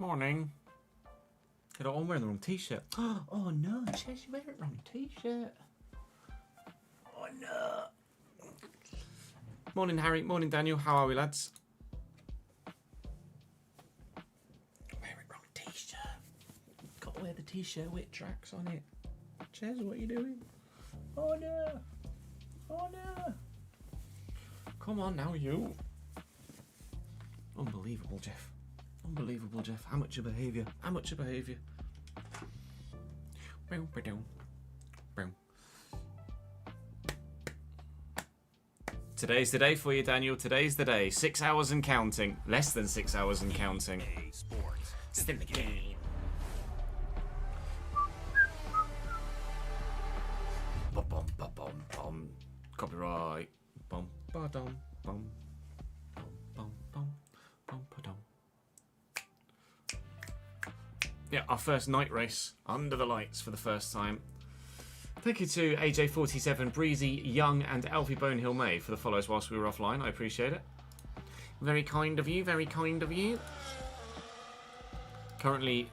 Morning. I'm wearing the wrong t-shirt. Oh no, Chess, you wearing the wrong t-shirt. Oh no. Morning, Harry. Morning, Daniel. How are we, lads? Wearing the wrong t-shirt. Got to wear the t-shirt with tracks on it. Chess, what are you doing? Oh no. Oh no. Come on now, you. Unbelievable, Jeff. Unbelievable, Jeff. How much of behaviour? How much of behaviour? Today's the day for you, Daniel. Today's the day. 6 hours and counting. Less than 6 hours and counting. It's in the game. Bum, bum, bum, bum, bum. Copyright. Bum, ba, dum, bum. Bum, bum, bum. Bum, ba, dum. Yeah, our first night race under the lights for the first time. Thank you to AJ47, Breezy, Young, and Alfie Bonehill May for the follows whilst we were offline. I appreciate it. Very kind of you, very kind of you. Currently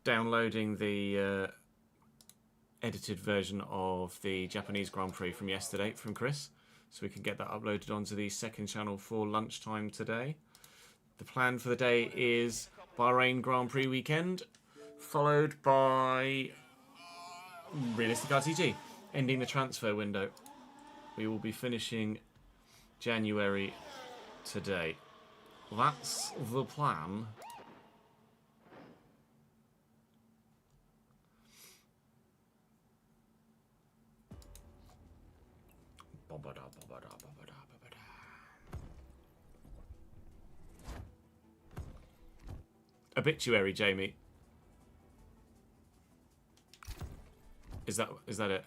downloading the edited version of the Japanese Grand Prix from yesterday from Chris, so we can get that uploaded onto the second channel for lunchtime today. The plan for the day is Bahrain Grand Prix weekend, followed by Realistic RTG, ending the transfer window. We will be finishing January today. That's the plan. Obituary, Jamie. Is that it?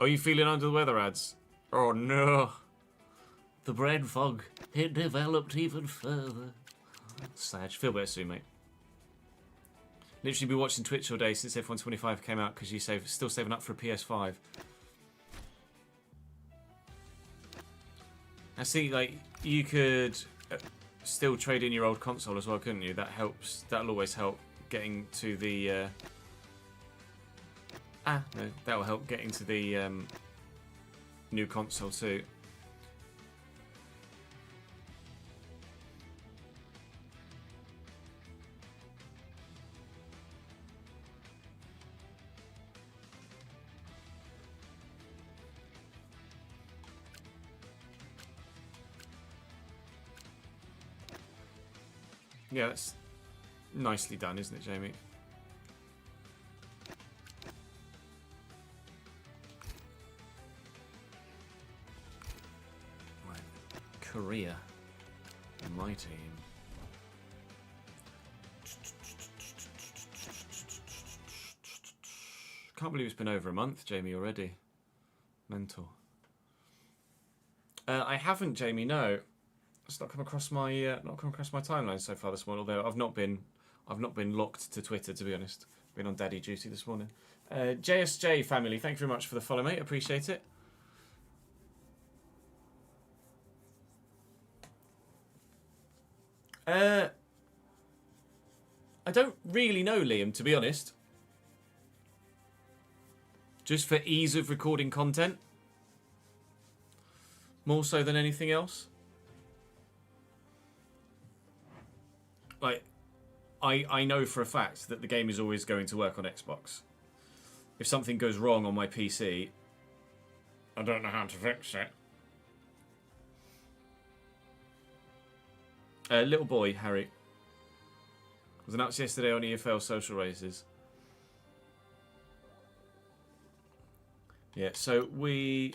Are you feeling under the weather, ads? Oh no. The brain fog. It developed even further. Sad. Feel better soon, mate. Literally been watching Twitch all day since F125 came out because you still saving up for a PS5. I see, like, you could still trade in your old console as well, couldn't you? That helps. That'll always help getting to the... no, that'll help getting to the new console too. Yeah, that's nicely done, isn't it, Jamie? Right. Korea. My team. Can't believe it's been over a month, Jamie, already. Mental. I haven't, Jamie, no. It's not come across my timeline so far this morning. Although I've not been locked to Twitter, to be honest. Been on daddy duty this morning. JSJ family, thank you very much for the follow, mate. Appreciate it. I don't really know, Liam, to be honest. Just for ease of recording content, more so than anything else. Like, I know for a fact that the game is always going to work on Xbox. If something goes wrong on my PC, I don't know how to fix it. Little boy, Harry, was announced yesterday on EFL social races. Yeah, so we've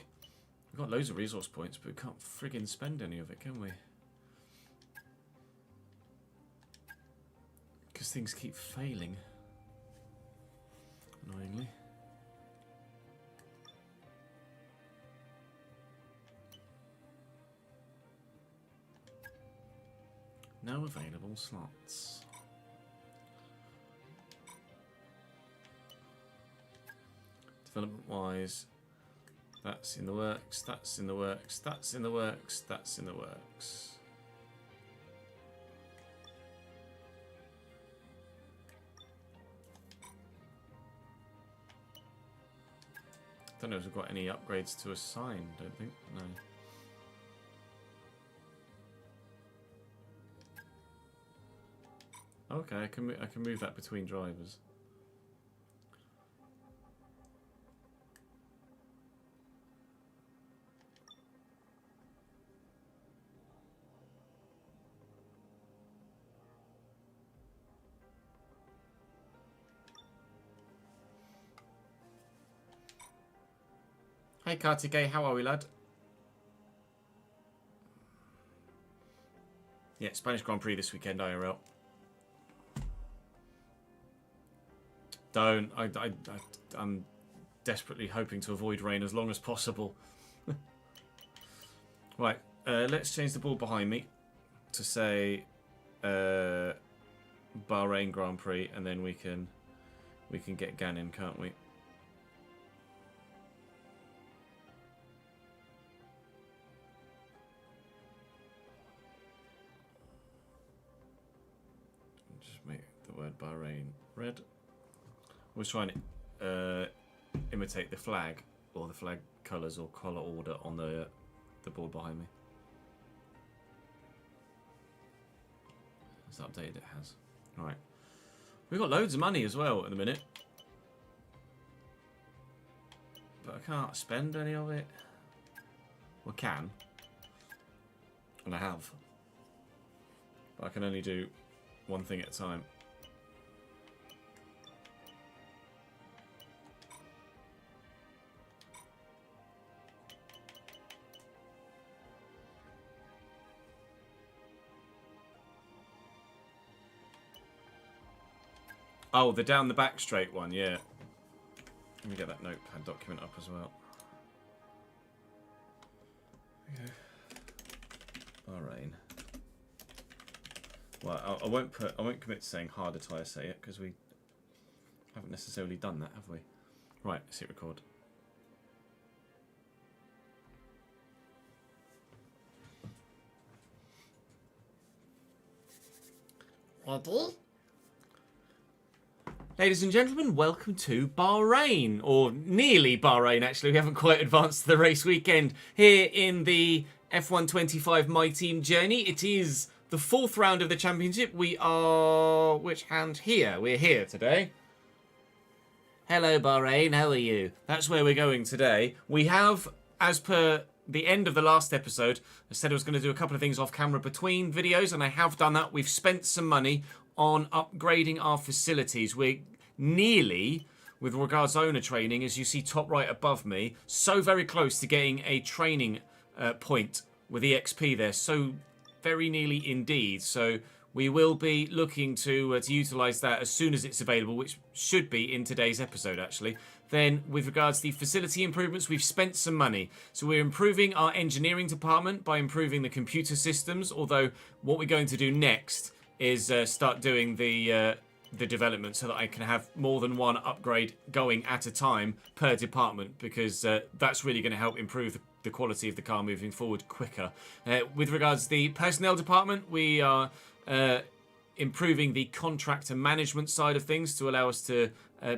got loads of resource points, but we can't friggin' spend any of it, can we? Because things keep failing. Annoyingly. No available slots. Development-wise, that's in the works, that's in the works, that's in the works, that's in the works. Don't know if we've got any upgrades to assign, don't think, no. Okay, I can move that between drivers. Hey Kartike, how are we, lad? Yeah, Spanish Grand Prix this weekend, IRL. Don't. I'm desperately hoping to avoid rain as long as possible. Right, let's change the ball behind me to say Bahrain Grand Prix, and then we can get Gannon, can't we? Just make the word Bahrain red. We're trying to imitate the flag, or the flag colours, or colour order on the board behind me. It's updated, it has. Right. We've got loads of money as well at the minute. But I can't spend any of it. Well, I can. And I have. But I can only do one thing at a time. Oh, the down the back straight one, yeah. Let me get that notepad document up as well. There we go. Bahrain. Well, I won't commit to saying harder till I say it, because we haven't necessarily done that, have we? Right, let's hit record. Ready? Ladies and gentlemen, welcome to Bahrain, or nearly Bahrain actually, we haven't quite advanced to the race weekend. Here in the F125 My Team journey, it is the 4th round of the championship. We are, which hand? Here, we're here today. Hello Bahrain, how are you? That's where we're going today. We have, as per the end of the last episode, I said I was going to do a couple of things off camera between videos, and I have done that. We've spent some money on upgrading our facilities. We're nearly, with regards to owner training, as you see top right above me, so very close to getting a training point with EXP there. So very nearly indeed. So we will be looking to utilise that as soon as it's available, which should be in today's episode actually. Then with regards to the facility improvements, we've spent some money. So we're improving our engineering department by improving the computer systems, although what we're going to do next is start doing the development so that I can have more than one upgrade going at a time per department, because that's really going to help improve the quality of the car moving forward quicker. With regards to the personnel department, we are improving the contractor management side of things to allow us to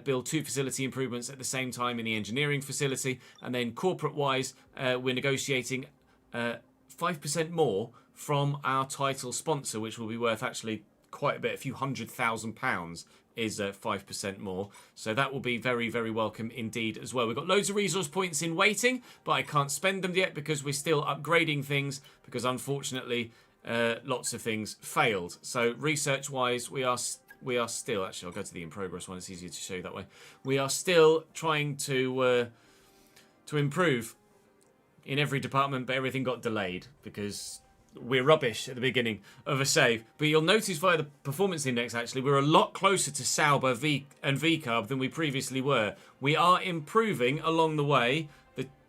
build 2 facility improvements at the same time in the engineering facility. And then corporate-wise, we're negotiating 5% more from our title sponsor, which will be worth actually quite a bit, a few £100,000 is 5% more. So that will be very, very welcome indeed as well. We've got loads of resource points in waiting, but I can't spend them yet because we're still upgrading things, because unfortunately lots of things failed. So research-wise, we are still, actually I'll go to the in progress one, it's easier to show you that way. We are still trying to to improve in every department, but everything got delayed because we're rubbish at the beginning of a save. But you'll notice via the performance index, actually, we're a lot closer to Sauber and VCARB than we previously were. We are improving along the way.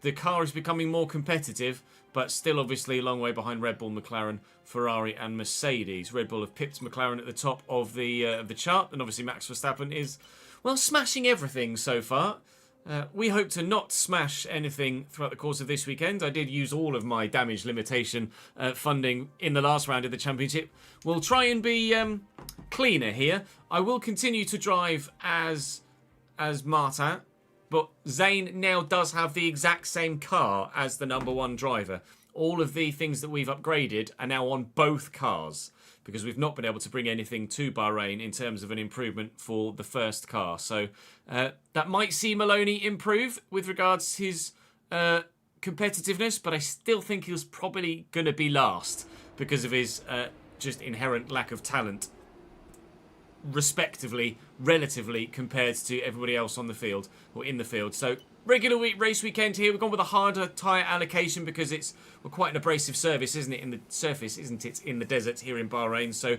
The car is becoming more competitive, but still obviously a long way behind Red Bull, McLaren, Ferrari and Mercedes. Red Bull have pipped McLaren at the top of the chart, and obviously Max Verstappen is, well, smashing everything so far. We hope to not smash anything throughout the course of this weekend. I did use all of my damage limitation funding in the last round of the championship. We'll try and be cleaner here. I will continue to drive as Martin, but Zane now does have the exact same car as the number one driver. All of the things that we've upgraded are now on both cars, because we've not been able to bring anything to Bahrain in terms of an improvement for the first car. So that might see Maloney improve with regards to his competitiveness, but I still think he was probably going to be last because of his just inherent lack of talent, respectively, relatively, compared to everybody else on the field, or in the field. So regular week race weekend here. We've gone with a harder tyre allocation because it's quite an abrasive surface, isn't it? In the surface, isn't it? In the desert here in Bahrain. So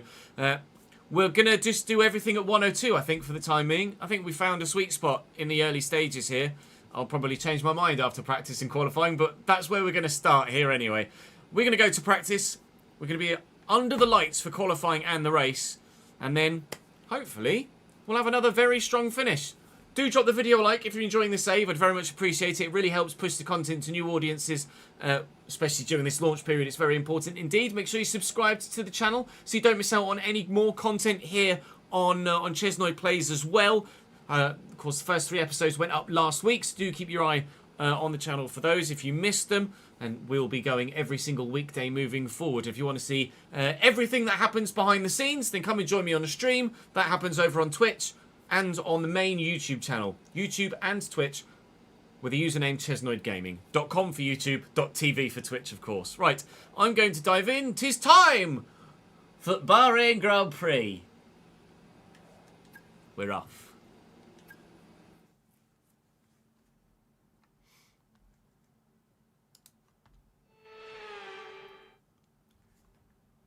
we're gonna just do everything at 102, I think, for the time being. I think we found a sweet spot in the early stages here. I'll probably change my mind after practice and qualifying, but that's where we're going to start here anyway. We're going to go to practice. We're going to be under the lights for qualifying and the race, and then hopefully we'll have another very strong finish. Do drop the video a like if you're enjoying the save. I'd very much appreciate it. It really helps push the content to new audiences, especially during this launch period. It's very important indeed. Make sure you subscribe to the channel so you don't miss out on any more content here on Chesnoid Plays as well. Of course, the first 3 episodes went up last week, so do keep your eye on the channel for those if you missed them. And we'll be going every single weekday moving forward. If you want to see everything that happens behind the scenes, then come and join me on a stream. That happens over on Twitch and on the main YouTube channel. YouTube and Twitch with the username chesnoidgaming.com for YouTube, .tv for Twitch, of course. Right, I'm going to dive in. 'Tis time for Bahrain Grand Prix. We're off.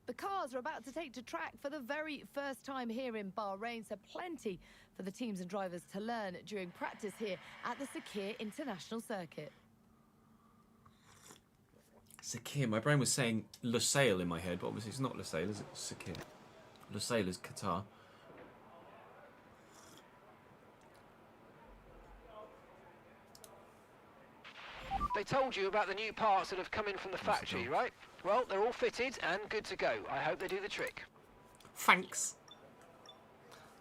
The cars are about to take to track for the very first time here in Bahrain, so plenty for the teams and drivers to learn during practice here at the Sakir International Circuit. Sakir, my brain was saying Lusail in my head, but obviously it's not Lusail, is it? Sakir. Lusail is Qatar. They told you about the new parts that have come in from the factory, right? Well, they're all fitted and good to go. I hope they do the trick. Thanks.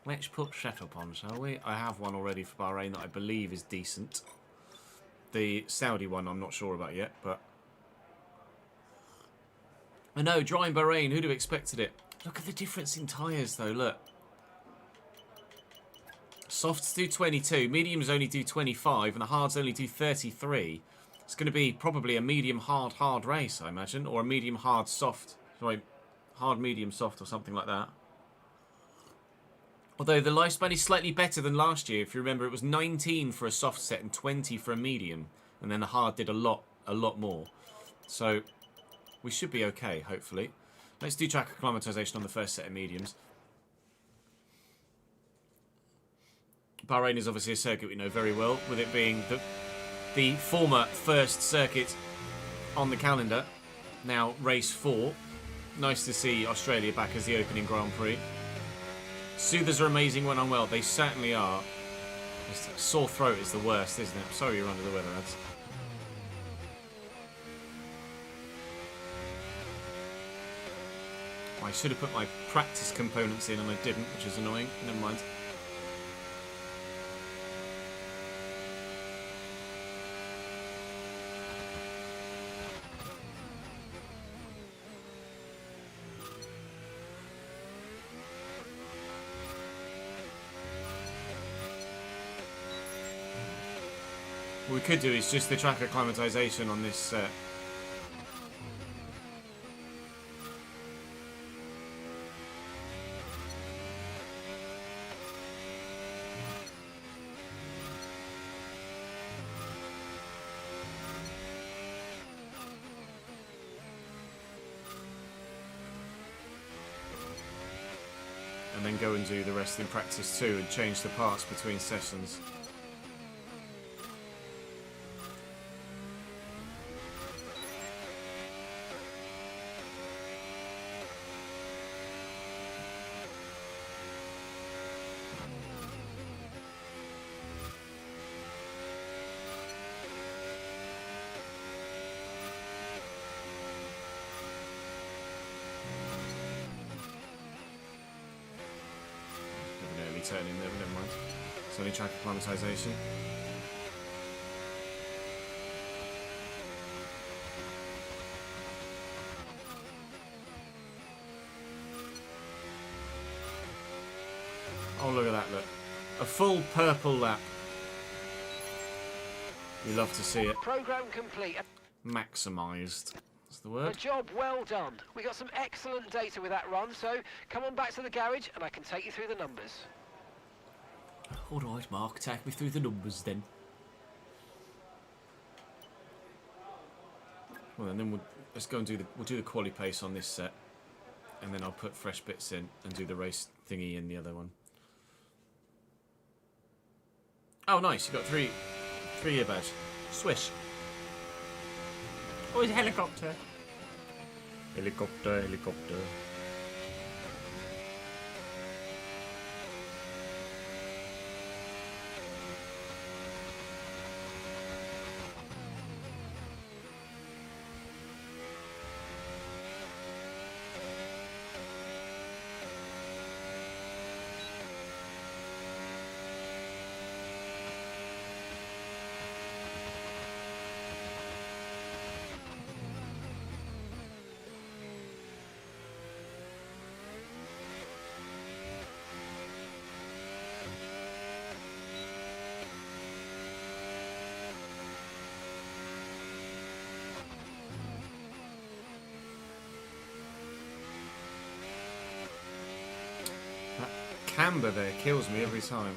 Let's put setup on, shall we? I have one already for Bahrain that I believe is decent. The Saudi one I'm not sure about yet, but... I know, dry in Bahrain, who'd have expected it? Look at the difference in tyres though, look. Softs do 22, mediums only do 25, and the hards only do 33. It's going to be probably a medium hard race, I imagine, or a medium hard soft. Sorry, hard medium soft or something like that. Although the lifespan is slightly better than last year. If you remember, it was 19 for a soft set and 20 for a medium, and then the hard did a lot more. So we should be okay, hopefully. Let's do track acclimatization on the first set of mediums. Bahrain is obviously a circuit we know very well, with it being the former first circuit on the calendar, now race 4. Nice to see Australia back as the opening Grand Prix. Soothers are amazing when unwell. They certainly are. This sore throat is the worst, isn't it? I'm sorry you're under the weather, lads. I should have put my practice components in and I didn't, which is annoying. Never mind. What we could do is just the track acclimatization on this set. go and do the rest in practice too and change the parts between sessions. Turning there, but never mind. It's only track acclimatization. Oh, look at that, look. A full purple lap. You love to see it. Program complete. Maximised. That's the A word. job well done. We got some excellent data with that run, so come on back to the garage and I can take you through the numbers. Alright, Mark, take me through the numbers then. Well, and then let's go and we'll do the quali pace on this set. And then I'll put fresh bits in and do the race thingy in the other one. Oh, nice, you got three year badge. Swish. Oh, it's a helicopter. Helicopter. Camber there kills me every time.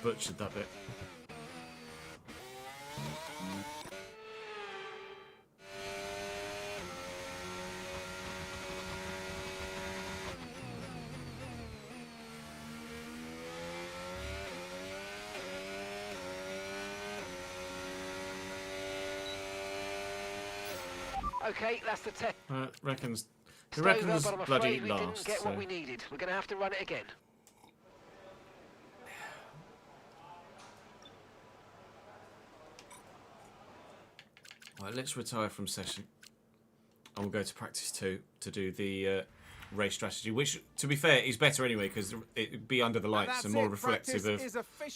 Butchered that bit. Okay, that's the test. Reckons Over, was but I'm bloody afraid we last. didn't get So. what we needed. We're going to have to run it again. Right, let's retire from session. And we'll go to practice 2 to do the race strategy, which, to be fair, is better anyway because it'd be under the lights and more reflective of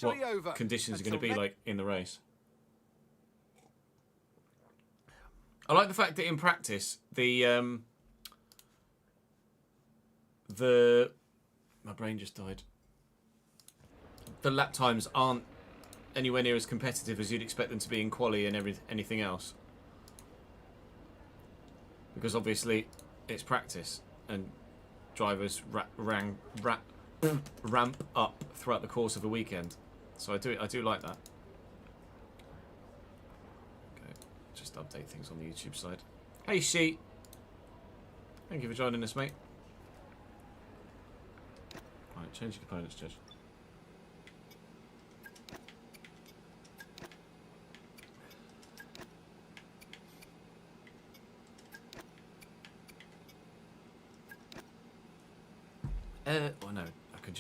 what conditions are going to be like in the race. I like the fact that in practice, my brain just died. The lap times aren't anywhere near as competitive as you'd expect them to be in quali and anything else. Because obviously it's practice and drivers ramp up throughout the course of a weekend. So I do like that. Okay, just update things on the YouTube side. Hey Sheet, thank you for joining us, mate. Right, change your components, Judge. Well, no, I can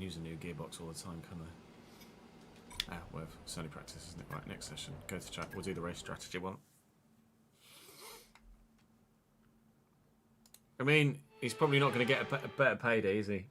use a new gearbox all the time, can't Whatever. It's only practice, isn't it? Right, next session. Go to chat. We'll do the race strategy one. I mean, he's probably not going to get a better payday, is he?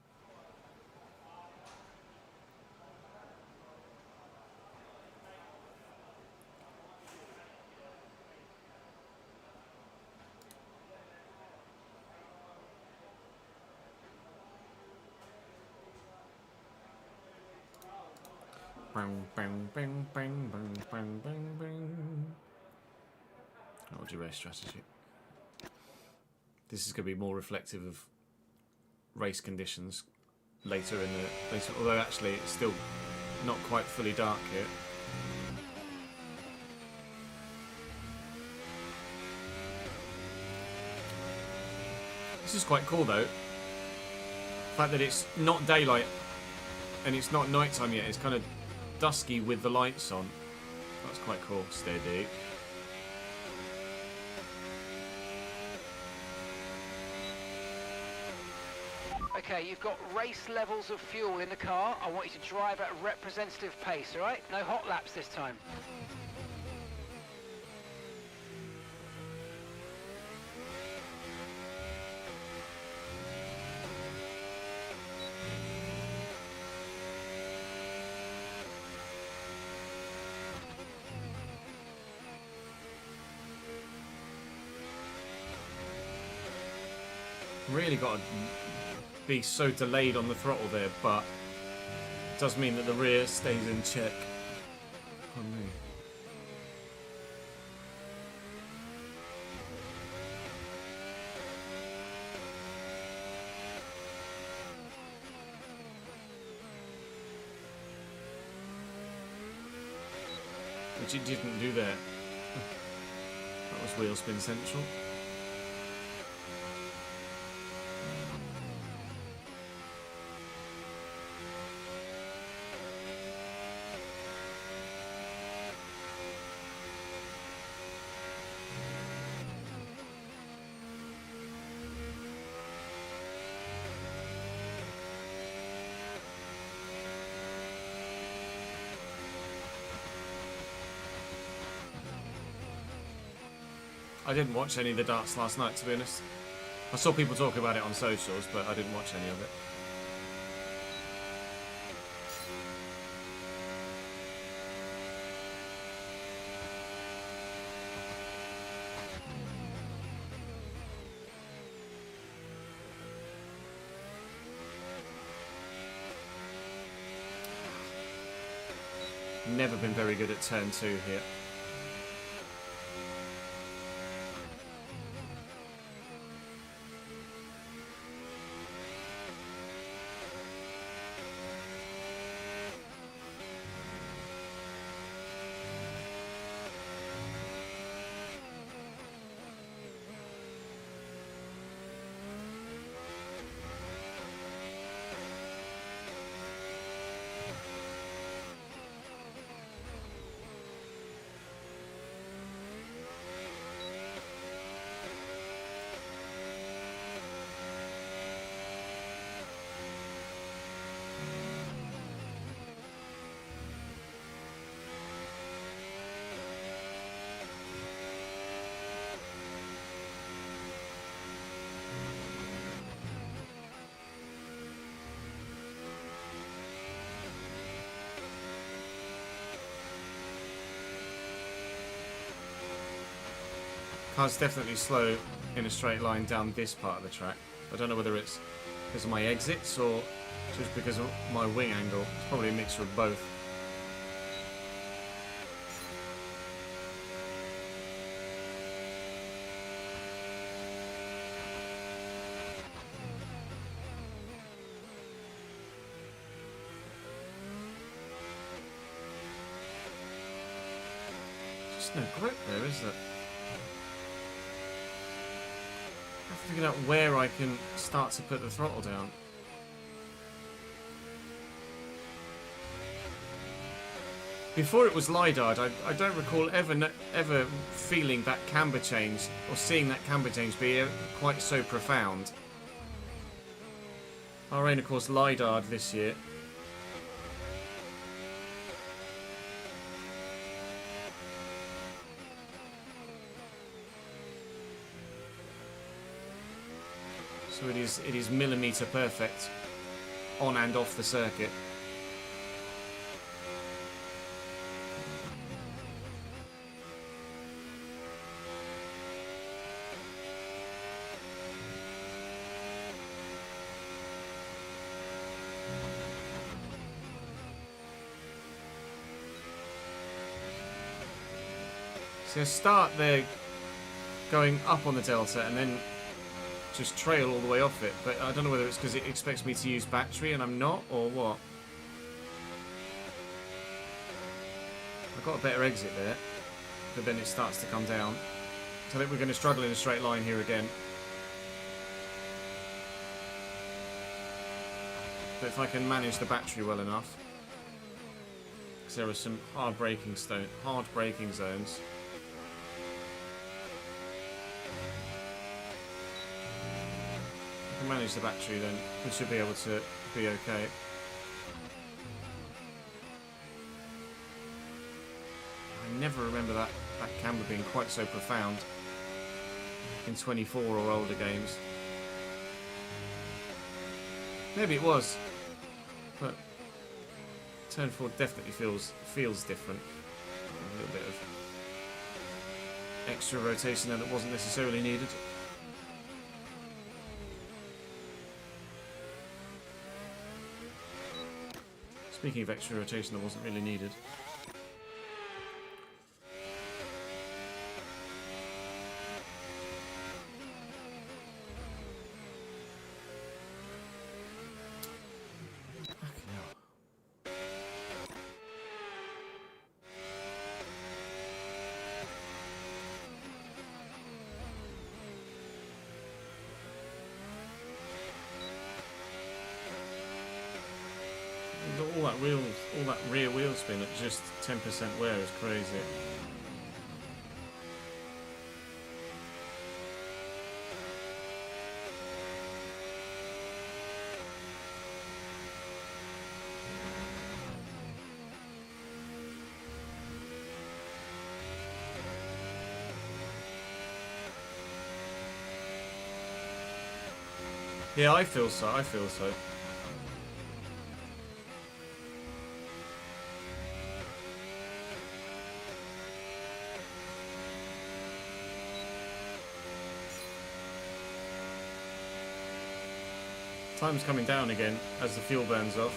Bang, bang, bang, bang, bang, bang, bang, bang. I'll do race strategy. This is going to be more reflective of race conditions later in the race, although actually it's still not quite fully dark yet. This is quite cool though. The fact that it's not daylight and it's not nighttime yet, it's kind of dusky with the lights on. That's quite cool. Steady. Okay, you've got race levels of fuel in the car. I want you to drive at a representative pace, all right? No hot laps this time. Really got to be so delayed on the throttle there, but it does mean that the rear stays in check. On me. Which it didn't do there. That was wheel spin central. I didn't watch any of the darts last night, to be honest. I saw people talk about it on socials, but I didn't watch any of it. Never been very good at turn 2 here. Car's definitely slow in a straight line down this part of the track. I don't know whether it's because of my exits or just because of my wing angle. It's probably a mixture of both. Just no grip there, is there? I have to figure out where I can start to put the throttle down. Before it was LiDAR, I don't recall ever feeling that camber change or seeing that camber change be quite so profound. Bahrain, of course, LiDAR this year. So it is millimetre perfect on and off the circuit. So start there going up on the delta and then just trail all the way off it, but I don't know whether it's because it expects me to use battery and I'm not, or what. I've got a better exit there, but then it starts to come down. So I think we're going to struggle in a straight line here again. But if I can manage the battery well enough, because there are some hard braking zones. Manage the battery, then we should be able to be okay. I never remember that camber being quite so profound in 24 or older games. Maybe it was, but turn 4 definitely feels different. A little bit of extra rotation there that wasn't necessarily needed. Speaking of extra rotation that wasn't really needed. Fucking hell. All that rear wheel spin at just 10% wear is crazy. Yeah, I feel so. Time's coming down again as the fuel burns off.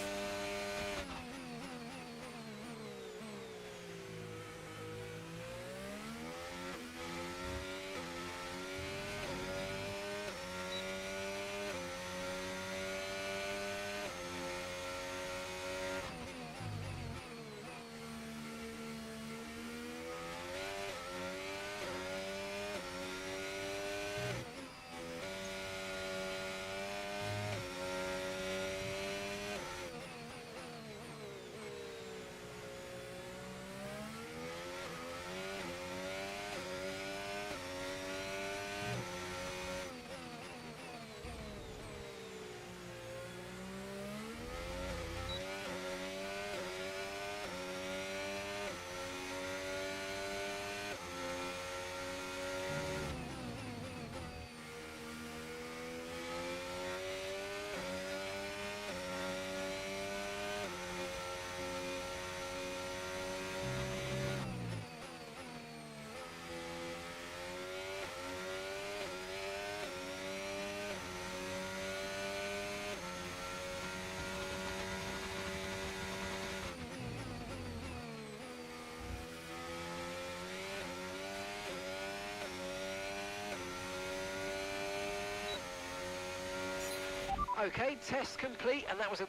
Okay, test complete, and that was a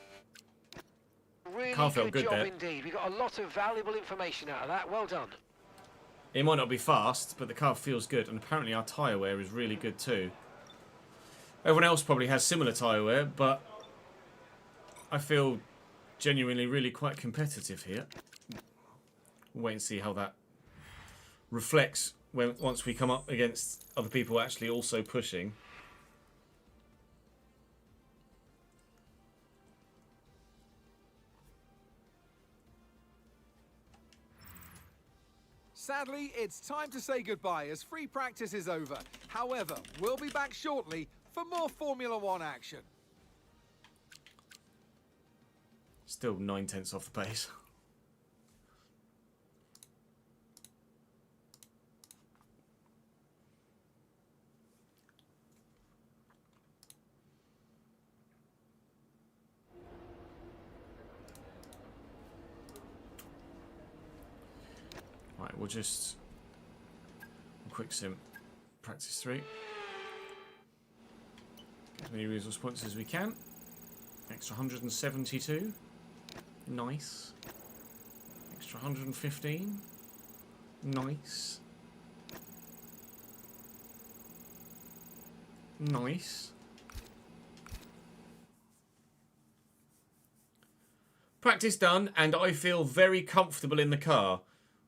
really good job there. indeed. We got a lot of valuable information out of that. Well done. It might not be fast, but the car feels good, and apparently our tyre wear is really good too. Everyone else probably has similar tyre wear, but I feel genuinely really quite competitive here. We'll wait and see how that reflects once we come up against other people actually also pushing. Sadly, it's time to say goodbye as free practice is over. However, we'll be back shortly for more Formula One action. Still 9/10 off the pace. Right, we'll just quick sim practice 3. Get as many resource points as we can. Extra 172. Nice. Extra 115. Nice. Nice. Practice done, and I feel very comfortable in the car,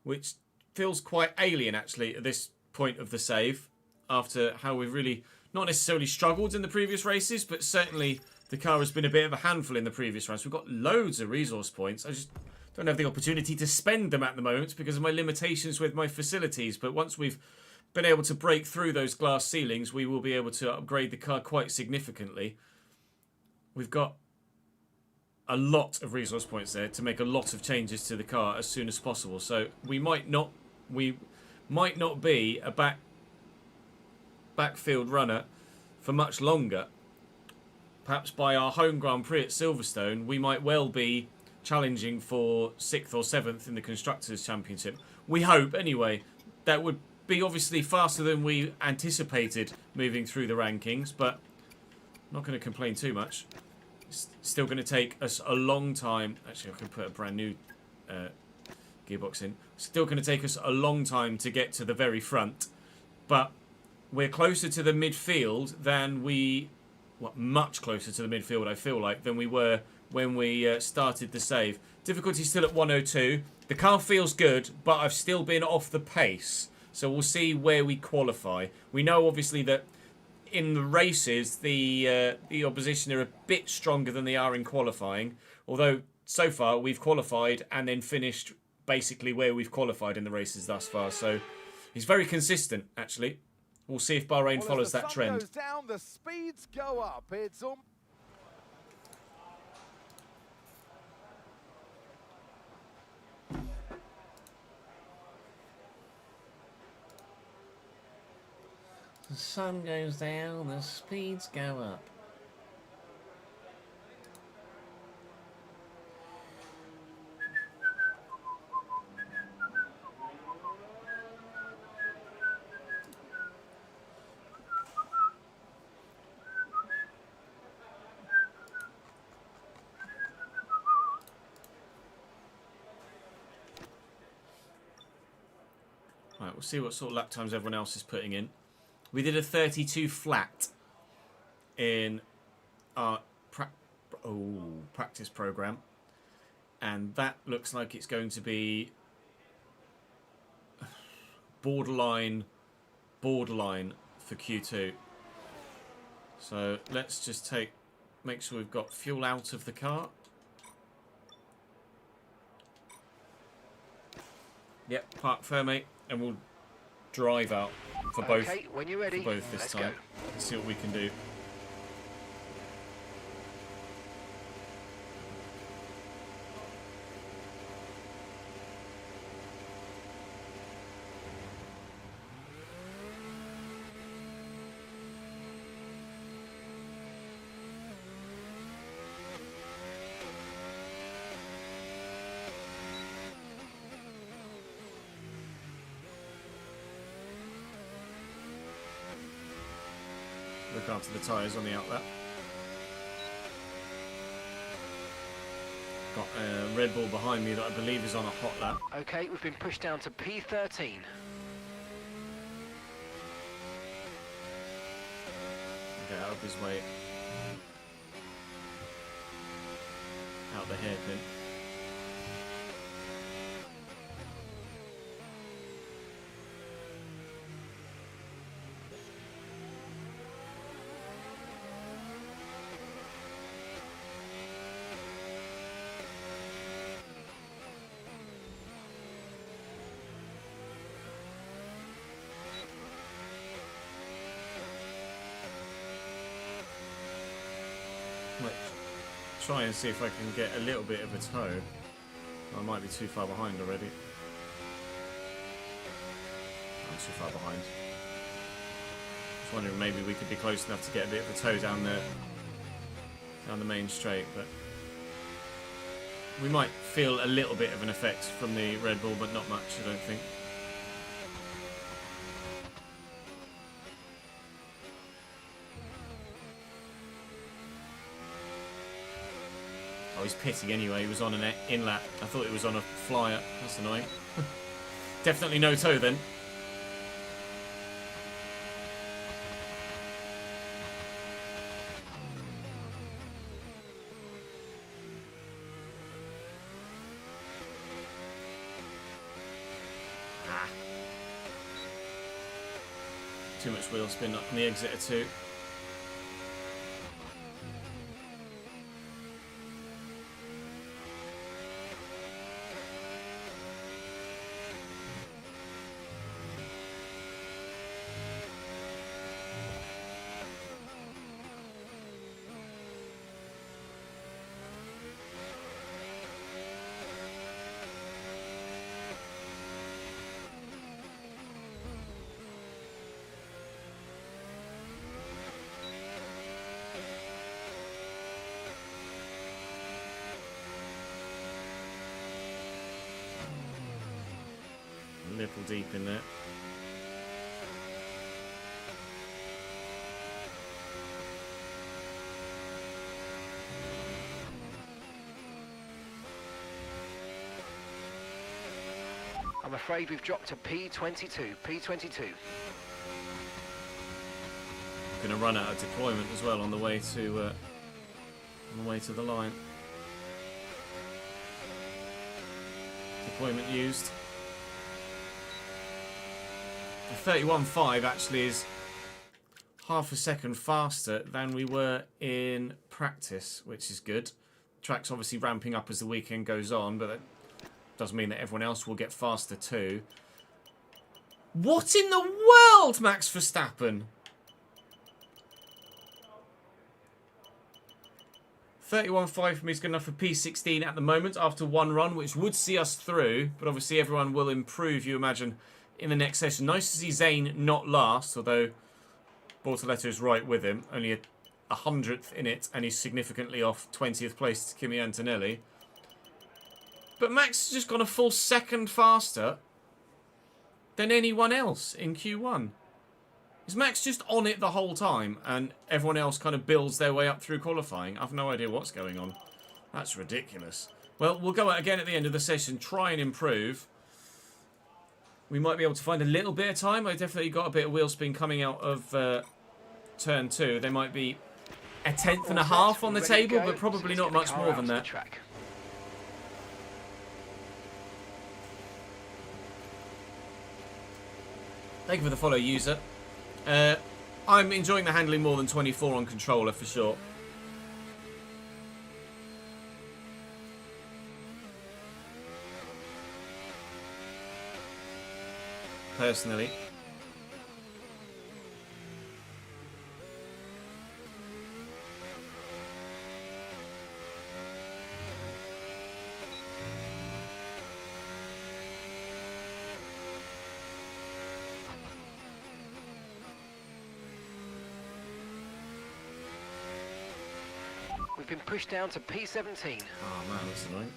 which feels quite alien actually at this point of the save, after how we've really not necessarily struggled in the previous races, but certainly the car has been a bit of a handful in the previous rounds. We've got loads of resource points. I just don't have the opportunity to spend them at the moment because of my limitations with my facilities. But once we've been able to break through those glass ceilings, we will be able to upgrade the car quite significantly. We've got a lot of resource points there to make a lot of changes to the car as soon as possible. So we might not be a backfield runner for much longer. Perhaps by our home Grand Prix at Silverstone, we might well be challenging for 6th or 7th in the Constructors' Championship. We hope, anyway. That would be obviously faster than we anticipated moving through the rankings, but I'm not going to complain too much. It's still going to take us a long time. Actually, I can put a brand new gearbox in. Still going to take us a long time to get to the very front, but we're closer to the midfield than we... Well, much closer to the midfield, I feel like, than we were when we started the save. Difficulty still at 102. The car feels good, but I've still been off the pace. So we'll see where we qualify. We know, obviously, that in the races, the opposition are a bit stronger than they are in qualifying. Although, so far, we've qualified and then finished basically where we've qualified in the races thus far. So he's very consistent, actually. We'll see if Bahrain follows that trend. Goes down, the speeds go up. It's The sun goes down, the speeds go up. Right, we'll see what sort of lap times everyone else is putting in. We did a 32 flat in our practice program, and that looks like it's going to be borderline for Q2. So let's just make sure we've got fuel out of the car. Yep, park fair, mate, and we'll drive out for both. Okay, when you're ready, for both this let's time. go. Let's see what we can do. Look after the tyres on the outlet. Got a Red Bull behind me that I believe is on a hot lap. Okay, we've been pushed down to P13. Get out of his way. Out the hairpin. Might try and see if I can get a little bit of a tow. I might be too far behind already. I'm too far behind. Just wondering maybe we could be close enough to get a bit of a tow down the main straight, but we might feel a little bit of an effect from the Red Bull, but not much, I don't think. Oh, he's pitting anyway. He was on an in-lap. I thought it was on a flyer. That's annoying. Definitely no tow then. Too much wheel spin up in the exit of 2. A little deep in there. I'm afraid we've dropped to P22. P22. Going to run out of deployment as well on the way to the line. Deployment used. The 31.5 actually is half a second faster than we were in practice, which is good. Track's obviously ramping up as the weekend goes on, but that does mean that everyone else will get faster too. What in the world, Max Verstappen? 31.5 for me is good enough for P16 at the moment after one run, which would see us through, but obviously everyone will improve, you imagine, in the next session. Nice to see Zane not last, although Bortoleto is right with him. Only a 100th in it, and he's significantly off 20th place to Kimi Antonelli. But Max has just gone a full second faster than anyone else in Q1. Is Max just on it the whole time, and everyone else kind of builds their way up through qualifying? I've no idea what's going on. That's ridiculous. Well, we'll go out again at the end of the session, try and improve. We might be able to find a little bit of time. I definitely got a bit of wheel spin coming out of turn 2. There might be a 10th and a half on the table, but probably not much more than that. Thank you for the follow, user. I'm enjoying the handling more than 24 on controller for sure. Personally. We've been pushed down to P17. Oh man, that's annoying.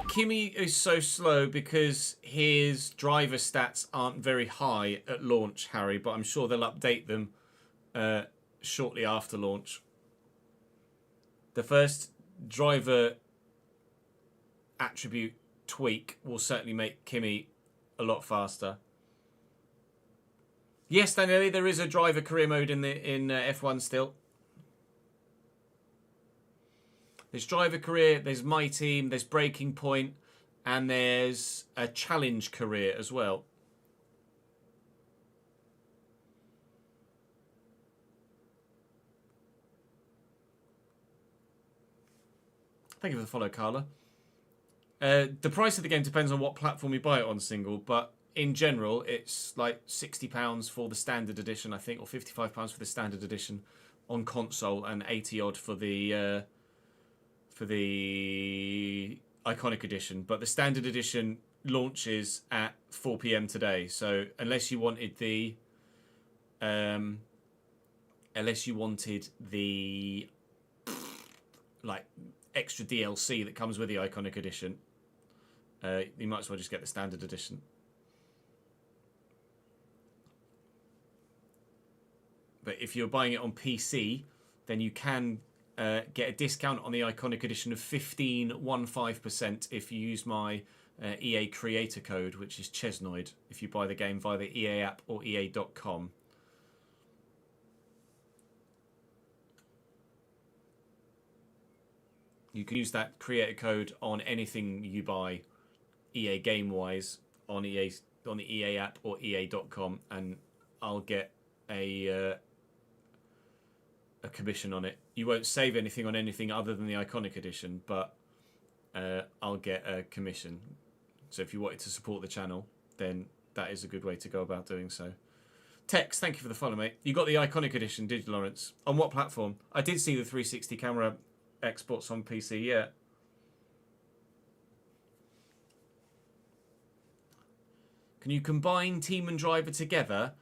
Kimi is so slow because his driver stats aren't very high at launch, Harry, but I'm sure they'll update them shortly after launch. The first driver attribute tweak will certainly make Kimi a lot faster. Yes, Daniele, there is a driver career mode in F1 still. There's driver career, there's my team, there's breaking point, and there's a challenge career as well. Thank you for the follow, Carla. The price of the game depends on what platform you buy it on single, but in general, it's like £60 for the standard edition, I think, or £55 for the standard edition on console, and 80 odd for the iconic edition. But the standard edition launches at 4 PM today, so unless you wanted the like extra DLC that comes with the iconic edition, you might as well just get the standard edition. But if you're buying it on PC, then you can get a discount on the iconic edition of 15% if you use my EA creator code, which is Chesnoid, if you buy the game via the EA app or EA.com. You can use that creator code on anything you buy EA game-wise on the EA app or EA.com, and I'll get a commission on it. You won't save anything on anything other than the iconic edition, but I'll get a commission. So if you wanted to support the channel, then that is a good way to go about doing so. Tex, thank you for the follow, mate. You got the iconic edition, did you, Lawrence? On what platform? I did see the 360 camera exports on PC, yeah. Can you combine team and driver together?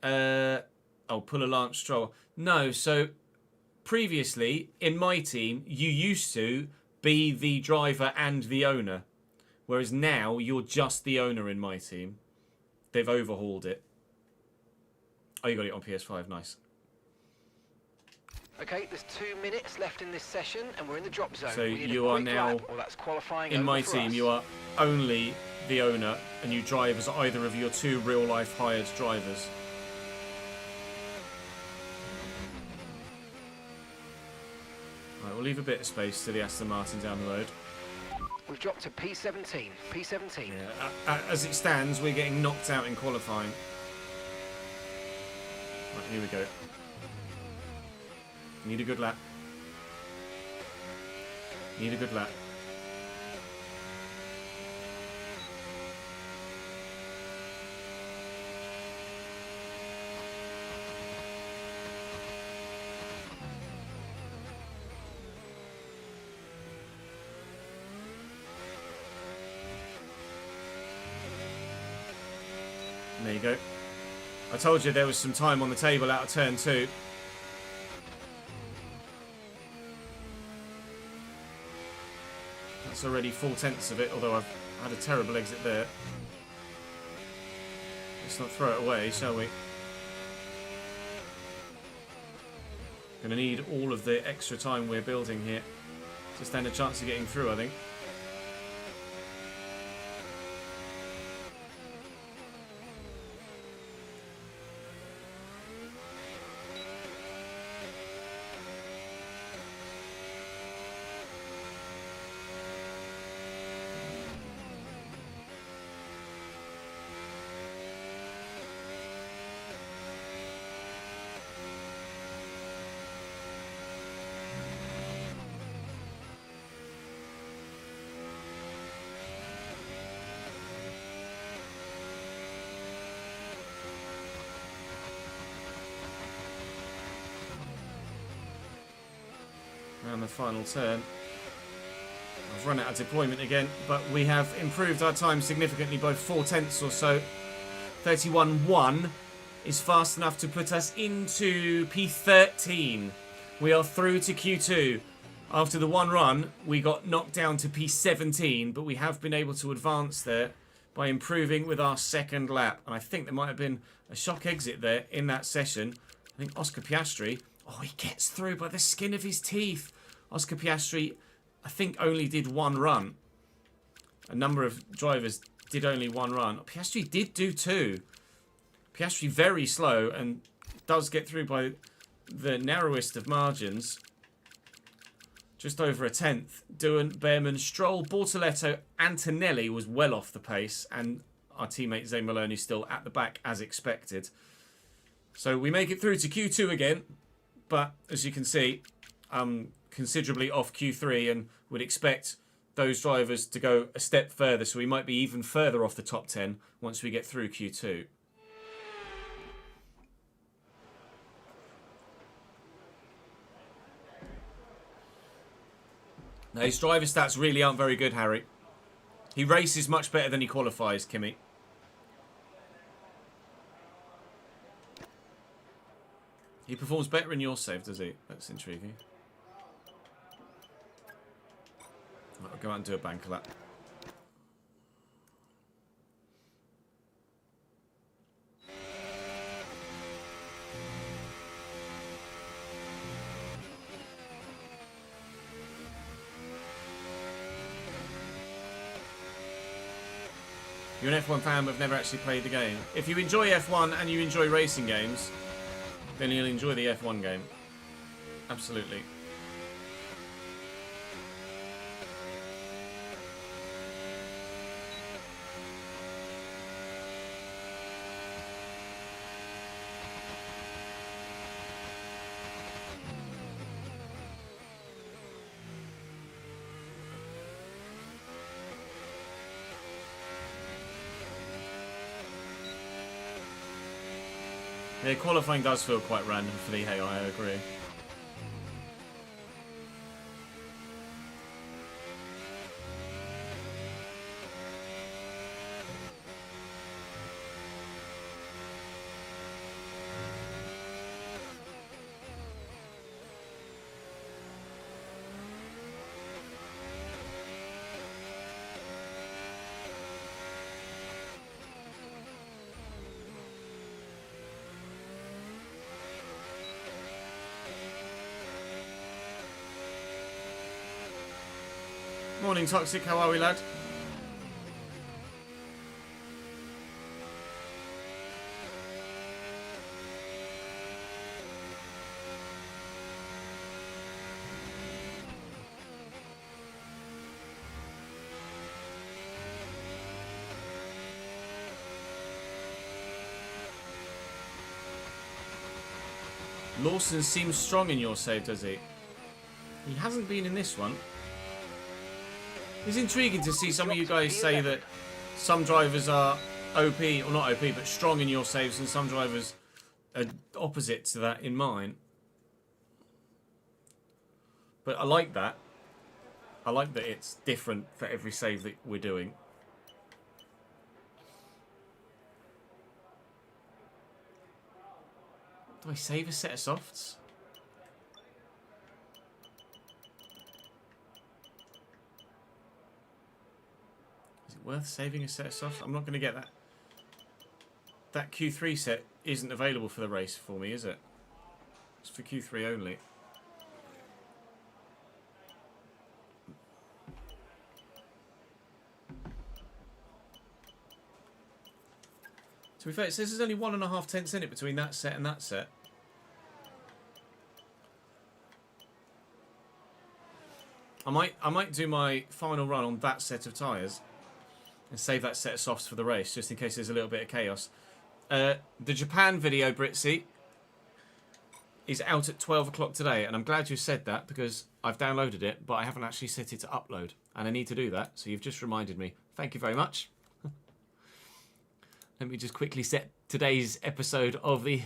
Pull a Lance Stroll. No, so previously in my team, you used to be the driver and the owner, whereas now you're just the owner in my team. They've overhauled it. Oh, you got it on PS5, nice. Okay, there's 2 minutes left in this session, and we're in the drop zone. So you are now, that's qualifying in my team, you are only the owner, and you drive as either of your 2 real-life hired drivers. Right, we'll leave a bit of space to the Aston Martin down the road. We've dropped to P17. P17. Yeah, as it stands, we're getting knocked out in qualifying. Right, here we go. Need a good lap. Need a good lap. There you go. I told you there was some time on the table out of turn 2. That's already 4/10 of it, although I've had a terrible exit there. Let's not throw it away, shall we? Gonna need all of the extra time we're building here to stand a chance of getting through, I think. And the final turn. I've run out of deployment again, but we have improved our time significantly by 4/10 or so. 31.1 is fast enough to put us into P13. We are through to Q2. After the one run, we got knocked down to P17, but we have been able to advance there by improving with our second lap. And I think there might have been a shock exit there in that session. I think Oscar Piastri, oh, he gets through by the skin of his teeth. Oscar Piastri, I think, only did one run. A number of drivers did only one run. Piastri did do 2. Piastri very slow and does get through by the narrowest of margins. Just over a tenth. Doohan, Behrman, Stroll, Bortoletto, Antonelli was well off the pace, and our teammate Zane Maloney still at the back as expected. So we make it through to Q2 again, but as you can see, considerably off Q3, and would expect those drivers to go a step further, so we might be even further off the top 10 once we get through Q2. Now, his driver stats really aren't very good, Harry. He races much better than he qualifies, Kimi. He performs better in your save, does he? That's intriguing. I'll go out and do a banker lap. You're an F1 fan but have never actually played the game. If you enjoy F1 and you enjoy racing games, then you'll enjoy the F1 game. Absolutely. Yeah, qualifying does feel quite random for the AI, I agree. Morning, Toxic. How are we, lad? Lawson seems strong in your save, does he? He hasn't been in this one. It's intriguing to see some of you guys say that some drivers are OP, or not OP, but strong in your saves, and some drivers are opposite to that in mine. But I like that. I like that it's different for every save that we're doing. Do I save a set of softs? Worth saving a set of softs? I'm not going to get that. That Q3 set isn't available for the race for me, is it? It's for Q3 only. To be fair, it says there's only 1.5 tenths in it between that set and that set. I might do my final run on that set of tyres and save that set of softs for the race, just in case there's a little bit of chaos. The Japan video, Britzy, is out at 12 o'clock today, and I'm glad you said that, because I've downloaded it, but I haven't actually set it to upload, and I need to do that, so you've just reminded me. Thank you very much. Let me just quickly set today's episode of the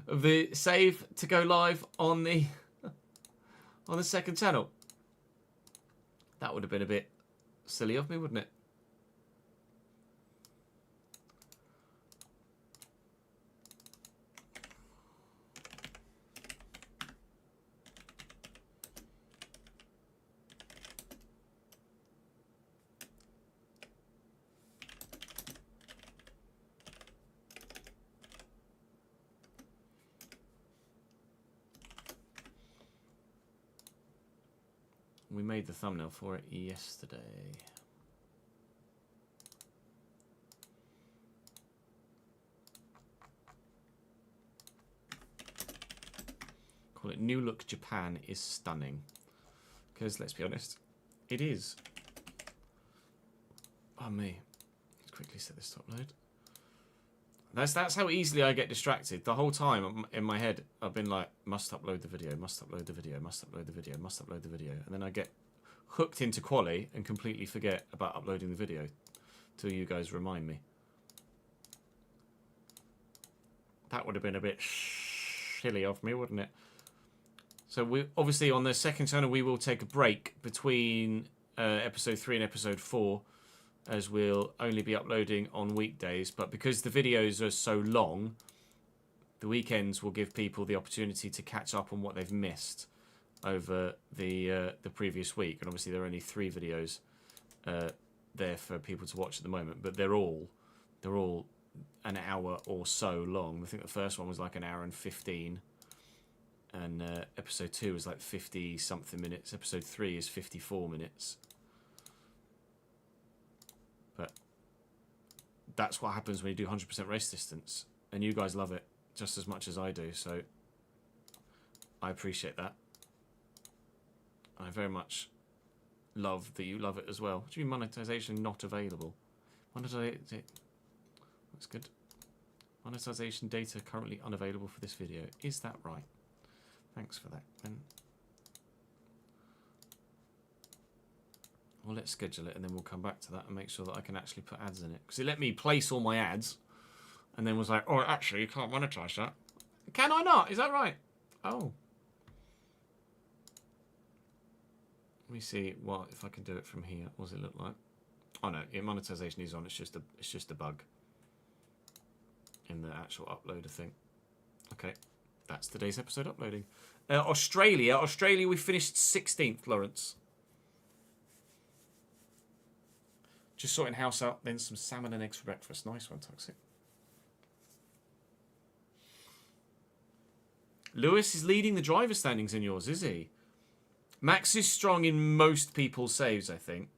of the save to go live on the second channel. That would have been a bit silly of me, wouldn't it? We made the thumbnail for it yesterday. Call it New Look Japan is stunning. Because, let's be honest, it is. Oh, me. Let's quickly set this to upload. That's how easily I get distracted. The whole time in my head, I've been like, must upload the video, must upload the video, must upload the video, must upload the video. And then I get hooked into quali and completely forget about uploading the video till you guys remind me. That would have been a bit silly of me, wouldn't it? So we obviously on the second channel we will take a break between episode 3 and episode 4, as we'll only be uploading on weekdays. But because the videos are so long, the weekends will give people the opportunity to catch up on what they've missed over the previous week. And obviously there are only 3 videos there for people to watch at the moment, but they're all an hour or so long. I think the first one was like an hour and 15, and episode 2 was like 50 something minutes. Episode 3 is 54 minutes. But that's what happens when you do 100% race distance, and you guys love it just as much as I do, so I appreciate that. I very much love that you love it as well. What do you mean monetization not available? Monetization looks good. Monetization data currently unavailable for this video. Is that right? Thanks for that, Ben. Well, let's schedule it and then we'll come back to that and make sure that I can actually put ads in it. Because it let me place all my ads and then was like, oh, actually, you can't monetize that. Can I not? Is that right? Oh. Let me see what if I can do it from here. What does it look like? Oh no, yeah, monetization is on. It's just a bug in the actual uploader thing. Okay, that's today's episode uploading. Australia, we finished 16th, Lawrence. Just sorting house out, then some salmon and eggs for breakfast. Nice one, Toxic. Lewis is leading the driver standings in yours, is he? Max is strong in most people's saves, I think.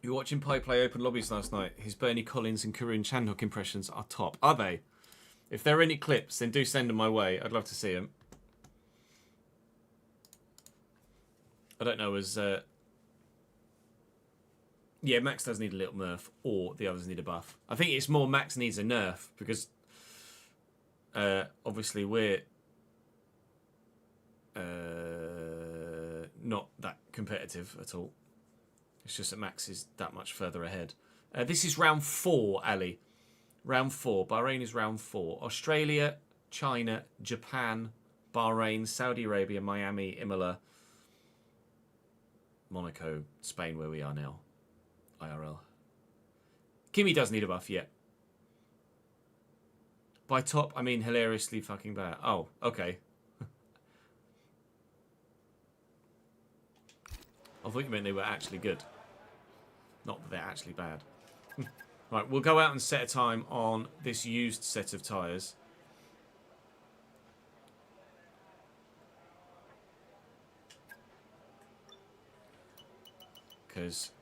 You were watching Pi play open lobbies last night. His Bernie Collins and Karun Chandhok impressions are top. Are they? If there are any clips, then do send them my way. I'd love to see them. I don't know as... Yeah, Max does need a little nerf, or the others need a buff. I think it's more Max needs a nerf, because obviously we're not that competitive at all. It's just that Max is that much further ahead. This is round 4, Ali. Round 4. Bahrain is round 4. Australia, China, Japan, Bahrain, Saudi Arabia, Miami, Imola, Monaco, Spain, where we are now. IRL. Kimi does need a buff, yeah. By top, I mean hilariously fucking bad. Oh, okay. I thought you meant they were actually good. Not that they're actually bad. Right, we'll go out and set a time on this used set of tyres. Because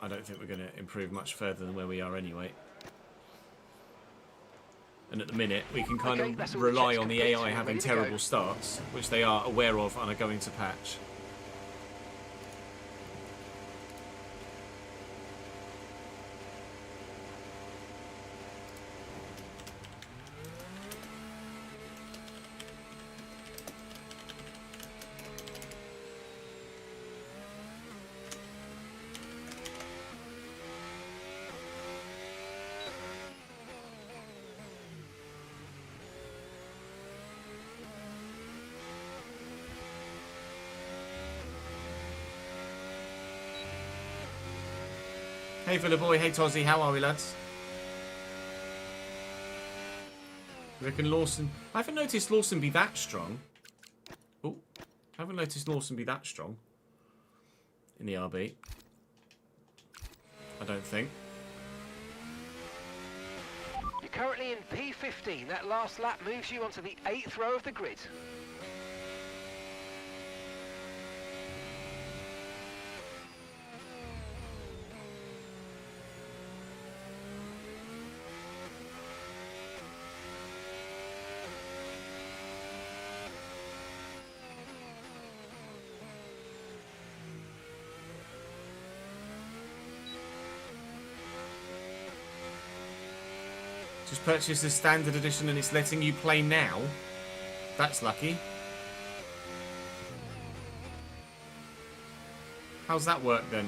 I don't think we're going to improve much further than where we are anyway. And at the minute, we can kind of rely on the AI having terrible starts, which they are aware of and are going to patch. Hey, Villa Boy. Hey, Tozzy. How are we, lads? Reckon Lawson... I haven't noticed Lawson be that strong. Oh, I haven't noticed Lawson be that strong in the RB. I don't think. You're currently in P15. That last lap moves you onto the 8th row of the grid. Just purchased the standard edition and it's letting you play now. That's lucky. How's that work then?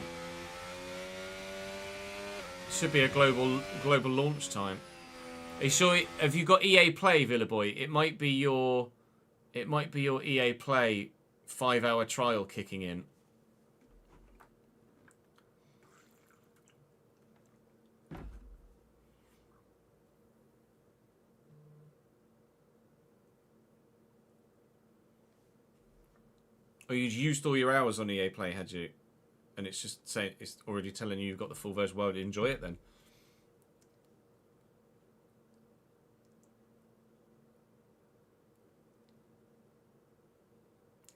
Should be a global launch time. Are you sure? Have you got EA Play, Villa Boy? It might be your EA Play 5-hour trial kicking in. Or you'd used all your hours on EA Play, had you? And it's just saying, it's already telling you you've got the full version. Well, enjoy it then.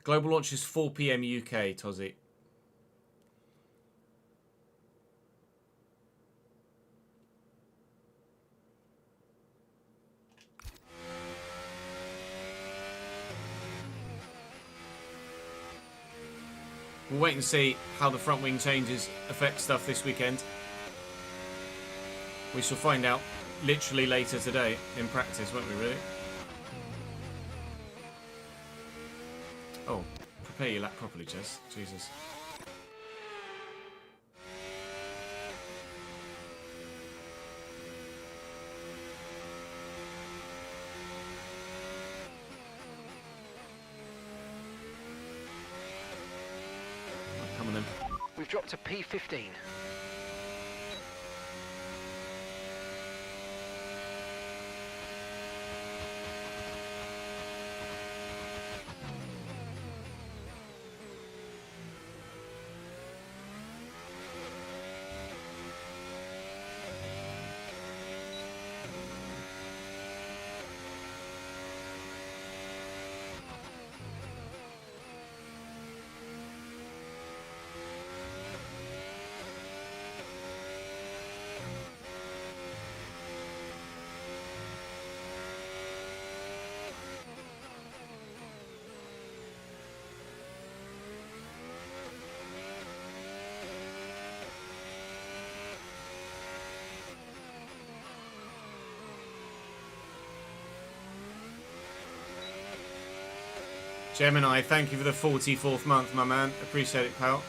Global launch is 4 PM UK, Tozzy. We'll wait and see how the front wing changes affect stuff this weekend. We shall find out literally later today in practice, won't we, really? Oh, prepare your lap properly, Jess. Jesus. Come on then. We've dropped to P15. Gemini, thank you for the 44th month, my man. Appreciate it, pal.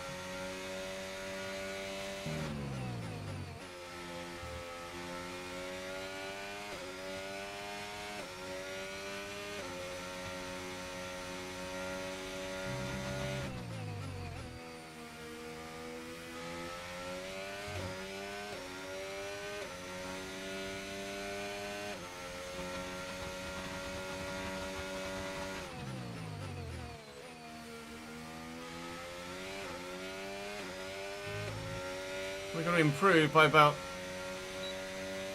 We're going to improve by about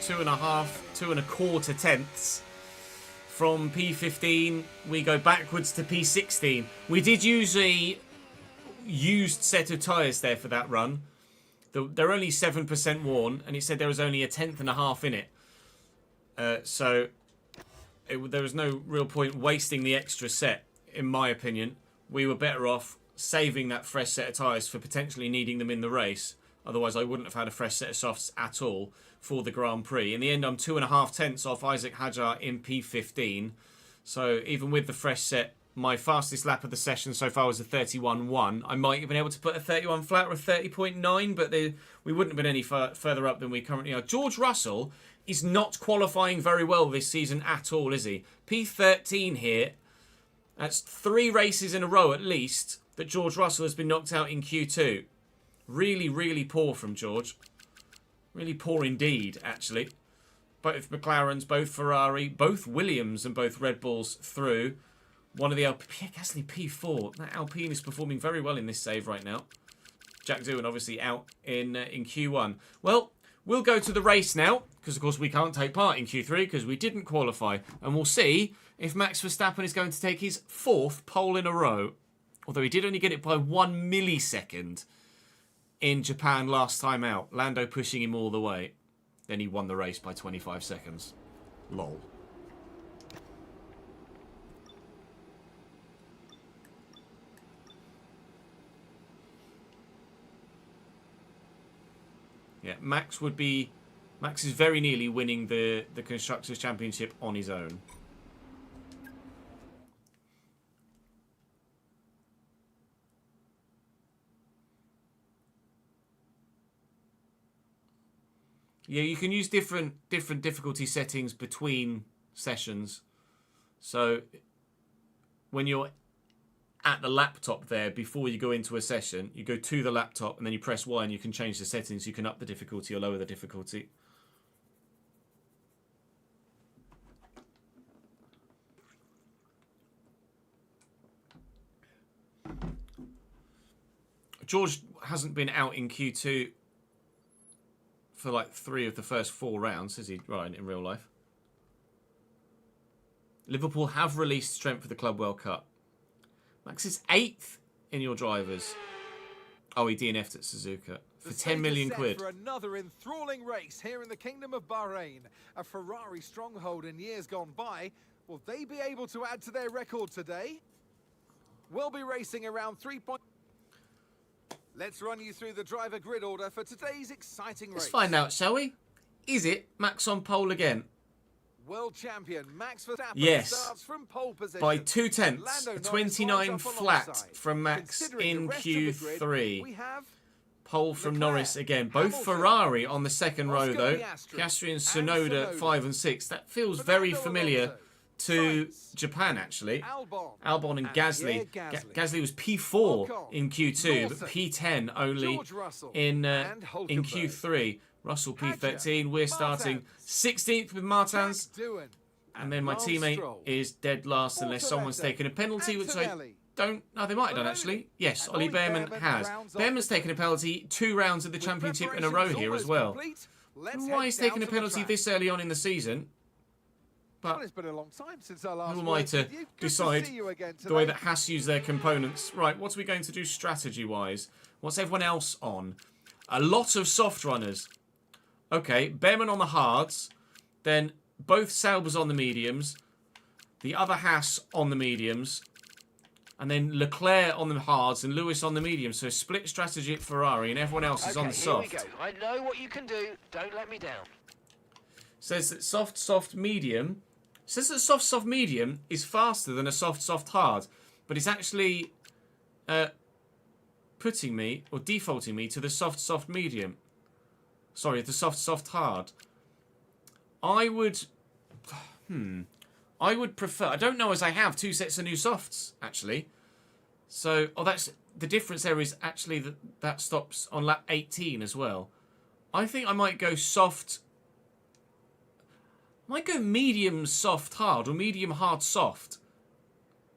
2.25 tenths. From P15, we go backwards to P16. We did use a used set of tyres there for that run. They're only 7% worn, and it said there was only 1.5 tenths in it. So there was no real point wasting the extra set, in my opinion. We were better off saving that fresh set of tyres for potentially needing them in the race. Otherwise, I wouldn't have had a fresh set of softs at all for the Grand Prix. In the end, I'm 2.5 tenths off Isaac Hajar in P15. So even with the fresh set, my fastest lap of the session so far was a 31.1. I might have been able to put a 31 flat or a 30.9, but we wouldn't have been any further up than we currently are. George Russell is not qualifying very well this season at all, is he? P13 here. That's 3 races in a row at least that George Russell has been knocked out in Q2. Really, really poor from George. Really poor indeed, actually. Both McLarens, both Ferrari, both Williams and both Red Bulls through. One of the Pierre Gasly P4. That Alpine is performing very well in this save right now. Jack Doohan obviously out in Q1. Well, we'll go to the race now, because of course we can't take part in Q3 because we didn't qualify. And we'll see if Max Verstappen is going to take his 4th pole in a row. Although he did only get it by 1 millisecond in Japan last time out. Lando pushing him all the way. Then he won the race by 25 seconds. Lol. Yeah, Max is very nearly winning the Constructors' Championship on his own. Yeah, you can use different difficulty settings between sessions. So when you're at the laptop there, before you go into a session, you go to the laptop and then you press Y and you can change the settings. You can up the difficulty or lower the difficulty. George hasn't been out in Q2 for like 3 of the first 4 rounds, is he? Right, in real life. Liverpool have released strength for the Club World Cup. Max is 8th in your drivers. Oh, he DNF'd at Suzuka for 10 million quid. For another enthralling race here in the Kingdom of Bahrain, a Ferrari stronghold in years gone by. Will they be able to add to their record today? We'll be racing around 3 points. Let's run you through the driver grid order for today's exciting race. Let's find out, shall we? Is it Max on pole again? World champion Max Verstappen yes, starts from pole position. by 2/10, a 29 flat from Max in Q3. We have pole from Norris again. Both Ferrari on the second row though. Piastri and Tsunoda 5 and 6. That feels very familiar to Japan actually. Albon and Gasly. Gasly was P4 in Q2, but P10 only in Q3. Russell P13. We're starting 16th with Martins. And then my teammate is dead last unless someone's taken a penalty, which I don't... No, they might have done actually. Yes, Ollie Behrman has. Behrman's taken a penalty 2 rounds of the championship in a row here as well. Why he's taking a penalty this early on in the season? But it's been a long time since our last who am I to decide the way that Haas use their components? Right, what are we going to do strategy-wise? What's everyone else on? A lot of soft runners. Okay, Behrman on the hards. Then both Saubers on the mediums. The other Haas on the mediums. And then Leclerc on the hards and Lewis on the mediums. So split strategy at Ferrari and everyone else is on the soft. Here we go. I know what you can do. Don't let me down. Says that soft, medium. Says that soft, medium is faster than a soft, hard. But it's actually putting me, or defaulting me, to the soft, medium. Sorry, the soft, hard. I would prefer... I don't know as I have 2 sets of new softs, actually. So, that's... The difference there is actually that stops on lap 18 as well. I think I might go soft... I might go medium, soft, hard, or medium, hard, soft.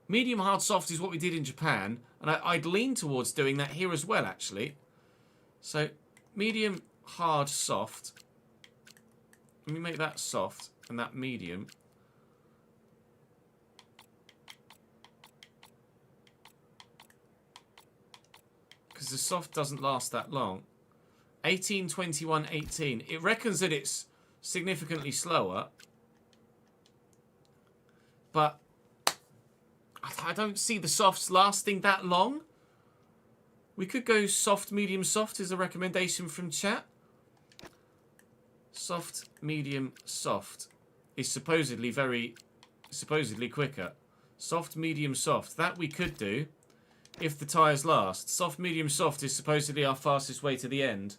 Medium, hard, soft is what we did in Japan, and I'd lean towards doing that here as well, actually. So, medium, hard, soft. Let me make that soft, and that medium. Because the soft doesn't last that long. 18, 21, 18. It reckons that it's significantly slower. But I don't see the softs lasting that long. We could go soft, medium, soft is a recommendation from chat. Soft, medium, soft is supposedly quicker. Soft, medium, soft. That we could do if the tyres last. Soft, medium, soft is supposedly our fastest way to the end.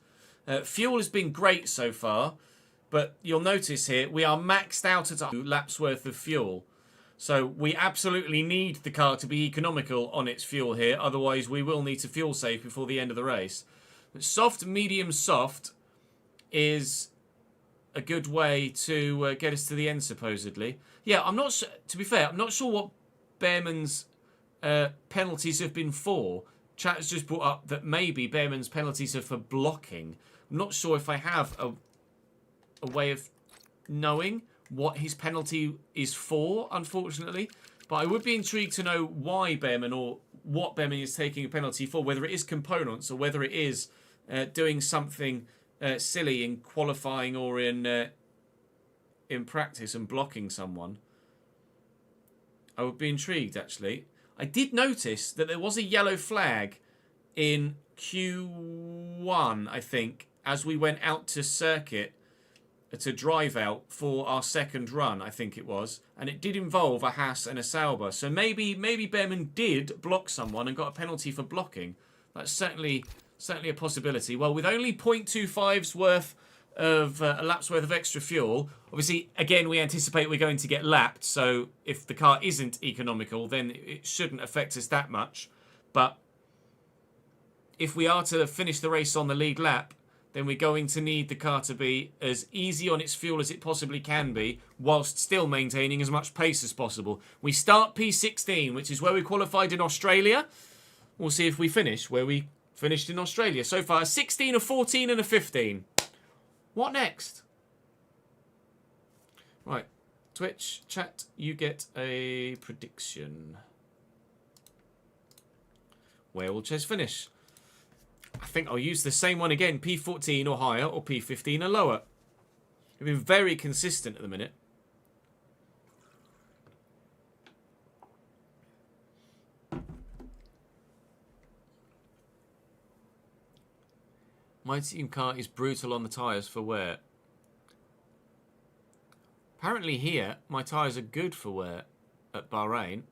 Fuel has been great so far, but you'll notice here we are maxed out at 2 laps worth of fuel. So we absolutely need the car to be economical on its fuel here. Otherwise, we will need to fuel save before the end of the race. But soft, medium, soft is a good way to get us to the end, supposedly. Yeah, I'm not. To be fair, I'm not sure what Behrman's penalties have been for. Chat has just brought up that maybe Behrman's penalties are for blocking. I'm not sure if I have a way of knowing what his penalty is for, unfortunately. But I would be intrigued to know why Behrman, or what Behrman is taking a penalty for, whether it is components or whether it is doing something silly in qualifying or in practice and blocking someone. I would be intrigued, actually. I did notice that there was a yellow flag in Q1, I think, as we went out to circuit to drive out for our second run, I think it was. And it did involve a Haas and a Sauber. So maybe Behrman did block someone and got a penalty for blocking. That's certainly a possibility. Well, with only 0.25's worth of a lap's worth of extra fuel, obviously, again, we anticipate we're going to get lapped. So if the car isn't economical, then it shouldn't affect us that much. But if we are to finish the race on the lead lap, then we're going to need the car to be as easy on its fuel as it possibly can be, whilst still maintaining as much pace as possible. We start P16, which is where we qualified in Australia. We'll see if we finish where we finished in Australia. So far, a 16, a 14 and a 15. What next? Right, Twitch, chat, you get a prediction. Where will Ches finish? I think I'll use the same one again. P14 or higher, or P15 or lower. We've been very consistent at the minute. My team car is brutal on the tyres for wear. Apparently here, my tyres are good for wear at Bahrain.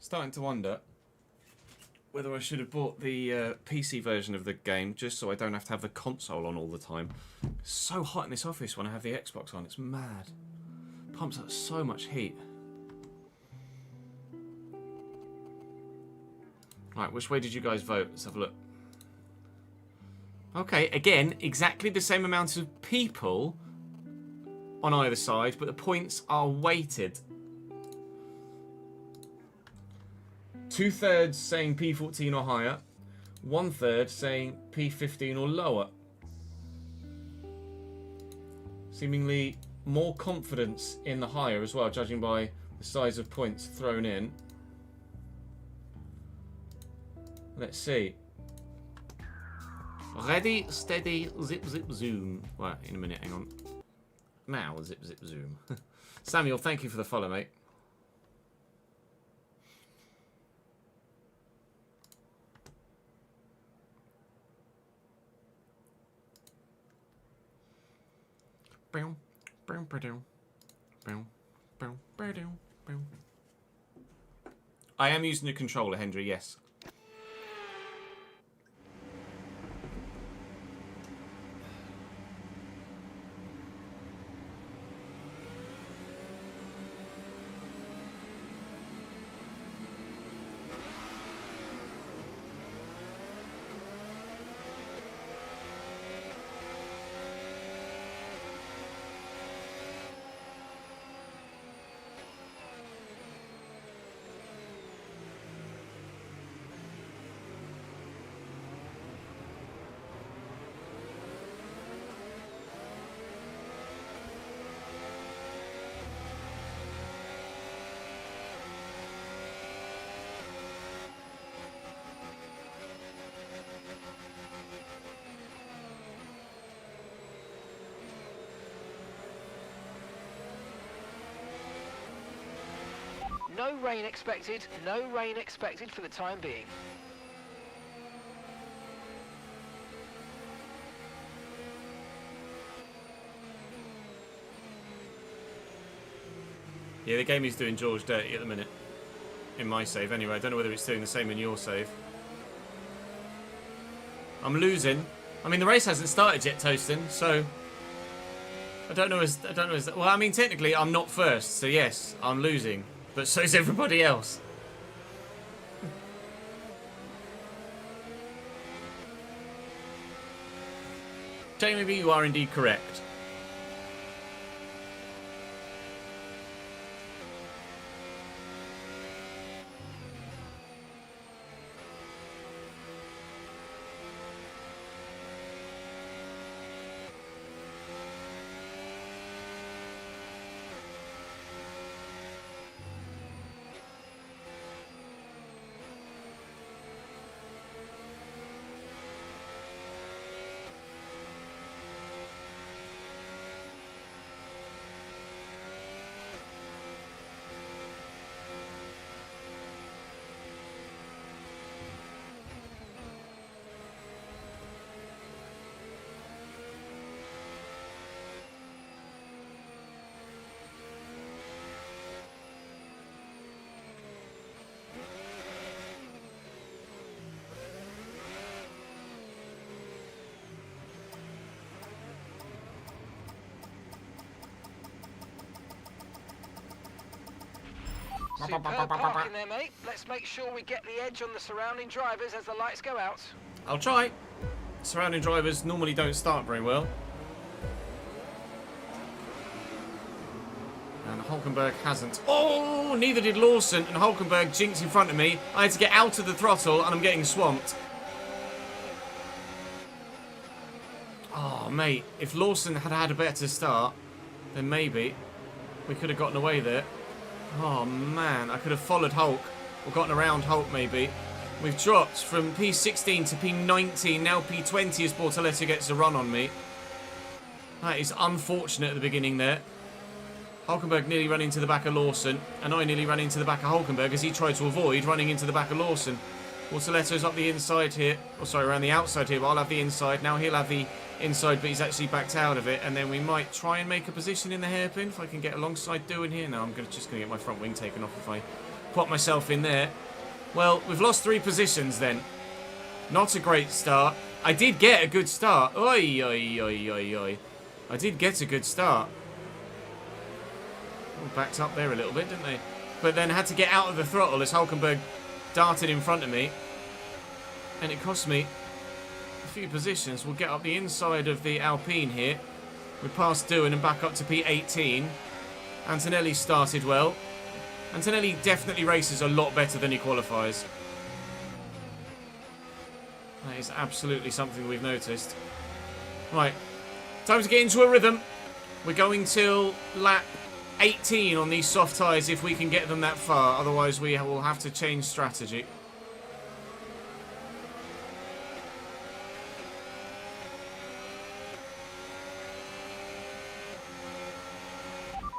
Starting to wonder whether I should have bought the PC version of the game just so I don't have to have the console on all the time. It's so hot in this office when I have the Xbox on. It's mad. Pumps out so much heat. Right, which way did you guys vote? Let's have a look. Okay, again, exactly the same amount of people on either side, but the points are weighted. 2/3 saying P14 or higher, 1/3 saying P15 or lower. Seemingly more confidence in the higher as well, judging by the size of points thrown in. Let's see. Ready, steady, zip, zip, zoom. Well, in a minute, hang on. Now, zip, zip, zoom. Samuel, thank you for the follow, mate. I am using the controller, Hendry, yes. No rain expected, no rain expected for the time being. Yeah, the game is doing George dirty at the minute. In my save, anyway. I don't know whether it's doing the same in your save. I'm losing. I mean, the race hasn't started yet, Toastin, so... I don't know as... Well, I mean, technically, I'm not first, so yes, I'm losing. But so is everybody else. Technically, you are indeed correct. Superb parking there, mate. Let's make sure we get the edge on the surrounding drivers as the lights go out. I'll try. Surrounding drivers normally don't start very well. And Hulkenberg hasn't. Oh, neither did Lawson, and Hulkenberg jinxed in front of me. I had to get out of the throttle, and I'm getting swamped. Oh, mate, if Lawson had had a better start, then maybe we could have gotten away there. Oh, man, I could have followed Hulk, or gotten around Hulk, maybe. We've dropped from P16 to P19, now P20 as Bortoleto gets a run on me. That is unfortunate at the beginning there. Hulkenberg nearly ran into the back of Lawson, and I nearly ran into the back of Hulkenberg as he tried to avoid running into the back of Lawson. Bortoleto's up the inside here, or sorry, around the outside here, but I'll have the inside. Now he'll have the inside, but he's actually backed out of it, and then we might try and make a position in the hairpin if I can get alongside doing here. No, I'm just going to get my front wing taken off if I put myself in there. Well, we've lost 3 positions then. Not a great start. I did get a good start. Oi, oi, oi, oi, oi. I did get a good start. Oh, backed up there a little bit, didn't they? But then had to get out of the throttle as Hulkenberg darted in front of me. And it cost me a few positions. We'll get up the inside of the Alpine here. We passed Doohan and back up to P18. Antonelli started well. Antonelli definitely races a lot better than he qualifies. That is absolutely something we've noticed. Right, time to get into a rhythm. We're going till lap 18 on these soft tyres if we can get them that far. Otherwise, we will have to change strategy.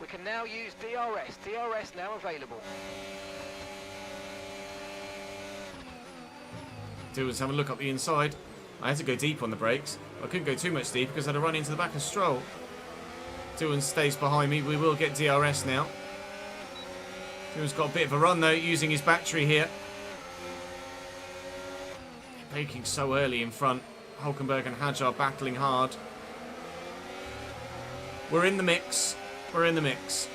We can now use DRS. DRS now available. Doohan's having a look up the inside. I had to go deep on the brakes. I couldn't go too much deep because I had to run into the back of Stroll. Doohan stays behind me. We will get DRS now. Doohan's got a bit of a run though, using his battery here. Braking so early in front. Hulkenberg and Hadjar battling hard. We're in the mix. We're in the mix.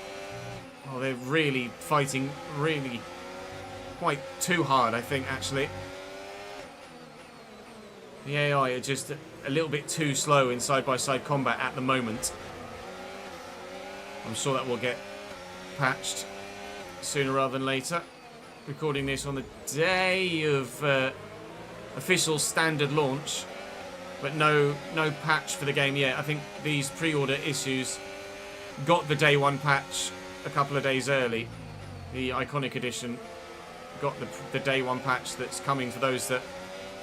Oh, they're really fighting, really quite too hard, I think, actually. The AI are just a little bit too slow in side-by-side combat at the moment. I'm sure that will get patched sooner rather than later. Recording this on the day of official standard launch, but no patch for the game yet. I think these pre-order issues got the day 1 patch a couple of days early. The Iconic Edition got the day 1 patch that's coming for those that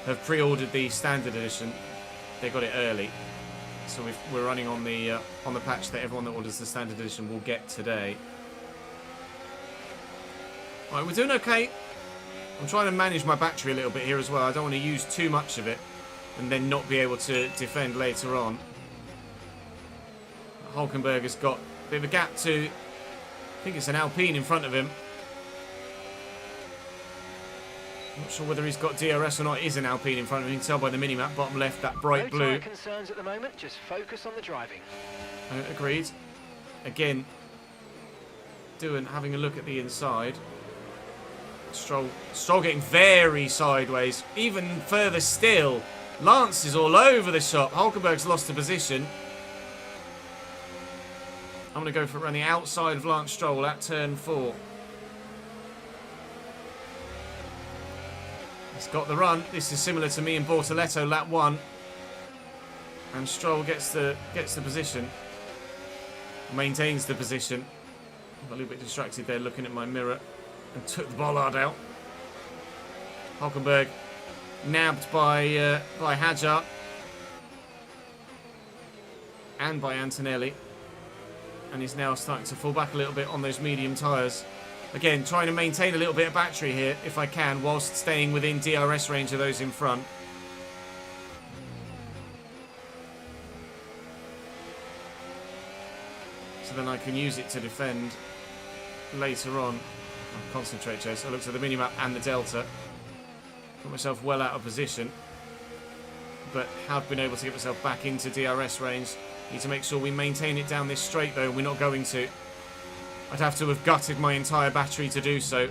have pre-ordered the standard edition. They got it early, so we're running on the patch that everyone that orders the standard edition will get today. Right, we're doing okay. I'm trying to manage my battery a little bit here as well. I don't want to use too much of it and then not be able to defend later on. Hulkenberg has got a bit of a gap to, I think it's an Alpine in front of him. Not sure whether he's got DRS or not. It is an Alpine in front of him. You can tell by the minimap, bottom left, that bright blue. No tyre concerns at the moment. Just focus on the driving. Agreed. Again, Doohan having a look at the inside. Stroll getting very sideways. Even further still. Lance is all over the shop. Hulkenberg's lost a position. I'm going to go for it around the outside of Lance Stroll at turn 4. He's got the run. This is similar to me and Bortoletto lap 1. And Stroll gets the position. Maintains the position. I'm a little bit distracted there looking at my mirror. And took the bollard out. Hulkenberg nabbed by Hadjar. And by Antonelli. And he's now starting to fall back a little bit on those medium tyres. Again, trying to maintain a little bit of battery here, if I can, whilst staying within DRS range of those in front. So then I can use it to defend later on. I'll concentrate, Chase. I looked at the minimap and the delta. Put myself well out of position. But have been able to get myself back into DRS range. Need to make sure we maintain it down this straight, though. We're not going to. I'd have to have gutted my entire battery to do so.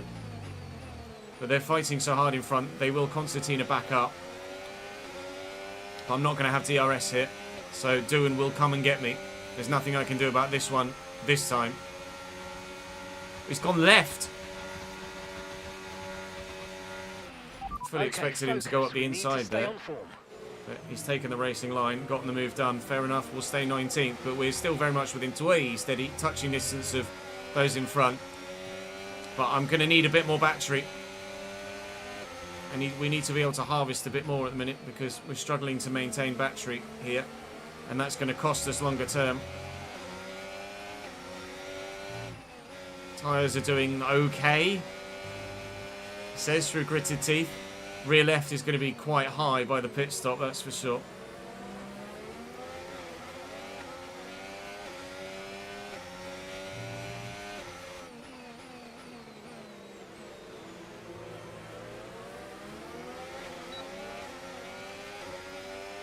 But they're fighting so hard in front, they will concertina back up. But I'm not going to have DRS here, so Doohan will come and get me. There's nothing I can do about this one this time. He's gone left. Fully expected him to go up the inside there. But he's taken the racing line, gotten the move done. Fair enough, we'll stay 19th, but we're still very much within steady touching distance of those in front. But I'm going to need a bit more battery. And we need to be able to harvest a bit more at the minute because we're struggling to maintain battery here. And that's going to cost us longer term. Tyres are doing okay. Says through gritted teeth. Rear left is going to be quite high by the pit stop, that's for sure.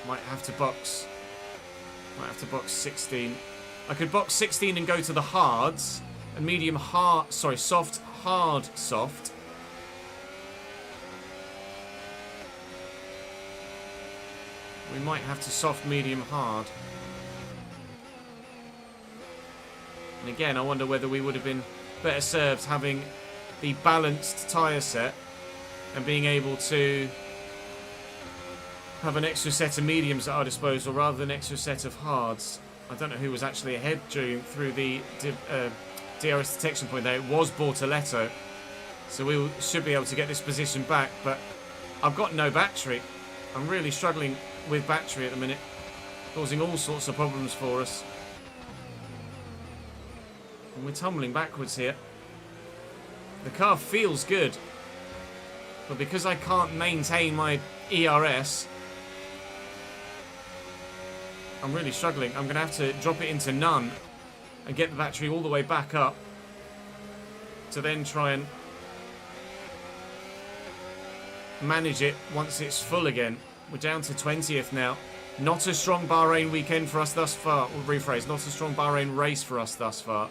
Might have to box 16. I could box 16 and go to the hards. And medium hard... Sorry, soft, hard, soft. We might have to soft, medium, hard. And again, I wonder whether we would have been better served having the balanced tyre set and being able to have an extra set of mediums at our disposal rather than an extra set of hards. I don't know who was actually ahead through the DRS detection point there. It was Bortoletto, so we should be able to get this position back, but I've got no battery. I'm really struggling with battery at the minute, causing all sorts of problems for us. And we're tumbling backwards here. The car feels good, but because I can't maintain my ERS, I'm really struggling. I'm going to have to drop it into none and get the battery all the way back up to then try and manage it once it's full again. We're down to 20th now. Not a strong Bahrain weekend for us thus far. Or rephrase, not a strong Bahrain race for us thus far.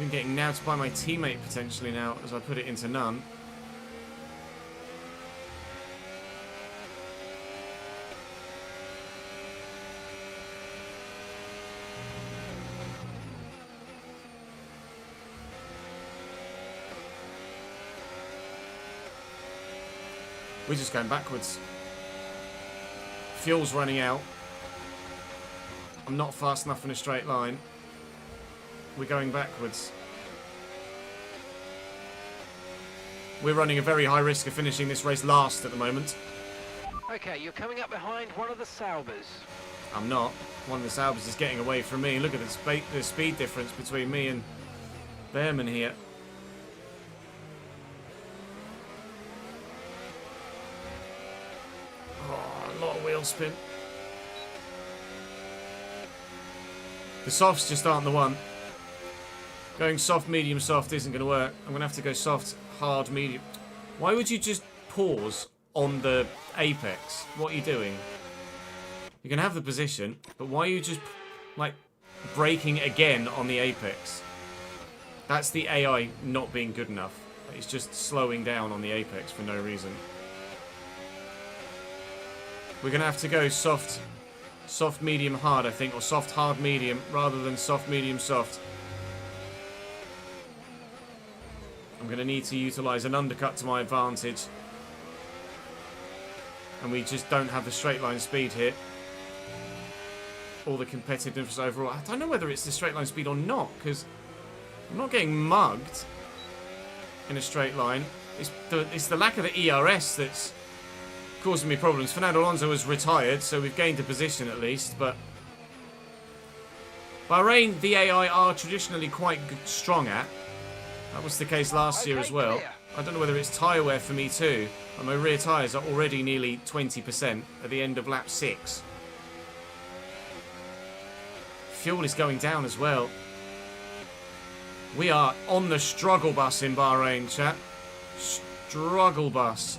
I'm getting nabbed by my teammate potentially now as I put it into none. We're just going backwards. Fuel's running out. I'm not fast enough in a straight line. We're going backwards. We're running a very high risk of finishing this race last at the moment. Okay, you're coming up behind one of the Saubers. I'm not. One of the Saubers is getting away from me. Look at the speed difference between me and Behrman here. Oh, a lot of wheel spin. The softs just aren't the one. Going soft, medium, soft isn't going to work. I'm going to have to go soft, hard, medium. Why would you just pause on the apex? What are you doing? You can have the position, but why are you just, like, braking again on the apex? That's the AI not being good enough. It's just slowing down on the apex for no reason. We're going to have to go soft, soft, medium, hard, I think, or soft, hard, medium, rather than soft, medium, soft. I'm going to need to utilise an undercut to my advantage. And we just don't have the straight line speed here. Or the competitiveness overall. I don't know whether it's the straight line speed or not, because I'm not getting mugged in a straight line. It's the lack of the ERS that's causing me problems. Fernando Alonso has retired, so we've gained a position at least, but Bahrain, the AI are traditionally quite strong at. That was the case last year as well. I don't know whether it's tyre wear for me too. And my rear tyres are already nearly 20% at the end of lap 6. Fuel is going down as well. We are on the struggle bus in Bahrain, chat. Struggle bus.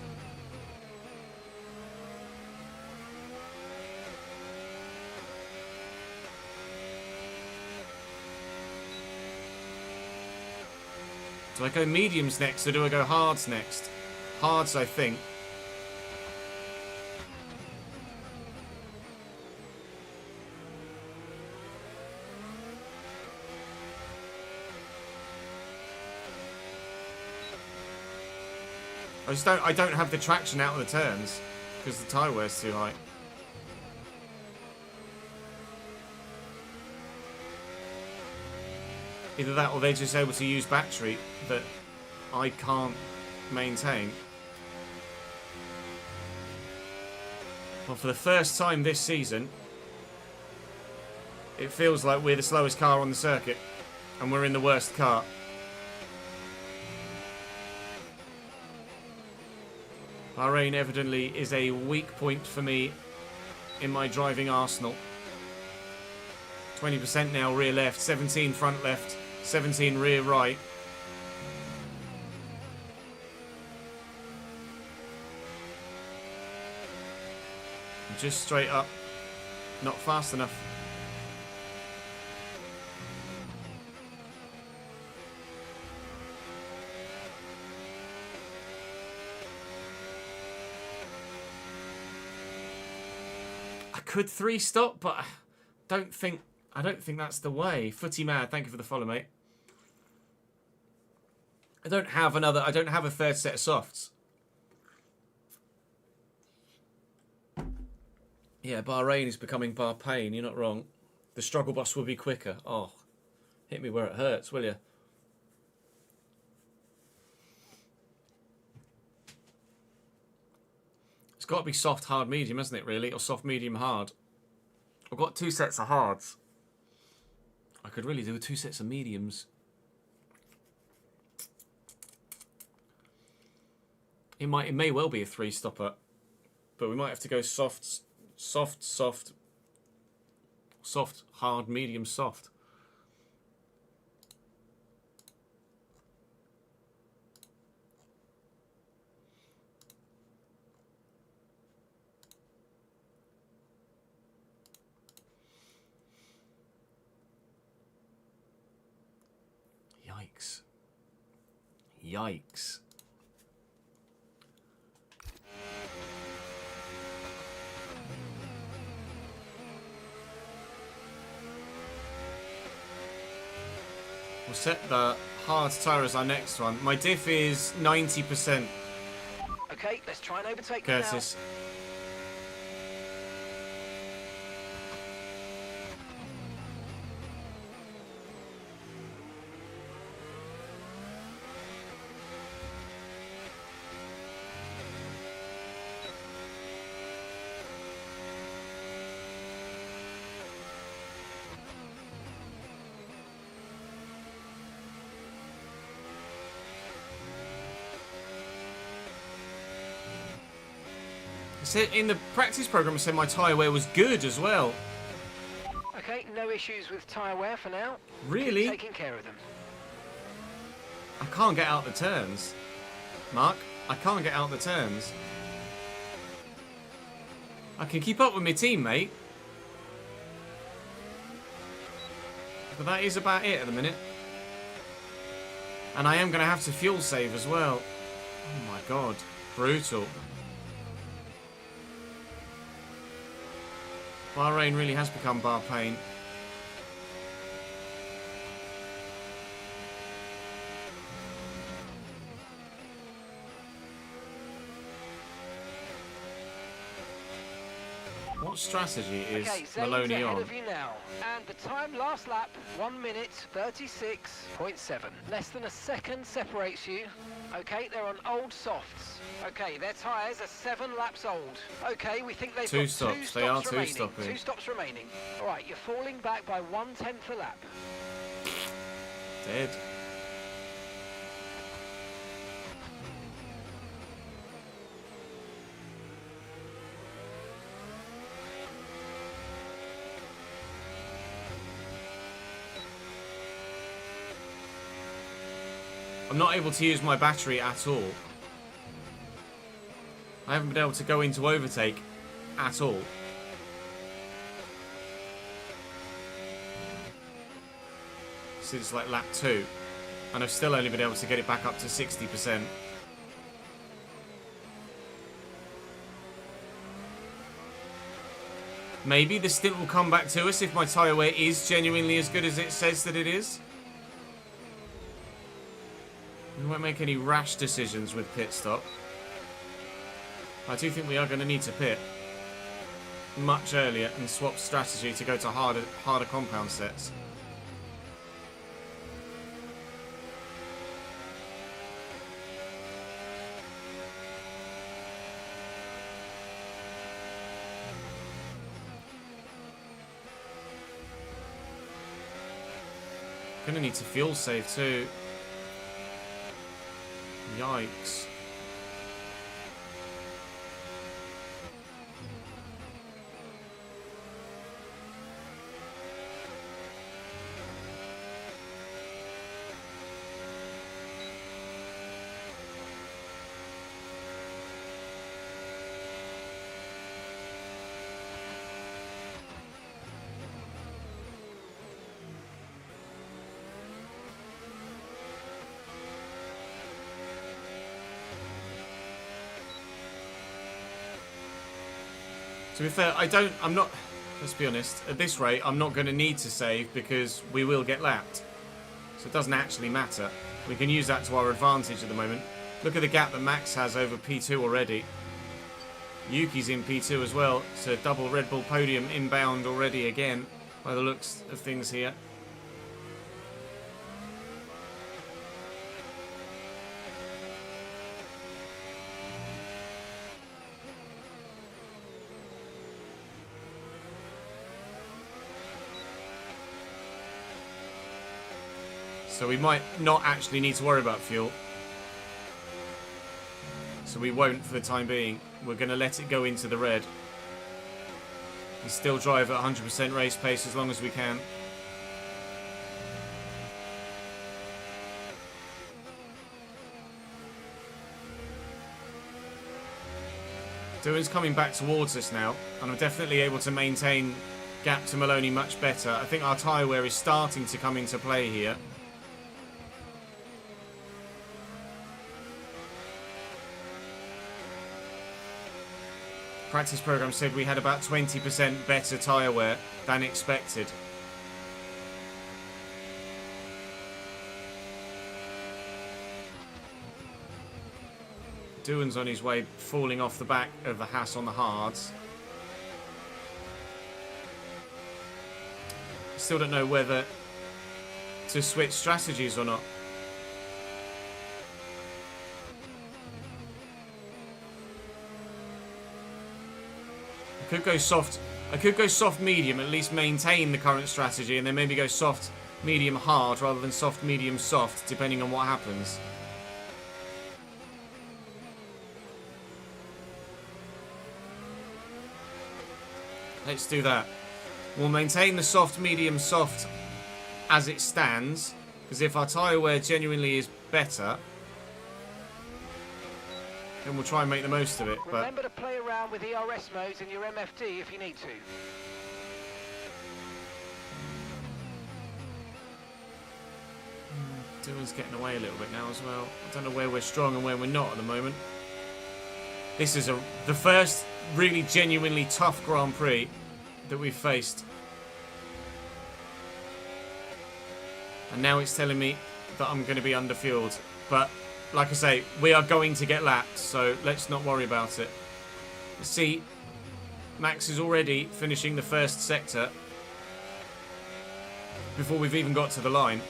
Do I go mediums next or do I go hards next? Hards, I think. I don't have the traction out of the turns because the tyre wear's too high. Either that or they're just able to use battery that I can't maintain. Well, for the first time this season, it feels like we're the slowest car on the circuit and we're in the worst car. Bahrain evidently is a weak point for me in my driving arsenal. 20% now rear left, 17 front left, 17 rear right. Just straight up, not fast enough. I could 3-stop, but I don't think that's the way. Footy Mad, thank you for the follow, mate. I don't have a third set of softs. Yeah, Bahrain is becoming Bahrain, you're not wrong. The struggle bus will be quicker. Oh, hit me where it hurts, will you? It's got to be soft, hard, medium, hasn't it, really? Or soft, medium, hard. I've got 2 sets of hards. I could really do 2 sets of mediums. It may well be a 3-stopper, but we might have to go soft, hard, medium, soft. Yikes. Yikes. We'll set the hard tyre as our next one. My diff is 90%. Okay, let's try and overtake them now. Curtis. In the practice program, I said my tyre wear was good as well. Okay, no issues with tyre wear for now. Really? Keep taking care of them. I can't get out the turns. Mark, I can't get out the turns. I can keep up with my teammate. But that is about it at the minute. And I am going to have to fuel save as well. Oh my god. Brutal. Bahrain really has become Bahrain. What strategy is Okay, Zane's Maloney ahead on? of you now. And the time last lap, 1 minute 36.7. Less than a second separates you. Okay, they're on old softs. Okay, their tyres are 7 laps old. Okay, we think they've got 2 stops They are remaining. 2-stopping. 2 stops remaining. All right, you're falling back by 1/10 a lap. Dead. I'm not able to use my battery at all. I haven't been able to go into overtake at all. Since like lap 2. And I've still only been able to get it back up to 60%. Maybe the stint will come back to us if my tyre wear is genuinely as good as it says that it is. We won't make any rash decisions with pit stop. I do think we are going to need to pit much earlier and swap strategy to go to harder compound sets. Gonna need to fuel save too. Yikes. To be fair, let's be honest, at this rate, I'm not going to need to save because we will get lapped. So it doesn't actually matter. We can use that to our advantage at the moment. Look at the gap that Max has over P2 already. Yuki's in P2 as well. It's a double Red Bull podium inbound already again, by the looks of things here. So we might not actually need to worry about fuel. So we won't for the time being. We're going to let it go into the red. We still drive at 100% race pace as long as we can. Doohan's coming back towards us now, and I'm definitely able to maintain gap to Maloney much better. I think our tyre wear is starting to come into play here. Practice program said we had about 20% better tyre wear than expected. Doohan's on his way, falling off the back of the Haas on the hards. Still don't know whether to switch strategies or not. I could go soft medium, at least maintain the current strategy, and then maybe go soft medium hard rather than soft medium soft, depending on what happens. Let's do that. We'll maintain the soft medium soft as it stands, because if our tyre wear genuinely is better, then we'll try and make the most of it. But remember to play around with ERS modes in your MFD if you need to. Doohan's getting away a little bit now as well. I don't know where we're strong and where we're not at the moment. This is the first really genuinely tough Grand Prix that we've faced. And now it's telling me that I'm going to be underfueled. But like I say, we are going to get lapped, so let's not worry about it. See, Max is already finishing the first sector before we've even got to the line.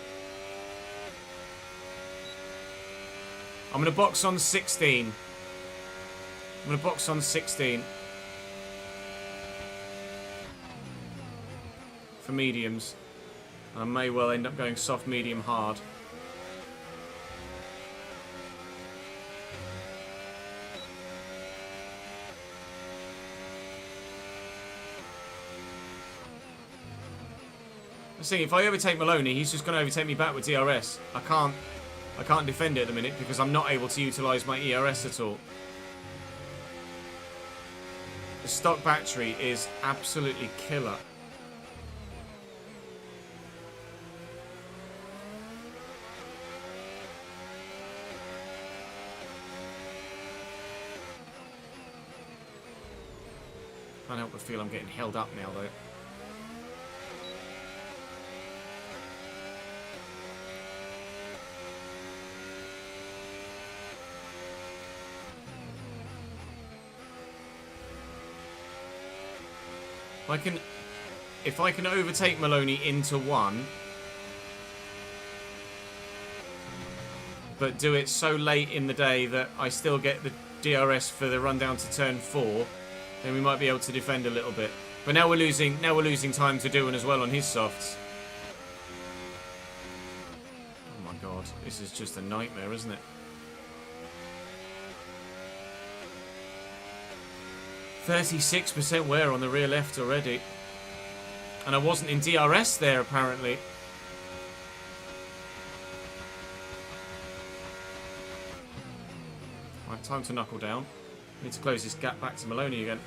I'm going to box on 16. I'm going to box on 16 for mediums. I may well end up going soft, medium, hard. See, if I overtake Maloney, he's just going to overtake me back with DRS. I can't defend it at the minute because I'm not able to utilise my ERS at all. The stock battery is absolutely killer. Can't help but feel I'm getting held up now, though. If I can overtake Maloney into one, but do it so late in the day that I still get the DRS for the run down to turn 4, then we might be able to defend a little bit. But now we're losing time to Doohan as well on his softs. Oh my god, this is just a nightmare, isn't it? 36% wear on the rear left already. And I wasn't in DRS there, apparently. Right, time to knuckle down. Need to close this gap back to Maloney again.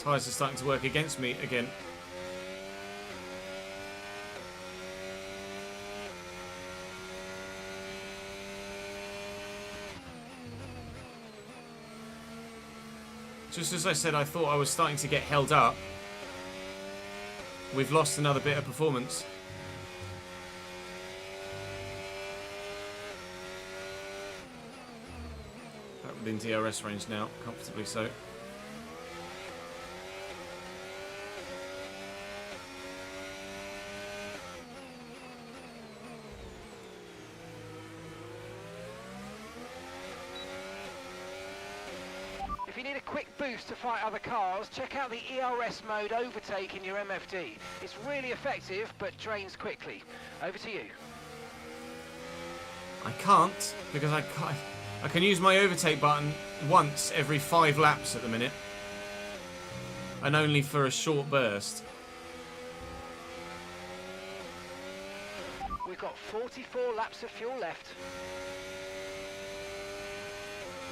Tyres are starting to work against me again. Just as I said, I thought I was starting to get held up. We've lost another bit of performance. Back within DRS range now, comfortably so. If you need a quick boost to fight other cars, check out the ERS mode overtake in your MFD. It's really effective, but drains quickly. Over to you. I can't, because I can use my overtake button once every 5 laps at the minute. And only for a short burst. We've got 44 laps of fuel left.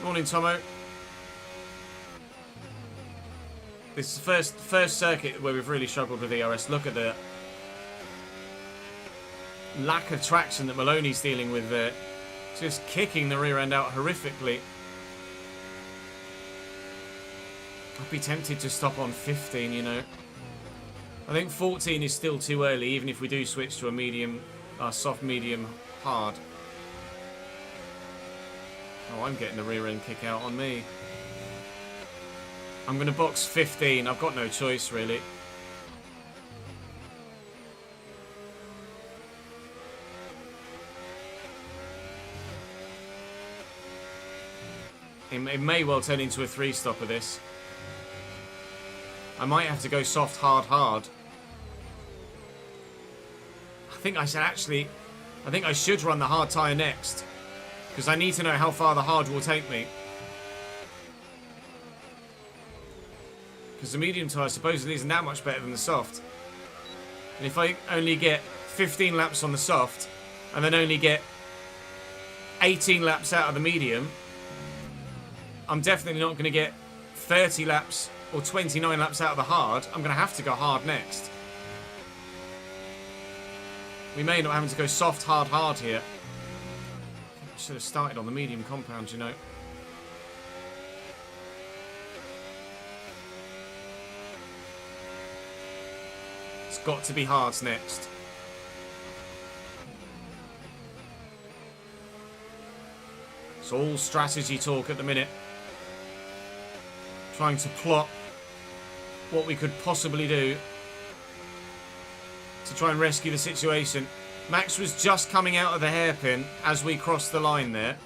Morning, Tomo. This is the first circuit where we've really struggled with ERS. Look at the lack of traction that Maloney's dealing with there. Just kicking the rear end out horrifically. I'd be tempted to stop on 15, you know. I think 14 is still too early, even if we do switch to a medium, soft, medium, hard. Oh, I'm getting the rear end kick out on me. I'm going to box 15. I've got no choice, really. It may well turn into a 3-stopper, this. I might have to go soft, hard, hard. I think I should run the hard tyre next. Because I need to know how far the hard will take me. Because the medium tyre supposedly isn't that much better than the soft. And if I only get 15 laps on the soft, and then only get 18 laps out of the medium, I'm definitely not going to get 30 laps or 29 laps out of the hard. I'm going to have to go hard next. We may not have to go soft, hard, hard here. Should have started on the medium compound, you know. It's got to be hards next. It's all strategy talk at the minute. Trying to plot what we could possibly do to try and rescue the situation. Max was just coming out of the hairpin as we crossed the line there.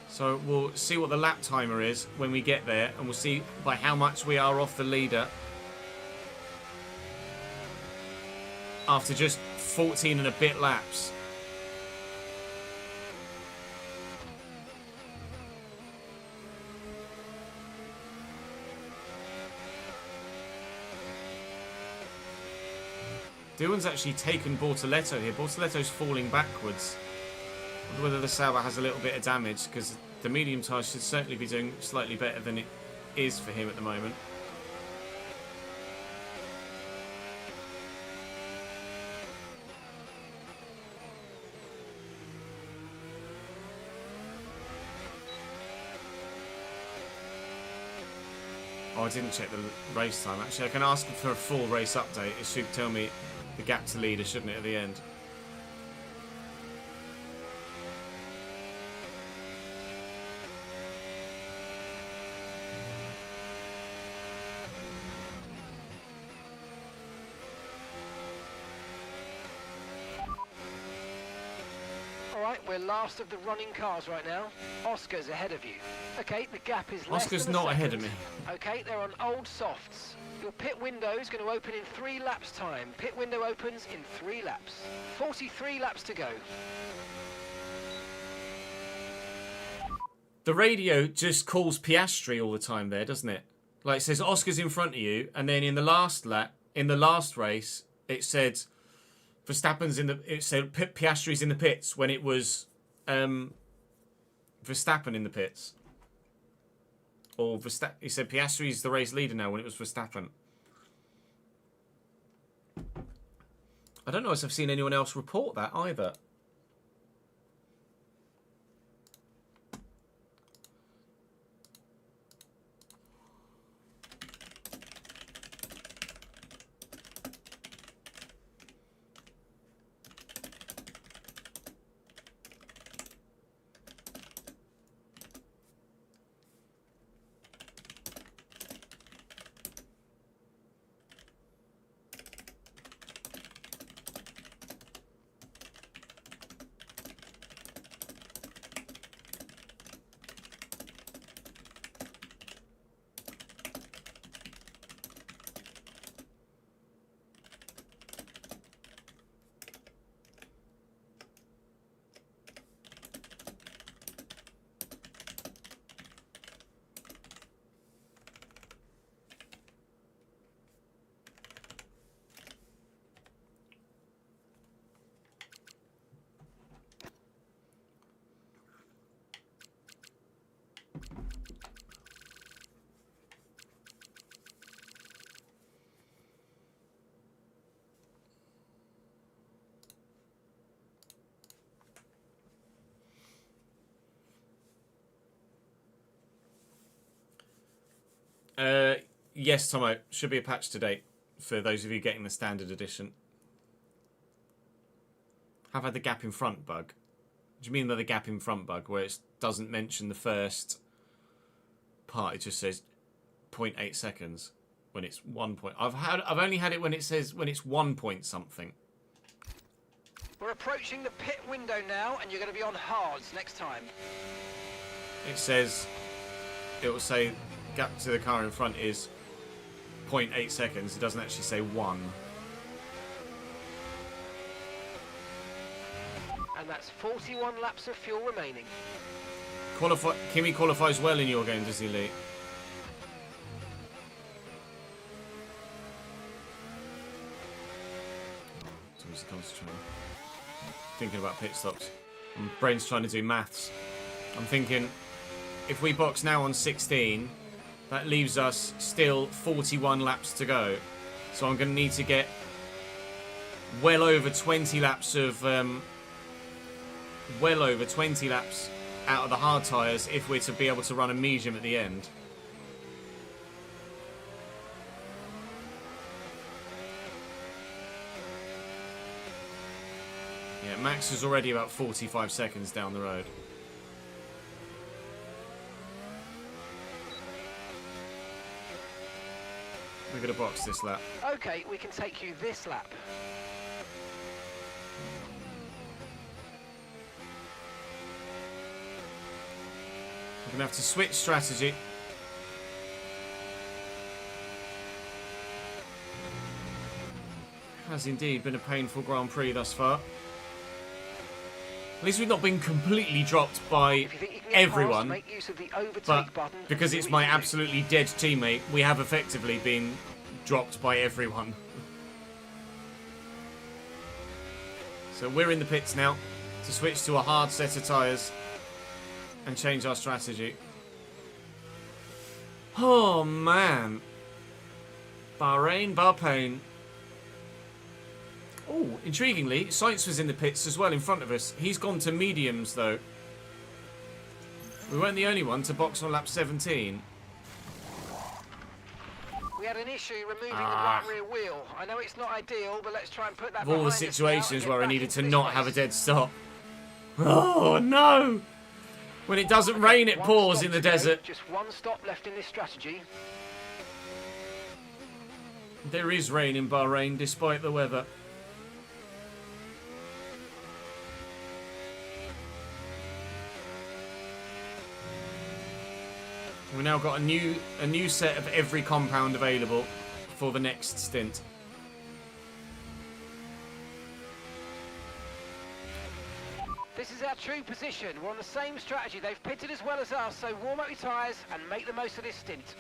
So we'll see what the lap timer is when we get there, and we'll see by how much we are off the leader. After just 14 and a bit laps. Dillon's actually taken Bortoletto here. Bortoletto's falling backwards. I wonder whether the Sauber has a little bit of damage, because the medium tyre should certainly be doing slightly better than it is for him at the moment. Oh, I didn't check the race time. Actually, I can ask for a full race update. It should tell me the gap to leader, shouldn't it, at the end? Alright, we're last of the running cars right now. Oscar's ahead of you. Okay, the gap is less Oscar's than a not ahead second. of me. Okay, they're on old softs. Your pit window is going to open in 3 laps time. Pit window opens in 3 laps. 43 laps to go. The radio just calls Piastri all the time there, doesn't it? Like, it says Oscar's in front of you, and then in the last lap, in the last race, it said Verstappen's in the. It said Piastri's in the pits when it was Verstappen in the pits. Or he said Piastri's the race leader now when it was Verstappen. I don't know if I've seen anyone else report that either. Yes, Tomo. Should be a patch to date for those of you getting the standard edition. Have had the gap in front bug. Do you mean the gap in front bug where it doesn't mention the first part? It just says 0.8 seconds when it's 1 point. I've only had it when it says when it's 1 point something. We're approaching the pit window now, and you're going to be on hards next time. It says, it will say gap to the car in front is 0.8 seconds. It doesn't actually say 1. And that's 41 laps of fuel remaining. Kimi qualifies well in your game, does he, Lee? So he's concentrating. Thinking about pit stops. My brain's trying to do maths. I'm thinking, if we box now on 16, that leaves us still 41 laps to go. So I'm going to need to get well over 20 laps of... well over 20 laps out of the hard tyres if we're to be able to run a medium at the end. Yeah, Max is already about 45 seconds down the road. We're going to box this lap. Okay, we can take you this lap. We're going to have to switch strategy. Has indeed been a painful Grand Prix thus far. At least we've not been completely dropped by everyone. Make use of the overtake But button because and it's see my what you can do. absolutely dead teammate, we have effectively been dropped by everyone. So we're in the pits now to switch to a hard set of tyres and change our strategy. Oh man. Bahrain. Oh, intriguingly, Sainz was in the pits as well in front of us. He's gone to mediums though. We weren't the only one to box on lap 17. We had an issue removing the right rear wheel. I know it's not ideal, but let's try and put that Of all the behind us now situations and get where I back needed into to this not race. have a dead stop. Oh no! When it doesn't rain, it One pours stop in the to go. desert. Just one stop left in this strategy. There is rain in Bahrain despite the weather. We've now got a new set of every compound available for the next stint. This is our true position. We're on the same strategy. They've pitted as well as us, so warm up your tyres and make the most of this stint.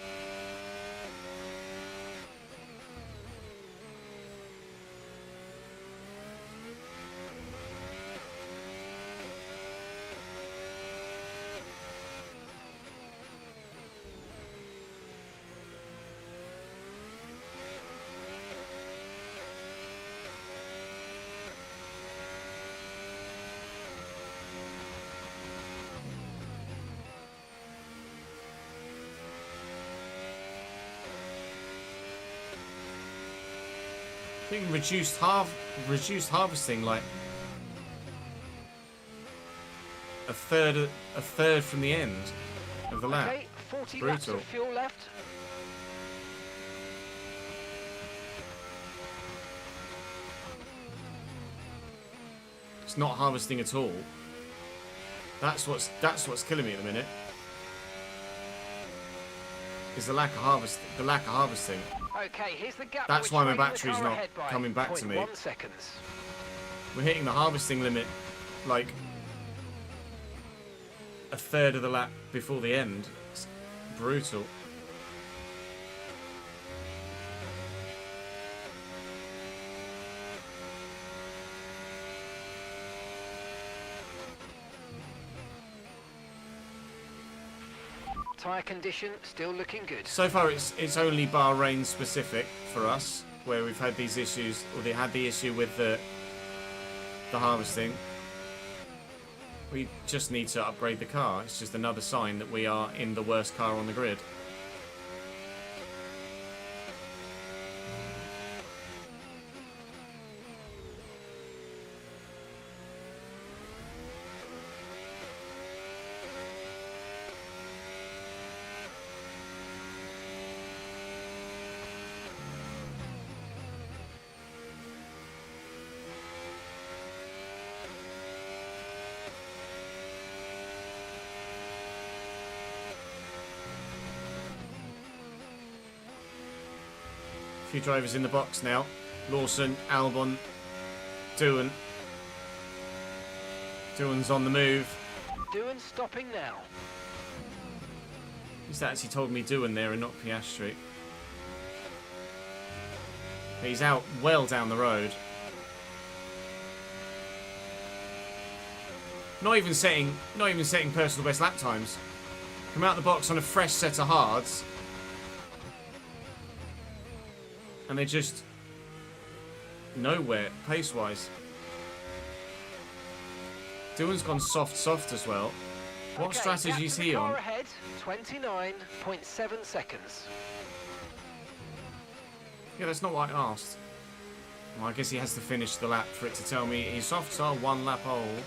I think reduced harvesting, like a third from the end of the lap. Okay, 40 laps Brutal. of fuel left. It's not harvesting at all. That's what's killing me at the minute. Is the lack of harvesting. Okay, here's the gap. That's we're why my trailing the battery's car not ahead by coming back to me. 0.1 seconds. We're hitting the harvesting limit like a third of the lap before the end. It's brutal. Tyre condition still looking good. So far, it's only Bahrain specific for us, where we've had these issues, or they had the issue with the harvesting. We just need to upgrade the car. It's just another sign that we are in the worst car on the grid. few drivers in the box now. Lawson, Albon, Doohan. Doohan's on the move. Doohan stopping now. He's actually told me Doohan there and not Piastri. He's out well down the road. Not even setting personal best lap times. Come out the box on a fresh set of hards. And they're just nowhere pace-wise. Doohan's gone soft as well. What Okay, strategy is gap to he the on? car ahead, 29.7 seconds. Yeah, that's not what I asked. Well, I guess he has to finish the lap for it to tell me his softs are 1 lap old.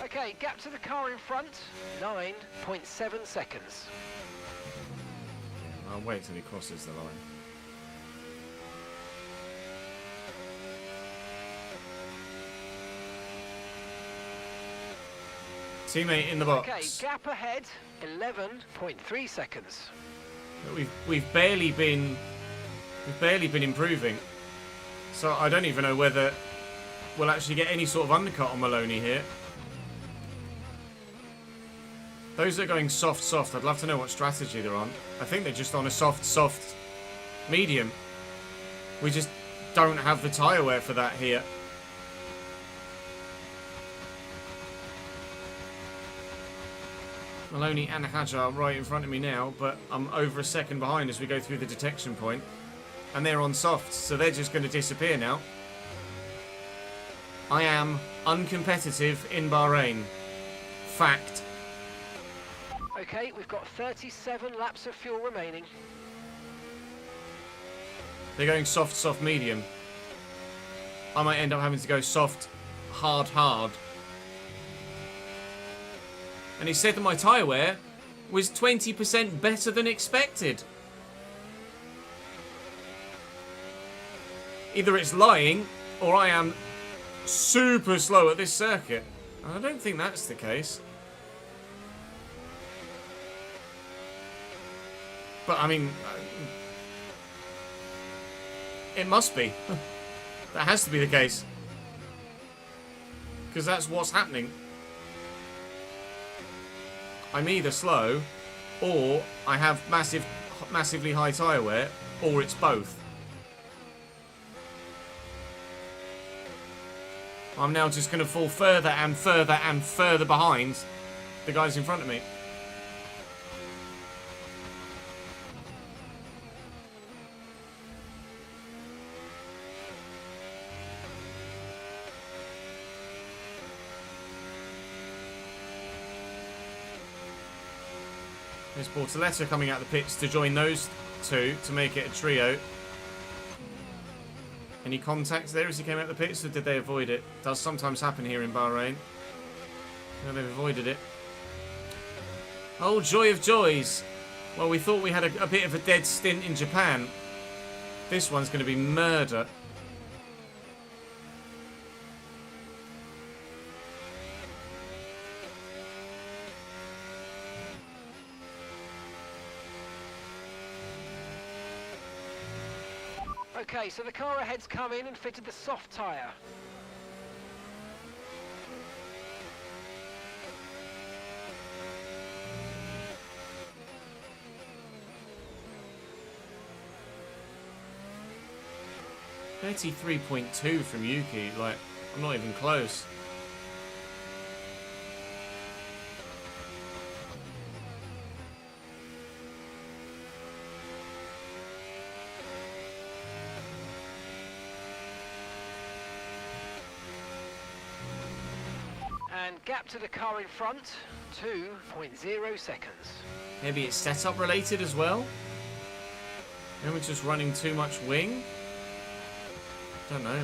Okay, gap to the car in front, 9.7 seconds. I'll wait till he crosses the line. Teammate in the box. Okay, gap ahead, 11.3 seconds. We've barely been improving. So I don't even know whether we'll actually get any sort of undercut on Maloney here. Those that are going soft, I'd love to know what strategy they're on. I think they're just on a soft, medium. We just don't have the tyre wear for that here. Maloney and Hajar right in front of me now, but I'm over a second behind as we go through the detection point. And they're on softs, so they're just going to disappear now. I am uncompetitive in Bahrain. Fact. Okay, we've got 37 laps of fuel remaining. They're going soft, medium. I might end up having to go soft, hard. And he said that my tyre wear was 20% better than expected. Either it's lying, or I am super slow at this circuit. And I don't think that's the case. But, I mean, it must be. That has to be the case. Because that's what's happening. I'm either slow, or I have massively high tyre wear, or it's both. I'm now just going to fall further and further behind the guys in front of me. There's Bortoleto coming out the pits to join those two to make it a trio. Any contacts there as he came out the pits, or did they avoid it? Does sometimes happen here in Bahrain. No, they've avoided it. Oh, joy of joys. Well, we thought we had a bit of a dead stint in Japan. This one's going to be murder. Okay, so the car ahead's come in and fitted the soft tyre. .3.2 from Yuki, like, I'm not even close. And gap to the car in front, 2.0 seconds. Maybe it's setup related as well? Maybe we're just running too much wing? Don't know.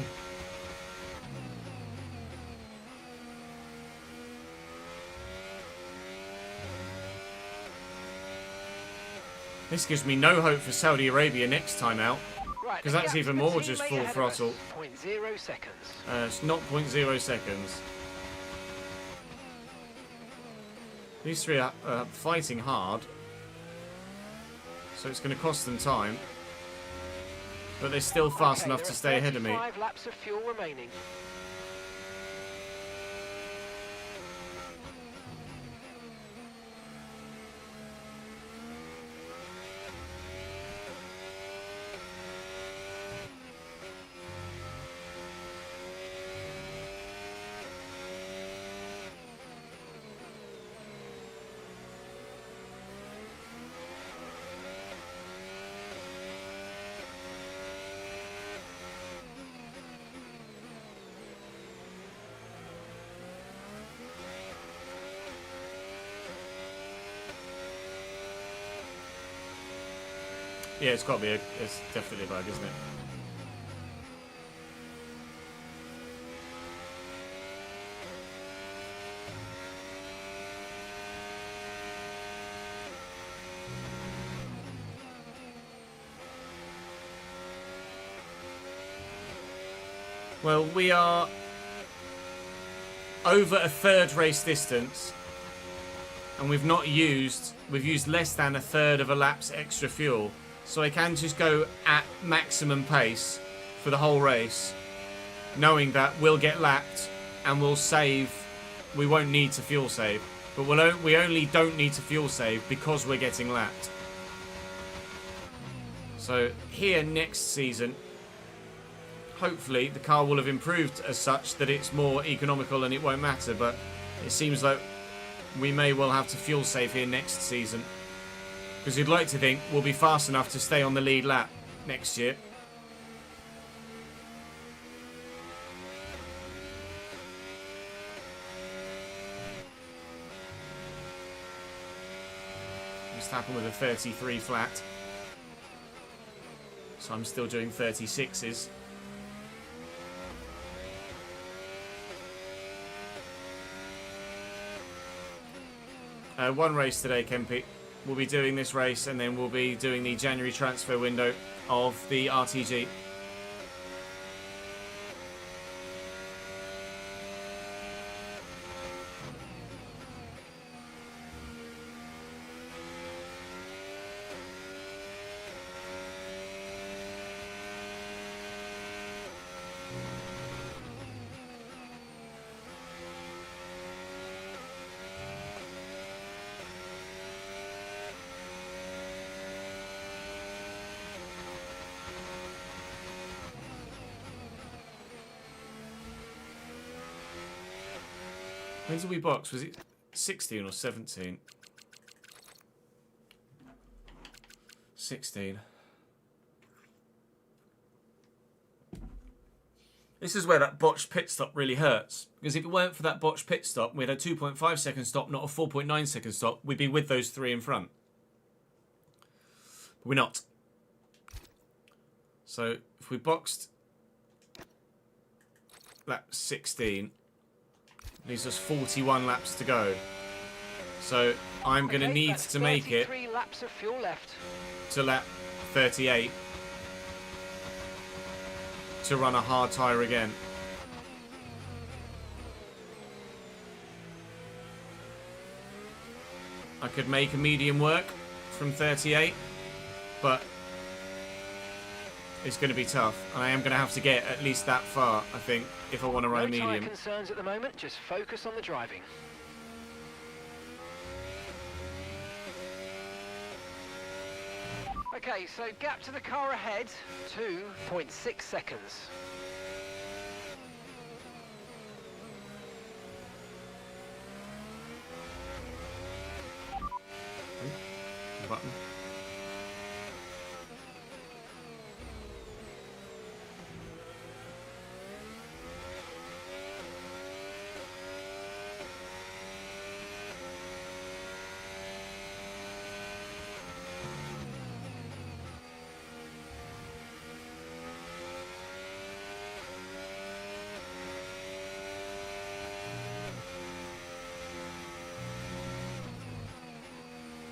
This gives me no hope for Saudi Arabia next time out. Right, Because the that's gap even to the more just teammate full ahead of us, throttle. 0.0 seconds. It's not 0.0 seconds. These three are fighting hard. So it's going to cost them time. But they're still fast Okay, enough there to are stay ahead of me. 35 laps of fuel remaining. Yeah, it's got to be it's definitely a bug, isn't it? Well, we are over a third race distance, and we've used less than a third of a lap's extra fuel. So I can just go at maximum pace for the whole race, knowing that we'll get lapped and we'll save. We won't need to fuel save, but we only don't need to fuel save because we're getting lapped. So here next season, hopefully the car will have improved as such that it's more economical and it won't matter, but it seems like we may well have to fuel save here next season. Because you'd like to think we'll be fast enough to stay on the lead lap next year. Just happened with a 33 flat. So I'm still doing 36s. One race today, Kempi. We'll be doing this race and then we'll be doing the January transfer window of the RTG. When did we box? Was it 16 or 17? 16. This is where that botched pit stop really hurts. Because if it weren't for that botched pit stop, we had a 2.5 second stop, not a 4.9 second stop. We'd be with those three in front. But we're not. So if we boxed lap 16... leaves us 41 laps to go. So I'm going to need to make it 33 laps of fuel left. to lap 38 to run a hard tyre again. I could make a medium work from 38, but it's going to be tough, and I am going to have to get at least that far, I think, if I want to run a No tyre medium. concerns at the moment, just focus on the driving. Okay, so gap to the car ahead, 2.6 seconds. Button.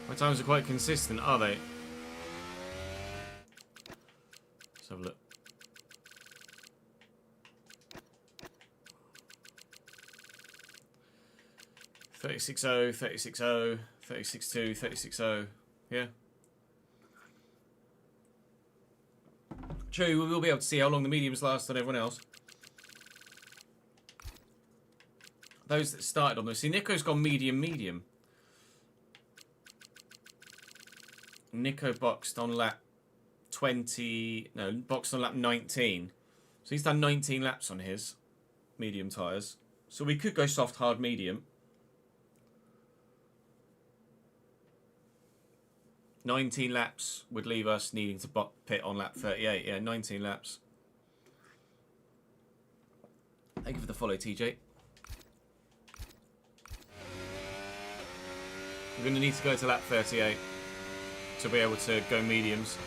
My times are quite consistent, are they? have a look. $36.0, $36.0, $36.2, $36.0. Yeah. True, we will be able to see how long the mediums last on everyone else. Those that started on this. See, Nico's gone medium. Nico boxed on lap 20... No, boxed on lap 19. So he's done 19 laps on his medium tyres. So we could go soft, hard, medium. 19 laps would leave us needing to pit on lap 38. Yeah, 19 laps. Thank you for the follow, TJ. We're going to need to go to lap 38 to be able to go mediums.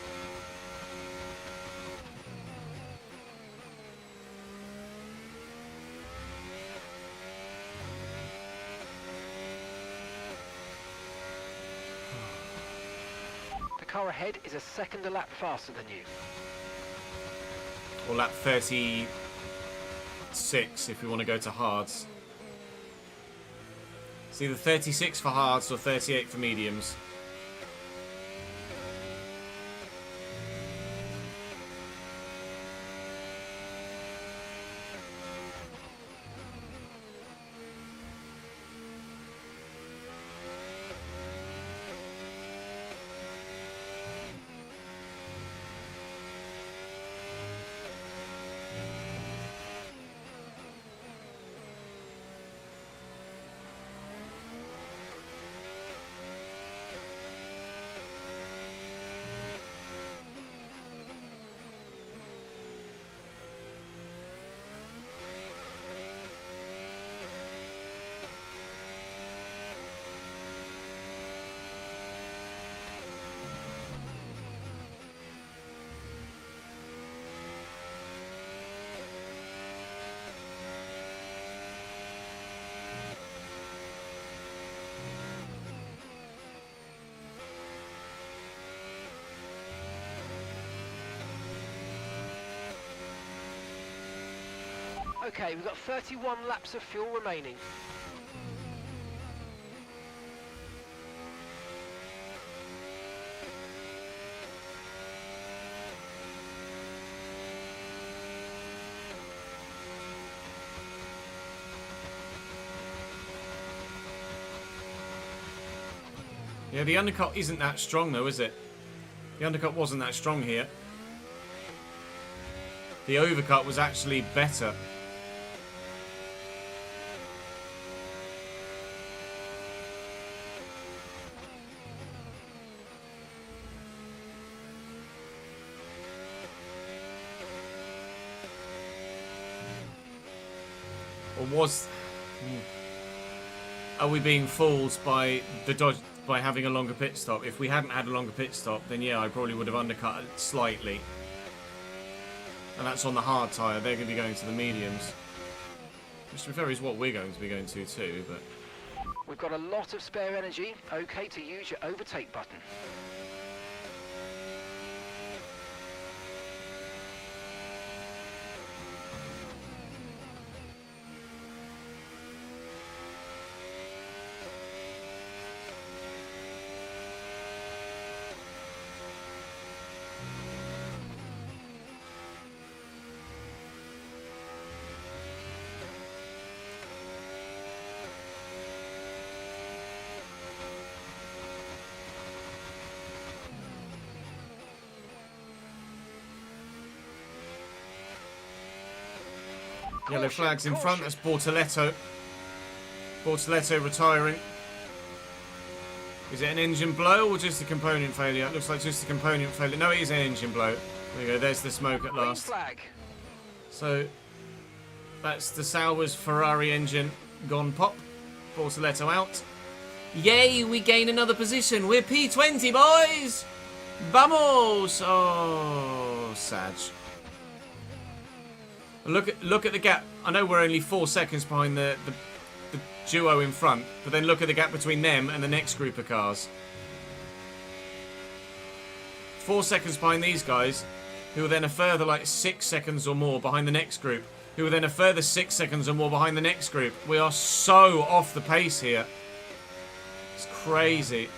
The car ahead is a second a lap faster than you. Or lap 36 if we want to go to hards. It's either 36 for hards or 38 for mediums. Okay, we've got 31 laps of fuel remaining. Yeah, the undercut isn't that strong though, is it? The undercut wasn't that strong here. The overcut was actually better. Or was... Are we being fooled by the dodge, by having a longer pit stop? If we hadn't had a longer pit stop, then yeah, I probably would have undercut it slightly. And that's on the hard tyre. They're going to be going to the mediums. Which to be fair is what we're going to be going to too, but... We've got a lot of spare energy. Okay to use your overtake button. Yellow flags in front, that's Bortoletto. Bortoletto retiring. Is it an engine blow or just a component failure? It looks like just a component failure. No, it is an engine blow. There you go, there's the smoke at last. Flag. So, that's the Sauber's Ferrari engine gone pop. Bortoletto out. Yay, we gain another position. We're P20, boys! Vamos! Oh, Sag. Look at the gap. I know we're only 4 seconds behind the duo in front, but then look at the gap between them and the next group of cars. 4 seconds behind these guys, who are then a further like 6 seconds or more behind the next group, who are then a further 6 seconds or more behind the next group. We are so off the pace here. It's crazy.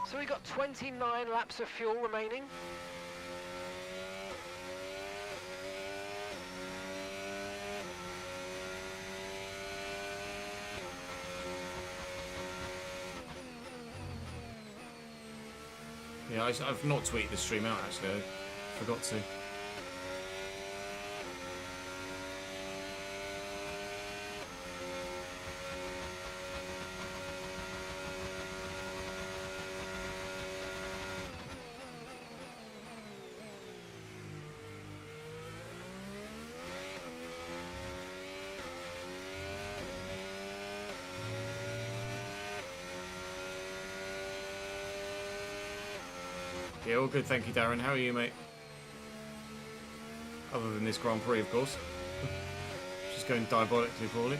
So we've got 29 laps of fuel remaining. Yeah, I've not tweeted the stream out actually. I forgot to. Yeah, all good, thank you, Darren. How are you, mate? Other than this Grand Prix, of course. Just going diabolically poorly.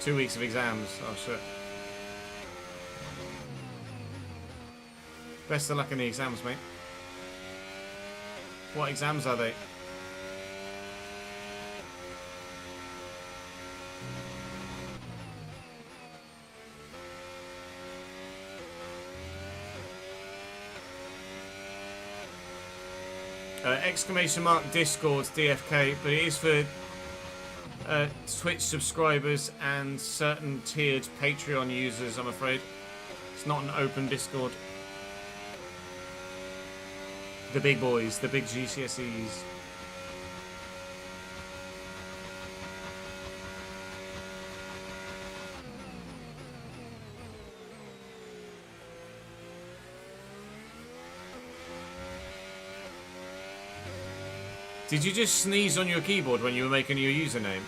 Two weeks of exams. Oh, shit. Best of luck in the exams, mate. What exams are they? Exclamation mark Discord DFK, but it is for Twitch subscribers and certain tiered Patreon users, I'm afraid. It's not an open Discord. The big boys, the big GCSEs. Did you just sneeze on your keyboard when you were making your username,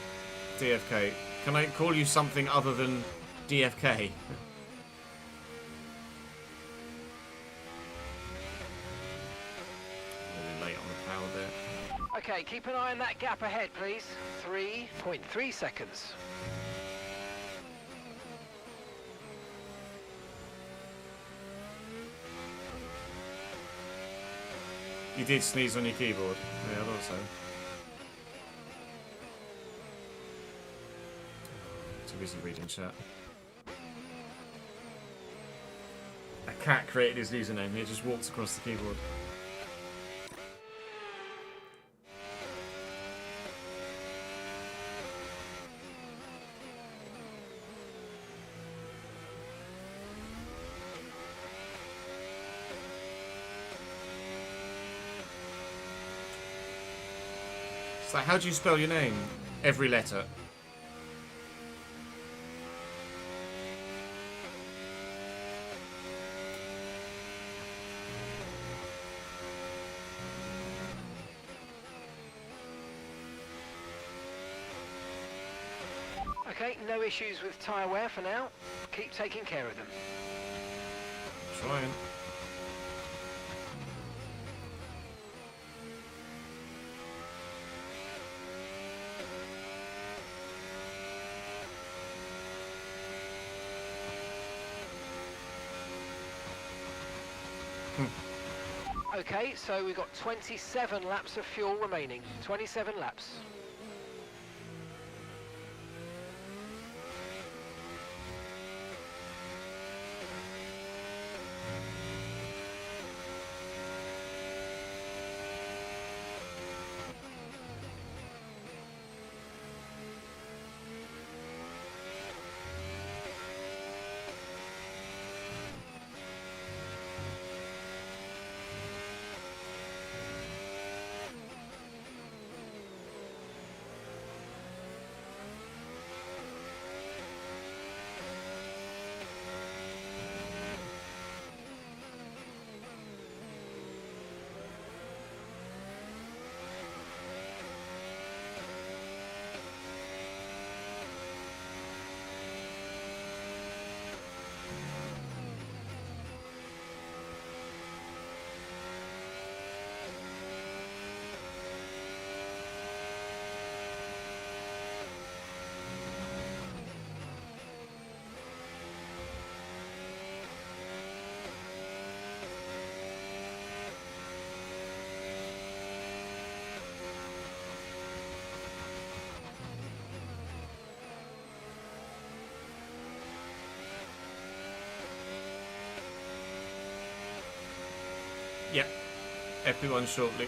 DFK? Can I call you something other than DFK? Really late on the power there. Okay, keep an eye on that gap ahead, please. 3.3 seconds. You did sneeze on your keyboard. Yeah, I thought so. Too busy reading chat. A cat created his username. He just walks across the keyboard. It's like, how do you spell your name? Every letter. Okay, no issues with tyre wear for now. Keep taking care of them. Trying. Okay, so we've got 27 laps of fuel remaining. 27 laps. epic one shortly.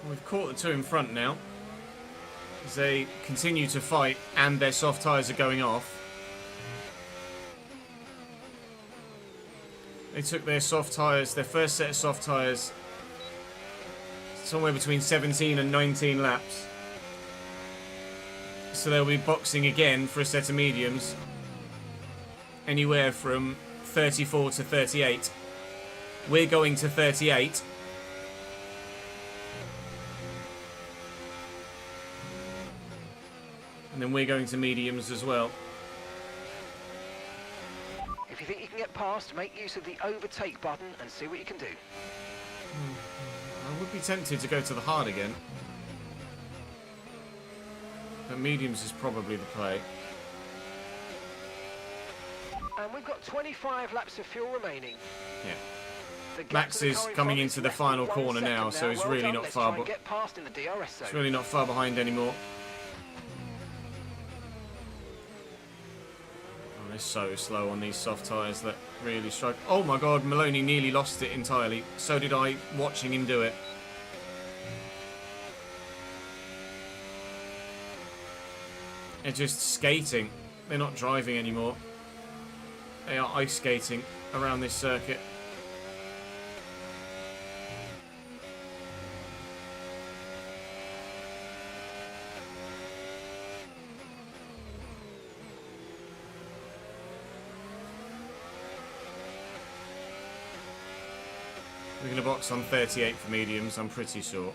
We've caught the two in front now, as they continue to fight and their soft tyres are going off. They took their soft tyres, their first set of soft tyres, somewhere between 17 and 19 laps. So they'll be boxing again for a set of mediums, anywhere from 34 to 38. We're going to 38. And then we're going to mediums as well. If you think you can get past, make use of the overtake button and see what you can do. I would be tempted to go to the hard again. But mediums is probably the play. And we've got 25 laps of fuel remaining. Yeah. The gap Max to the is car in coming front into is the less than final 1 corner second now, so he's Well really done. not Let's far try and get past in the DRS zone. It's really not far behind anymore. Oh, they're so slow on these soft tyres that really strike. Oh my god, Maloney nearly lost it entirely. So did I, watching him do it. They're just skating. They're not driving anymore. They are ice skating around this circuit. We're going to box on 38 for mediums, I'm pretty sure.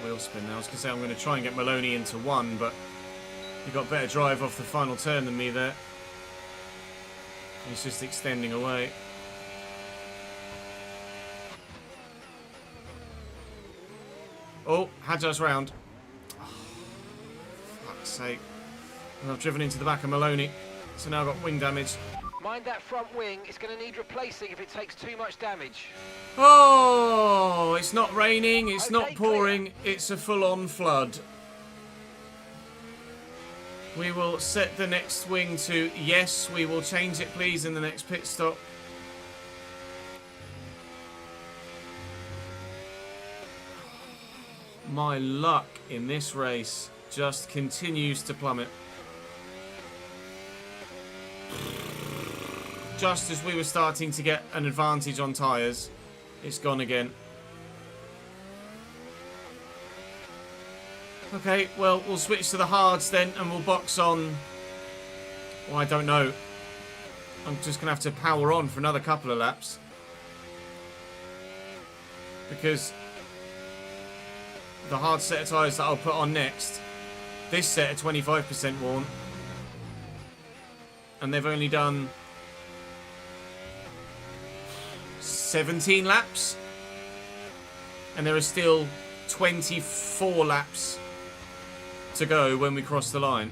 Wheel spin now. I was going to say I'm going to try and get Maloney into one, but he got better drive off the final turn than me there. He's just extending away. Oh, Hadjar's round. Oh, fuck's sake. And I've driven into the back of Maloney, so now I've got wing damage. Mind that front wing, it's going to need replacing if it takes too much damage. Oh, it's not raining, it's Okay, not pouring, it's a full-on flood. We will set the next wing to yes, we will change it please in the next pit stop. My luck in this race just continues to plummet. Just as we were starting to get an advantage on tyres, it's gone again. Okay, well, we'll switch to the hards then, and we'll box on... Well, I don't know. I'm just going to have to power on for another couple of laps. Because the hard set of tyres that I'll put on next, this set are 25% worn. And they've only done 17 laps. And there are still 24 laps to go when we cross the line.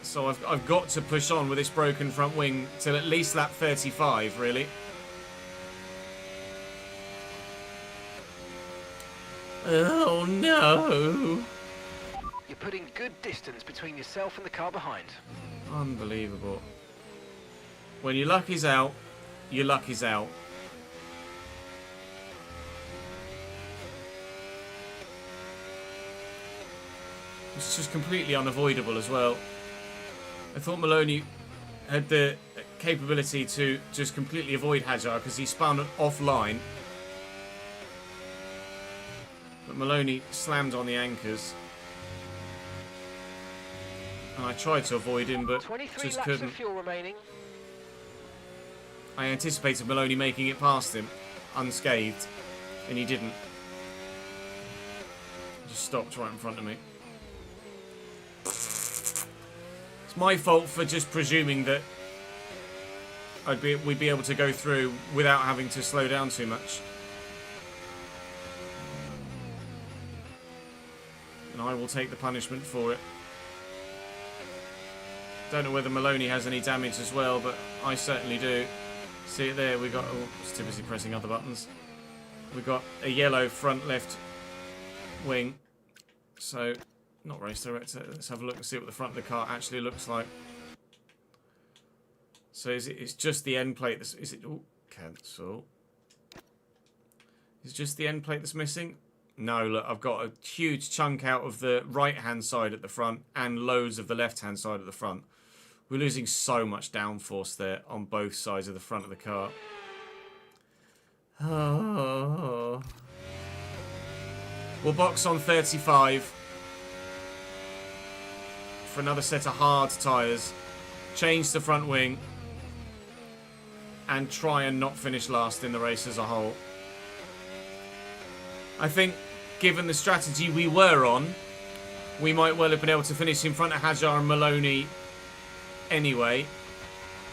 So I've got to push on with this broken front wing till at least lap 35, really. Oh no! You're putting good distance between yourself and the car behind. Unbelievable. When your luck is out, your luck is out. It's just completely unavoidable as well. I thought Maloney had the capability to just completely avoid Hajar because he spun offline. But Maloney slammed on the anchors. And I tried to avoid him, but 23 just laps couldn't. of fuel remaining. I anticipated Maloney making it past him unscathed, and he didn't. He just stopped right in front of me. It's my fault for just presuming that we'd be able to go through without having to slow down too much. And I will take the punishment for it. Don't know whether Maloney has any damage as well, but I certainly do. See it there, we got... Oh, it's too busy pressing other buttons. We've got a yellow front left wing. So, not race director. Let's have a look and see what the front of the car actually looks like. So it's just the end plate that's... Is it... Oh, cancel. Is it just the end plate that's missing? No, look, I've got a huge chunk out of the right-hand side at the front and loads of the left-hand side at the front. We're losing so much downforce there on both sides of the front of the car. Oh. We'll box on 35 for another set of hard tyres. Change the front wing and try and not finish last in the race as a whole. I think, given the strategy we were on, we might well have been able to finish in front of Hajar and Maloney anyway,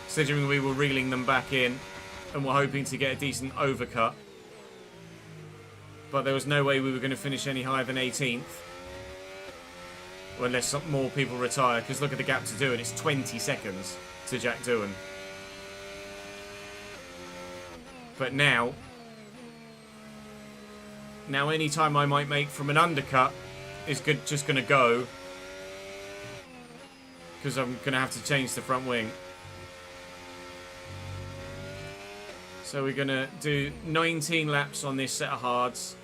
considering we were reeling them back in and were hoping to get a decent overcut. But there was no way we were going to finish any higher than 18th. Or unless some more people retire, because look at the gap to Doohan. It's 20 seconds to Jack Doohan. But now any time I might make from an undercut is just going to go, because I'm going to have to change the front wing. So we're going to do 19 laps on this set of hards.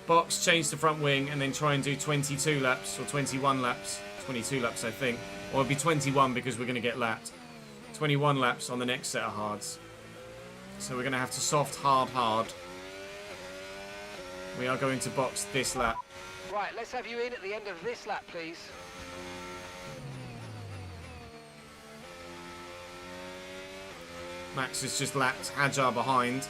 Box, change the front wing, and then try and do 22 laps, or 21 laps. 22 laps, I think. Or it'll be 21 because we're going to get lapped. 21 laps on the next set of hards. So we're going to have to soft, hard. We are going to box this lap. Right, let's have you in at the end of this lap, please. Max has just lapped Hajar behind.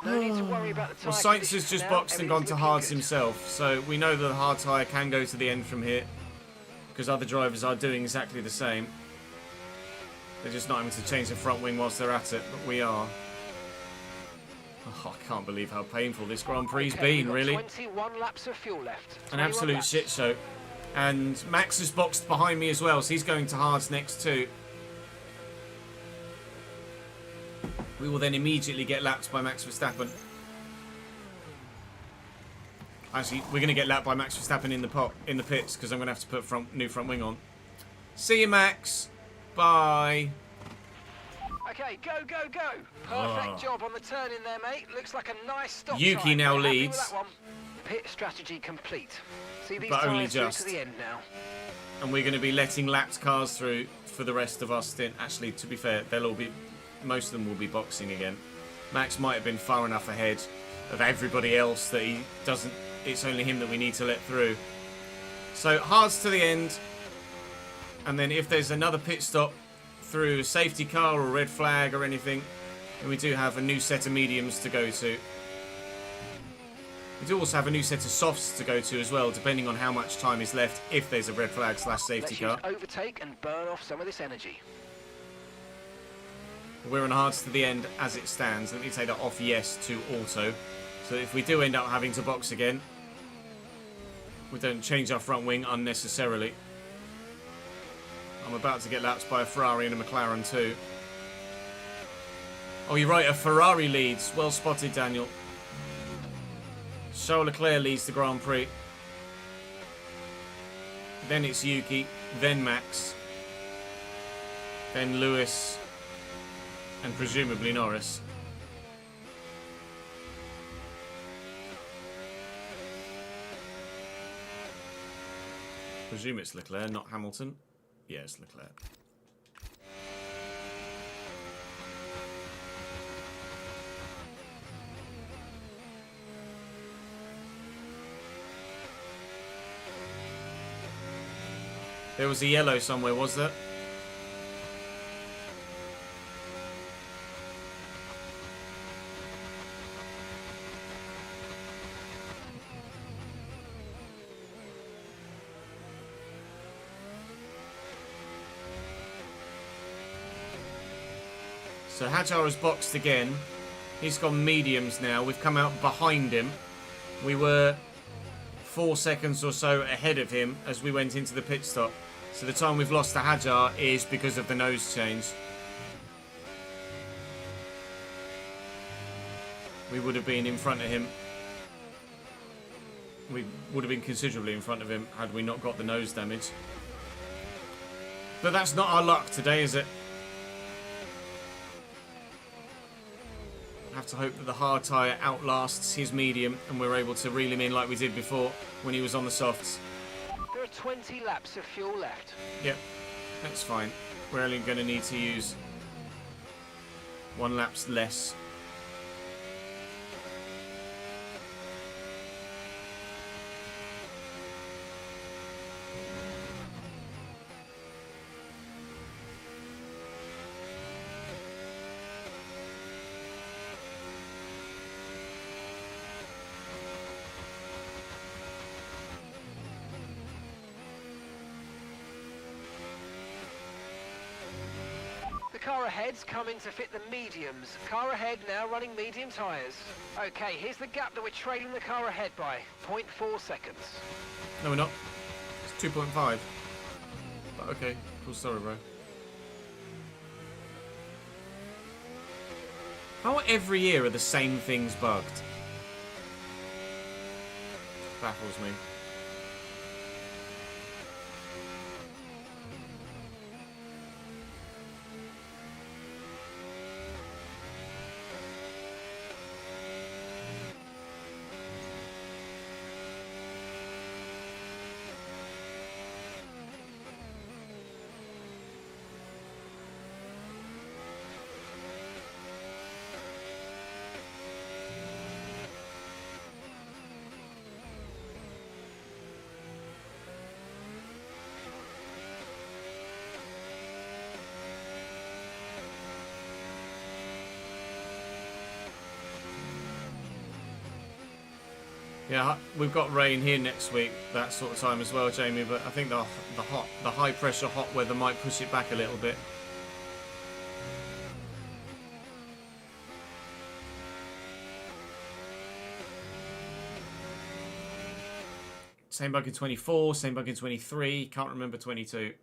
No need to worry about the tyre. Well, Sainz has just boxed and gone to hards himself, so we know that the hard tyre can go to the end from here, because other drivers are doing exactly the same. They're just not having to change the front wing whilst they're at it, but we are. Oh, I can't believe how painful this Grand Prix's been, really. 21 laps of fuel left. An absolute shit show. And Max has boxed behind me as well, so he's going to hards next too. We will then immediately get lapped by Max Verstappen. Actually, we're going to get lapped by Max Verstappen in the pits, because I'm going to have to put new front wing on. See you, Max. Bye. Okay, go. Perfect job on the turn in there, mate. Looks like a nice stop. Yuki time. now Happy with leads. that one. Pit strategy complete. See these But only tyres through just. to the end now. And we're going to be letting lapped cars through for the rest of our stint. Actually, to be fair, most of them will be boxing again. Max might have been far enough ahead of everybody else that it's only him that we need to let through. So hards to the end, and then if there's another pit stop through a safety car or a red flag or anything, then we do have a new set of mediums to go to. We do also have a new set of softs to go to as well, depending on how much time is left if there's a red flag / safety car. Let's overtake and burn off some of this energy. We're on hards to the end as it stands. Let me take that off yes to auto. So if we do end up having to box again, we don't change our front wing unnecessarily. I'm about to get lapped by a Ferrari and a McLaren too. Oh, you're right, a Ferrari leads. Well spotted, Daniel. Charles Leclerc leads the Grand Prix. Then it's Yuki, then Max, then Lewis, and presumably Norris. Presume it's Leclerc, not Hamilton. Yeah, it's Leclerc. There was a yellow somewhere, was there? So Hadjar has boxed again. He's gone mediums now. We've come out behind him. We were 4 seconds or so ahead of him as we went into the pit stop. So the time we've lost to Hadjar is because of the nose change. We would have been in front of him. We would have been considerably in front of him had we not got the nose damage. But that's not our luck today, is it? Have to hope that the hard tyre outlasts his medium and we're able to reel him in like we did before when he was on the softs. There are 20 laps of fuel left. Yep, that's fine. We're only going to need to use 1 lap less. The car ahead's coming to fit the mediums. Car ahead now running medium tyres. Okay, here's the gap that we're trailing the car ahead by. 0.4 seconds. No, we're not. It's 2.5. But okay, cool story, bro. How every year are the same things bugged? Baffles me. Yeah, we've got rain here next week, that sort of time as well, Jamie. But I think the high pressure hot weather might push it back a little bit. Same bug in 24, same bug in 23. Can't remember 22.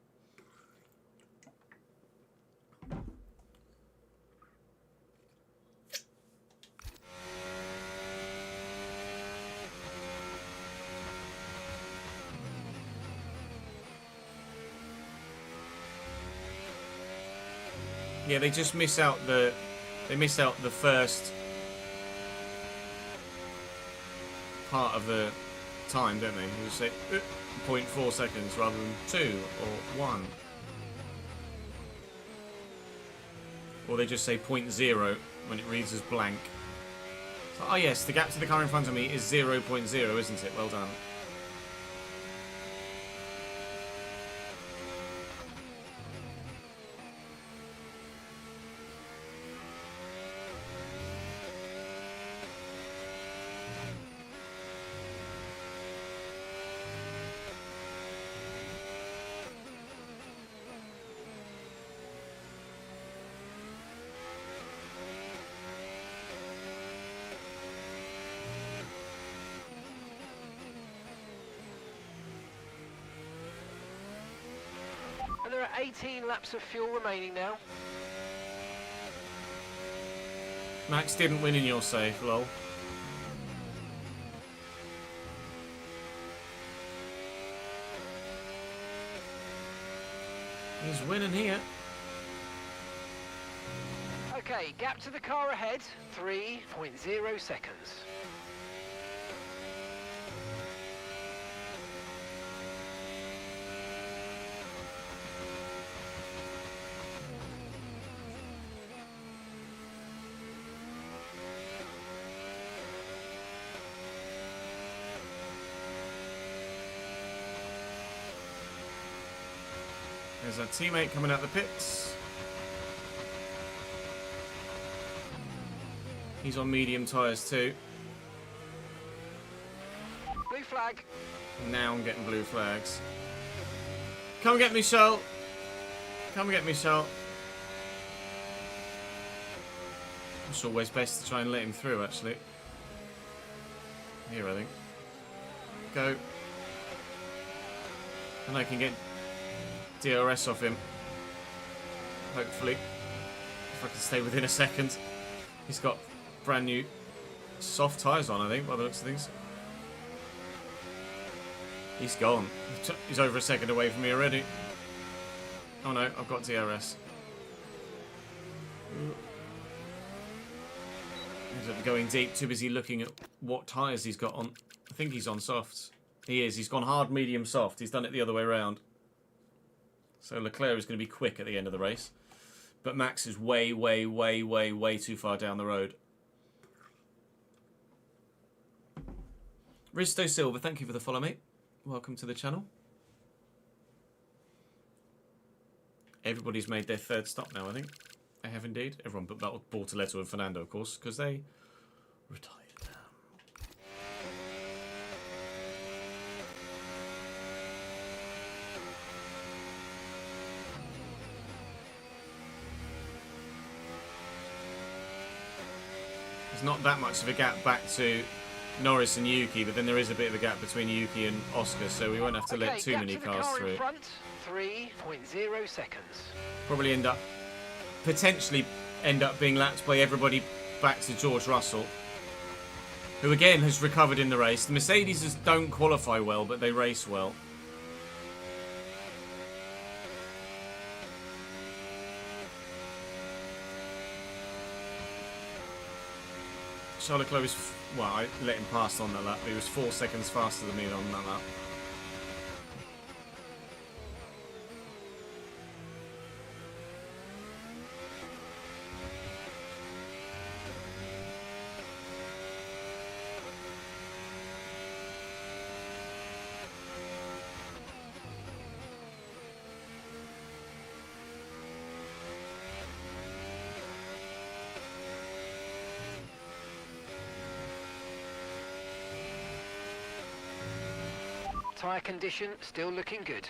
Yeah, they just miss out the first part of the time, don't they? You just say 0.4 seconds rather than 2 or 1. Or they just say 0.0 when it reads as blank. So, oh yes, the gap to the car in front of me is 0.0, isn't it? Well done. And there are 18 laps of fuel remaining now. Max didn't win in your safe, lol. He's winning here. Okay, gap to the car ahead, 3.0 seconds. There's our teammate coming out the pits. He's on medium tyres too. Blue flag. Now I'm getting blue flags. Come get me, Shell. Come get me, Shell. It's always best to try and let him through, actually. Here, I think. Go. And I can get DRS off him. Hopefully. If I can stay within a second. He's got brand new soft tyres on, I think, by the looks of things. He's gone. He's over a second away from me already. Oh no, I've got DRS. Ends up going deep, too busy looking at what tyres he's got on. I think he's on softs. He is. He's gone hard, medium, soft. He's done it the other way around. So Leclerc is going to be quick at the end of the race. But Max is way, way, way, way, way too far down the road. Risto Silva, thank you for the follow, mate. Welcome to the channel. Everybody's made their third stop now, I think. They have indeed. Everyone but Bortoletto and Fernando, of course, because they retired. There's not that much of a gap back to Norris and Yuki, but then there is a bit of a gap between Yuki and Oscar, so we won't have to let too many cars through. In front, 3.0 seconds. Probably potentially end up being lapped by everybody back to George Russell, who again has recovered in the race. The Mercedes don't qualify well, but they race well. Charles Leclerc was, well, I let him pass on that lap, but he was 4 seconds faster than me on that lap. Tyre condition still looking good.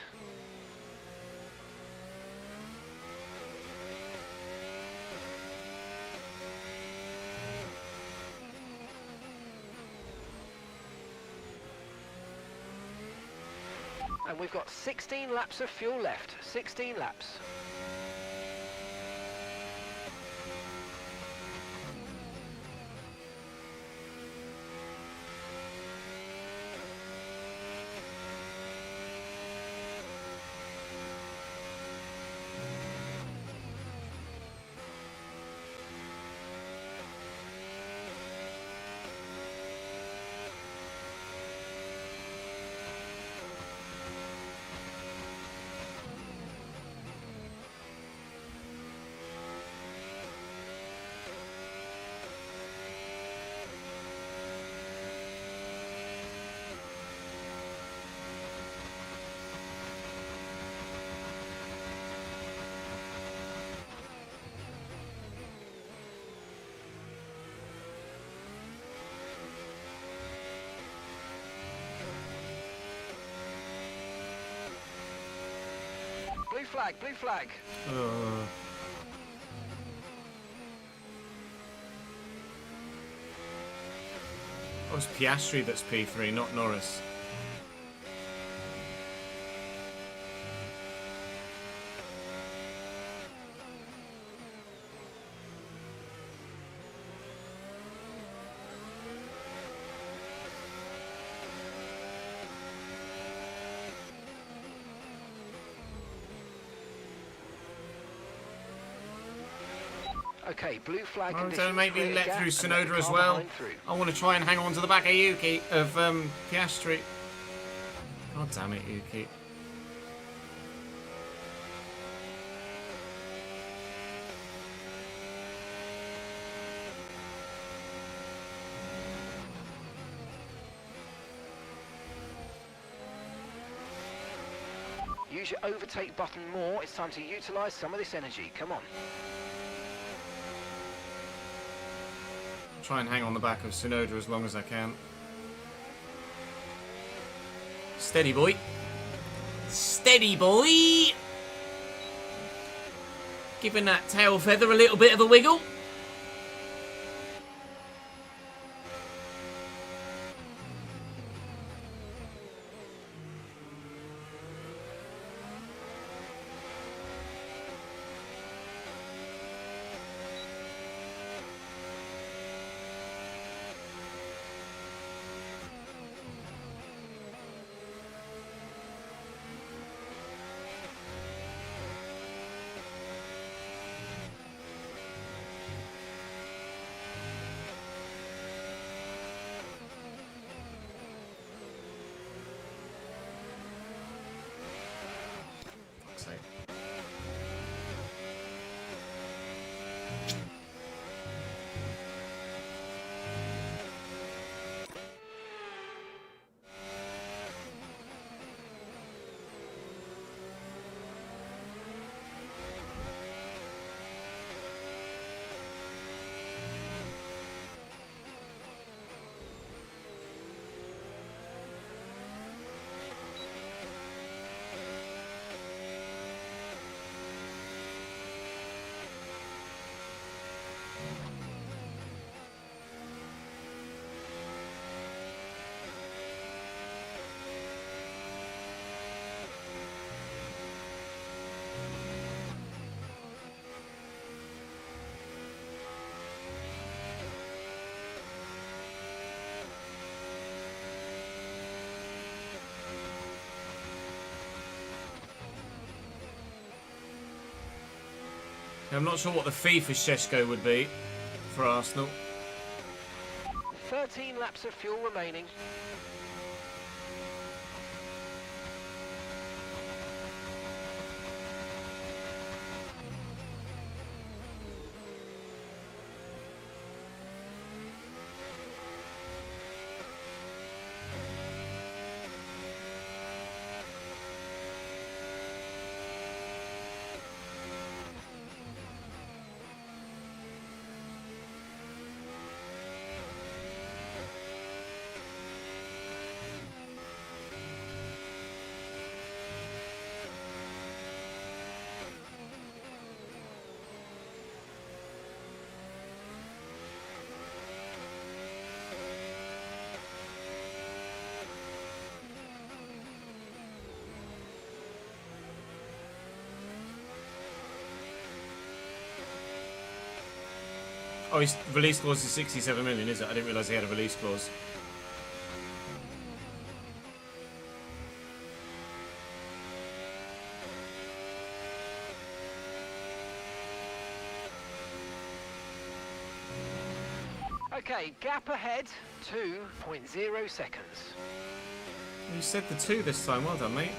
And we've got 16 laps of fuel left. 16 laps. Blue flag, blue flag. Oh, it's Piastri that's P3, not Norris. Okay, blue flag Oh, conditions. don't make me create a let gap through and let the Sonoda as car well. behind through. I want to try and hang on to the back of Yuki, of Piastri. God damn it, Yuki. Use your overtake button more. It's time to utilise some of this energy. Come on. Try and hang on the back of Sonoda as long as I can. Steady, boy. Steady, boy. Giving that tail feather a little bit of a wiggle. Fuck's sake. I'm not sure what the fee for Sheshko would be for Arsenal. 13 laps of fuel remaining. Oh, his release clause is 67 million, is it? I didn't realise he had a release clause. Okay, gap ahead, 2.0 seconds. You said the 2 this time. Well done, mate.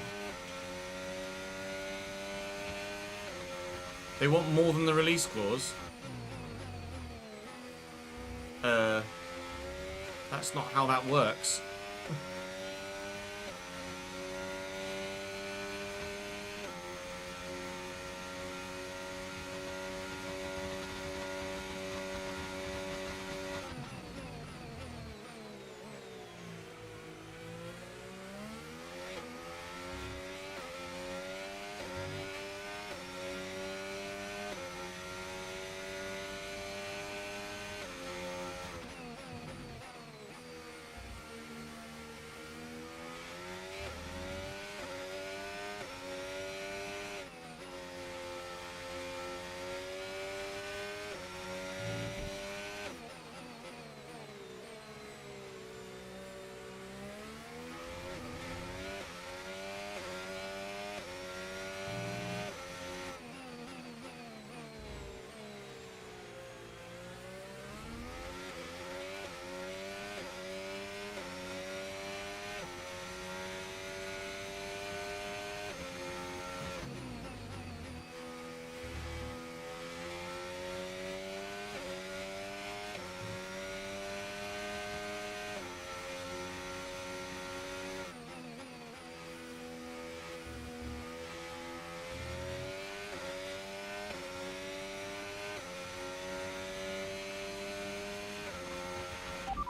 They want more than the release clause. That's not how that works.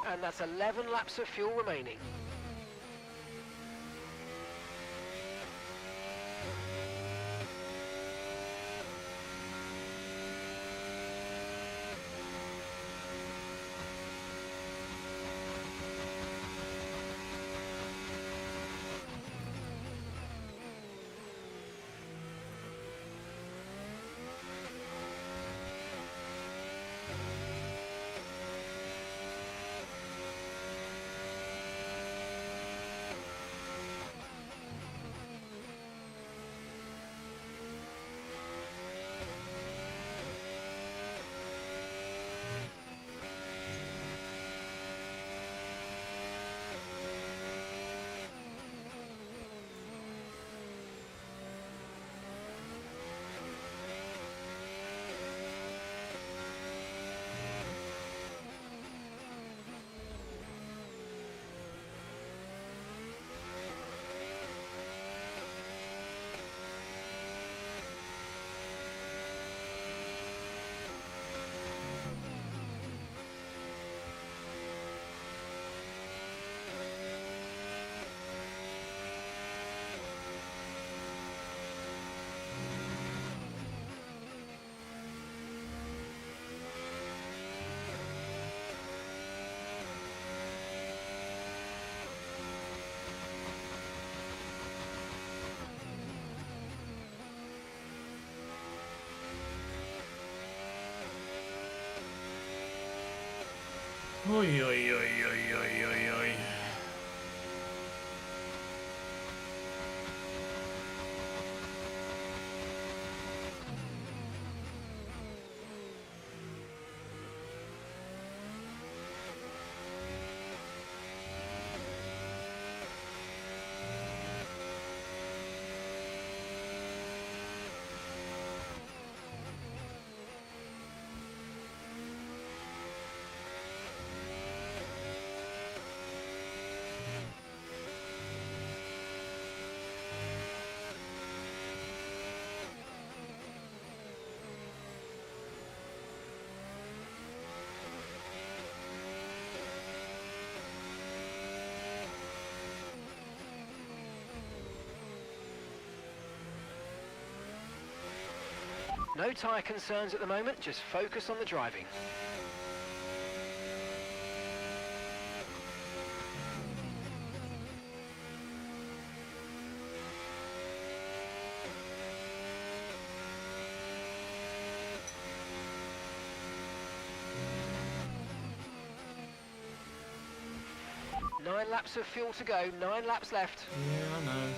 and that's 11 laps of fuel remaining. Oi, oi, oi, oi, oi, oi, oi. No tyre concerns at the moment, just focus on the driving. Nine laps of fuel to go, 9 laps left. Yeah, I know.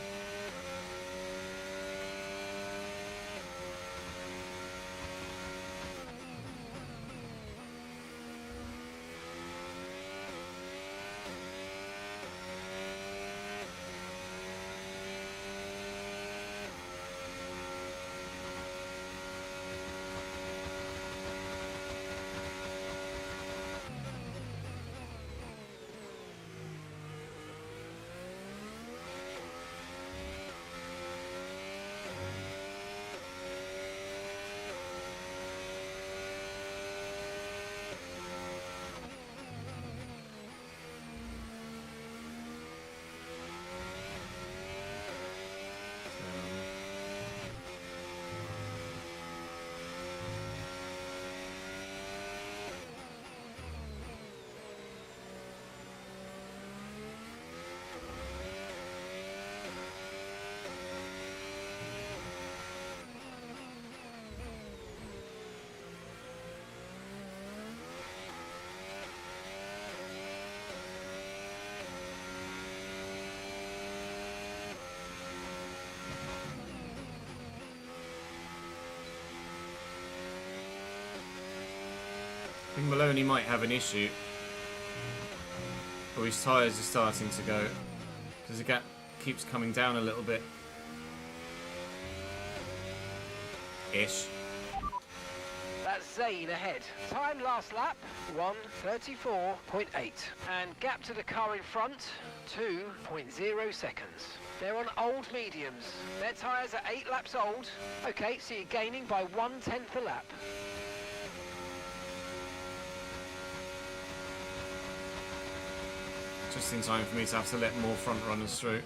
I think Maloney might have an issue. Or his tyres are starting to go. Because the gap keeps coming down a little bit. Ish. That's Zayn ahead. Time last lap, 1:34.8. And gap to the car in front, 2.0 seconds. They're on old mediums. Their tyres are 8 laps old. Okay, so you're gaining by 1/10 a lap. Just in time for me to have to let more front runners through.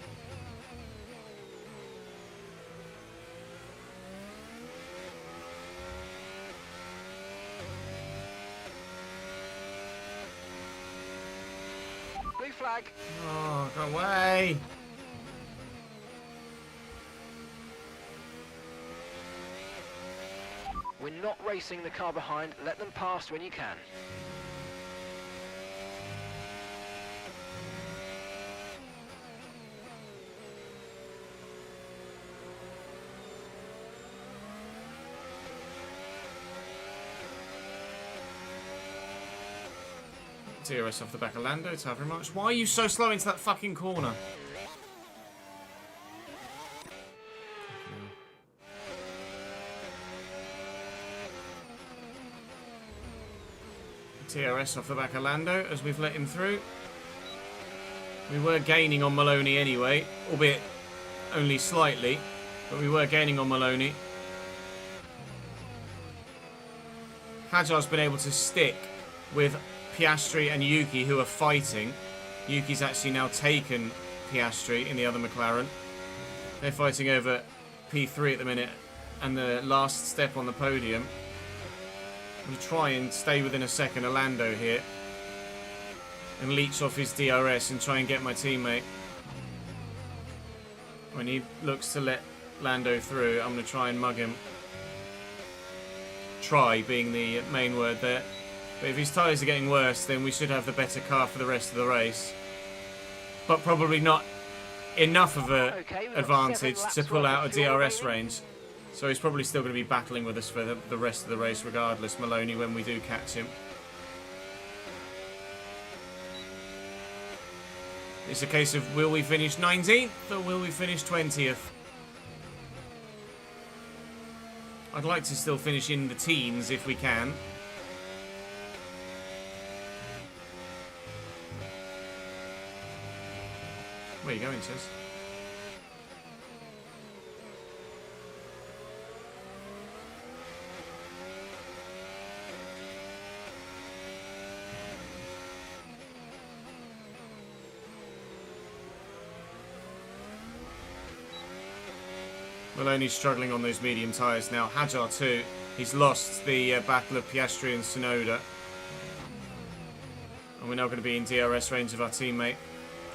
Blue flag. Oh, go away! We're not racing the car behind. Let them pass when you can. DRS off the back of Lando to have remarks. Why are you so slow into that fucking corner? DRS off the back of Lando as we've let him through. We were gaining on Maloney anyway, albeit only slightly, but we were gaining on Maloney. Hajar's been able to stick with Piastri and Yuki, who are fighting. Yuki's actually now taken Piastri in the other McLaren. They're fighting over P3 at the minute and the last step on the podium. I'm going to try and stay within a second of Lando here and leech off his DRS and try and get my teammate. When he looks to let Lando through, I'm going to try and mug him. Try being the main word there. But if his tyres are getting worse, then we should have the better car for the rest of the race. But probably not enough of an advantage to pull out a DRS range. So he's probably still going to be battling with us for the rest of the race regardless, Maloney, when we do catch him. It's a case of will we finish 19th or will we finish 20th? I'd like to still finish in the teens if we can. Where are you going, Chaz? Maloney's struggling on those medium tyres now. Hajar too. He's lost the battle of Piastri and Tsunoda. And we're now going to be in DRS range of our teammate.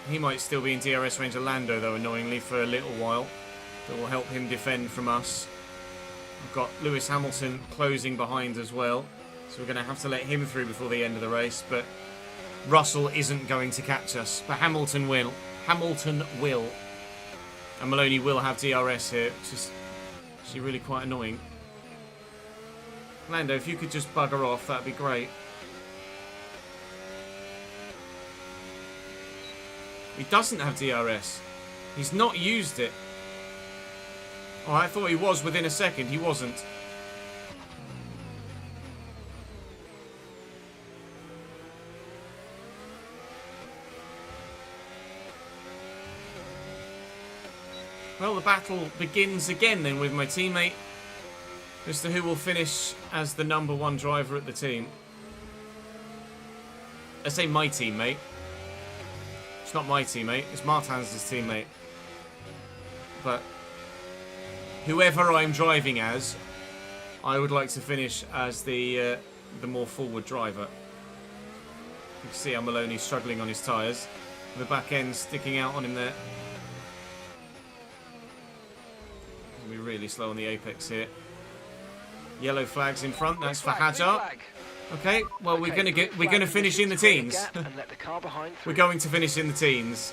He might still be in DRS range of Lando, though, annoyingly, for a little while. That will help him defend from us. We've got Lewis Hamilton closing behind as well. So we're going to have to let him through before the end of the race. But Russell isn't going to catch us. But Hamilton will. Hamilton will. And Maloney will have DRS here. It's just actually really quite annoying. Lando, if you could just bugger off, that'd be great. He doesn't have DRS. He's not used it. Oh, I thought he was within a second. He wasn't. Well, the battle begins again then with my teammate as to who will finish as the #1 driver at the team. I say my teammate. It's not my teammate, it's Martin's teammate. But whoever I'm driving as, I would like to finish as the more forward driver. You can see how Maloney's struggling on his tyres. The back end sticking out on him there. We're really slow on the apex here. Yellow flags in front, that's for Hajar. Okay, well we're gonna finish in the teens. We're going to finish in the teens.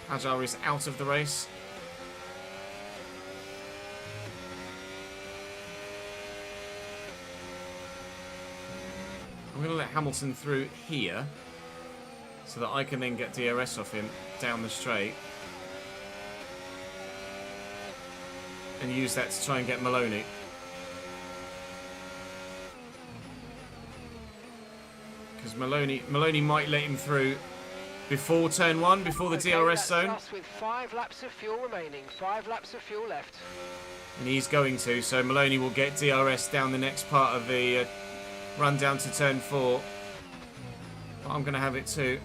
Hajar is out of the race. I'm going to let Hamilton through here so that I can then get DRS off him down the straight. And use that to try and get Maloney. Because Maloney might let him through before turn 1, before the DRS zone. With 5 laps of fuel remaining, 5 laps of fuel left. And he's going to, so Maloney will get DRS down the next part of the run down to turn 4. But I'm going to have it too.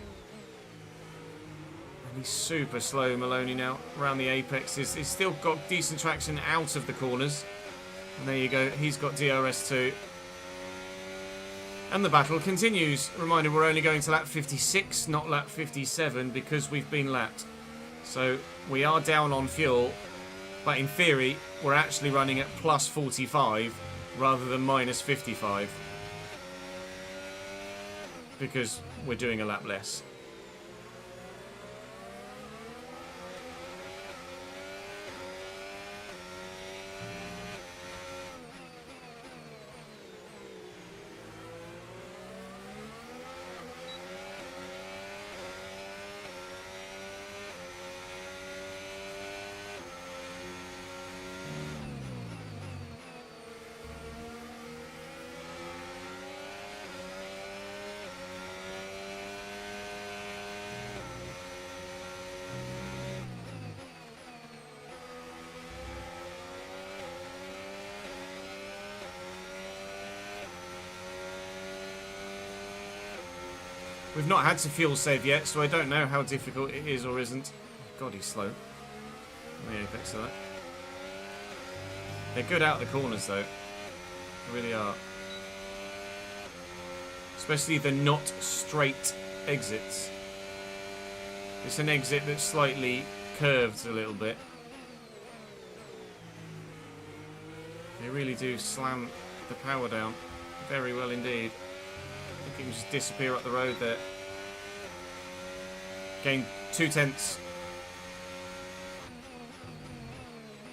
And he's super slow, Maloney, now around the apex. He's still got decent traction out of the corners. And there you go, he's got DRS too. And the battle continues. Reminder, we're only going to lap 56, not lap 57, because we've been lapped. So we are down on fuel, but in theory, we're actually running at plus 45 rather than minus 55. Because we're doing a lap less. We've not had to fuel save yet, so I don't know how difficult it is or isn't. God, he's slow. The apex of that. They're good out the corners, though. They really are. Especially the not straight exits. It's an exit that's slightly curved a little bit. They really do slam the power down very well indeed. He can just disappear up the road there. Gained 0.2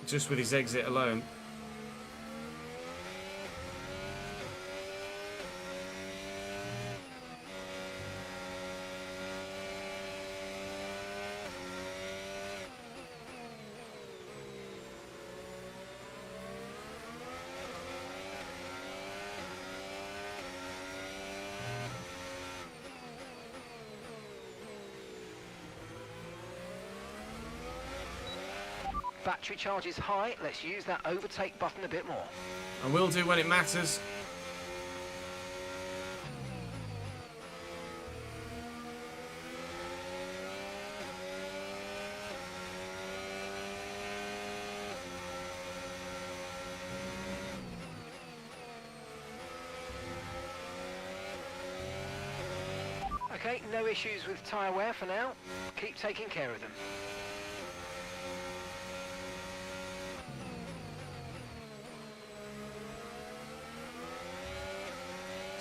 just with his exit alone. Battery charge is high. Let's use that overtake button a bit more. And we'll do when it matters. Okay, no issues with tyre wear for now. Keep taking care of them.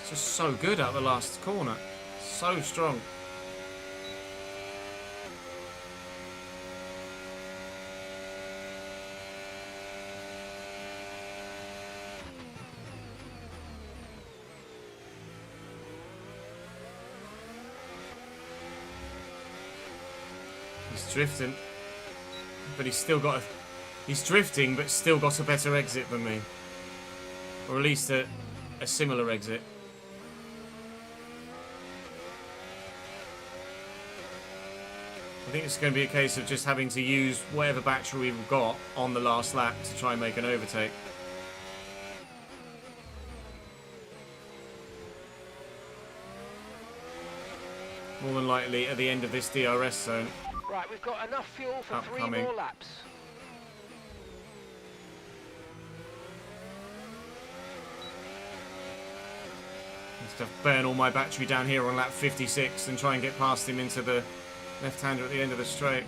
Just so good out the last corner. So strong. He's drifting. But he's still got a... He's drifting, but still got a better exit than me. Or at least a similar exit. I think it's going to be a case of just having to use whatever battery we've got on the last lap to try and make an overtake. More than likely at the end of this DRS zone. Right, we've got enough fuel for Upcoming. 3 more laps. Just have to burn all my battery down here on lap 56 and try and get past him into the left-hander at the end of the straight.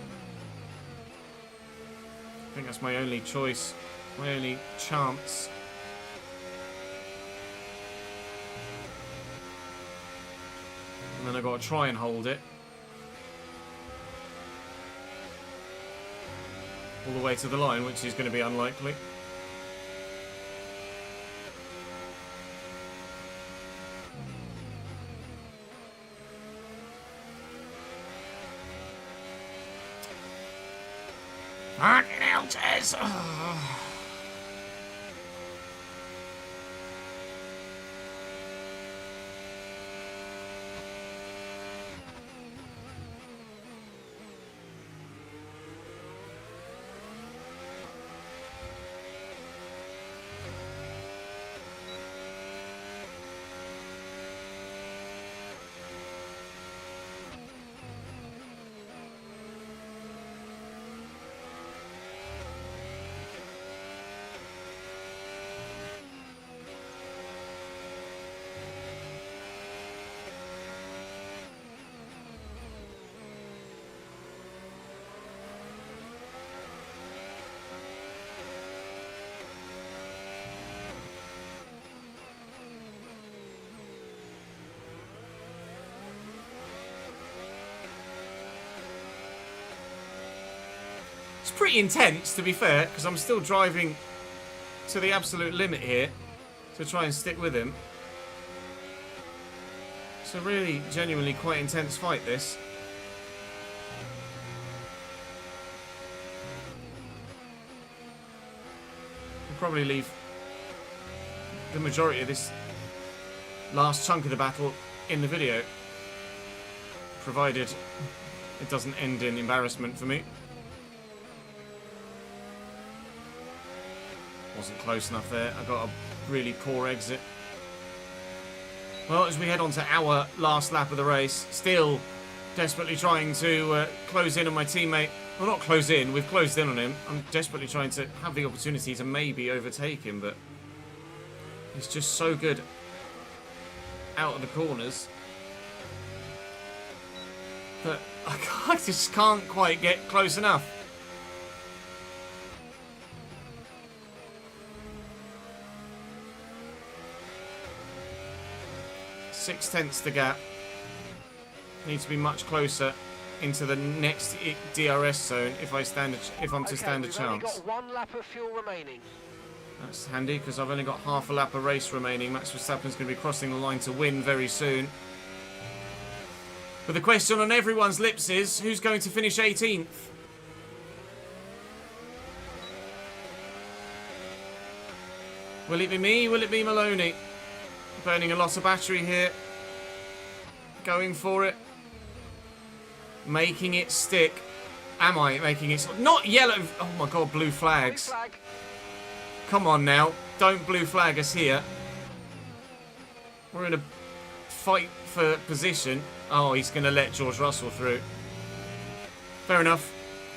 I think that's my only choice, my only chance. And then I've got to try and hold it. All the way to the line, which is going to be unlikely. Fucking hell, Tez. pretty intense, to be fair, because I'm still driving to the absolute limit here to try and stick with him. It's a really, genuinely quite intense fight, this. I'll probably leave the majority of this last chunk of the battle in the video, provided it doesn't end in embarrassment for me. Wasn't close enough there. I got a really poor exit. Well, as we head on to our last lap of the race, still desperately trying to close in on my teammate. Well, not close in, we've closed in on him. I'm desperately trying to have the opportunity to maybe overtake him, but he's just so good out of the corners that I just can't quite get close enough. .6 the gap. Need to be much closer into the next DRS zone if I'm to stand a chance. Only got 1 lap of fuel remaining. That's handy because I've only got half a lap of race remaining. Max Verstappen's going to be crossing the line to win very soon. But the question on everyone's lips is, who's going to finish 18th? Will it be me? Will it be Maloney? Burning a lot of battery here. Going for it. Making it stick. Am I making it... Not yellow... Oh my god, blue flags. Come on now. Don't blue flag us here. We're in a fight for position. Oh, he's going to let George Russell through. Fair enough.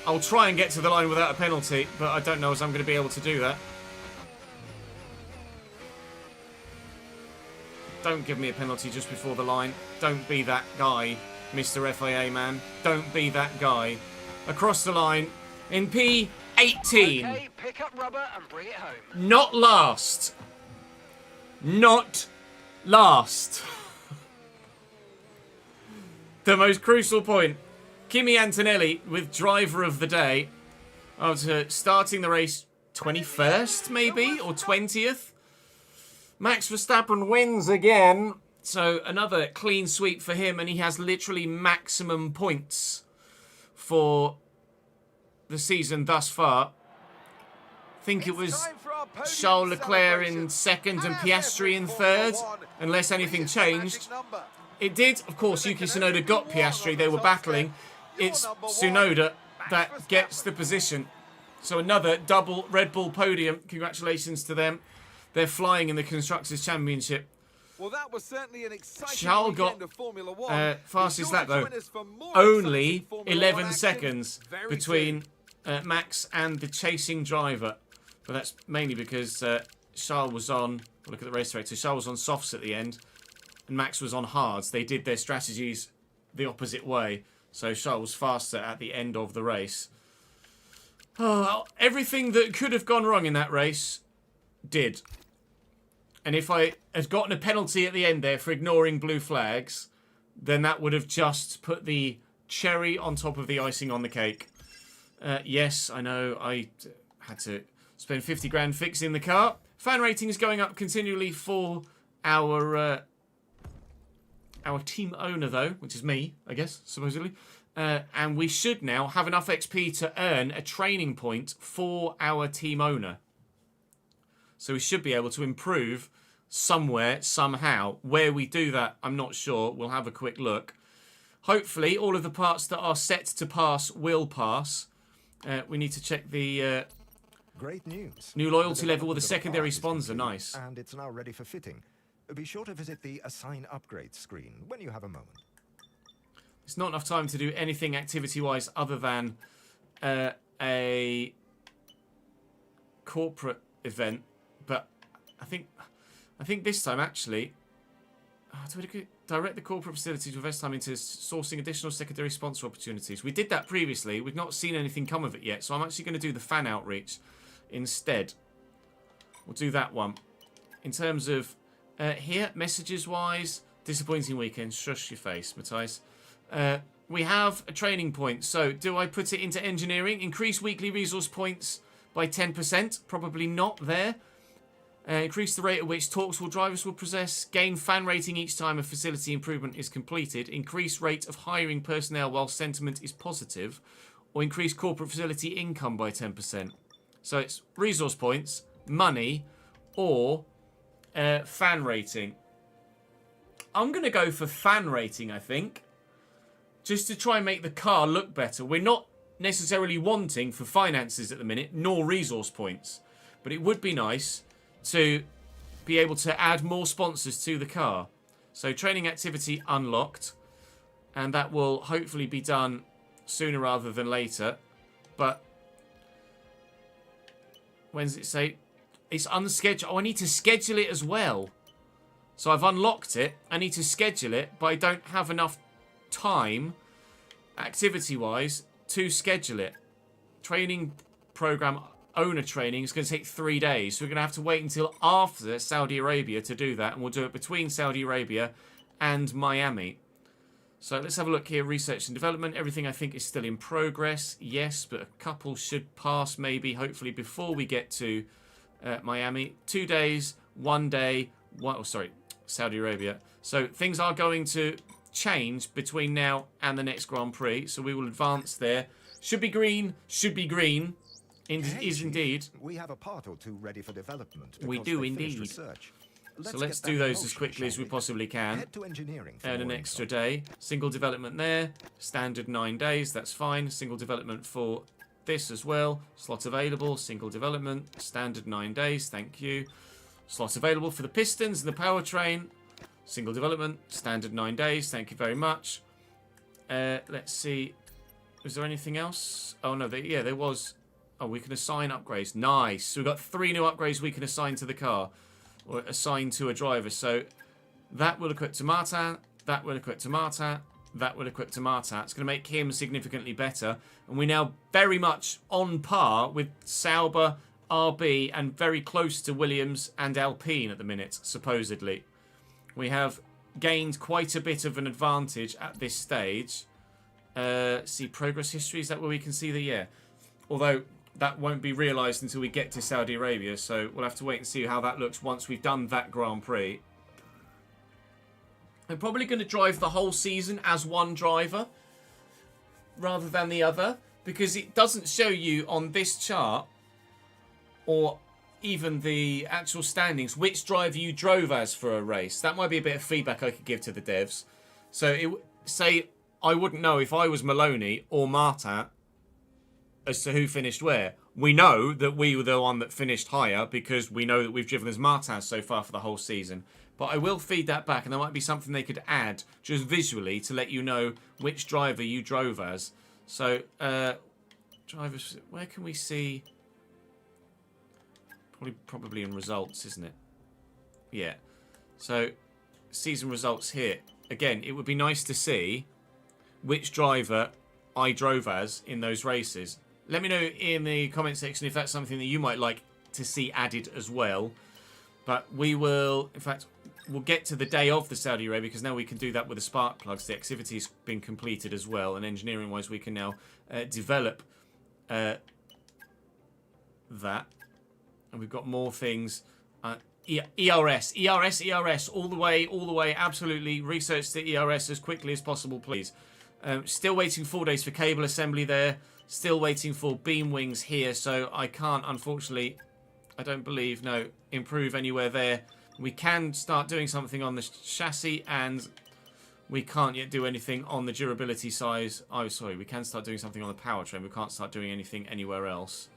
I'll try and get to the line without a penalty, but I don't know if I'm going to be able to do that. Don't give me a penalty just before the line. Don't be that guy, Mr. FIA man. Don't be that guy. Across the line in P18. Okay, pick up rubber and bring it home. Not last. Not last. The most crucial point. Kimi Antonelli with driver of the day. After starting the race 21st, maybe, or 20th. Max Verstappen wins again. So another clean sweep for him, and he has literally maximum points for the season thus far. I think it was Charles Leclerc in second and Piastri in third, unless anything changed. It did, of course, Yuki Tsunoda got Piastri, they were battling. It's Tsunoda that gets the position. So another double Red Bull podium. Congratulations to them. They're flying in the Constructors' Championship. Well, that was certainly an exciting Charles got of Formula 1. fastest lap though. Only 11 seconds between Max and the chasing driver. But that's mainly because Charles was on, look at the race director, Charles was on softs at the end and Max was on hards. They did their strategies the opposite way. So Charles was faster at the end of the race. Oh, everything that could have gone wrong in that race did. And if I had gotten a penalty at the end there for ignoring blue flags, then that would have just put the cherry on top of the icing on the cake. Yes, I know I had to spend 50 grand fixing the car. Fan rating is going up continually for our team owner, though, which is me, I guess, supposedly. And we should now have enough XP to earn a training point for our team owner. So we should be able to improve somewhere, somehow. Where we do that, I'm not sure. We'll have a quick look. Hopefully, all of the parts that are set to pass will pass. We need to check the great news. New loyalty level with a secondary sponsor. Nice. And it's now ready for fitting. Be sure to visit the Assign Upgrade screen when you have a moment. It's not enough time to do anything activity-wise other than a corporate event. But I think this time actually, direct the corporate facility to invest time into sourcing additional secondary sponsor opportunities. We did that previously. We've not seen anything come of it yet, so I'm actually going to do the fan outreach instead. We'll do that one. In terms of here, messages-wise, disappointing weekend. Shush your face, Matthias. we have a training point. So do I put it into engineering? Increase weekly resource points by 10%. Probably not there. Increase the rate at which talks will drivers will possess. Gain fan rating each time a facility improvement is completed. Increase rate of hiring personnel while sentiment is positive. Or increase corporate facility income by 10%. So it's resource points, money, or fan rating. I'm going to go for fan rating, I think. Just to try and make the car look better. We're not necessarily wanting for finances at the minute, nor resource points. But it would be nice to be able to add more sponsors to the car. So training activity unlocked. And that will hopefully be done sooner rather than later. But when does it say? It's unscheduled. Oh, I need to schedule it as well. So I've unlocked it. I need to schedule it, but I don't have enough time, activity-wise, to schedule it. Training program owner training is going to take 3 days. So we're going to have to wait until after Saudi Arabia to do that. And we'll do it between Saudi Arabia and Miami. So let's have a look here. Research and development. Everything I think is still in progress. Yes, but a couple should pass maybe, hopefully, before we get to Miami. 2 days, 1 day. Saudi Arabia. So things are going to change between now and the next Grand Prix. So we will advance there. Should be green. Should be green. Is indeed. We have a part or two ready for development. We do indeed. So let's do those as quickly as we possibly can. Head to engineering for Earn an more extra info. day. Single development there. Standard 9 days. That's fine. Single development for this as well. Slot available. Single development. Standard 9 days. Thank you. Slot available for the pistons and the powertrain. Single development. Standard 9 days. Thank you very much. Let's see. Was there anything else? Oh, no. There was. Oh, we can assign upgrades. Nice. So we've got 3 new upgrades we can assign to the car. Or assign to a driver. So that will equip to Martin. That will equip to Martin. That will equip to Martin. It's going to make him significantly better. And we're now very much on par with Sauber, RB, and very close to Williams and Alpine at the minute, supposedly. We have gained quite a bit of an advantage at this stage. See progress history. Is that where we can see the year? Although that won't be realised until we get to Saudi Arabia, so we'll have to wait and see how that looks once we've done that Grand Prix. I'm probably going to drive the whole season as one driver rather than the other, because it doesn't show you on this chart or even the actual standings which driver you drove as for a race. That might be a bit of feedback I could give to the devs. So say I wouldn't know if I was Maloney or Martin as to who finished where. We know that we were the one that finished higher because we know that we've driven as Martin so far for the whole season. But I will feed that back, and there might be something they could add just visually to let you know which driver you drove as. So, drivers, where can we see? Probably in results, isn't it? Yeah. So, season results here. Again, it would be nice to see which driver I drove as in those races. Let me know in the comment section if that's something that you might like to see added as well. But we will, in fact, we'll get to the day of the Saudi Arabia because now we can do that with the spark plugs. The activity's been completed as well, and engineering-wise, we can now develop that. And we've got more things. ERS, all the way. Absolutely, research the ERS as quickly as possible, please. Still waiting 4 days for cable assembly there. Still waiting for beam wings here, so I can't, unfortunately, I don't believe, no, improve anywhere there. We can start doing something on the chassis, and we can't yet do anything on the durability size. Oh, sorry, we can start doing something on the powertrain. We can't start doing anything anywhere else.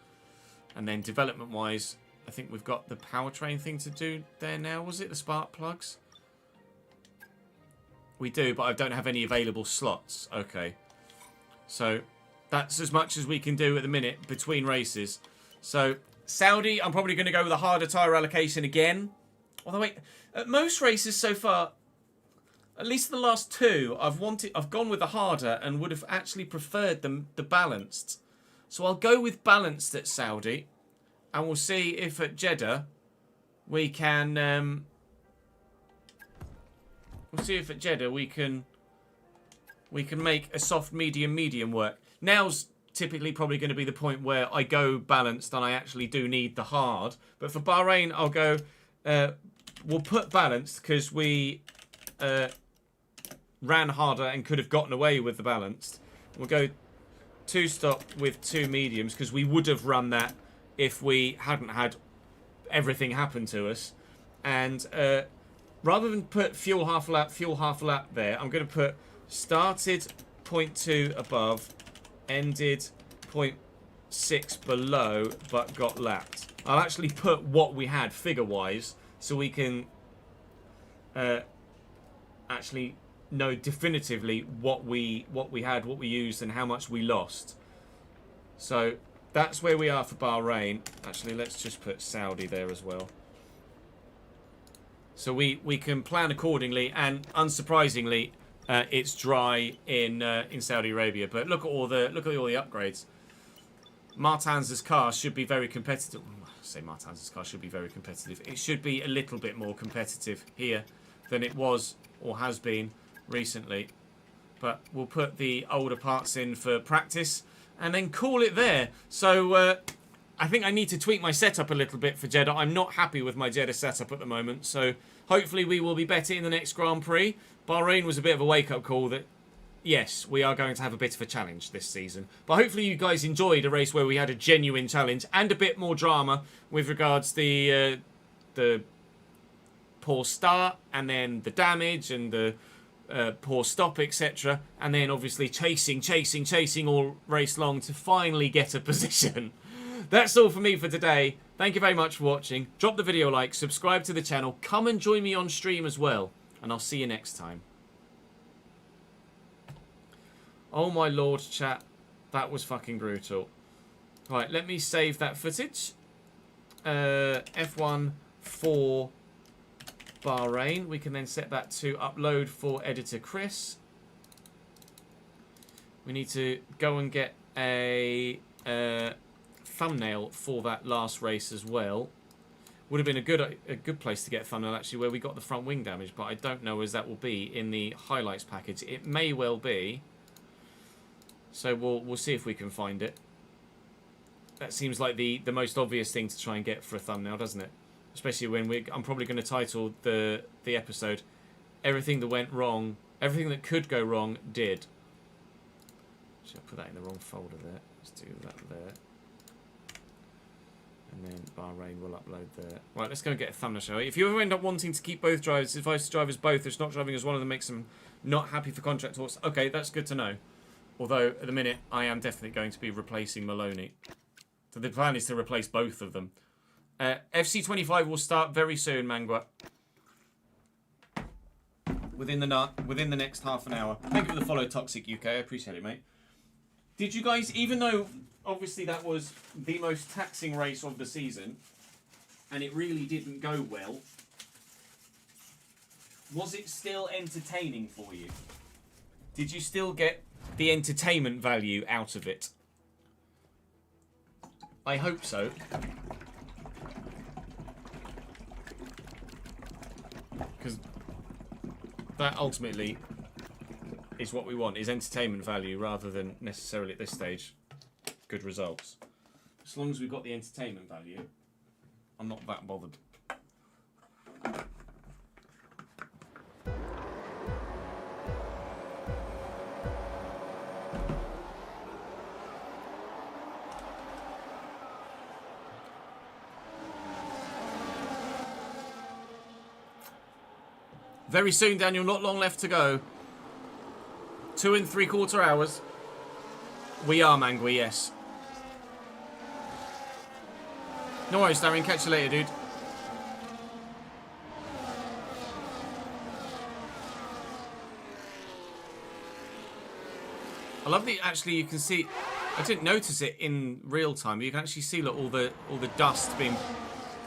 And then development-wise, I think we've got the powertrain thing to do there now. Was it the spark plugs? We do, but I don't have any available slots. Okay. So that's as much as we can do at the minute between races. So Saudi, I'm probably going to go with a harder tyre allocation again. Although, wait, at most races so far, at least the last 2, I've gone with the harder and would have actually preferred the balanced. So I'll go with balanced at Saudi, and we'll see if at Jeddah we can. We'll see if at Jeddah we can we can make a soft, medium, medium work. Now's typically probably going to be the point where I go balanced and I actually do need the hard. But for Bahrain, I'll go... we'll put balanced because we ran harder and could have gotten away with the balanced. We'll go 2-stop with 2 mediums because we would have run that if we hadn't had everything happen to us. And rather than put fuel half lap there, I'm going to put started 0.2 above, ended 0.6 below, but got lapped. I'll actually put what we had figure-wise so we can actually know definitively what we had, what we used, and how much we lost. So that's where we are for Bahrain. Actually, let's just put Saudi there as well. So we can plan accordingly, and unsurprisingly, it's dry in Saudi Arabia. But look at all the upgrades. Martin's car should be very competitive. I say Martin's car should be very competitive. It should be a little bit more competitive here than it was or has been recently. But we'll put the older parts in for practice and then call it there. So I think I need to tweak my setup a little bit for Jeddah. I'm not happy with my Jeddah setup at the moment. So hopefully we will be better in the next Grand Prix. Bahrain was a bit of a wake-up call that, yes, we are going to have a bit of a challenge this season. But hopefully you guys enjoyed a race where we had a genuine challenge and a bit more drama with regards to the poor start and then the damage and the poor stop, etc. And then obviously chasing all race long to finally get a position. That's all for me for today. Thank you very much for watching. Drop the video a like, subscribe to the channel, come and join me on stream as well. And I'll see you next time. Oh my lord, chat. That was fucking brutal. Right, let me save that footage. F1 for Bahrain. We can then set that to upload for editor Chris. We need to go and get a thumbnail for that last race as well. Would have been a good place to get a thumbnail actually, where we got the front wing damage, but I don't know as that will be in the highlights package. It may well be. So we'll see if we can find it. That seems like the most obvious thing to try and get for a thumbnail, doesn't it? Especially when I'm probably going to title the episode "Everything that went wrong, everything that could go wrong did." Should I put that in the wrong folder there? Let's do that there. And then Bahrain will upload there. Right, let's go and get a thumbnail, shall we? If you ever end up wanting to keep both drivers, advise drivers both, it's not driving as one of them makes them not happy for contract talks. Okay, that's good to know. Although, at the minute, I am definitely going to be replacing Maloney. So the plan is to replace both of them. FC25 will start very soon, Mangwa. Within the next half an hour. Thank you for the follow, Toxic UK. I appreciate it, mate. Did you guys, even though obviously that was the most taxing race of the season, and it really didn't go well, was it still entertaining for you? Did you still get the entertainment value out of it? I hope so. Because that ultimately is what we want, is entertainment value rather than necessarily at this stage good results. As long as we've got the entertainment value, I'm not that bothered. Very soon, Daniel. Not long left to go. 2 3/4 hours. We are, Mangui, yes. No worries, Darren. Catch you later, dude. I love that actually you can see... I didn't notice it in real time, but you can actually see look, all the dust being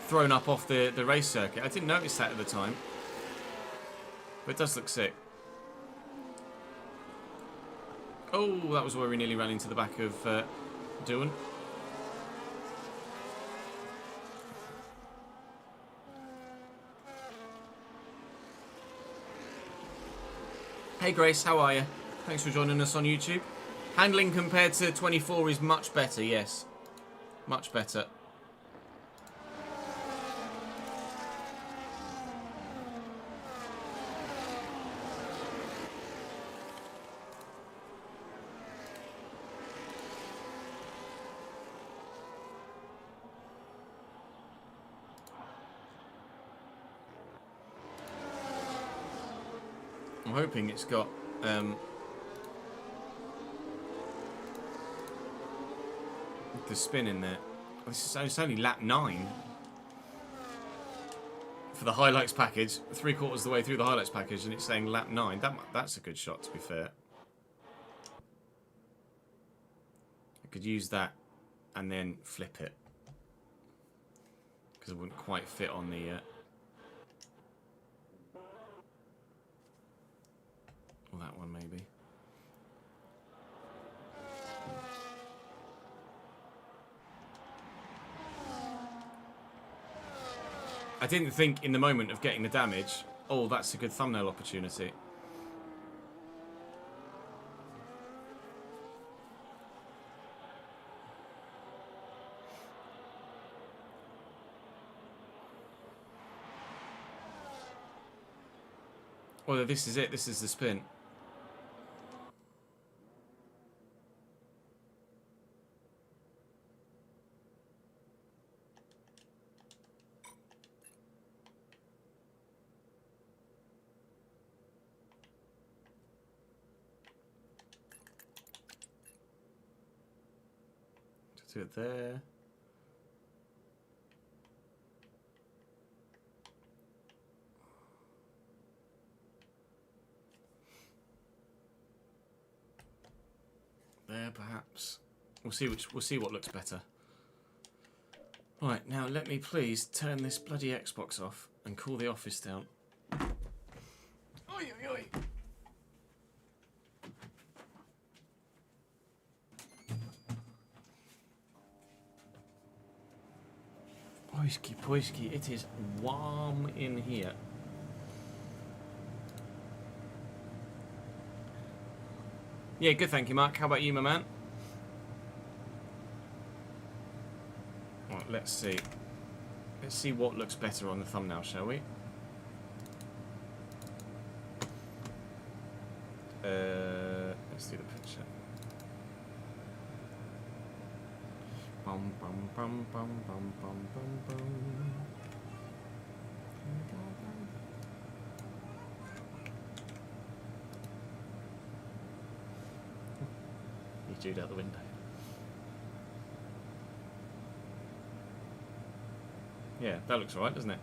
thrown up off the race circuit. I didn't notice that at the time. But it does look sick. Oh, that was where we nearly ran into the back of Doohan. Hey Grace, how are you? Thanks for joining us on YouTube. Handling compared to 24 is much better, yes. Much better. I'm hoping it's got the spin in there. It's only lap 9 for the highlights package. 3/4 of the way through the highlights package, and it's saying lap 9. That's a good shot, to be fair. I could use that and then flip it because it wouldn't quite fit on the. Or that one maybe. I didn't think in the moment of getting the damage, oh, that's a good thumbnail opportunity. Well, this is it. This is the spin. Do it there. There, perhaps. We'll see what looks better. Right, now let me please turn this bloody Xbox off and cool the office down. Oi, oi, oi. Poisky, poisky, it is warm in here. Yeah, good, thank you, Mark. How about you, my man? Right, let's see. Let's see what looks better on the thumbnail, shall we? Let's do the picture. Bum bum bum bum bum bum bum bum. You chewed out the window. Yeah, that looks alright, doesn't it?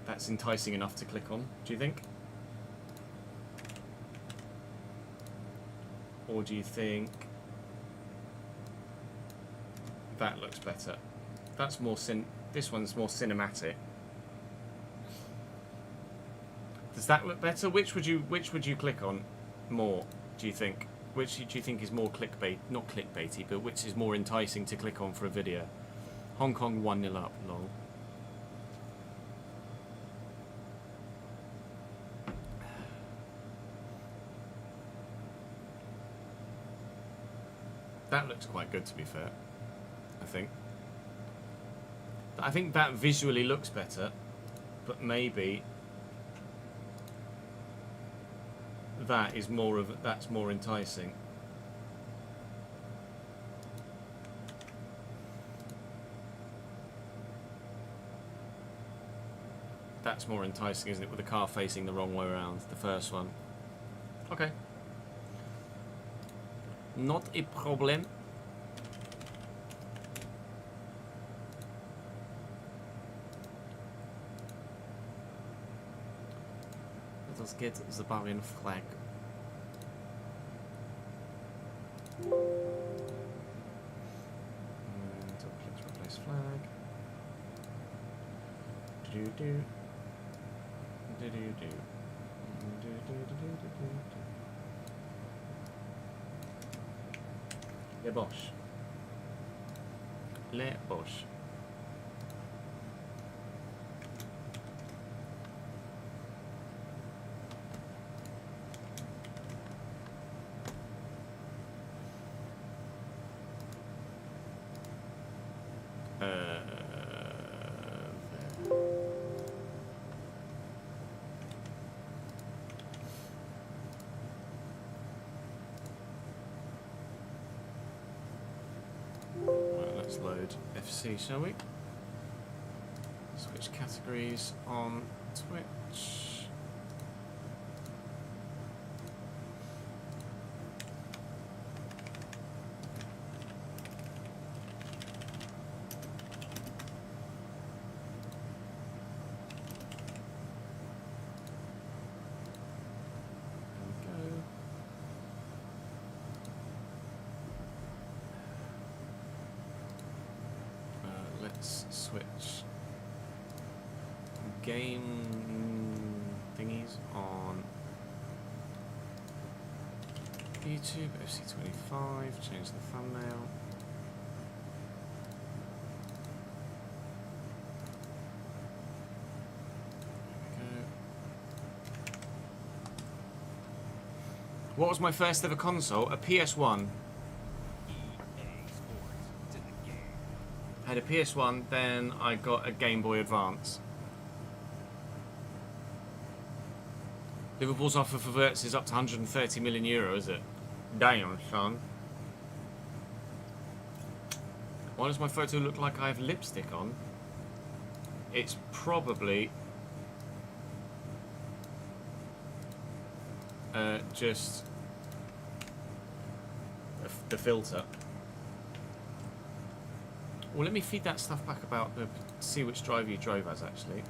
That's enticing enough to click on, do you think? Or do you think that looks better? That's more this one's more cinematic. Does that look better? Which would you click on more, do you think? Which do you think is more clickbait, not clickbaity, but which is more enticing to click on for a video? Hong Kong 1-0 up, lol. That looks quite good, to be fair, I think. I think that visually looks better, but maybe that is that's more enticing. That's more enticing, isn't it, with the car facing the wrong way around, the first one. Okay. Not a problem. Let us get the Bahrain flag. And click to replace flag. Do do do. Do do do. Do do do do do. Les Bosch. Les Bosch. Let's load FC, shall we? Switch categories on Twitch. Let's switch game thingies on YouTube, FC25, change the thumbnail. There we go. What was my first ever console? A PS1. I had a PS1, then I got a Game Boy Advance. Liverpool's offer for Wirtz is up to 130 million euro, is it? Damn, son. Why does my photo look like I have lipstick on? It's probably just the filter. Well, let me feed that stuff back about the see which driver you drove as, actually.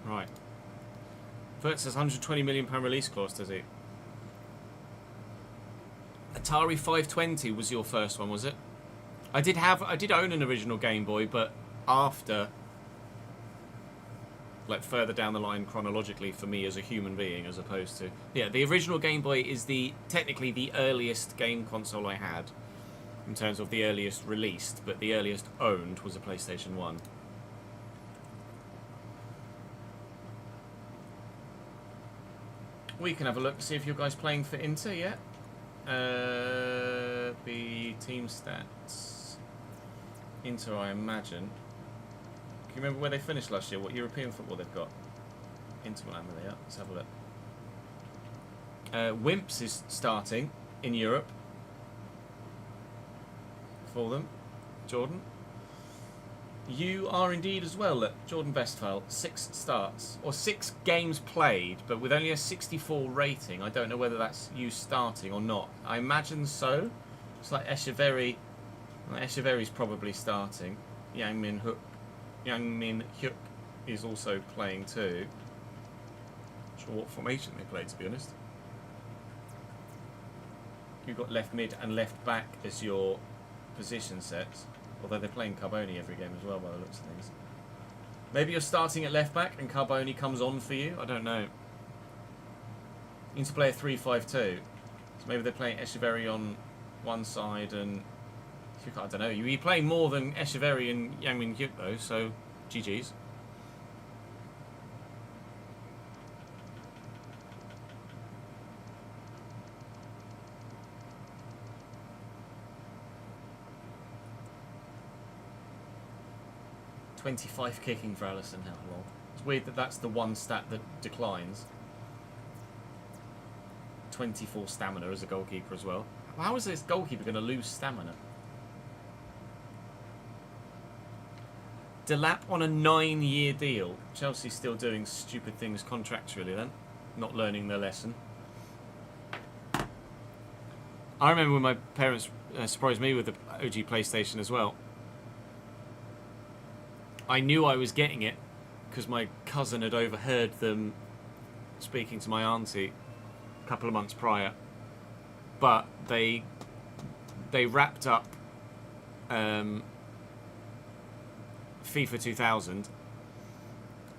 Right. Wirtz has £120 million release clause, does he? Atari 520 was your first one, was it? I did own an original Game Boy, but after, like further down the line chronologically for me as a human being, as opposed to, yeah, the original Game Boy is technically the earliest game console I had in terms of the earliest released, but the earliest owned was a PlayStation 1. We can have a look to see if you guys playing for Inter yet. The team stats. Inter, I imagine. Can you remember where they finished last year? What European football they've got? Inter Milan, there they are. Let's have a look. Wimps is starting in Europe for them. Jordan. You are indeed as well, Jordan Westphal. 6 starts, or 6 games played, but with only a 64 rating. I don't know whether that's you starting or not. I imagine so, It's like Echeverry. Well, Echeverry's probably starting. Yang Min Hyuk is also playing too. Not sure what formation they play, to be honest. You've got left mid and left back as your position sets. Although they're playing Carboni every game as well, by the looks of things. Maybe you're starting at left back and Carboni comes on for you. I don't know. You need to play a 3-5-2. So maybe they're playing Echeverry on one side and I don't know. You're playing more than Echeverry and Yang Min Hyuk though, so GG's. .25 kicking for Alisson, how long? It's weird that that's the one stat that declines. 24 stamina as a goalkeeper as well. How is this goalkeeper going to lose stamina? Delap on a 9-year deal. Chelsea's still doing stupid things contractually then. Not learning their lesson. I remember when my parents surprised me with the OG PlayStation as well. I knew I was getting it because my cousin had overheard them speaking to my auntie a couple of months prior. But they wrapped up FIFA 2000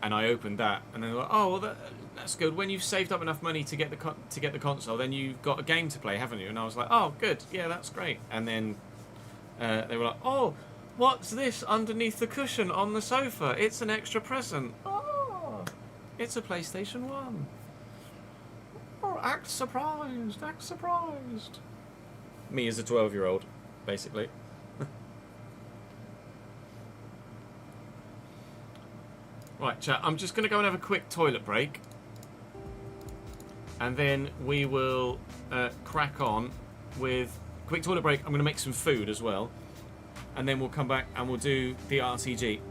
and I opened that and they were like, oh well that's good. When you've saved up enough money to get the console, then you've got a game to play, haven't you? And I was like, oh good, yeah, that's great. And then they were like, oh, what's this underneath the cushion on the sofa? It's an extra present. Oh, it's a PlayStation 1. Oh, act surprised, act surprised. Me as a 12-year-old, basically. Right, chat, I'm just going to go and have a quick toilet break. And then we will crack on with... Quick toilet break, I'm going to make some food as well. And then we'll come back and we'll do the RTG.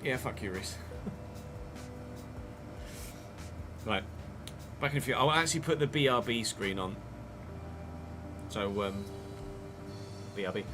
Yeah, fuck you, Reese. Right, back in a few. I'll actually put the BRB screen on. So, BRB.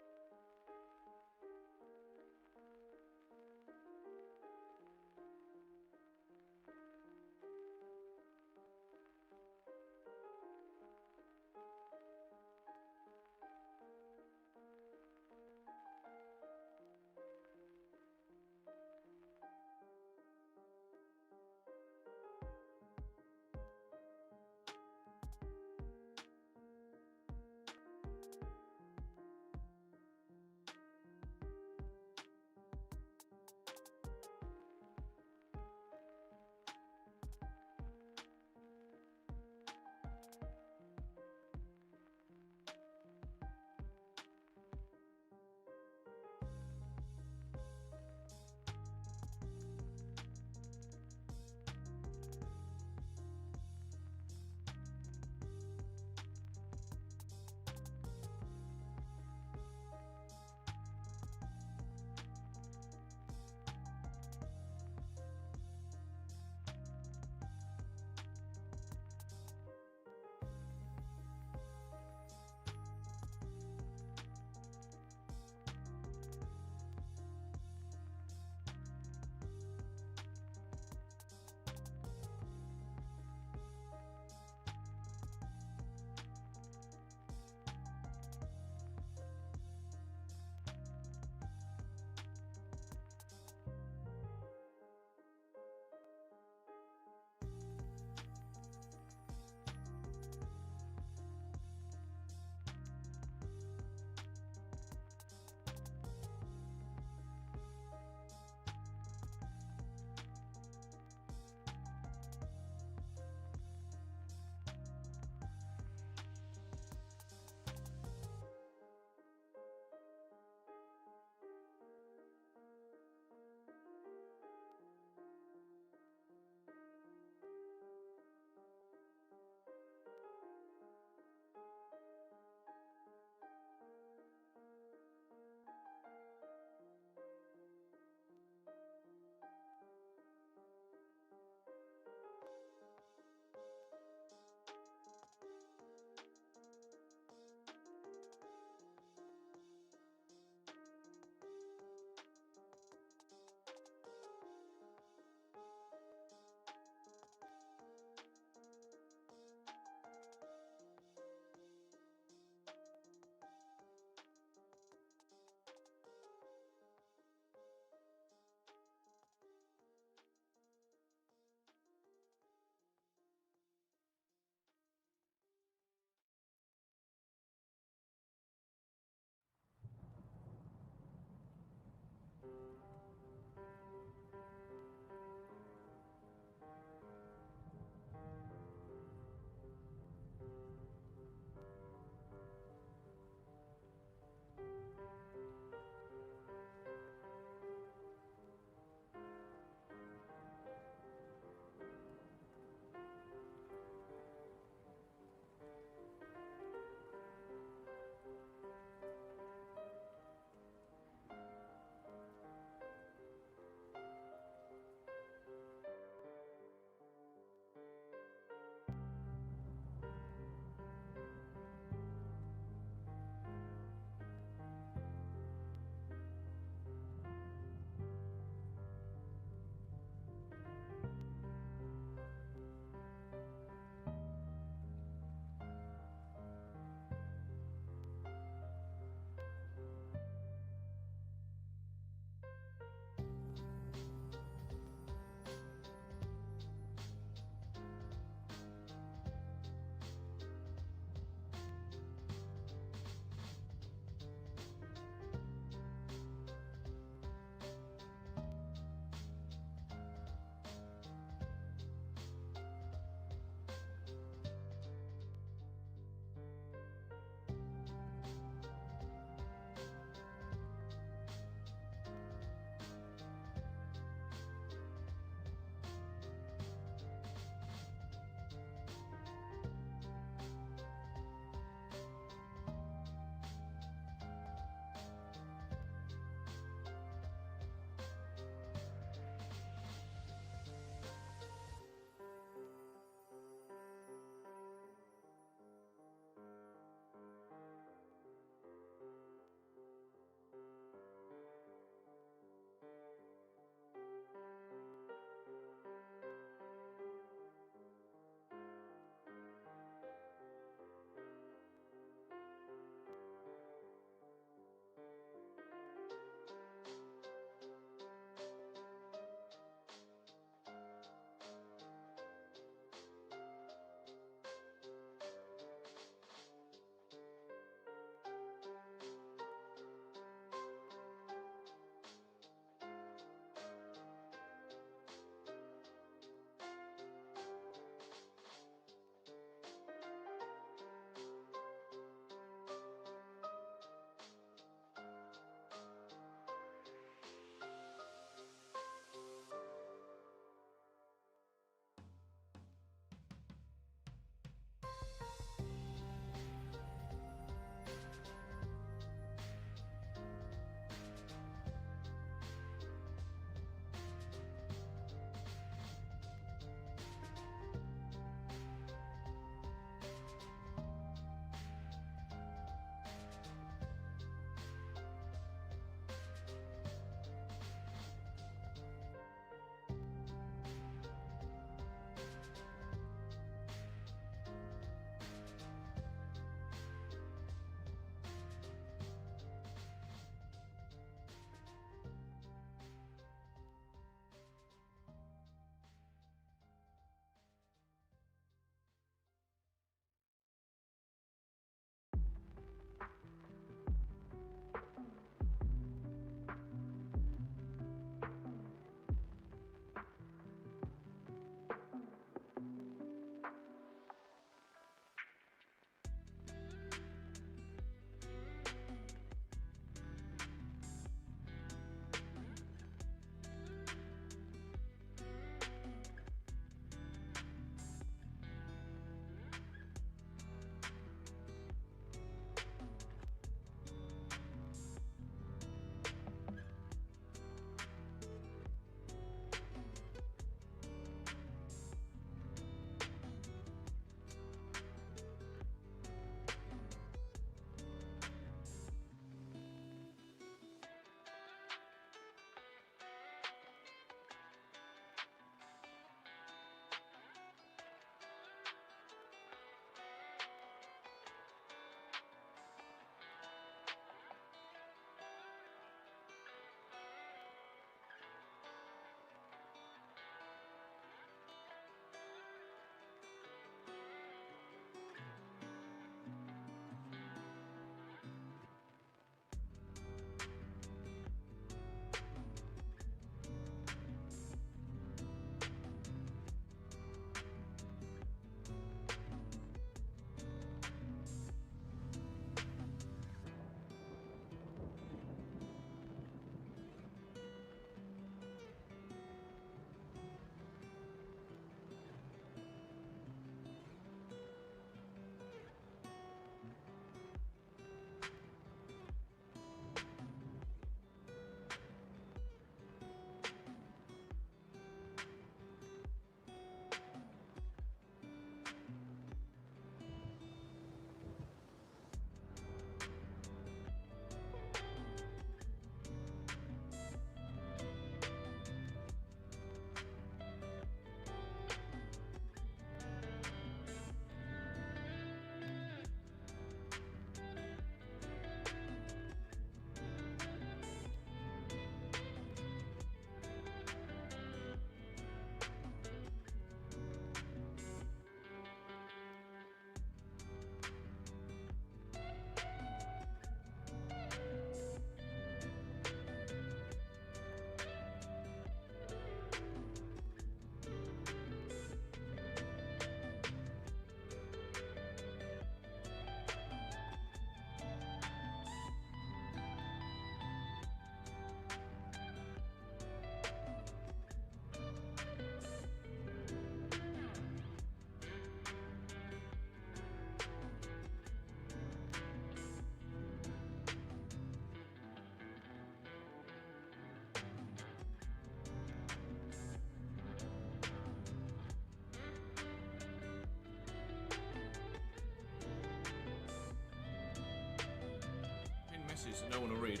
message that no one will read.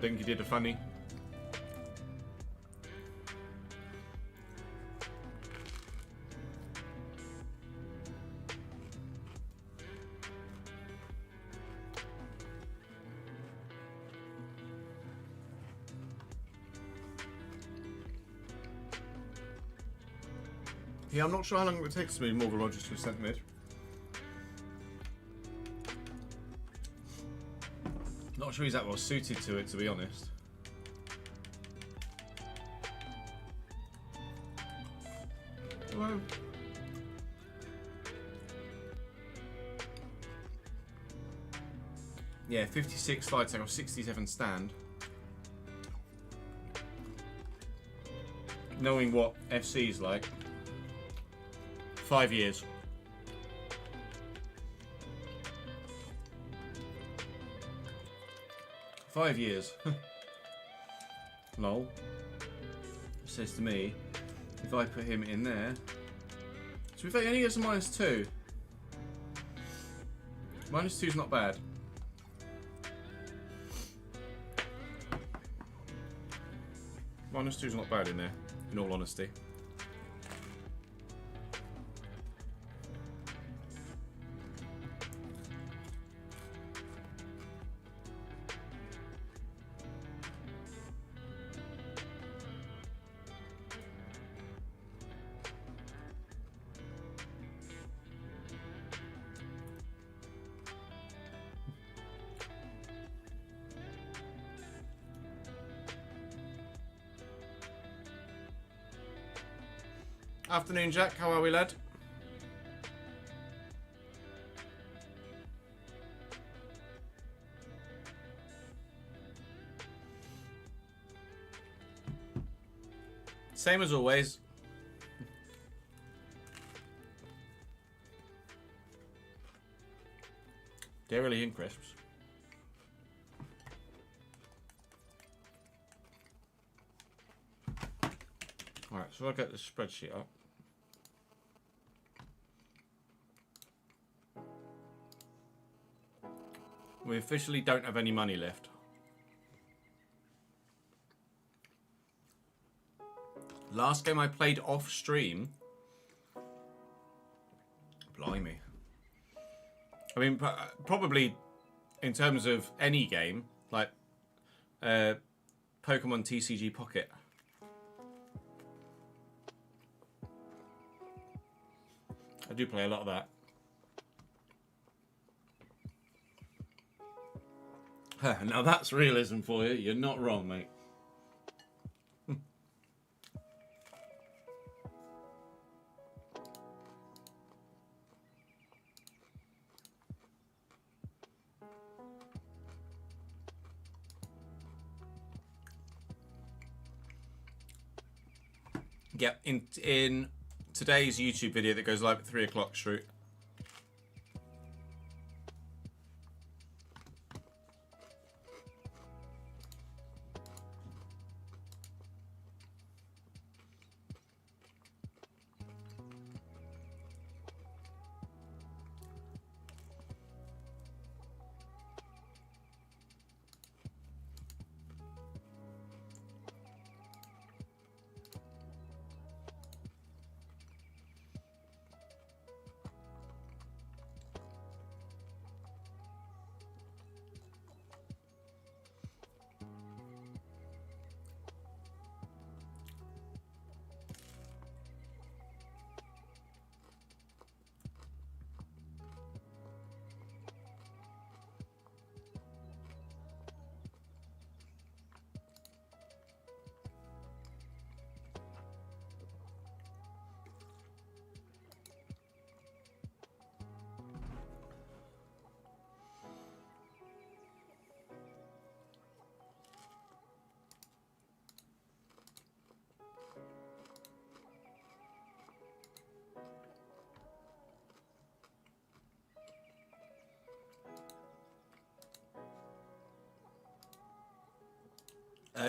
Dinky did a funny. Yeah, I'm not sure how long it would take to move Morgan Rogers to a centre mid. Not sure he's that well suited to it, to be honest. Hello. Yeah, 56 slide tackle, 67 stand. Knowing what FC's like. 5 years. Five years. Lol. Says to me, if I put him in there, so if he only gets a -2. -2's not bad. -2's not bad in there, in all honesty. Afternoon, Jack. How are we, lad? Same as always. Dairy and crisps. Alright, so I'll get the spreadsheet up. We officially don't have any money left. Last game I played off stream. Blimey. I mean, probably in terms of any game, like Pokemon TCG Pocket. I do play a lot of that. Now that's realism for you. You're not wrong, mate. Yeah, in today's YouTube video that goes live at 3 o'clock, Shroot.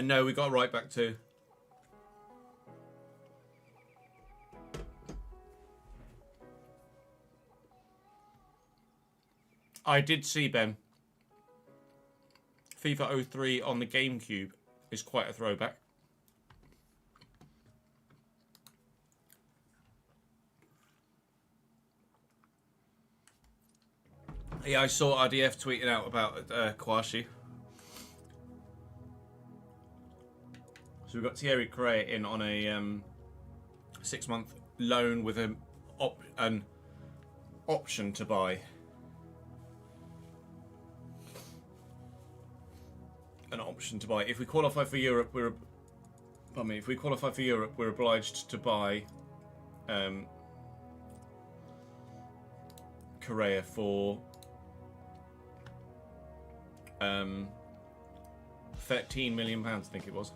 No, we got right back to. I did see, Ben. FIFA 03 on the GameCube is quite a throwback. Yeah, I saw RDF tweeting out about Kwashi. So we've got Thierry Correa in on a 6-month loan with an option to buy. An option to buy. If we qualify for Europe, if we qualify for Europe, we're obliged to buy Correa for £13 million, I think it was.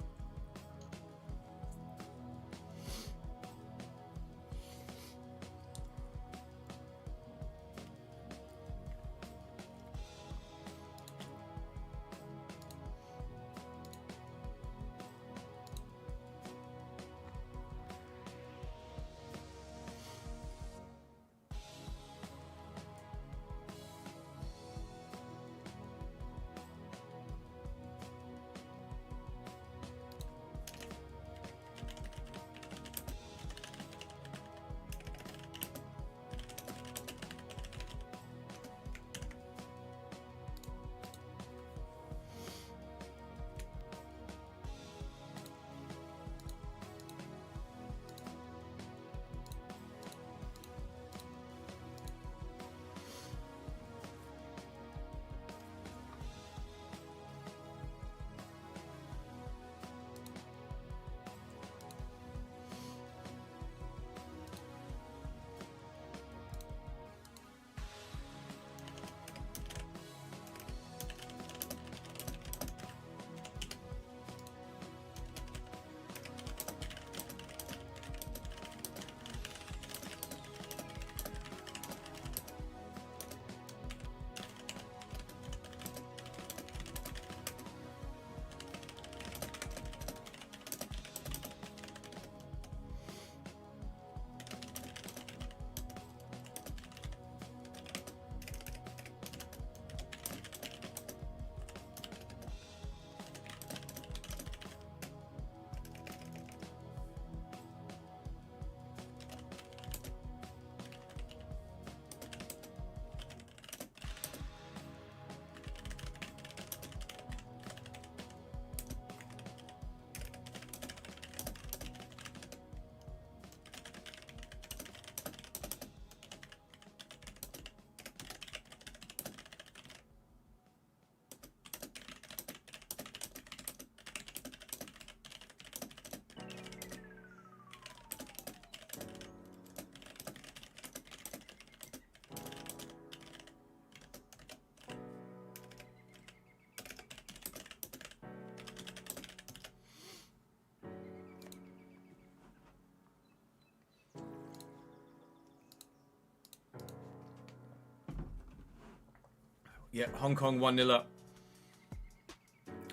Yeah, Hong Kong 1-0 up.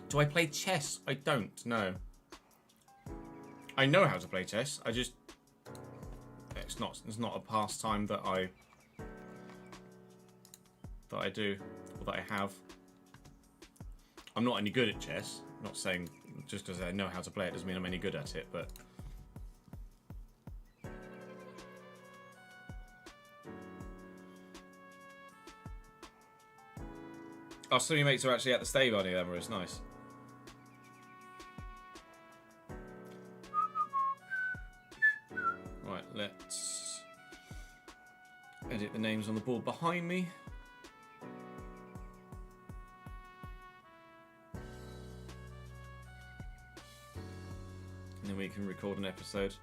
Do I play chess? I don't, no. I know how to play chess. I just... It's not a pastime that I do, or that I have. I'm not any good at chess. I'm not saying just because I know how to play it doesn't mean I'm any good at it, but... Oh, some of your mates are actually at the stable, aren't you, Emma? It's nice. Right, let's edit the names on the board behind me. And then we can record an episode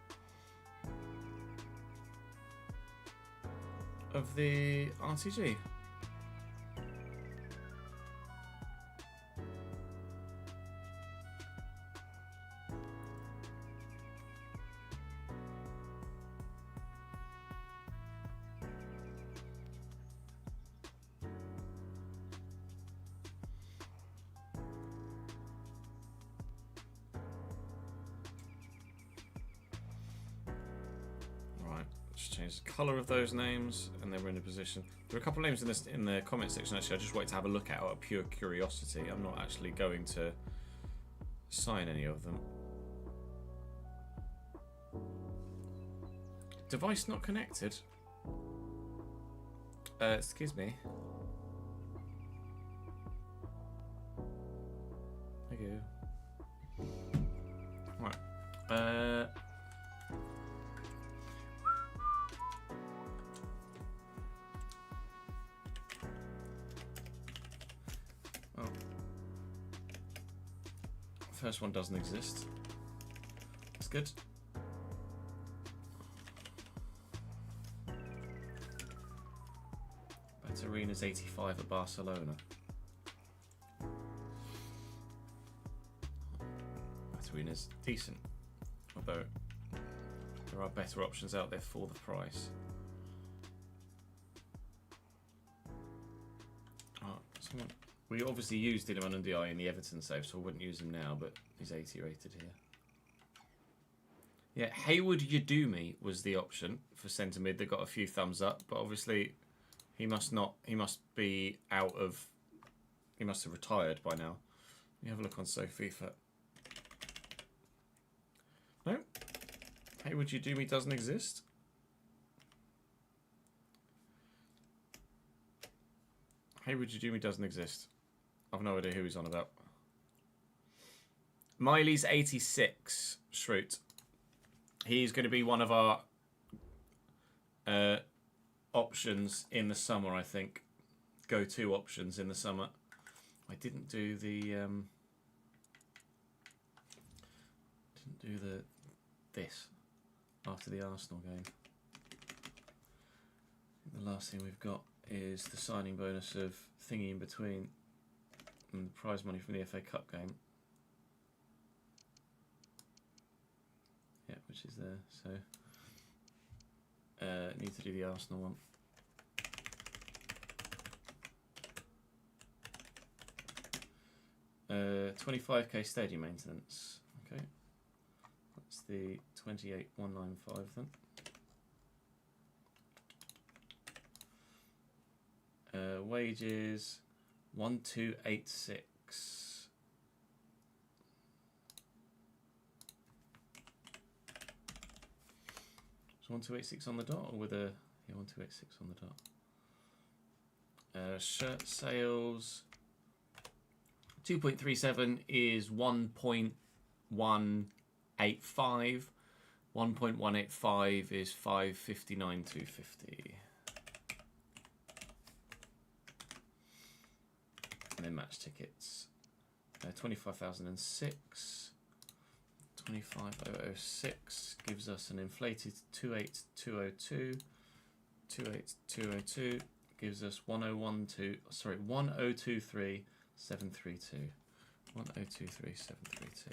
of the RTG. Just change the colour of those names, and then we're in a position. There are a couple of names in this in the comment section. Actually, I just wanted to have a look at out of pure curiosity. I'm not actually going to sign any of them. Device not connected. Excuse me. Thank you. Right. Oh. First one doesn't exist. That's good. Arena's 85 at Barcelona. That arena's decent, although there are better options out there for the price. Oh, someone. We obviously used Iliman Ndiaye in the Everton save, so I wouldn't use him now, but he's 80 rated here. Yeah, Hayward Yadumi was the option for centre mid that got a few thumbs up, but obviously he must be out of, he must have retired by now. Let me have a look on SoFIFA. No, Hayward Yadumi doesn't exist. Hayward Yadumi doesn't exist. I've no idea who he's on about. Miley's 86, Shroot. He's going to be one of our options in the summer, I think. Go-to options in the summer. I didn't do the this after the Arsenal game. The last thing we've got is the signing bonus of thingy in between and the prize money from the FA Cup game. Yeah, which is there. So need to do the Arsenal one. Uh, 25k stadium maintenance. Okay, that's the 28,195 then. Wages 1286. Is 1286 on the dot, or with a 1286 on the dot? Shirt sales 2.37 is 1.185. 1.185 is 559,250. And then match tickets. 25,006. 25,006 gives us an inflated 28,202. 28,202 gives us 1012. Sorry, 1023,732. 1023,732.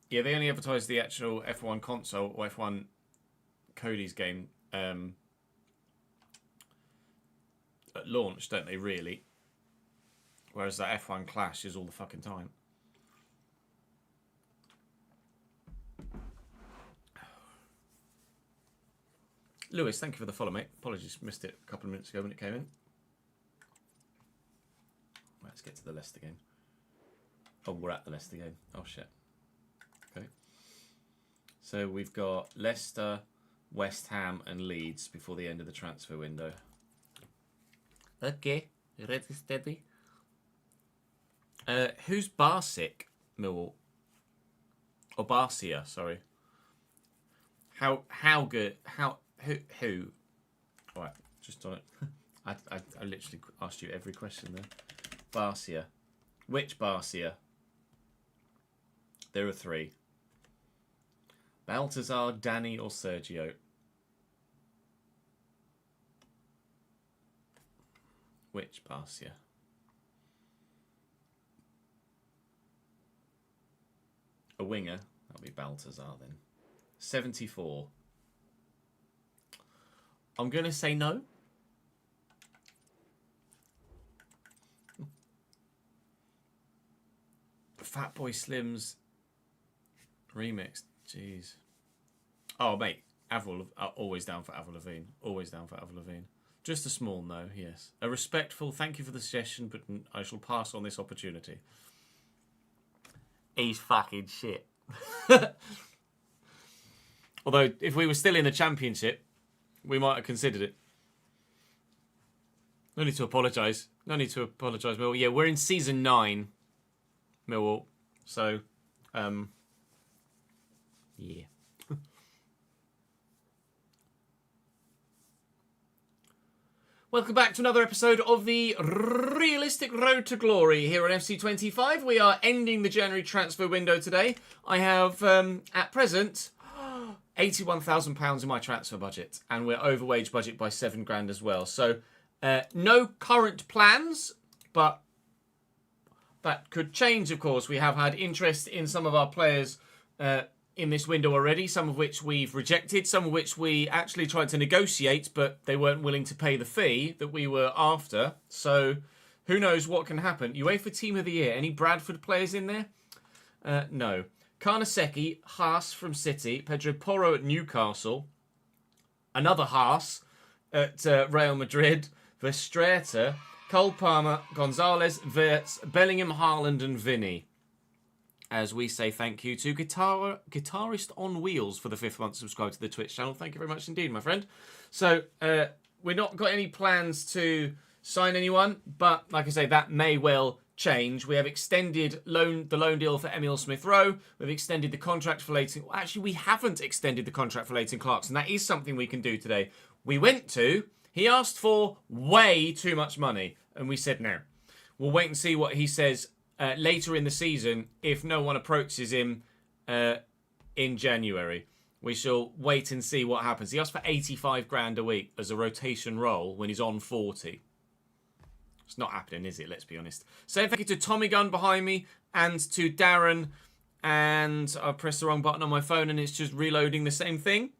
Yeah, they only advertise the actual F1 console or F1 Cody's game at launch, don't they, really? Whereas that F1 Clash is all the fucking time. Lewis, thank you for the follow, mate. Apologies, missed it a couple of minutes ago when it came in. Let's get to the Leicester game. Oh, we're at the Leicester game. Oh, shit. Okay. So we've got Leicester, West Ham and Leeds before the end of the transfer window. Okay. Ready, steady. Who's Barsic, Millwall? Or Barcia, sorry. How good? Who? All right, just on it. I literally asked you every question there. Barcia. Which Barcia? There are three. Baltazar, Danny, or Sergio? Which Barcia? A winger. That'll be Baltazar then. 74. I'm going to say no. Fatboy Slim's remix. Jeez. Oh, mate. Avril, always down for Avril Lavigne. Always down for Avril Lavigne. Just a small no, yes. A respectful thank you for the suggestion, but I shall pass on this opportunity. He's fucking shit. Although, if we were still in the championship, we might have considered it. No need to apologise. No need to apologise, Millwall. Yeah, we're in season 9, Millwall. So, yeah. Welcome back to another episode of the Realistic Road to Glory here on FC25. We are ending the January transfer window today. I have, at present, £81,000 in my transfer budget, and we're over wage budget by £7,000 as well. So, no current plans, but that could change, of course. We have had interest in some of our players in this window already, some of which we've rejected, some of which we actually tried to negotiate, but they weren't willing to pay the fee that we were after. So who knows what can happen. UEFA Team of the Year. Any Bradford players in there? No. Carnesecchi, Haas from City, Pedro Porro at Newcastle, another Haas at Real Madrid, Verstraete, Cole Palmer, Gonzalez, Wirtz, Bellingham, Haaland and Vinny. As we say thank you to Guitarist on Wheels for the 5th month subscribe to the Twitch channel. Thank you very much indeed, my friend. So, we're not got any plans to sign anyone, but like I say, that may well change. We have extended the loan deal for Emile Smith-Rowe. We've extended the contract for Leighton. Well, actually, we haven't extended the contract for Leighton Clarkson. That is something we can do today. He asked for way too much money, and we said no. We'll wait and see what he says later in the season if no one approaches him in January. We shall wait and see what happens. He asked for £85,000 a week as a rotation role when he's on 40. It's not happening, is it? Let's be honest. So thank you to Tommy Gunn behind me and to Darren. And I pressed the wrong button on my phone and it's just reloading the same thing.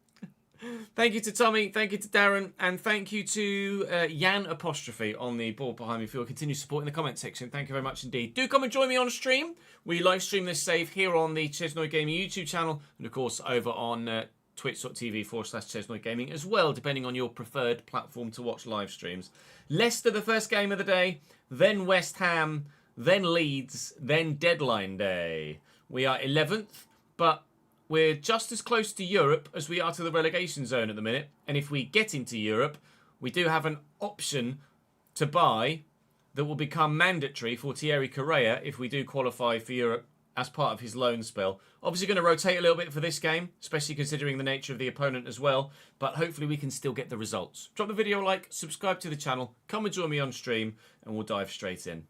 Thank you to Tommy, thank you to Darren, and thank you to Jan Apostrophe on the board behind me for your continued support in the comment section. Thank you very much indeed. Do come and join me on stream. We live stream this save here on the Chesnoy Gaming YouTube channel, and of course over on twitch.tv/Chesnoy Gaming as well, depending on your preferred platform to watch live streams. Leicester, the first game of the day, then West Ham, then Leeds, then deadline day. We are 11th, but we're just as close to Europe as we are to the relegation zone at the minute. And if we get into Europe, we do have an option to buy that will become mandatory for Thierry Correa if we do qualify for Europe as part of his loan spell. Obviously going to rotate a little bit for this game, especially considering the nature of the opponent as well. But hopefully we can still get the results. Drop the video a like, subscribe to the channel, come and join me on stream, and we'll dive straight in.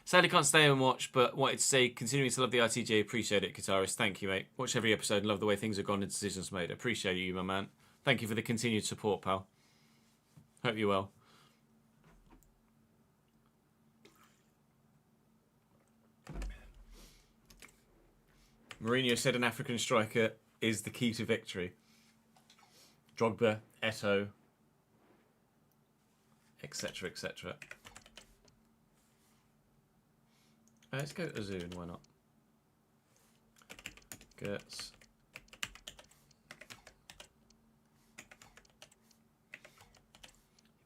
Sadly can't stay and watch, but wanted to say, continuing to love the ITJ, appreciate it, Guitarist. Thank you, mate. Watch every episode and love the way things have gone and decisions made. Appreciate you, my man. Thank you for the continued support, pal. Hope you're well. Mourinho said an African striker is the key to victory. Drogba, Eto'o, etc., etc. Let's go to Zoom, why not? Gertz.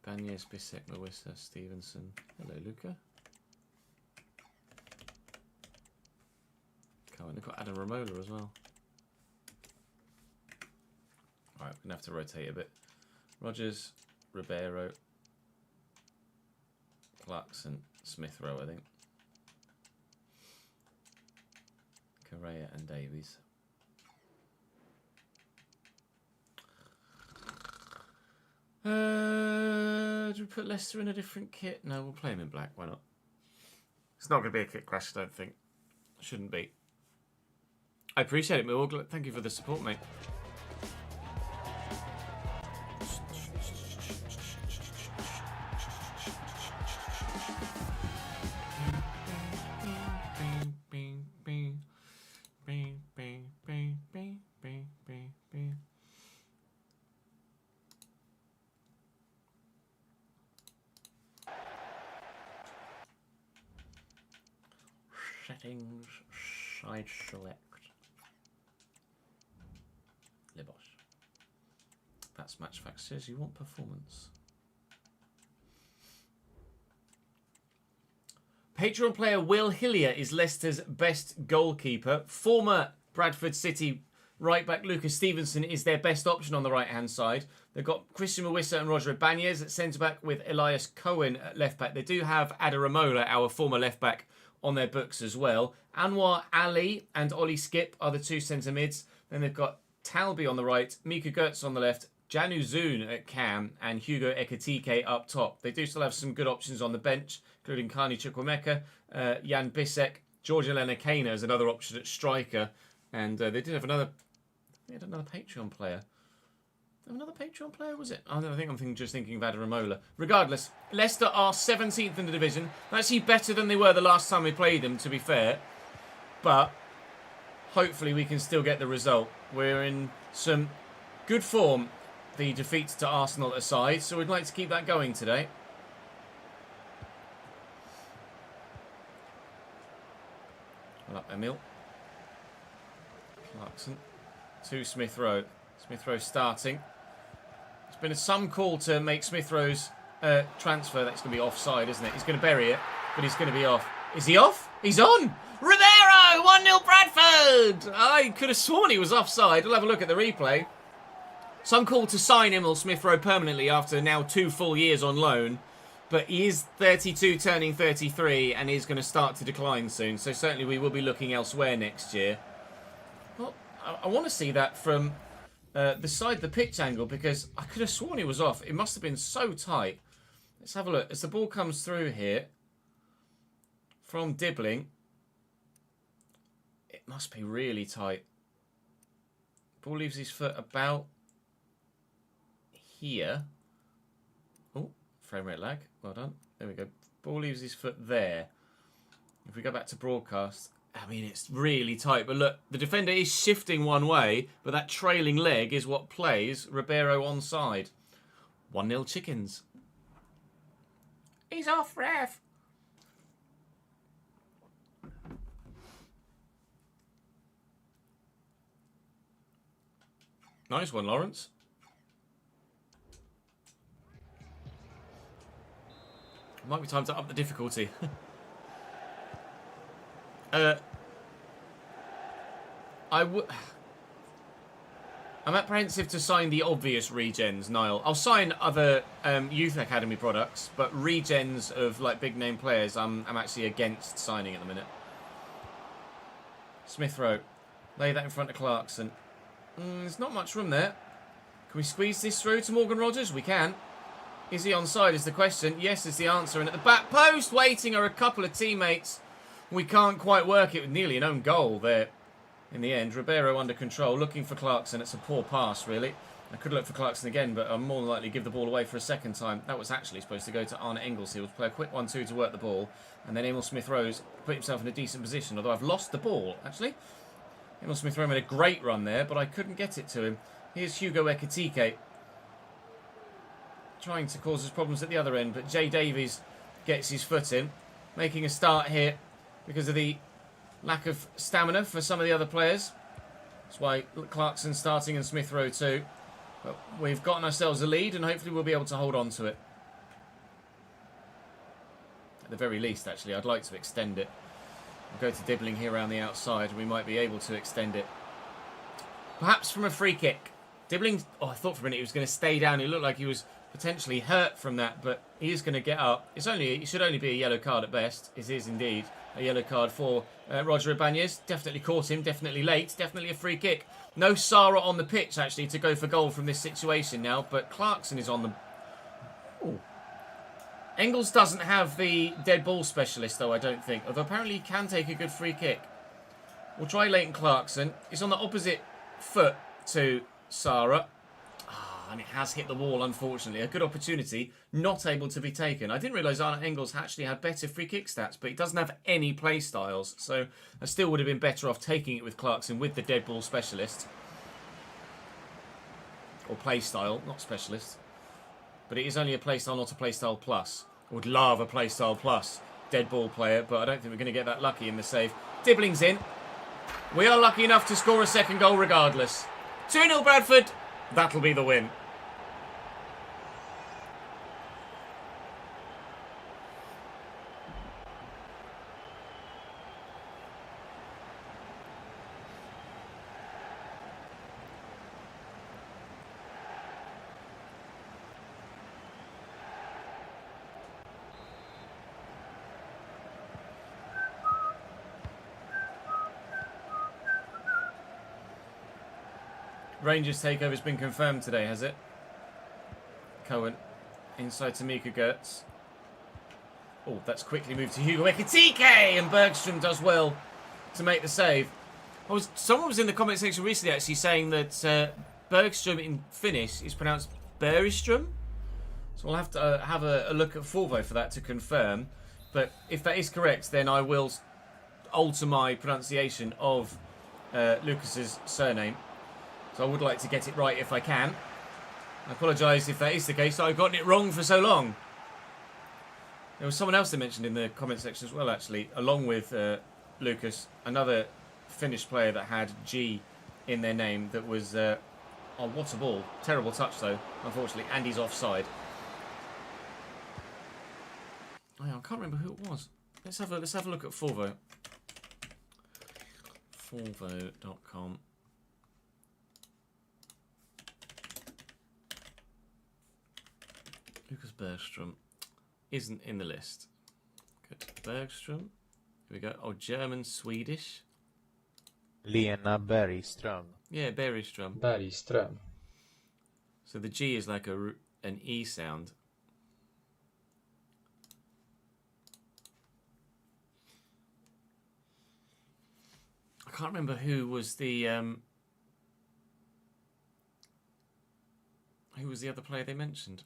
Ibanez, Bissek, Mawissa, Stevenson. Hello, Luca. Come on, they've got Adam Ramola as well. Alright, we're going to have to rotate a bit. Rogers, Ribeiro, Clarkson, Smith-Rowe, I think. Correa and Davies. Do we put Leicester in a different kit? No, we'll play him in black. Why not? It's not going to be a kit clash, I don't think. Shouldn't be. I appreciate it, Millwall. Thank you for the support, mate. Settings, side select. Libos. That's match fact. Says you want performance. Patreon player Will Hillier is Leicester's best goalkeeper. Former Bradford City right back Lucas Stevenson is their best option on the right hand side. They've got Christian Mawissa and Roger Ibanez at centre back with Elias Cohen at left back. They do have Adaramola, our former left back, on their books as well. Anwar Ali and Ollie Skip are the two centre mids. Then they've got Talby on the right, Mika Gertz on the left, Janu Zoon at cam, and Hugo Ekitike up top. They do still have some good options on the bench, including Kani Chukwemeka, Jan Bisek, George Elena Kane as another option at striker, and they did have another. They had another Patreon player. Another Patreon player, was it? I think I'm just thinking of Adaramola. Regardless, Leicester are 17th in the division. They're actually better than they were the last time we played them, to be fair. But hopefully we can still get the result. We're in some good form, the defeat to Arsenal aside, so we'd like to keep that going today. Well up, Emil. Clarkson. To Smith Rowe. Smith Rowe starting. There's been some call to make Smith Rowe's transfer. That's going to be offside, isn't it? He's going to bury it, but he's going to be off. Is he off? He's on! Ribeiro! 1-0 Bradford! I could have sworn he was offside. We'll have a look at the replay. Some call to sign Emil Smith Rowe permanently after now 2 full years on loan. But he is 32, turning 33, and is going to start to decline soon. So certainly we will be looking elsewhere next year. Well, I want to see that from the side of the pitch angle, because I could have sworn he was off. It must have been so tight. Let's have a look. As the ball comes through here from Dibbling, it must be really tight. Ball leaves his foot about here. Oh, frame rate lag. Well done. There we go. Ball leaves his foot there. If we go back to broadcast, I mean, it's really tight. But look, the defender is shifting one way, but that trailing leg is what plays Ribeiro onside. 1-0 Chickens. He's off, ref. Nice one, Lawrence. Might be time to up the difficulty. I'm apprehensive to sign the obvious regens, Niall. I'll sign other youth academy products, but regens of like big name players, I'm actually against signing at the minute. Smith Rowe, lay that in front of Clarkson. There's not much room there. Can we squeeze this through to Morgan Rogers? We can. Is he onside is the question. Yes is the answer. And at the back post, waiting are a couple of teammates. We can't quite work it with nearly an own goal there in the end. Ribeiro under control, looking for Clarkson. It's a poor pass, really. I could look for Clarkson again, but I'm more than likely to give the ball away for a second time. That was actually supposed to go to Arne Engels. He would play a quick 1-2 to work the ball. And then Emil Smith-Rowe put himself in a decent position, although I've lost the ball, actually. Emil Smith-Rowe made a great run there, but I couldn't get it to him. Here's Hugo Ekitike, trying to cause us problems at the other end, but Jay Davies gets his foot in, making a start here because of the lack of stamina for some of the other players. That's why Clarkson's starting and Smith Rowe too. But we've gotten ourselves a lead and hopefully we'll be able to hold on to it. At the very least, actually, I'd like to extend it. We'll go to Dibbling here around the outside and we might be able to extend it. Perhaps from a free kick. Dibbling, I thought for a minute he was going to stay down. He looked like he was potentially hurt from that, but he is going to get up. It should only be a yellow card at best. It is indeed a yellow card for Roger Ibanez. Definitely caught him, definitely late, definitely a free kick. No Sara on the pitch, actually, to go for goal from this situation now, but Clarkson is on the... Ooh. Engels doesn't have the dead ball specialist, though, I don't think, although apparently he can take a good free kick. We'll try Leighton Clarkson. He's on the opposite foot to Sara. And it has hit the wall, unfortunately. A good opportunity, not able to be taken. I didn't realise Arne Engels actually had better free kick stats, but he doesn't have any play styles. So I still would have been better off taking it with Clarkson with the dead ball specialist. Or play style, not specialist. But it is only a play style, not a play style plus. I would love a play style plus. dead ball player, but I don't think we're going to get that lucky in the save. Dibbling's in. We are lucky enough to score a second goal regardless. 2-0 Bradford. That'll be the win. Rangers takeover has been confirmed today, has it? Cohen inside to Mika Gertz. Oh, that's quickly moved to Hugo Ekitike, and Bergstrom does well to make the save. Someone was in the comment section recently actually saying that Bergstrom in Finnish is pronounced Bergström. So we'll have to have a look at Forvo for that to confirm. But if that is correct, then I will alter my pronunciation of Lucas's surname. So I would like to get it right if I can. I apologise if that is the case. I've gotten it wrong for so long. There was someone else that mentioned in the comment section as well, actually, along with Lucas, another Finnish player that had G in their name that was... oh, what a ball. Terrible touch, though, unfortunately. And he's offside. Oh, yeah, I can't remember who it was. Let's have a look at Forvo. Forvo.com. Lucas Bergstrom isn't in the list. Good. Bergstrom. Here we go. Oh, German, Swedish. Lena Bergström. Yeah, Bergström. Bergström. So the G is like an E sound. I can't remember who was the other player they mentioned.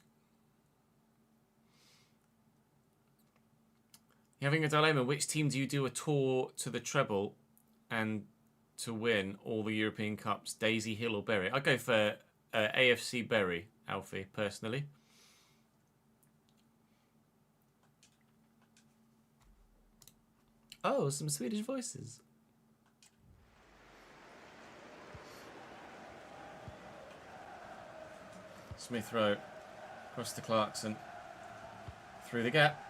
You're having a dilemma. Which team do you do a tour to the treble and to win all the European Cups? Daisy, Hill or Bury? I'd go for AFC Bury, Alfie, personally. Oh, some Swedish voices. Smith Rowe across to Clarkson. Through the gap.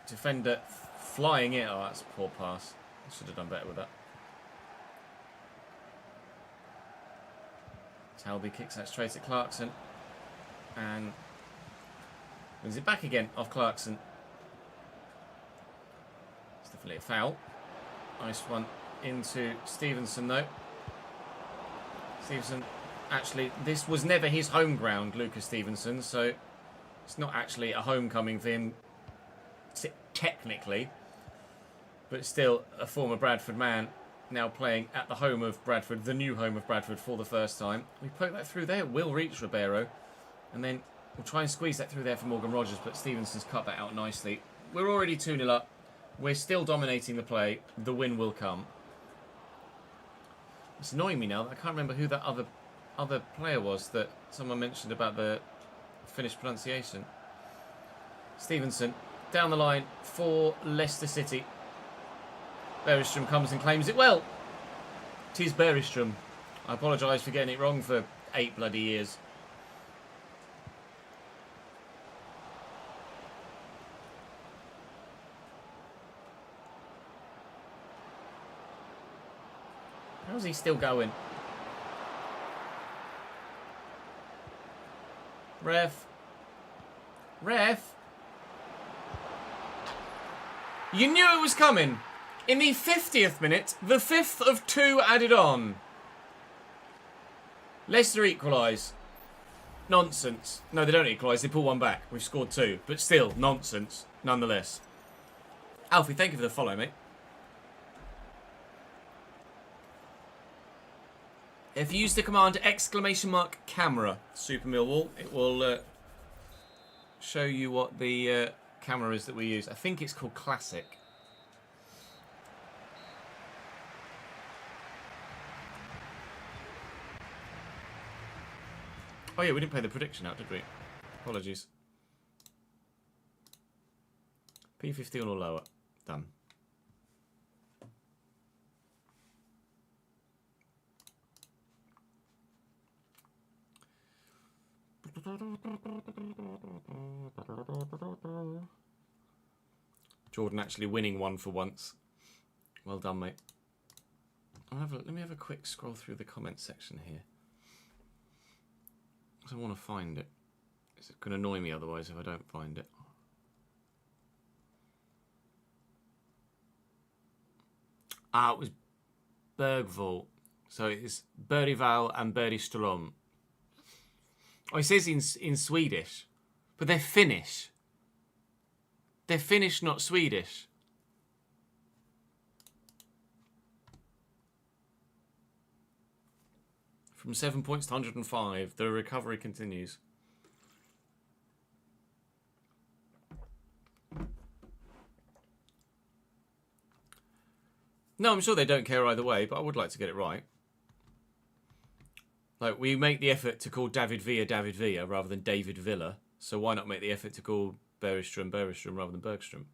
Defender flying it. Oh, that's a poor pass. I should have done better with that. Talby kicks that straight at Clarkson. And wins it back again off Clarkson. It's definitely a foul. Nice one into Stevenson, though. Stevenson, actually, this was never his home ground, Lucas Stevenson, so it's not actually a homecoming for him technically, but still a former Bradford man now playing at the home of Bradford, the new home of Bradford for the first time. We poke that through there, will reach Ribeiro, and then we'll try and squeeze that through there for Morgan Rogers, but Stevenson's cut that out nicely. We're already 2-0 up. We're still dominating the play. The win will come. It's annoying me now that I can't remember who that other player was that someone mentioned about the Finnish pronunciation. Stevenson down the line for Leicester City. Bergström comes and claims it well. 'Tis Bergström. I apologise for getting it wrong for 8 bloody years. How's he still going? Ref. Ref. You knew it was coming. In the 50th minute, the 5th of 2 added on. Leicester equalise. Nonsense. No, they don't equalise. They pull one back. We've scored 2. But still, nonsense. Nonetheless. Alfie, thank you for the follow, mate. If you use the command !camera, Super Millwall, it will show you what the camera is that we use. I think it's called Classic. Oh yeah, we didn't play the prediction out, did we? Apologies. P15 or lower. Done. Jordan actually winning one for once. Well done, mate. Let me have a quick scroll through the comments section here. I want to find it. It's going to annoy me otherwise if I don't find it. Ah, it was Bergvall. So it's Bergvall and Bergström. Oh, it says in Swedish. But they're Finnish. They're Finnish, not Swedish. From 7 points to 105, the recovery continues. No, I'm sure they don't care either way, but I would like to get it right. Like, we make the effort to call David Villa rather than David Villa, so why not make the effort to call Bergström rather than Bergström?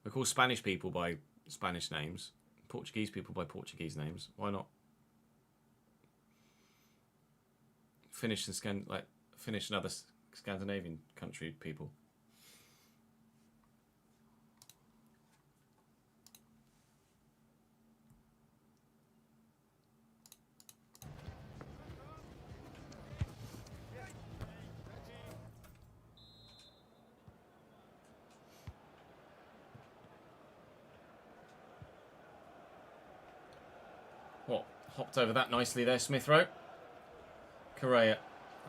We call Spanish people by Spanish names, Portuguese people by Portuguese names. Why not? Finnish and other Scandinavian country people. Hopped over that nicely there, Smith Rowe. Correa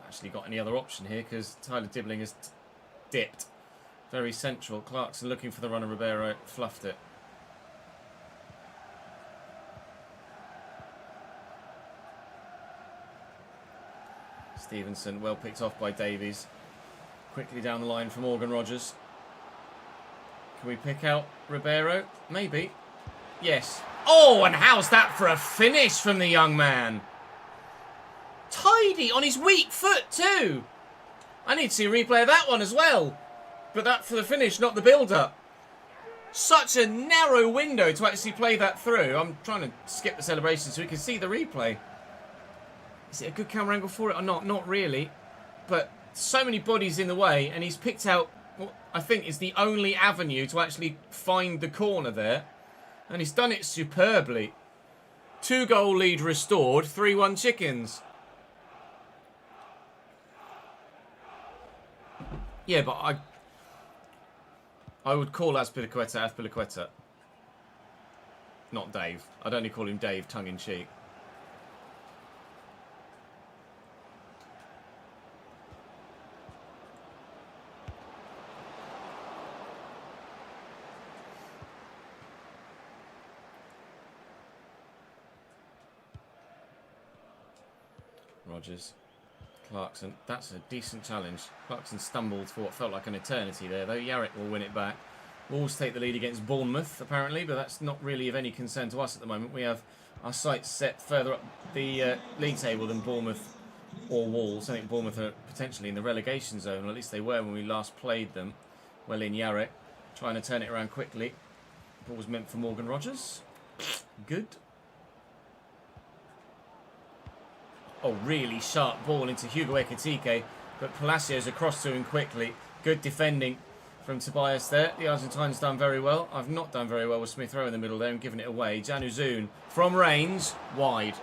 actually got any other option here because Tyler Dibbling has dipped. Very central. Clarkson looking for the runner. Ribeiro fluffed it. Stevenson well picked off by Davies. Quickly down the line from Morgan Rogers. Can we pick out Ribeiro? Maybe. Yes. Oh, and how's that for a finish from the young man? Tidy on his weak foot too. I need to see a replay of that one as well. But that for the finish, not the build-up. Such a narrow window to actually play that through. I'm trying to skip the celebration so we can see the replay. Is it a good camera angle for it or not? Not really. But so many bodies in the way, and he's picked out what I think is the only avenue to actually find the corner there. And he's done it superbly. 2-goal lead restored, 3-1 Chickens. Yeah, but I would call Azpilicueta. Not Dave. I'd only call him Dave, tongue-in-cheek. Rogers. Clarkson. That's a decent challenge. Clarkson stumbled for what felt like an eternity there, though. Yarrick will win it back. Wolves take the lead against Bournemouth, apparently, but that's not really of any concern to us at the moment. We have our sights set further up the league table than Bournemouth or Wolves. I think Bournemouth are potentially in the relegation zone, or at least they were when we last played them. Well in Yarrick, trying to turn it around quickly. Ball was meant for Morgan Rogers. Good. Oh, really sharp ball into Hugo Ekitike, but Palacios across to him quickly. Good defending from Tobias there. The Argentine's done very well. I've not done very well with Smith Rowe in the middle there and given it away. Januzun from range, wide.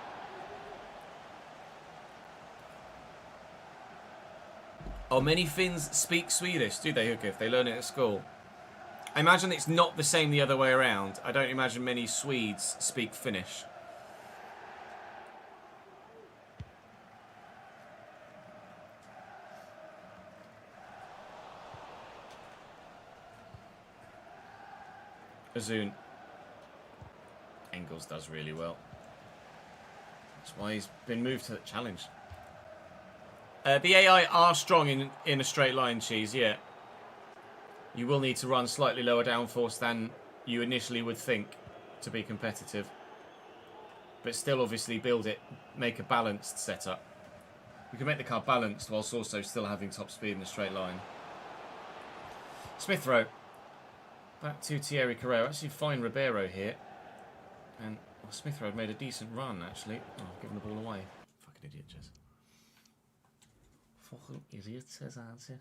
Oh, many Finns speak Swedish, do they, Hooker, if they learn it at school? I imagine it's not the same the other way around. I don't imagine many Swedes speak Finnish. Azun. Engels does really well. That's why he's been moved to the challenge. The AI are strong in a straight line, Cheese, yeah. You will need to run slightly lower downforce than you initially would think to be competitive. But still obviously build it, make a balanced setup. You can make the car balanced whilst also still having top speed in a straight line. Smith Rowe. Back to Thierry Carrero. Actually, fine Ribeiro here. And well, Smith Rowe made a decent run, actually. Oh, giving the ball away. Fucking idiot, Jez. Fucking idiot, says Antia.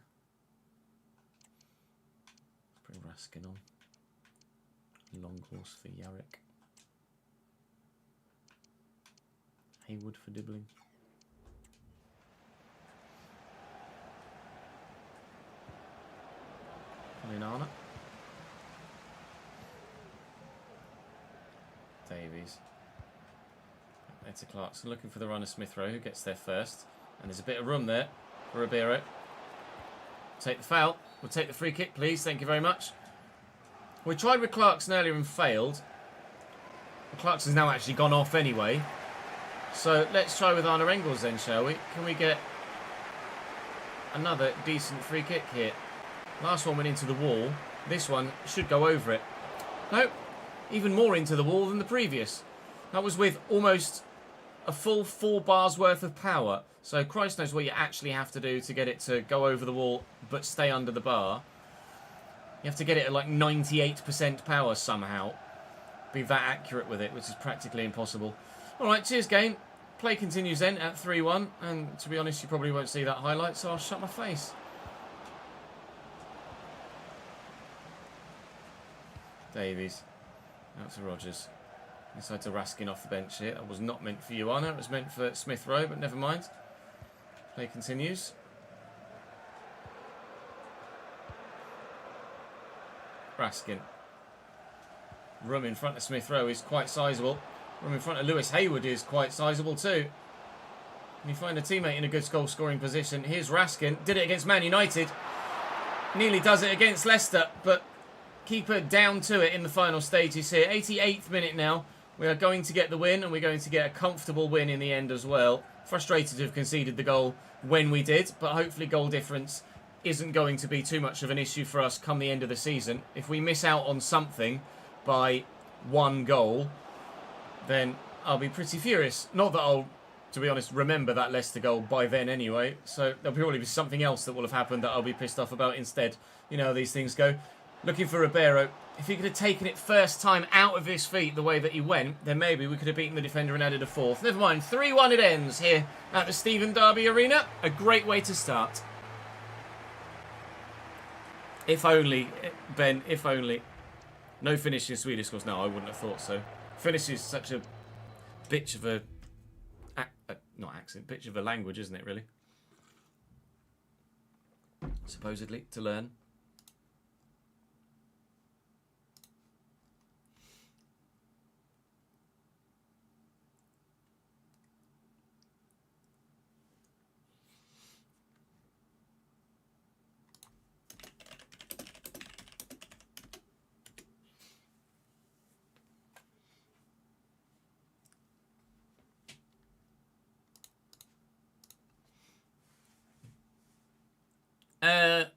Bring Raskin on. Long course for Yarrick. Haywood for Dibbling. Linana. Davies. There to Clarkson, looking for the runner Smith Rowe, who gets there first. And there's a bit of room there for Ribeiro. Take the foul. We'll take the free kick, please. Thank you very much. We tried with Clarkson earlier and failed. Clarkson's now actually gone off anyway. So let's try with Arne Engels then, shall we? Can we get another decent free kick here? Last one went into the wall. This one should go over it. No, even more into the wall than the previous. That was with almost a full 4 bars worth of power. So Christ knows what you actually have to do to get it to go over the wall but stay under the bar. You have to get it at like 98% power somehow. Be that accurate with it, which is practically impossible. Alright, cheers game. Play continues then at 3-1. And to be honest, you probably won't see that highlight, so I'll shut my face. Davies. Out to Rogers. Inside to Raskin off the bench here. That was not meant for you, Anna. It was meant for Smith Rowe, but never mind. Play continues. Raskin. Room in front of Smith Rowe is quite sizable. Room in front of Lewis Haywood is quite sizable too. Can you find a teammate in a good goal scoring position? Here's Raskin. Did it against Man United. Nearly does it against Leicester, but keeper down to it in the final stages here. 88th minute now. We are going to get the win, and we're going to get a comfortable win in the end as well. Frustrated to have conceded the goal when we did, but hopefully goal difference isn't going to be too much of an issue for us come the end of the season. If we miss out on something by 1 goal, then I'll be pretty furious. Not that I'll, to be honest, remember that Leicester goal by then anyway. So there'll probably be something else that will have happened that I'll be pissed off about instead. You know how these things go. Looking for Ribeiro. If he could have taken it first time out of his feet the way that he went, then maybe we could have beaten the defender and added a 4th. Never mind. 3-1 it ends here at the Stephen Derby Arena. A great way to start. If only, Ben, if only. No finish in Swedish, of course. No, I wouldn't have thought so. Finnish is such a bitch of a... not accent, bitch of a language, isn't it, really? Supposedly, to learn.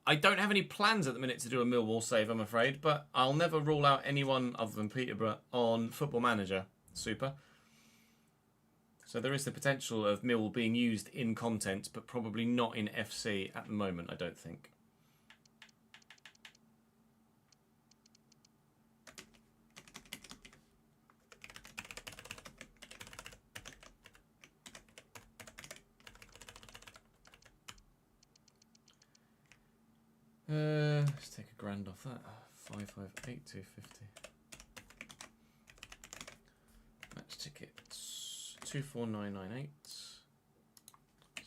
I don't have any plans at the minute to do a Millwall save, I'm afraid, but I'll never rule out anyone other than Peterborough on Football Manager Super. So there is the potential of Millwall being used in content, but probably not in FC at the moment, I don't think. Let's take a grand off that. 558 250. Match ticket 24998. It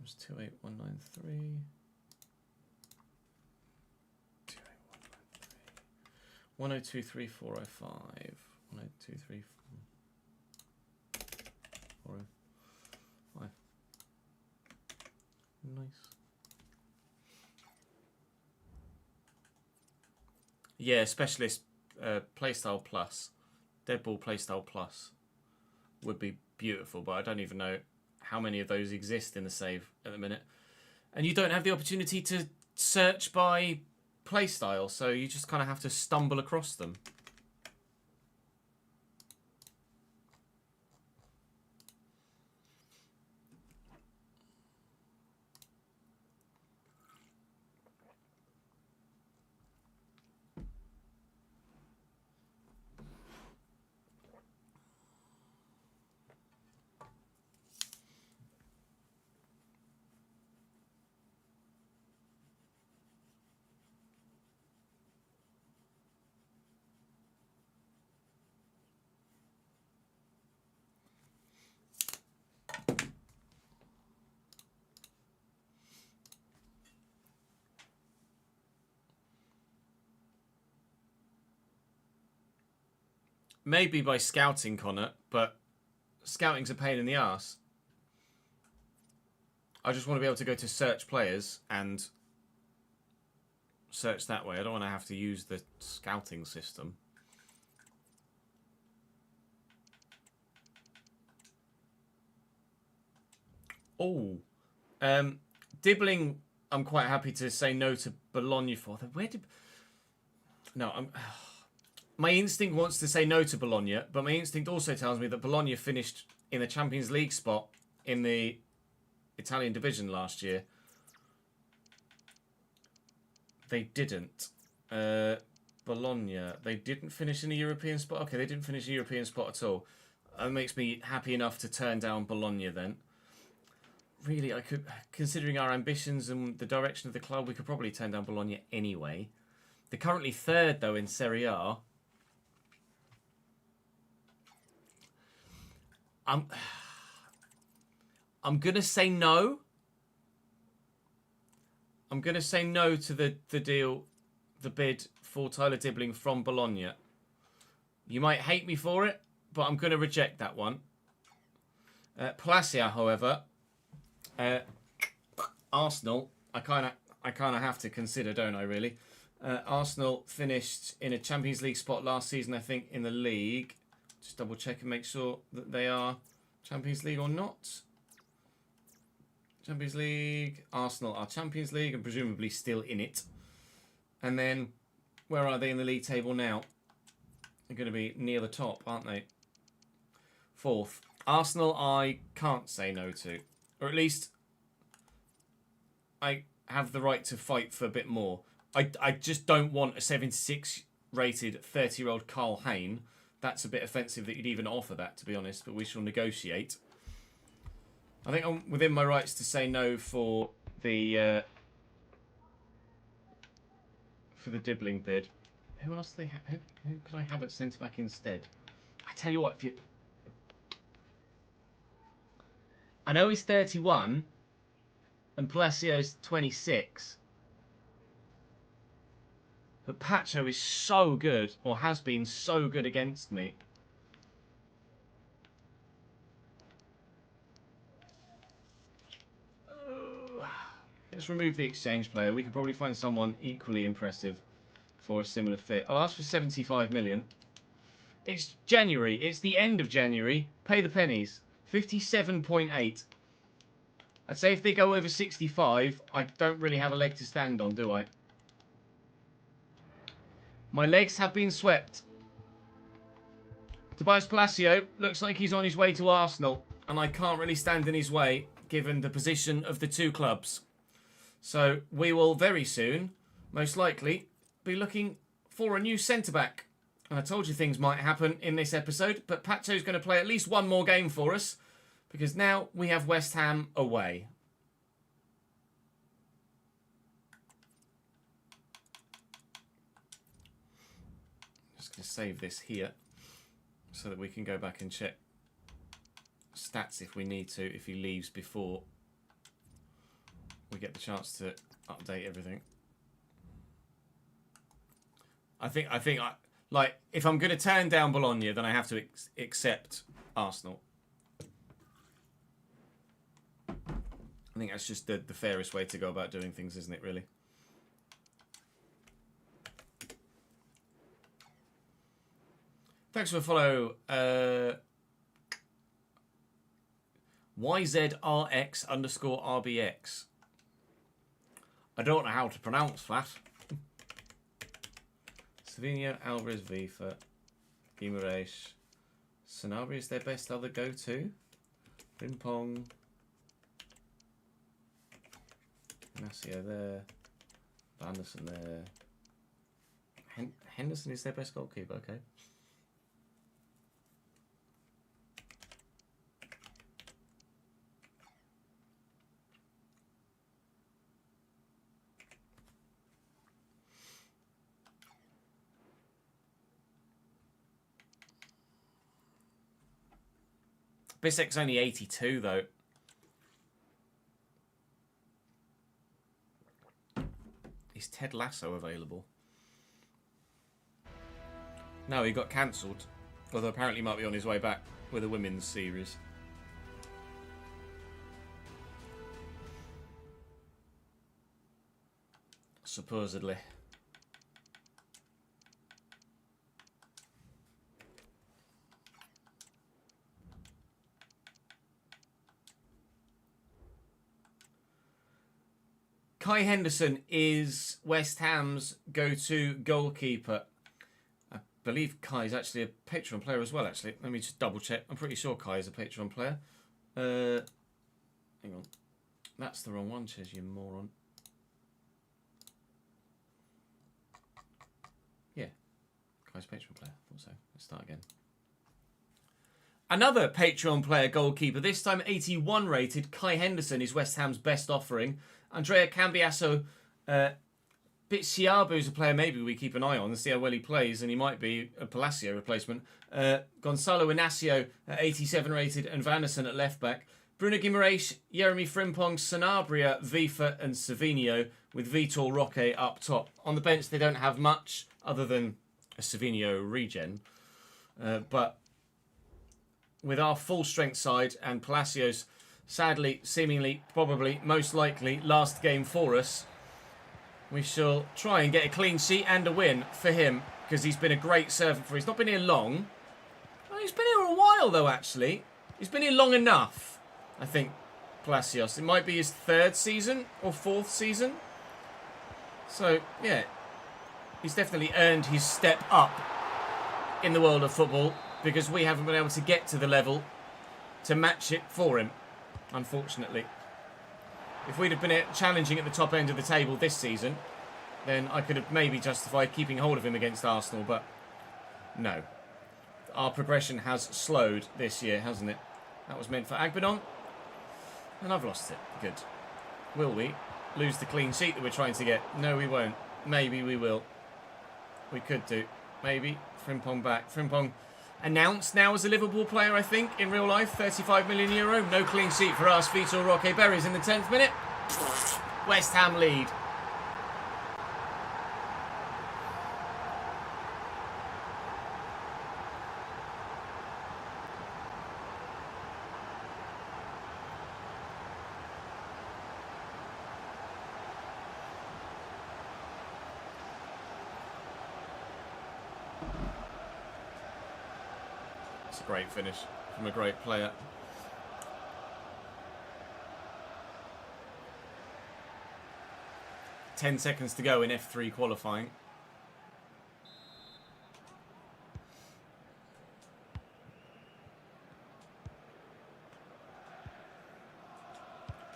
was 28193. 28193. 1023405. 1023405. Nice. Yeah, Specialist Playstyle Plus, Deadball Playstyle Plus would be beautiful, but I don't even know how many of those exist in the save at the minute. And you don't have the opportunity to search by playstyle, so you just kind of have to stumble across them. maybe by scouting, Connor, but scouting's a pain in the arse. I just want to be able to go to search players and search that way. I don't want to have to use the scouting system. Oh, Dibbling, I'm quite happy to say no to Bologna for. Where did... No, my instinct wants to say no to Bologna, but my instinct also tells me that Bologna finished in the Champions League spot in the Italian division last year. They didn't. Bologna, they didn't finish in a European spot? Okay, they didn't finish a European spot at all. That makes me happy enough to turn down Bologna then. Really, I could, considering our ambitions and the direction of the club, we could probably turn down Bologna anyway. They're currently third, though, in Serie A. I'm going to say no. I'm going to say no to the deal, the bid for Tyler Dibbling from Bologna. You might hate me for it, but I'm going to reject that one. Palacio, however, Arsenal, I kind of have to consider, don't I, really? Arsenal finished in a Champions League spot last season, I think, in the league. Just double check and make sure that they are Champions League or not. Champions League. Arsenal are Champions League and presumably still in it. And then, where are they in the league table now? They're going to be near the top, aren't they? Fourth. Arsenal, I can't say no to. Or at least, I have the right to fight for a bit more. I just don't want a 76 rated 30-year-old Carl Hayne. That's a bit offensive that you'd even offer that, to be honest, but we shall negotiate. I think I'm within my rights to say no for the Dibbling bid. Who else do they have? Who could I have at centre back instead? I tell you what, if you, I know he's 31 and Palacio's 26. But Pacho is so good, or has been so good against me. Let's remove the exchange player. We could probably find someone equally impressive for a similar fit. I'll ask for 75 million. It's January. It's the end of January. Pay the pennies. 57.8. I'd say if they go over 65, I don't really have a leg to stand on, do I? My legs have been swept. Tobias Palacio looks like he's on his way to Arsenal, and I can't really stand in his way given the position of the two clubs. So we will very soon, most likely, be looking for a new centre-back. And I told you things might happen in this episode, but Pacho's going to play at least one more game for us, because now we have West Ham away. Just going to save this here so that we can go back and check stats if we need to, if he leaves before we get the chance to update everything. I think like, if I'm going to turn down Bologna, then I have to accept Arsenal. I think that's just the fairest way to go about doing things, isn't it, really? Thanks for the follow. YZRX_RBX. I don't know how to pronounce that. Savinho, Alvarez, Vifa, Guimaraes. Sanabria is their best other go-to. Frimpong. Nasio there. Anderson there. Henderson is their best goalkeeper, okay. Bissek's only 82, though. Is Ted Lasso available? No, he got cancelled. Although apparently he might be on his way back with a women's series. Supposedly. Kai Henderson is West Ham's go-to goalkeeper. I believe Kai is actually a Patreon player as well, actually. Let me just double check. I'm pretty sure Kai is a Patreon player. Hang on. That's the wrong one, Ches, you moron. Yeah. Kai's Patreon player. I thought so. Let's start again. Another Patreon player goalkeeper, this time 81 rated. Kai Henderson is West Ham's best offering. Andrea Cambiasso, Bitsiabu is a player maybe we keep an eye on and see how well he plays, and he might be a Palacio replacement. Gonzalo Inacio at 87 rated, and Vanderson at left back. Bruno Guimaraes, Jeremy Frimpong, Sanabria, Vifa and Savinho, with Vitor Roque up top. On the bench they don't have much other than a Savinho regen, but with our full strength side and Palacio's sadly, seemingly, probably, most likely, last game for us, we shall try and get a clean sheet and a win for him, because he's been a great servant for us. He's not been here long. Well, he's been here a while, though, actually. He's been here long enough, I think, Palacios. It might be his 3rd season or 4th season. So, yeah, he's definitely earned his step up in the world of football, because we haven't been able to get to the level to match it for him. Unfortunately. If we'd have been challenging at the top end of the table this season, then I could have maybe justified keeping hold of him against Arsenal, but no. Our progression has slowed this year, hasn't it? That was meant for Agbenon, and I've lost it. Good. Will we lose the clean sheet that we're trying to get? No, we won't. Maybe we will. We could do. Maybe. Frimpong back. Frimpong announced now as a Liverpool player, I think, in real life. 35 million euro. No clean sheet for us. Vitor Roque buries in the 10th minute. West Ham lead. Great finish from a great player. Ten seconds to go in F3 qualifying.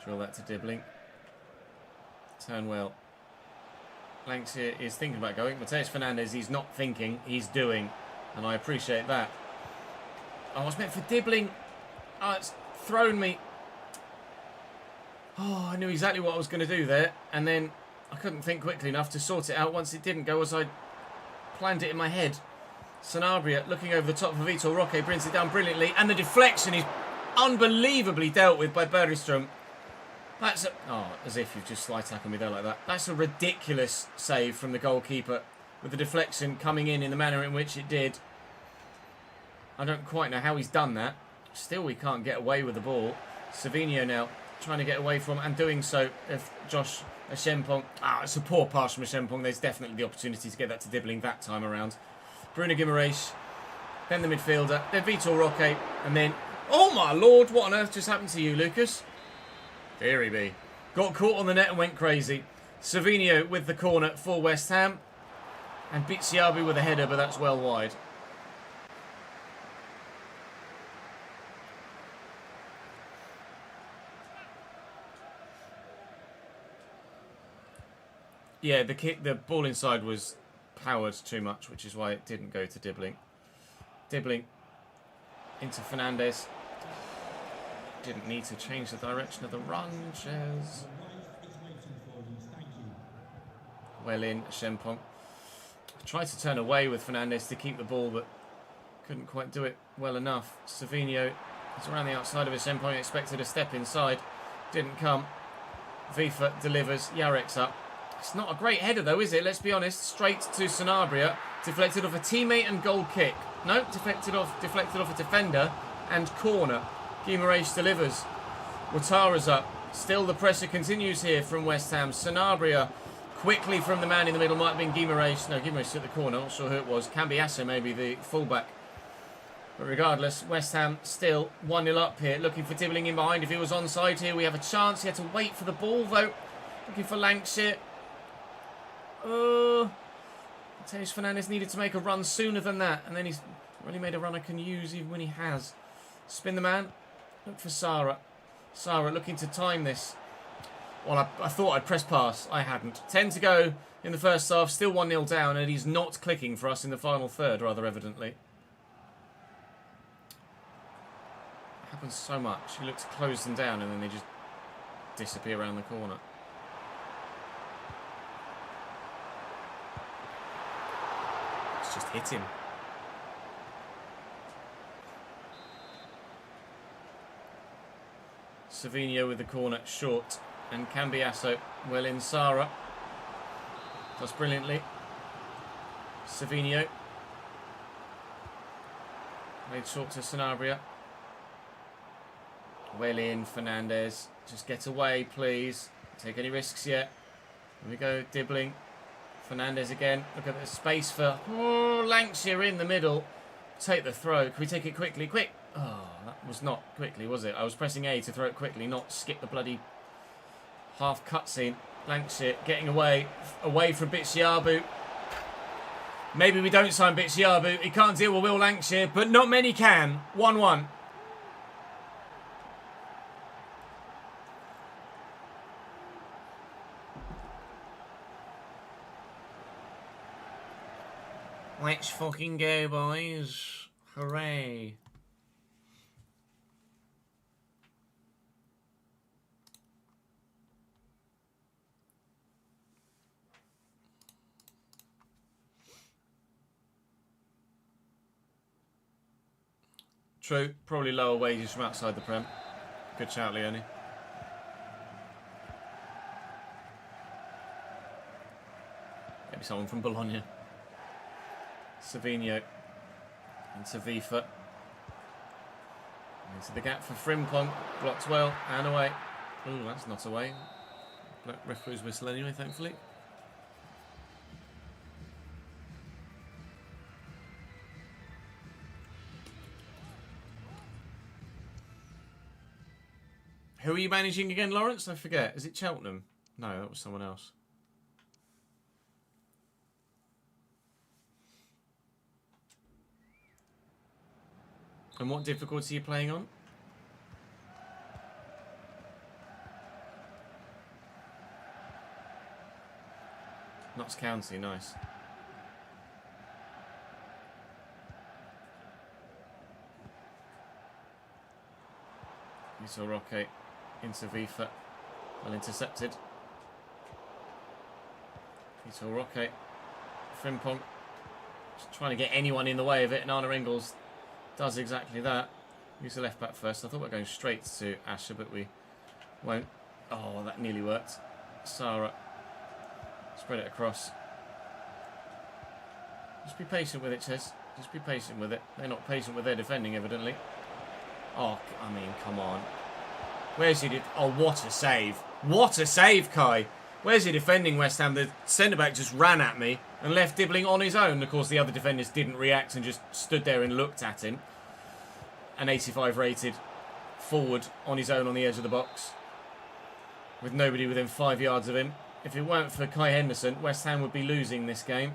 Drill that to Dibbling. Turn well. Lanksia is thinking about going. Mateus Fernandes, he's not thinking, he's doing. And I appreciate that. Oh, it's meant for Dibbling. Oh, it's thrown me. Oh, I knew exactly what I was going to do there. And then I couldn't think quickly enough to sort it out once it didn't go as I planned it in my head. Sanabria looking over the top of Vitor Roque brings it down brilliantly. And the deflection is unbelievably dealt with by Bergström. That's a... Oh, as if you've just slide tackled me there like that. That's a ridiculous save from the goalkeeper, with the deflection coming in the manner in which it did. I don't quite know how he's done that. Still, we can't get away with the ball. Savinho now trying to get away from, and doing so, if Josh Ashempong... Ah, it's a poor pass from Ashempong. There's definitely the opportunity to get that to Dibbling that time around. Bruno Guimaraes, then the midfielder, then Vitor Roque, and then... Oh my lord, what on earth just happened to you, Lucas? Very be. Got caught on the net and went crazy. Savinho with the corner for West Ham. And Bitsiabu with a header, but that's well wide. Yeah, the ball inside was powered too much, which is why it didn't go to Dibbling. Dibbling into Fernandes. Didn't need to change the direction of the run, Ches. Well in, Shempong. Tried to turn away with Fernandes to keep the ball, but couldn't quite do it well enough. Savinho is around the outside of his Shempong, expected a step inside. Didn't come. Vifa delivers. Yarek's up. It's not a great header though, is it? Let's be honest. Straight to Sanabria. Deflected off a teammate and goal kick. No, deflected off a defender and corner. Guimaraes delivers. Ouattara's up. Still the pressure continues here from West Ham. Sanabria quickly from the man in the middle. Might have been Guimaraes. No, Guimaraes at the corner. Not sure who it was. Cambiasso maybe the fullback. But regardless, West Ham still 1-0 up here. Looking for Dibbling in behind. If he was onside here, we have a chance. He had to wait for the ball though. Looking for Lancashire. Mateus Fernandes needed to make a run sooner than that. And then he's really made a run I can use even when he has. Spin the man. Look for Sara. Sara looking to time this. Well, I thought I'd press pass. I hadn't. 10 to go in the first half. Still 1-0 down. And he's not clicking for us in the final third, rather evidently. Happens so much. He looks to close them down and then they just disappear around the corner. Let's just hit him. Savinho with the corner short and Cambiasso well in. Sara does brilliantly. Savinho made short to Sanabria. Well in, Fernandes. Just get away, please. Take any risks yet. Here we go, Dibbling. Fernandes again. Look at the space for Lancashire in the middle. Take the throw. Can we take it quickly? Quick! Oh, that was not quickly, was it? I was pressing A to throw it quickly, not skip the bloody half cutscene. Lancashire getting away from Bitsiabu. Maybe we don't sign Bitsiabu. He can't deal with Will Lancashire, but not many can. 1-1. Let's fucking go, boys. Hooray. True, probably lower wages from outside the Prem. Good shout, Leone. Maybe someone from Bologna. Savinho into Vifa. Into the gap for Frimpong. Blocked well and away. Ooh, that's not away. Black referee's whistle anyway, thankfully. Who are you managing again, Lawrence? I forget. Is it Cheltenham? No, that was someone else. And what difficulty are you playing on? Notts County, nice. Vitor Roque into Vifa. Well intercepted. Vitor Roque. Frimpong. Just trying to get anyone in the way of it, and Arna Engels does exactly that. Use the left back first. I thought we were going straight to Asher, but we won't. Oh, that nearly worked. Sara. Spread it across. Just be patient with it, Ches. Just be patient with it. They're not patient with their defending, evidently. Oh, I mean, come on. Where's he? Oh, what a save. What a save, Kai. Where's he defending West Ham? The centre-back just ran at me and left Dibbling on his own. Of course, the other defenders didn't react and just stood there and looked at him. An 85 rated forward on his own on the edge of the box. With nobody within 5 yards of him. If it weren't for Kai Henderson, West Ham would be losing this game.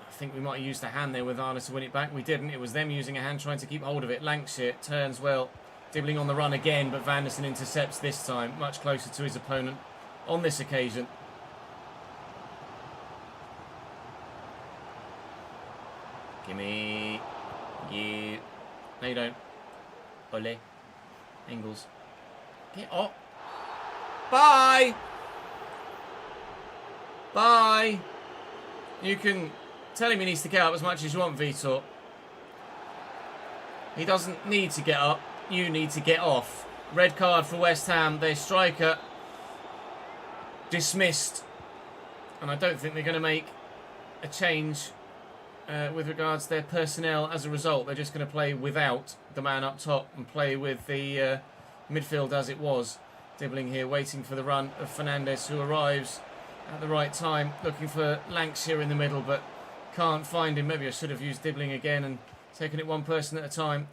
I think we might have used a hand there with Arna to win it back. We didn't. It was them using a hand trying to keep hold of it. Lancashire turns well. Dibbling on the run again, but Vanderson intercepts this time. Much closer to his opponent on this occasion. Gimme. You. No, you don't. Ole. Engels. Get up. Bye. Bye. You can tell him he needs to get up as much as you want, Vitor. He doesn't need to get up. You need to get off. Red card for West Ham. Their striker dismissed. And I don't think they're going to make a change with regards to their personnel as a result. They're just going to play without the man up top and play with the midfield as it was. Dibbling here, waiting for the run of Fernandez, who arrives at the right time, looking for Lanks here in the middle, but can't find him. Maybe I should have used Dibbling again and taken it one person at a time.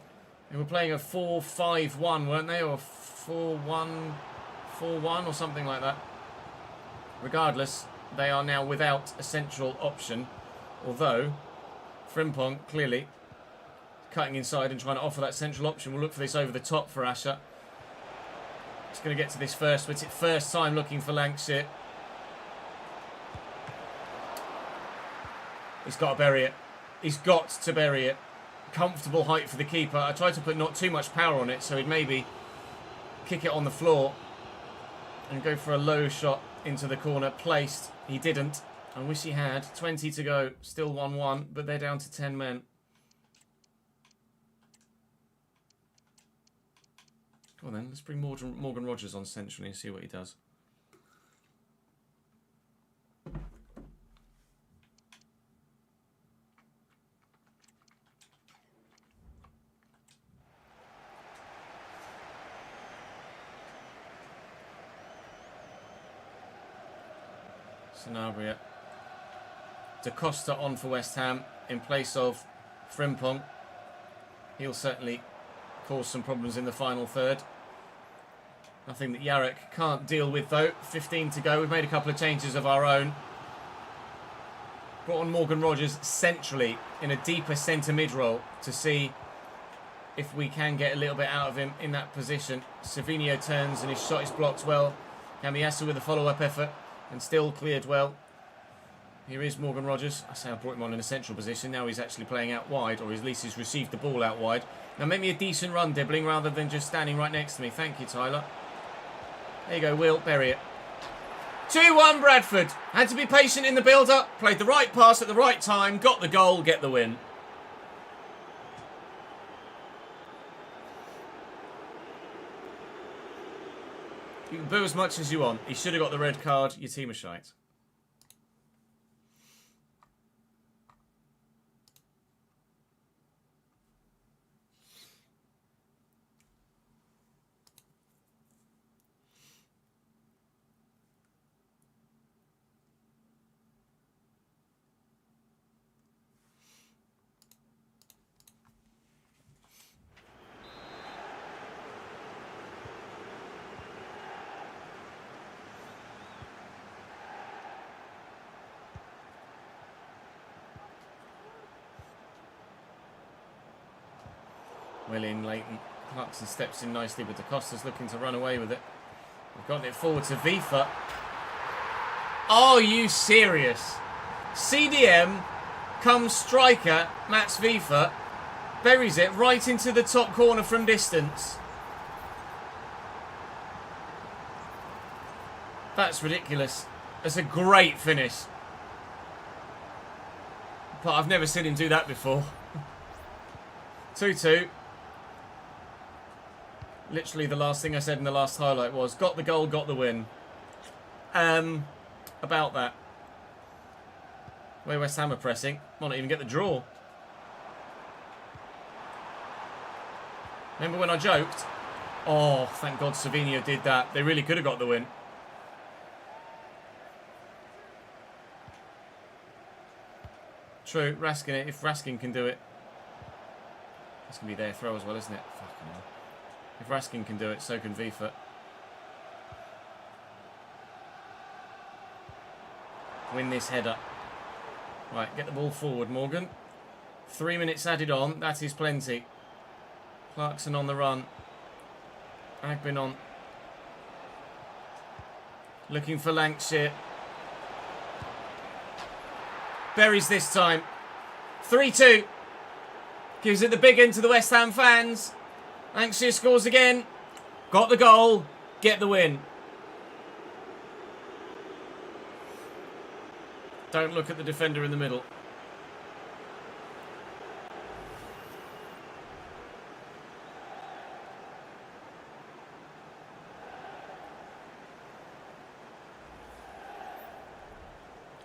They were playing a 4-5-1, weren't they? Or 4-1-4-1 or something like that. Regardless, they are now without a central option, although Frimpong clearly cutting inside and trying to offer that central option. We'll look for this over the top for Asher. He's going to get to this first, but it's first time looking for Lancashire. He's got to bury it. He's got to bury it. Comfortable height for the keeper. I tried to put not too much power on it, so he'd maybe kick it on the floor and go for a low shot into the corner. Placed. He didn't. I wish he had. 20 to go. Still 1-1, but they're down to 10 men. Come on then, let's bring Morgan Rogers on centrally and see what he does. Sanabria. Da Costa on for West Ham in place of Frimpong. He'll certainly cause some problems in the final third. Nothing that Jarek can't deal with though. 15 to go. We've made a couple of changes of our own. Brought on Morgan Rogers centrally in a deeper centre mid role to see if we can get a little bit out of him in that position. Savinho turns and his shot is blocked well. Kamiasa with a follow-up effort and still cleared well. Here is Morgan Rogers. I say I brought him on in a central position. Now he's actually playing out wide, or at least he's received the ball out wide. Now make me a decent run, Dibbling, rather than just standing right next to me. Thank you, Tyler. There you go, Will. Bury it. 2-1 Bradford. Had to be patient in the build-up. Played the right pass at the right time. Got the goal. Get the win. You can boo as much as you want. He should have got the red card. Your team is shite. Well in, Leighton. Clarkson steps in nicely, but Da Costa's looking to run away with it. We've gotten it forward to Vifa. Are you serious? CDM comes striker, Mats Vifa, buries it right into the top corner from distance. That's ridiculous. That's a great finish. But I've never seen him do that before. 2-2. Literally the last thing I said in the last highlight was, got the goal, got the win. About that. Where West Ham are pressing. Might not even get the draw. Remember when I joked? Oh, thank God Savinho did that. They really could have got the win. True, Raskin, if Raskin can do it. That's going to be their throw as well, isn't it? Fucking hell. If Raskin can do it, so can Vifa. Win this header. Right, get the ball forward, Morgan. 3 minutes added on. That is plenty. Clarkson on the run. Agbin on. Looking for Lancashire. Buries this time. 3-2. Gives it the big end to the West Ham fans. Lancashire scores again. Got the goal. Get the win. Don't look at the defender in the middle.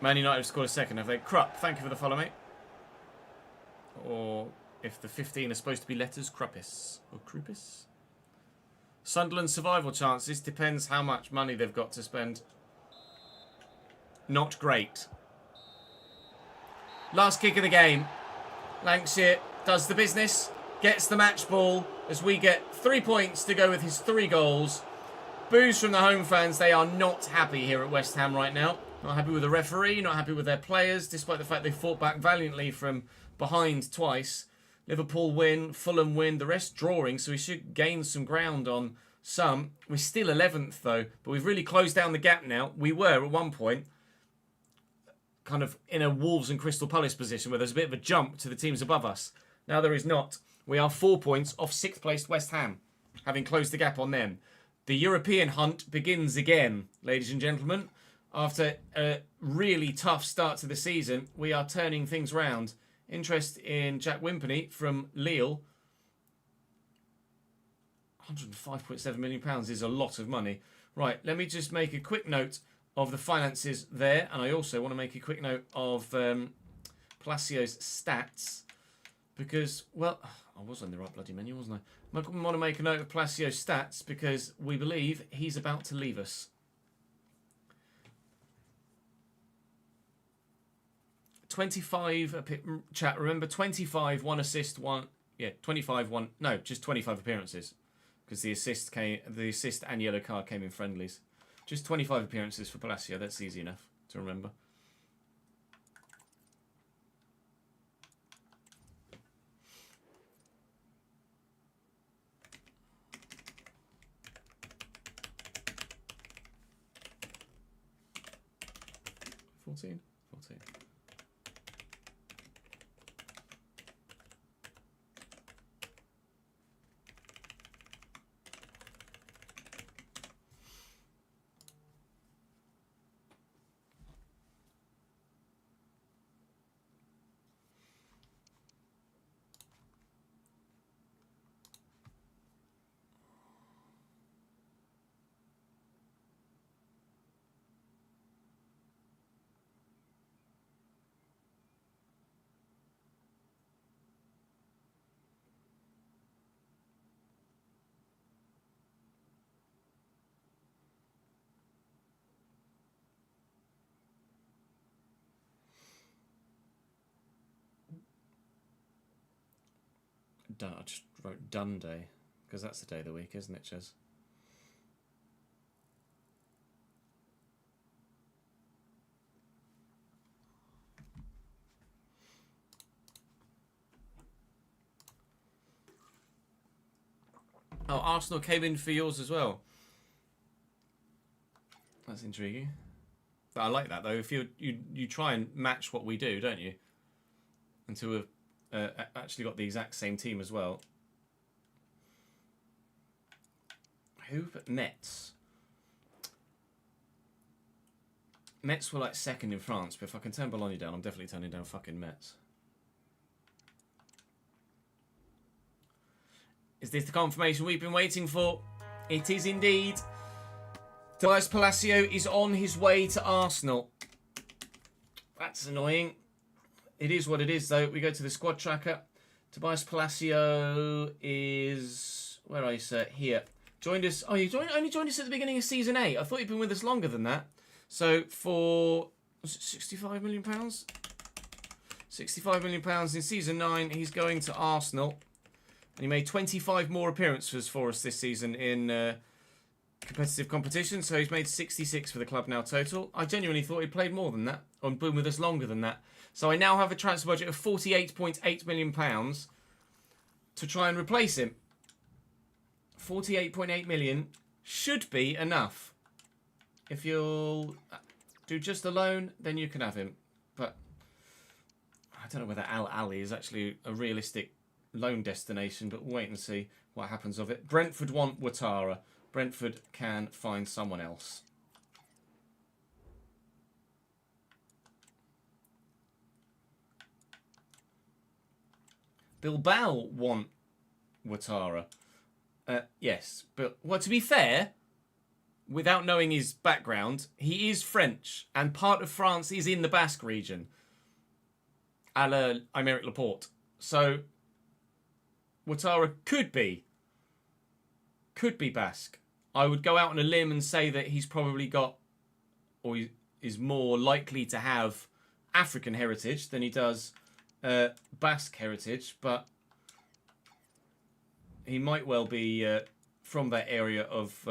Man United have scored a second, have they? Krupp, thank you for the follow, mate. Or if the 15 are supposed to be letters, Kruppis. Or Krupis. Sunderland survival chances. Depends how much money they've got to spend. Not great. Last kick of the game. Lancashire does the business. Gets the match ball as we get 3 points to go with his 3 goals. Boos from the home fans. They are not happy here at West Ham right now. Not happy with the referee. Not happy with their players. Despite the fact they fought back valiantly from behind twice. Liverpool win. Fulham win. The rest drawing. So we should gain some ground on some. We're still 11th though. But we've really closed down the gap now. We were at one point kind of in a Wolves and Crystal Palace position where there's a bit of a jump to the teams above us. Now there is not. We are 4 points off 6th placed West Ham, having closed the gap on them. The European hunt begins again, ladies and gentlemen. After a really tough start to the season, we are turning things round. Interest in Jack Wimperney from Lille. £105.7 million is a lot of money. Right, let me just make a quick note of the finances there. And I also want to make a quick note of Palacio's stats. Because, well, I was on the right bloody menu, wasn't I? I want to make a note of Palacio's stats because we believe he's about to leave us. 25, chat, remember 25, 1 assist, 1, yeah, 25, 1, no, just 25 appearances. Because the assist and yellow card came in friendlies. Just 25 appearances for Palacio, that's easy enough to remember. $14. I just wrote done day because that's the day of the week, isn't it, Ches? Oh, Arsenal came in for yours as well. That's intriguing. But I like that though. If you try and match what we do, don't you? And to have actually got the exact same team as well. Who? Metz. Metz were like second in France, but if I can turn Bologna down, I'm definitely turning down fucking Metz. Is this the confirmation we've been waiting for? It is indeed. Tobias Palacio is on his way to Arsenal. That's annoying. It is what it is, though. We go to the squad tracker. Tobias Palacio is... Where are you, sir? Here. Joined us... Oh, you only joined us at the beginning of Season 8. I thought you'd been with us longer than that. So, for... Was it £65 million? £65 million in Season 9. He's going to Arsenal. And he made 25 more appearances for us this season in competitive competition. So, he's made 66 for the club now total. I genuinely thought he played more than that. Or been with us longer than that. So I now have a transfer budget of £48.8 million to try and replace him. 48.8 million should be enough. If you'll do just a loan, then you can have him. But I don't know whether Al Ali is actually a realistic loan destination, but we'll wait and see what happens of it. Brentford want Ouattara. Brentford can find someone else. Bilbao want Ouattara. Yes, but well, to be fair, without knowing his background, he is French, and part of France is in the Basque region, a la Aymeric Laporte. So, Ouattara could be Basque. I would go out on a limb and say that he's probably got, or he is more likely to have, African heritage than he does Basque heritage, but he might well be from that area of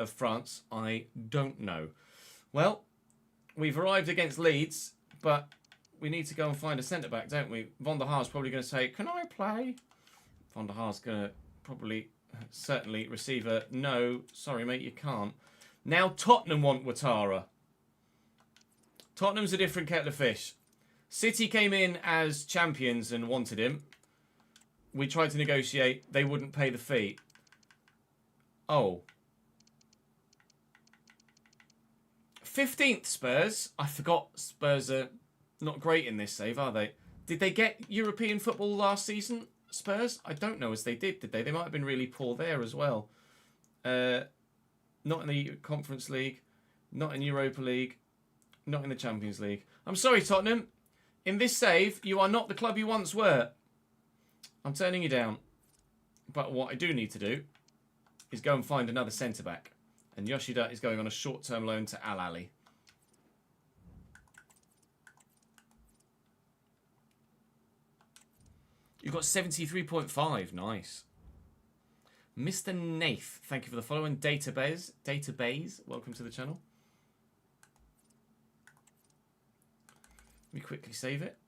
France. I don't know. Well, we've arrived against Leeds, but we need to go and find a centre-back, don't we? Van der Haar's probably going to say, can I play? Van der Haar's going to probably, certainly receive a no. Sorry, mate, you can't. Now Tottenham want Ouattara. Tottenham's a different kettle of fish. City came in as champions and wanted him. We tried to negotiate. They wouldn't pay the fee. Oh. 15th Spurs. I forgot Spurs are not great in this save, are they? Did they get European football last season, Spurs? I don't know as they did they? They might have been really poor there as well. Not in the Conference League. Not in Europa League. Not in the Champions League. I'm sorry, Tottenham. In this save, you are not the club you once were. I'm turning you down. But what I do need to do is go and find another centre-back. And Yoshida is going on a short-term loan to Al Ahly. You've got 73.5. Nice. Mr. Nath, thank you for the follow. And Database, welcome to the channel. Let me quickly save it.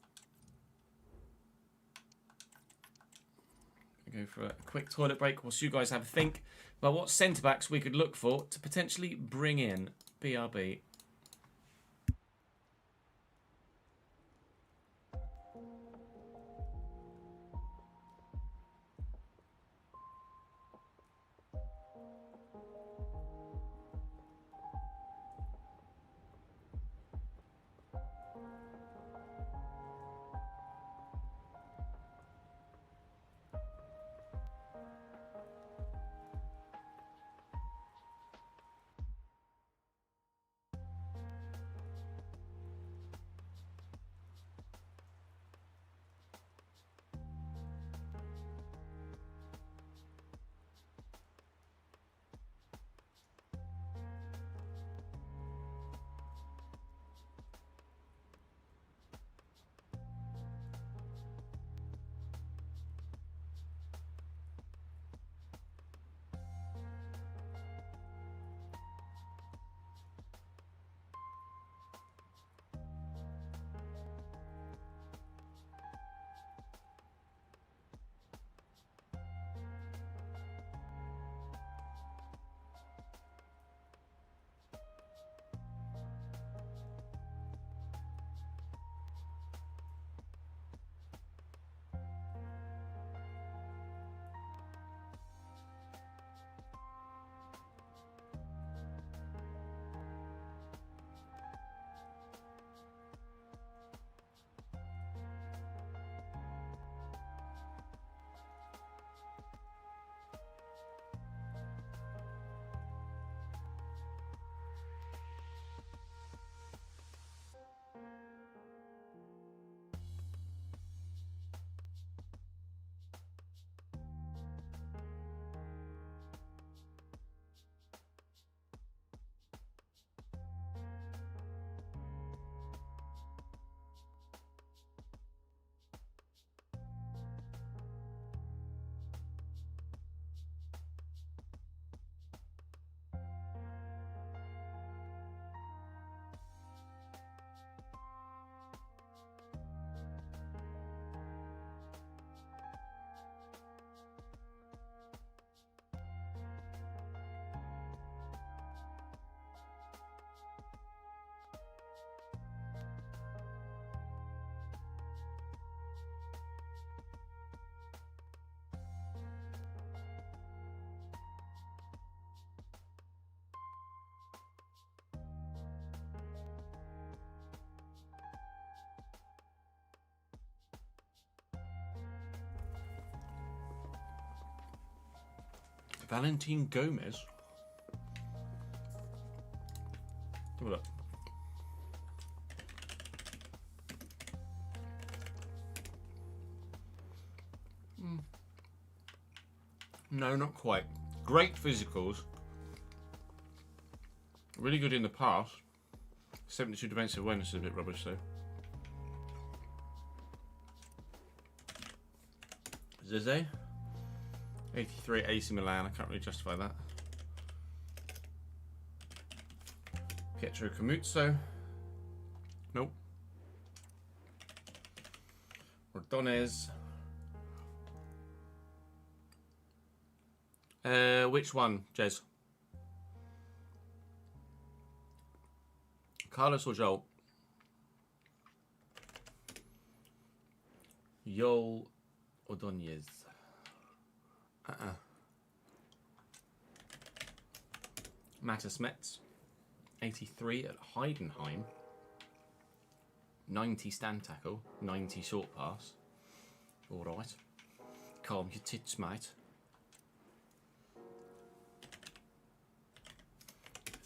Go for a quick toilet break whilst you guys have a think about what centre-backs we could look for to potentially bring in. BRB. Valentin Gomez. No, not quite. Great physicals. Really good in the pass. 72 defensive awareness is a bit rubbish though. Zizé. 83 AC Milan. I can't really justify that. Pietro Camuzzo. Nope. Ordonez. Which one, Jez? Carlos or Joel? Joel Ordonez. Matas Metz. 83 at Heidenheim. 90 stand tackle. 90 short pass. Alright. Calm your tits, mate.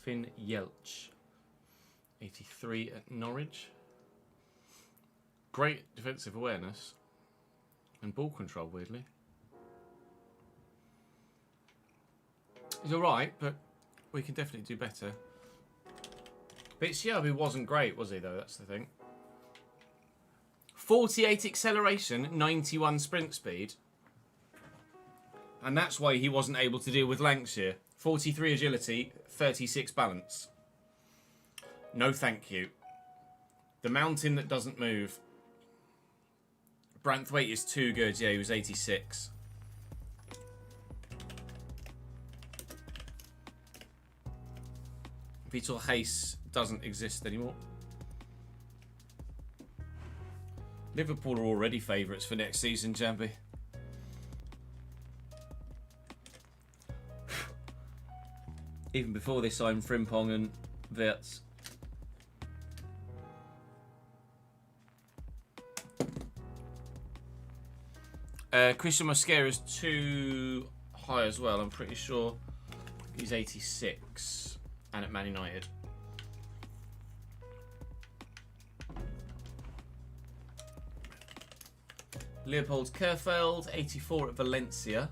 Finn Yelch. 83 at Norwich. Great defensive awareness. And ball control, weirdly. He's alright, but we can definitely do better. But Xiaobi wasn't great, was he, though? That's the thing. 48 acceleration, 91 sprint speed. And that's why he wasn't able to deal with Lancashire. 43 agility, 36 balance. No thank you. The mountain that doesn't move. Branthwaite is too good. Yeah, he was 86. Vitor Hayes doesn't exist anymore. Liverpool are already favourites for next season, Jambi. Even before they signed Frimpong and Wirtz. Christian Mosquera is too high as well. I'm pretty sure he's 86 and at Man United. Leopold Kerfeld, 84 at Valencia.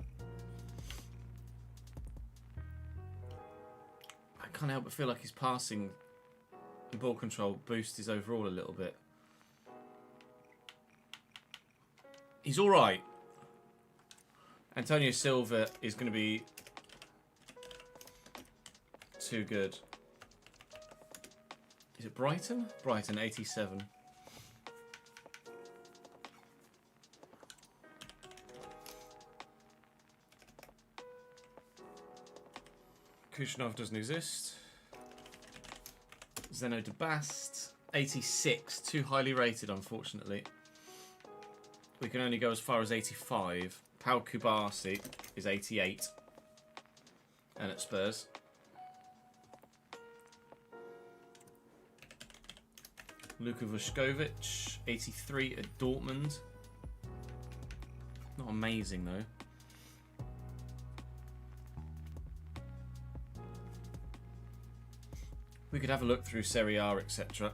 I can't help but feel like his passing and ball control boosts his overall a little bit. He's alright. Antonio Silva is going to be too good. Is it Brighton? Brighton, 87. Kushnov doesn't exist. Zeno de Bast, 86. Too highly rated, unfortunately. We can only go as far as 85. Pau Kubasi is 88. And at Spurs. Luka Vuskovic, 83 at Dortmund. Not amazing, though. We could have a look through Serie A, etc.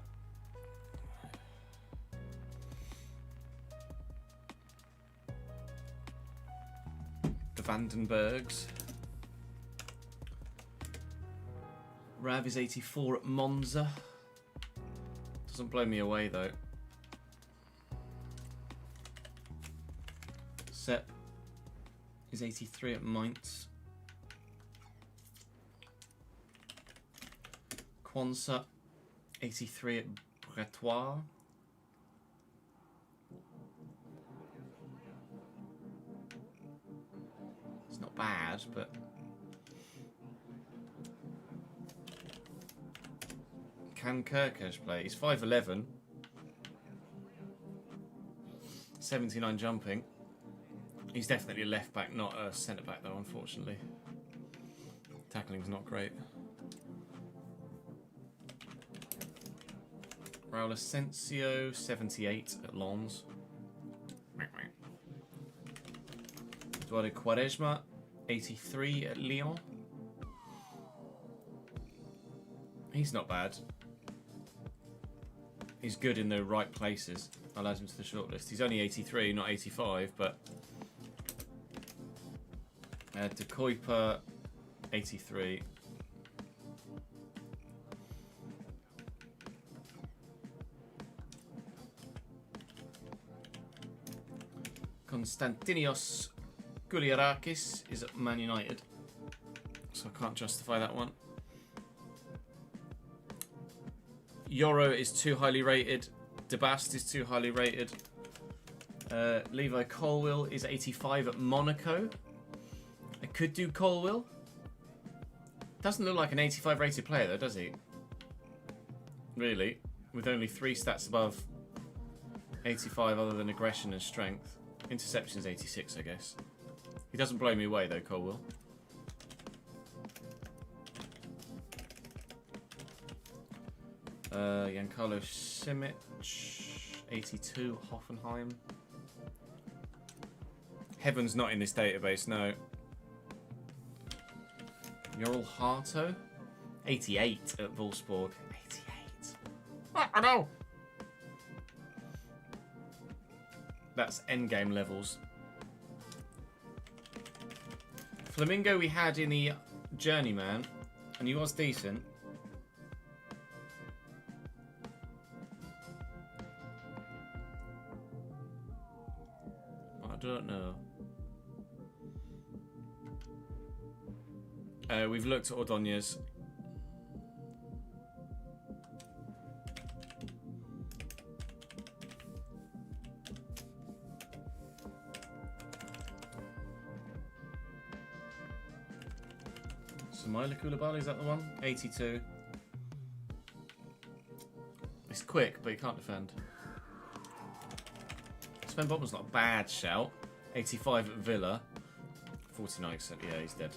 The Vandenbergs. Rav is 84 at Monza. Doesn't blow me away, though. Sepp is 83 at Mainz. Quansah, 83 at Bretois. It's not bad, but... Can Kirkesh play? He's 5'11". 79 jumping. He's definitely a left back, not a centre back though, unfortunately. Tackling's not great. Raul Asensio, 78 at Lens. Eduardo Quaresma, 83 at Lyon. He's not bad. He's good in the right places. I'll add him to the shortlist. He's only 83, not 85, but... De Kuiper, 83. Konstantinios Gouliarakis is at Man United, so I can't justify that one. Yoro is too highly rated. Debast is too highly rated. Levi Colwill is 85 at Monaco. I could do Colwill. Doesn't look like an 85 rated player though, does he? Really? With only 3 stats above 85 other than aggression and strength. Interceptions 86, I guess. He doesn't blow me away though, Colwill. Giancarlo Simic, 82, Hoffenheim. Heaven's not in this database, no. Yoel Harto, 88 at Wolfsburg. 88. I know. That's endgame levels. Flamingo we had in the Journeyman, and he was decent. I don't know. We've looked at Ordonez. Samaila Koulibaly, is that the one? 82. It's quick, but he can't defend. Sven Botman's not a bad shout. 85 at Villa. 49%, yeah, he's dead.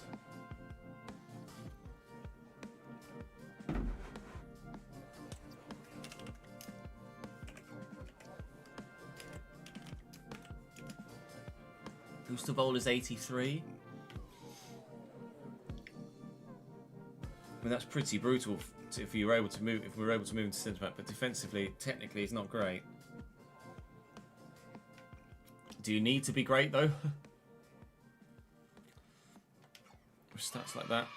Gustavol is 83. I mean, that's pretty brutal if you were able to move. If we were able to move into centre back, but defensively, technically, it's not great. Do you need to be great though? With stats like that.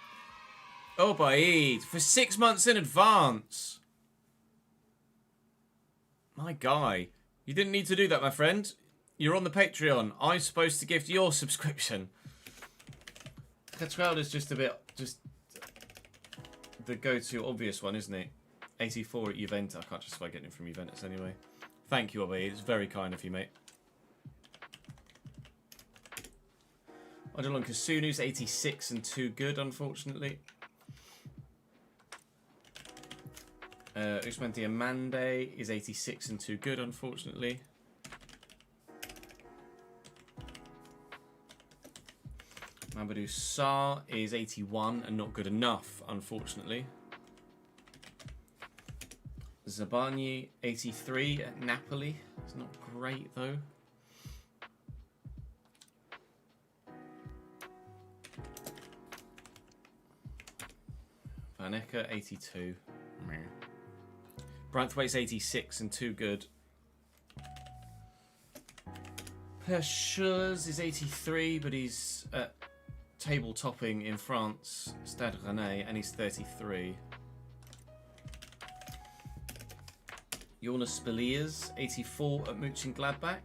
Oh, Baid for 6 months in advance. My guy, you didn't need to do that, my friend. You're on the Patreon. I'm supposed to gift your subscription. Tetralda's just a bit, just the go-to obvious one, isn't he? 84 at Juventus. I can't justify getting him from Juventus anyway. Thank you, Obi. It's very kind of you, mate. Odilon Kasunu's 86 and too good, unfortunately. Usman Diamande is 86 and too good, unfortunately. Mamadou Sarr is 81 and not good enough, unfortunately. Zabani, 83 at Napoli. It's not great, though. Van Ecker, 82. Branthwaite's 86 and too good. Perchuz is 83, but he's at table topping in France, Stade Rennais, and he's 33. Jonas Spiliers, 84 at Mönchengladbach.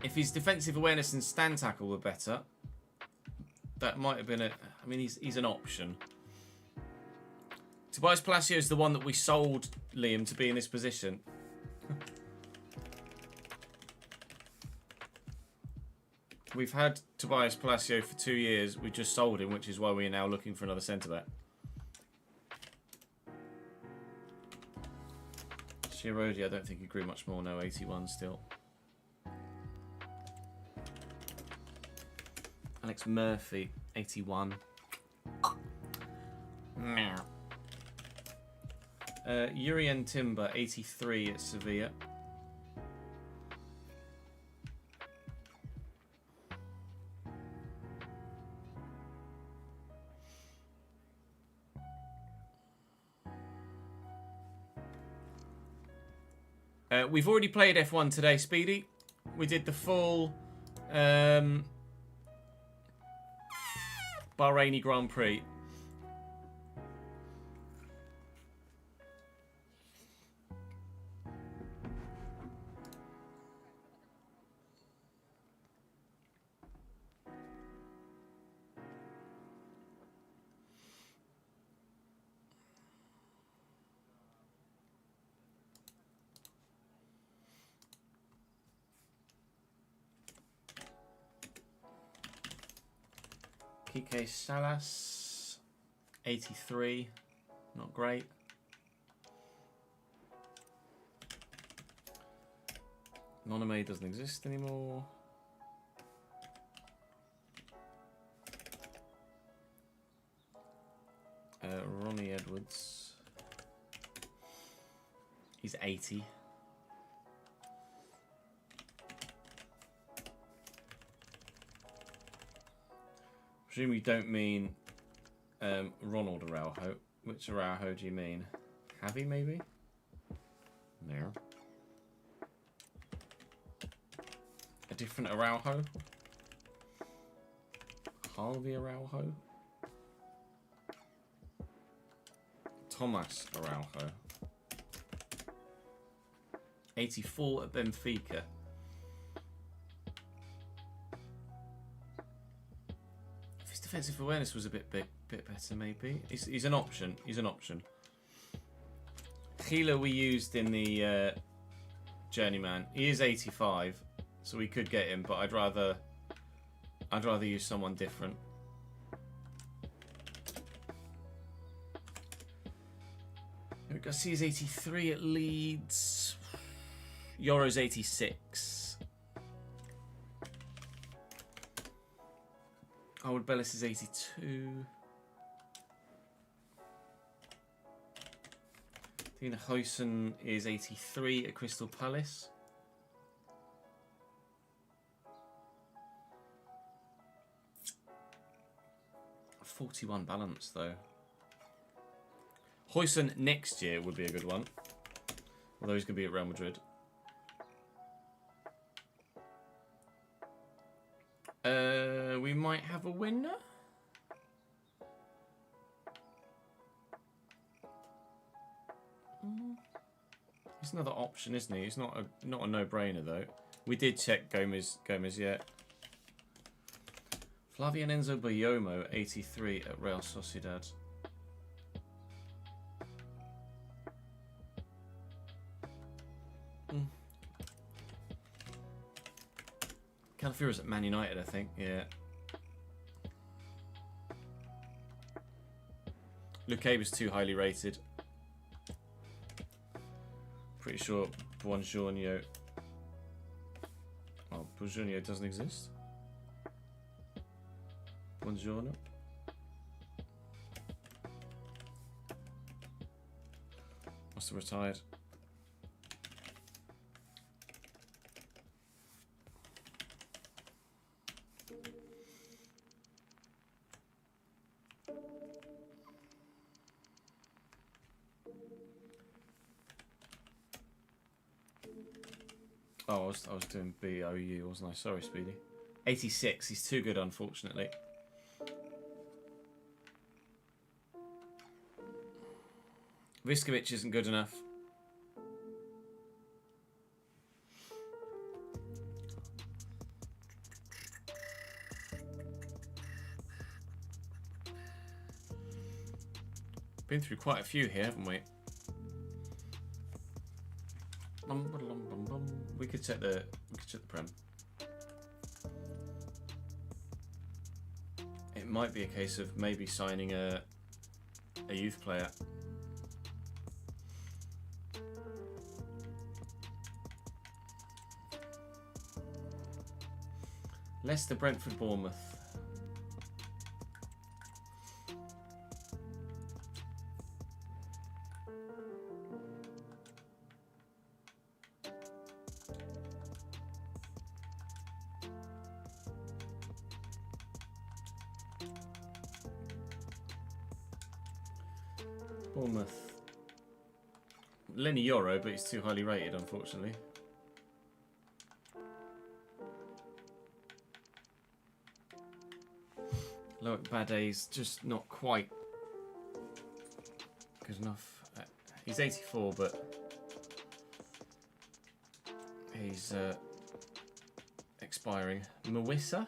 If his defensive awareness and stand tackle were better, that might have been a... I mean, he's an option. Tobias Palacio is the one that we sold Liam to be in this position. We've had Tobias Palacio for 2 years. We just sold him, which is why we are now looking for another centre-back. Shirodi, I don't think he grew much more. No, 81 still. Alex Murphy, 81. Urian Timber, 83 at Sevilla. We've already played F1 today, Speedy. We did the full Bahrain Grand Prix. Kike Salas, 83, not great. Noname doesn't exist anymore. Ronnie Edwards, he's 80. Presume you don't mean Ronald Araujo. Which Araujo do you mean? Javi, maybe? No. A different Araujo? Harvey Araujo? Thomas Araujo. 84 at Benfica. Defensive awareness was a bit better, maybe. He's an option. He's an option. Gila we used in the journeyman. He is 85, so we could get him, but I'd rather use someone different. Garcia's 83 at Leeds. Yoro's 86. Howard Bellis is 82. Tina Huysen is 83 at Crystal Palace. A 41 balance though. Huysen next year would be a good one. Although he's going to be at Real Madrid. We might have a winner. He's another option, isn't he? He's not a no-brainer though. We did check Gomez yet. Flavian Enzo Bayomo, 83 at Real Sociedad. Calafiori's at Man United, I think. Yeah. Luke was too highly rated. Pretty sure Buongiorno. Oh, Buongiorno doesn't exist. Buongiorno. Must have retired. Oh, I was doing BOU, wasn't I? Sorry, Speedy. 86. He's too good, unfortunately. Viskovic isn't good enough. Been through quite a few here, haven't we? We could check the Prem. It might be a case of maybe signing a youth player. Leicester, Brentford, Bournemouth. Bournemouth. Lenny Yoro, but he's too highly rated, unfortunately. Look, Baday's just not quite good enough. He's 84, but he's expiring. Mawissa,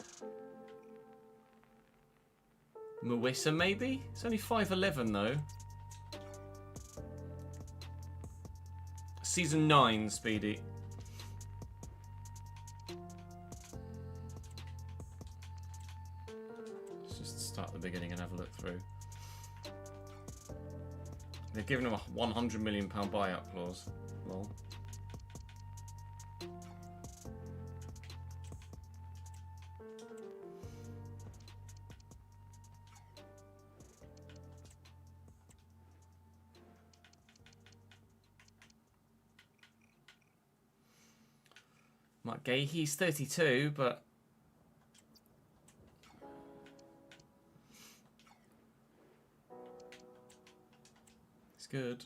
maybe? It's only 5'11", though. Season 9, Speedy. Let's just start at the beginning and have a look through. They've given him a £100 million buyout clause. Lol. Mark Gay, he's 32, but it's good.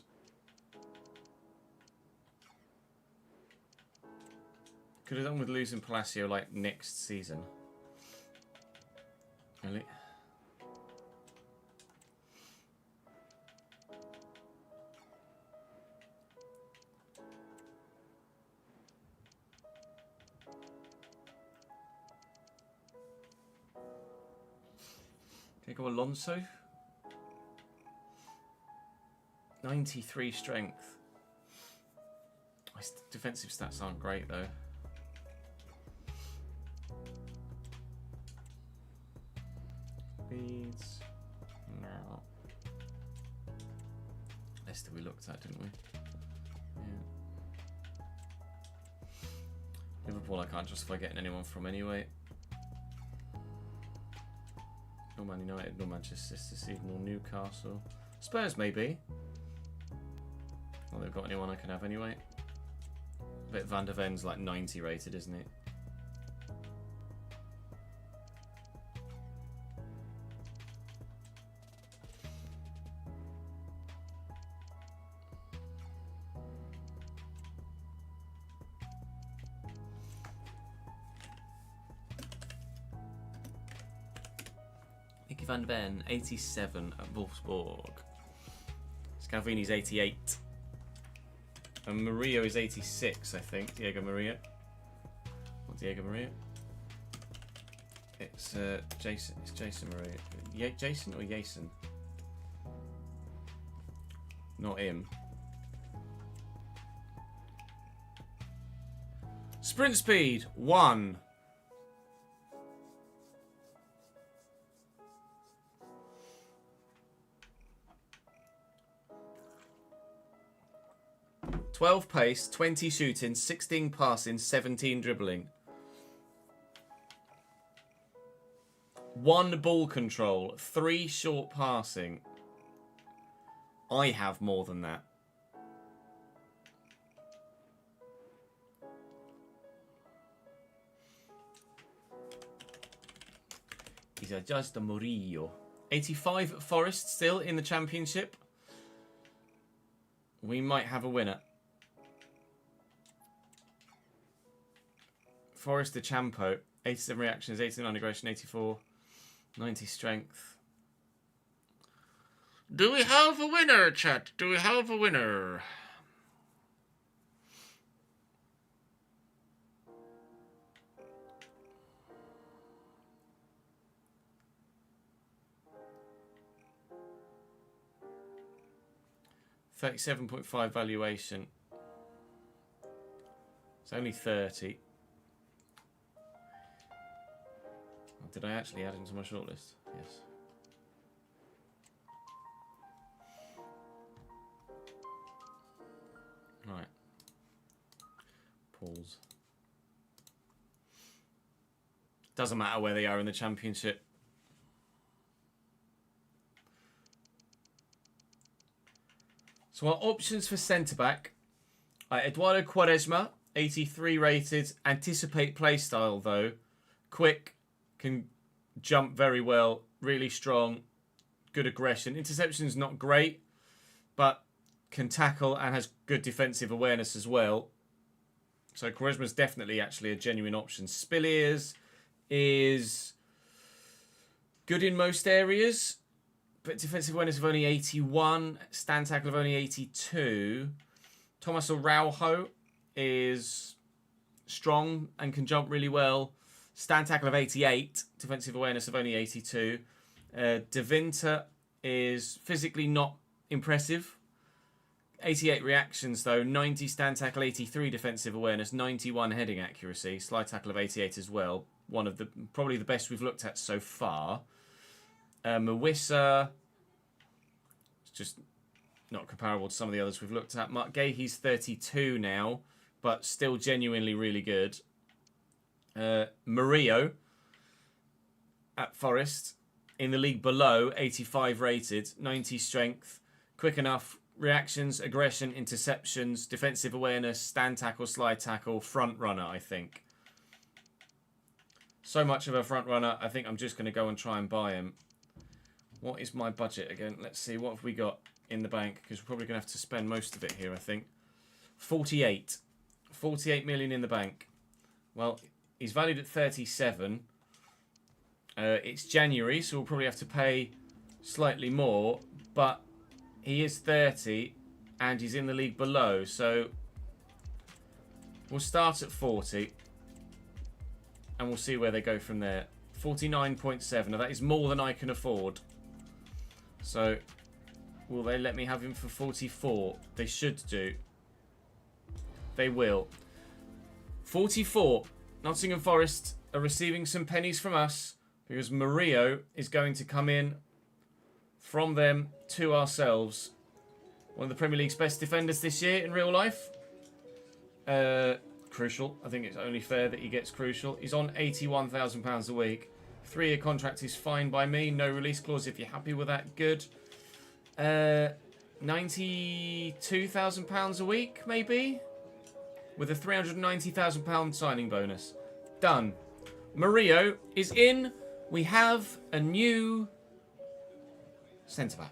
Could have done with losing Palacio like next season. Really? Go Alonso. 93 strength. His defensive stats aren't great though. Leeds. No. Leicester we looked at, didn't we? Yeah. Liverpool I can't justify getting anyone from anyway. No Man United, no Manchester City, nor Newcastle. Spurs maybe. Well, they've got anyone I can have anyway. But Van der Ven's like 90 rated, isn't it? Van der Ven, 87 at Wolfsburg. Scalvini's 88. And Murillo is 86, I think. Diego Murillo. Not Diego Murillo. It's Jason. It's Jason Murillo. Jason or Jason? Not him. Sprint speed 1. "12 pace, 20 shooting, 16 passing, 17 dribbling. 1 ball control, 3 short passing. I have more than that. He's just a Murillo. 85 at Forest still in the Championship. We might have a winner. Forest de Champo, 87 reactions, 89 aggression, 84, 90 strength. Do we have a winner, chat? Do we have a winner? $37.5 valuation. It's only 30. Did I actually add him to my shortlist? Yes. Right. Pause. Doesn't matter where they are in the Championship. So our options for centre-back. Eduardo Quaresma, 83 rated. Anticipate playstyle though. Quick. Can jump very well, really strong, good aggression. Interception's not great, but can tackle and has good defensive awareness as well. So Quaresma's definitely actually a genuine option. Spilliers is good in most areas, but defensive awareness of only 81, stand tackle of only 82. Thomas Araujo is strong and can jump really well. Stand tackle of 88, defensive awareness of only 82. De Winter is physically not impressive. 88 reactions though, 90 stand tackle, 83 defensive awareness, 91 heading accuracy, slide tackle of 88 as well. One of the probably the best we've looked at so far. Mawissa, it's just not comparable to some of the others we've looked at. Mark Gahey's 32 now, but still genuinely really good. Murillo at Forest in the league below, 85 rated, 90 strength, quick enough, reactions, aggression, interceptions, defensive awareness, stand tackle, slide tackle, front runner, I think. So much of a front runner, I think I'm just going to go and try and buy him. What is my budget again? Let's see, what have we got in the bank? Because we're probably going to have to spend most of it here, I think. 48. 48 million in the bank. Well, he's valued at 37. It's January, so we'll probably have to pay slightly more. But he is 30 and he's in the league below. So we'll start at 40. And we'll see where they go from there. 49.7. Now that is more than I can afford. So will they let me have him for 44? They should do. They will. 44. Nottingham Forest are receiving some pennies from us because Murillo is going to come in from them to ourselves. One of the Premier League's best defenders this year in real life. Crucial. I think it's only fair that he gets crucial. He's on £81,000 a week. 3-year contract is fine by me. No release clause if you're happy with that. Good. £92,000 a week, maybe? With a £390,000 signing bonus. Done. Murillo is in. We have a new centre-back.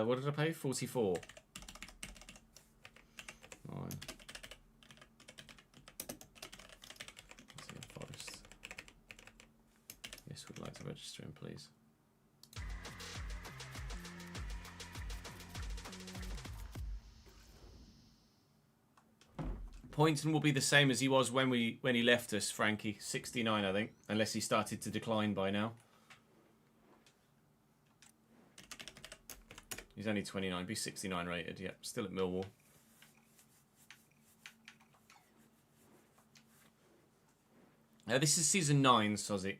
What did I pay? 44. Fine. Forest. Yes, would like to register him, please. Poynton will be the same as he was when he left us, Frankie. 69, I think, unless he started to decline by now. He's only 29, be 69 rated, yep, still at Millwall. This is season 9, Sozzy.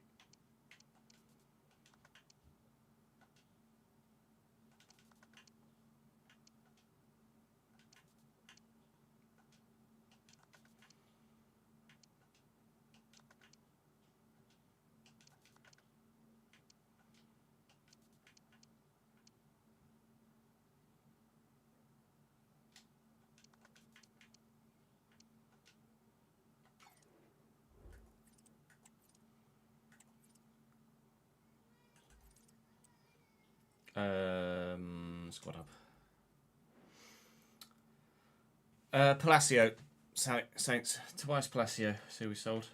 Squad up. Palacio. Saints. Tobias Palacio. See who we sold.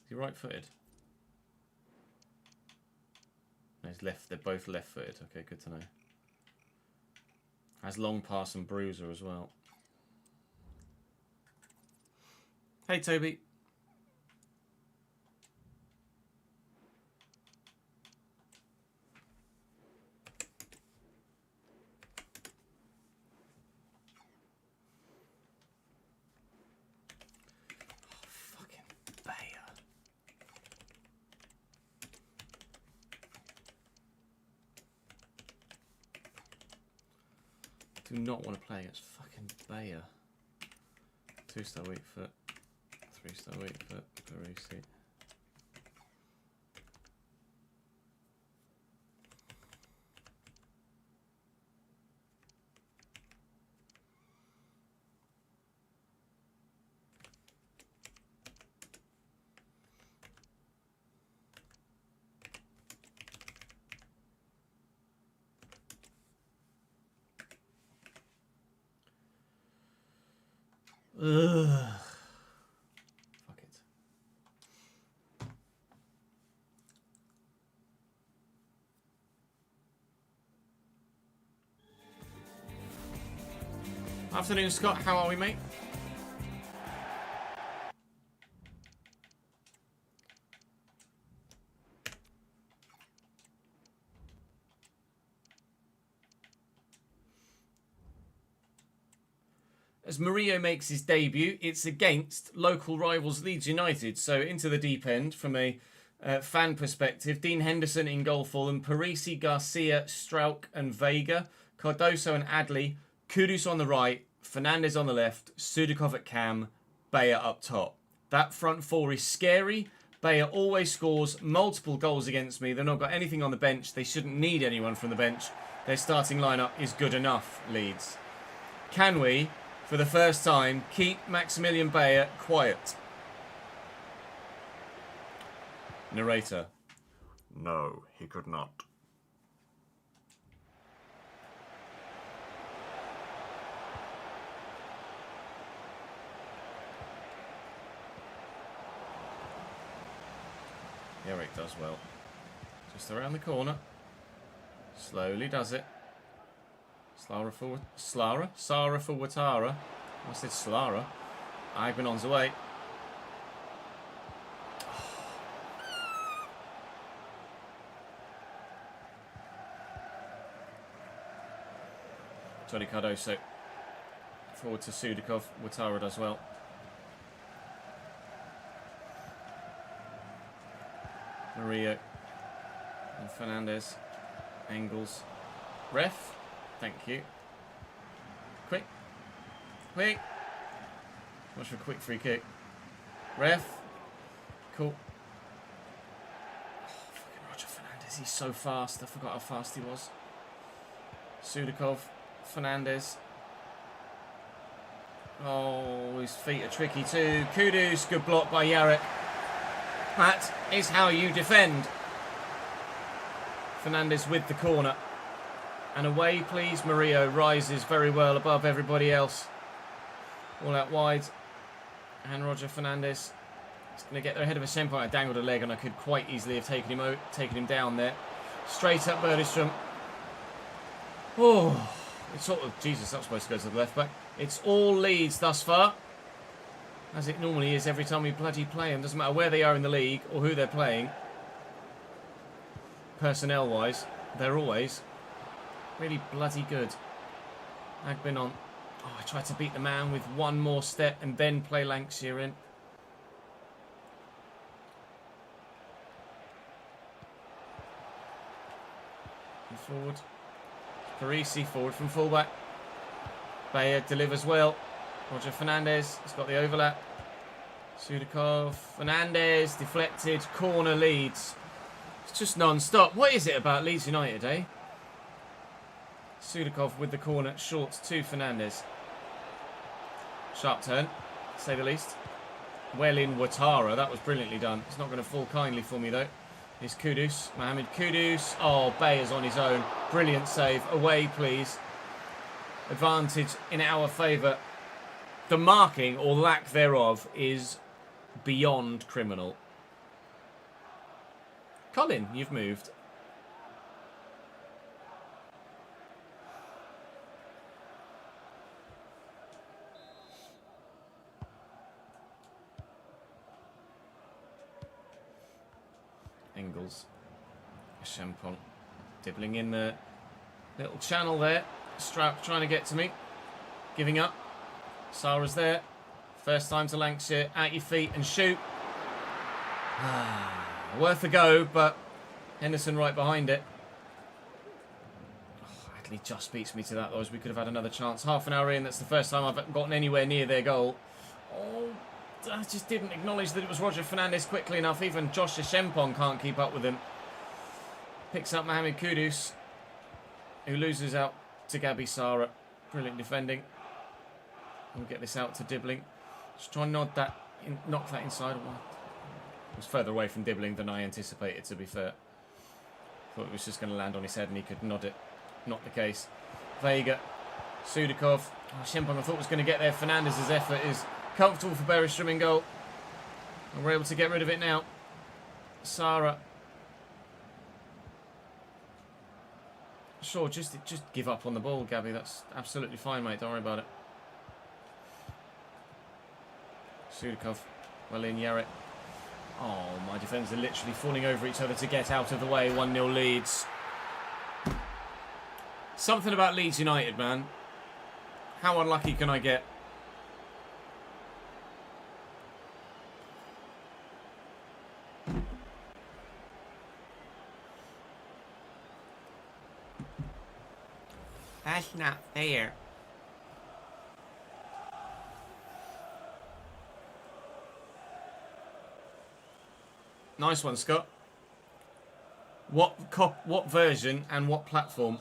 Is he right-footed? No, he's left. They're both left-footed. Okay, good to know. Has long pass and bruiser as well. Hey, Toby. Fucking Bayer. Do not want to play against fucking Bayer. 2-star weak foot. 3-star weak foot. Parisi. Ugh. Fuck it. Afternoon, Scott. How are we, mate? As Murillo makes his debut, it's against local rivals Leeds United. So into the deep end from a fan perspective. Dean Henderson in goal for them. Parisi, Garcia, Strauch and Vega. Cardoso and Adley. Kudus on the right. Fernandez on the left. Sudikov at cam. Bayer up top. That front four is scary. Bayer always scores multiple goals against me. They've not got anything on the bench. They shouldn't need anyone from the bench. Their starting lineup is good enough, Leeds. Can we, for the first time, keep Maximilian Bayer quiet? Narrator. No, he could not. Eric does well. Just around the corner. Slowly does it. Slara for Watara. I said Slara. Agbenon's away. Johnny Cardoso. Forward to Sudikov. Watara does well. Murillo. And Fernandez. Angles. Ref. Thank you. Quick. Quick. Much for a quick free kick. Ref. Cool. Oh, fucking Roger Fernandez. He's so fast. I forgot how fast he was. Sudikov. Fernandez. Oh, his feet are tricky too. Kudus. Good block by Yarek. That is how you defend. Fernandez with the corner. And away, please. Murillo rises very well above everybody else. All out wide. And Roger Fernandez is going to get there ahead of a Senpai. I dangled a leg and I could quite easily have taken him down there. Straight up Bergström. Oh, it's sort of... Jesus, that was supposed to go to the left back. It's all Leeds thus far. As it normally is every time we bloody play them. Doesn't matter where they are in the league or who they're playing. Personnel-wise, they're always really bloody good. Agbenon. Oh, I tried to beat the man with one more step and then play Lanxier in. And forward. Parisi forward from fullback. Bayer delivers well. Roger Fernandez has got the overlap. Sudikov. Fernandez deflected. Corner Leeds. It's just non-stop. What is it about Leeds United, eh? Sudikov with the corner, short to Fernandez. Sharp turn, to say the least. Well in Watara, that was brilliantly done. It's not going to fall kindly for me though. Here's Kudus, Mohamed Kudus. Oh, Bayer's on his own. Brilliant save. Away, please. Advantage in our favour. The marking, or lack thereof, is beyond criminal. Colin, you've moved. Engels. Champon. Dibbling in the little channel there. Strout trying to get to me. Giving up. Sarah's there. First time to Lancashire. At your feet and shoot. Worth a go, but Henderson right behind it. Adley just beats me to that, though, as we could have had another chance. Half an hour in, that's the first time I've gotten anywhere near their goal. Oh, I just didn't acknowledge that it was Roger Fernandez quickly enough. Even Josh Shempon can't keep up with him. Picks up Mohamed Kudus, who loses out to Gabi Sara. Brilliant defending. We'll get this out to Dibbling. Just try and knock that inside. It was further away from Dibbling than I anticipated, to be fair. Thought it was just going to land on his head and he could nod it. Not the case. Vega, Sudakov. Shempon I thought was going to get there. Fernandez's effort is comfortable for Bergstrom in goal. And we're able to get rid of it now. Sara. Sure, just give up on the ball, Gabby. That's absolutely fine, mate. Don't worry about it. Sudakov. Well in, Yarrett. Oh, my defenders are literally falling over each other to get out of the way. 1-0 Leeds. Something about Leeds United, man. How unlucky can I get? That's not fair. Nice one, Scott. What version and what platform?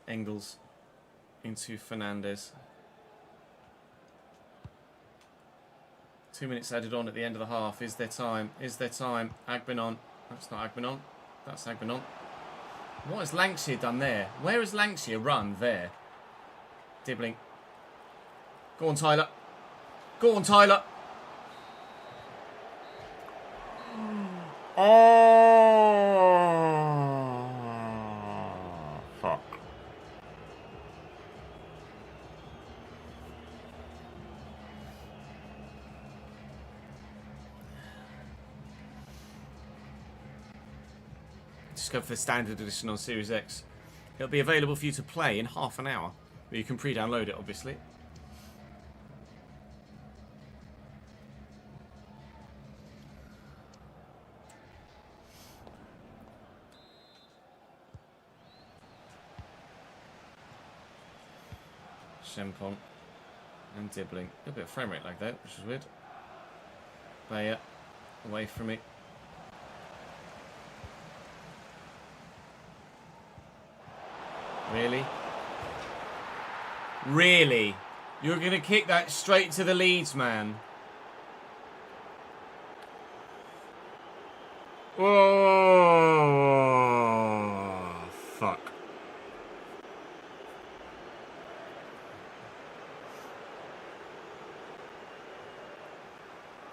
Engels into Fernandez. 2 minutes added on at the end of the half. Is there time? Is there time? Agbenon. That's not Agbenon. That's Agbenon. What has Lancashire done there? Where has Lancashire run there? Dibbling. Go on, Tyler. Go on, Tyler. Oh, fuck. Just go for the standard edition on Series X. It'll be available for you to play in half an hour. But you can pre-download it, obviously. Shempon and Dibbling. A bit of frame rate like that, which is weird. Bayer, away from me. Really? Really? You're going to kick that straight to the Leeds man? Oh, fuck.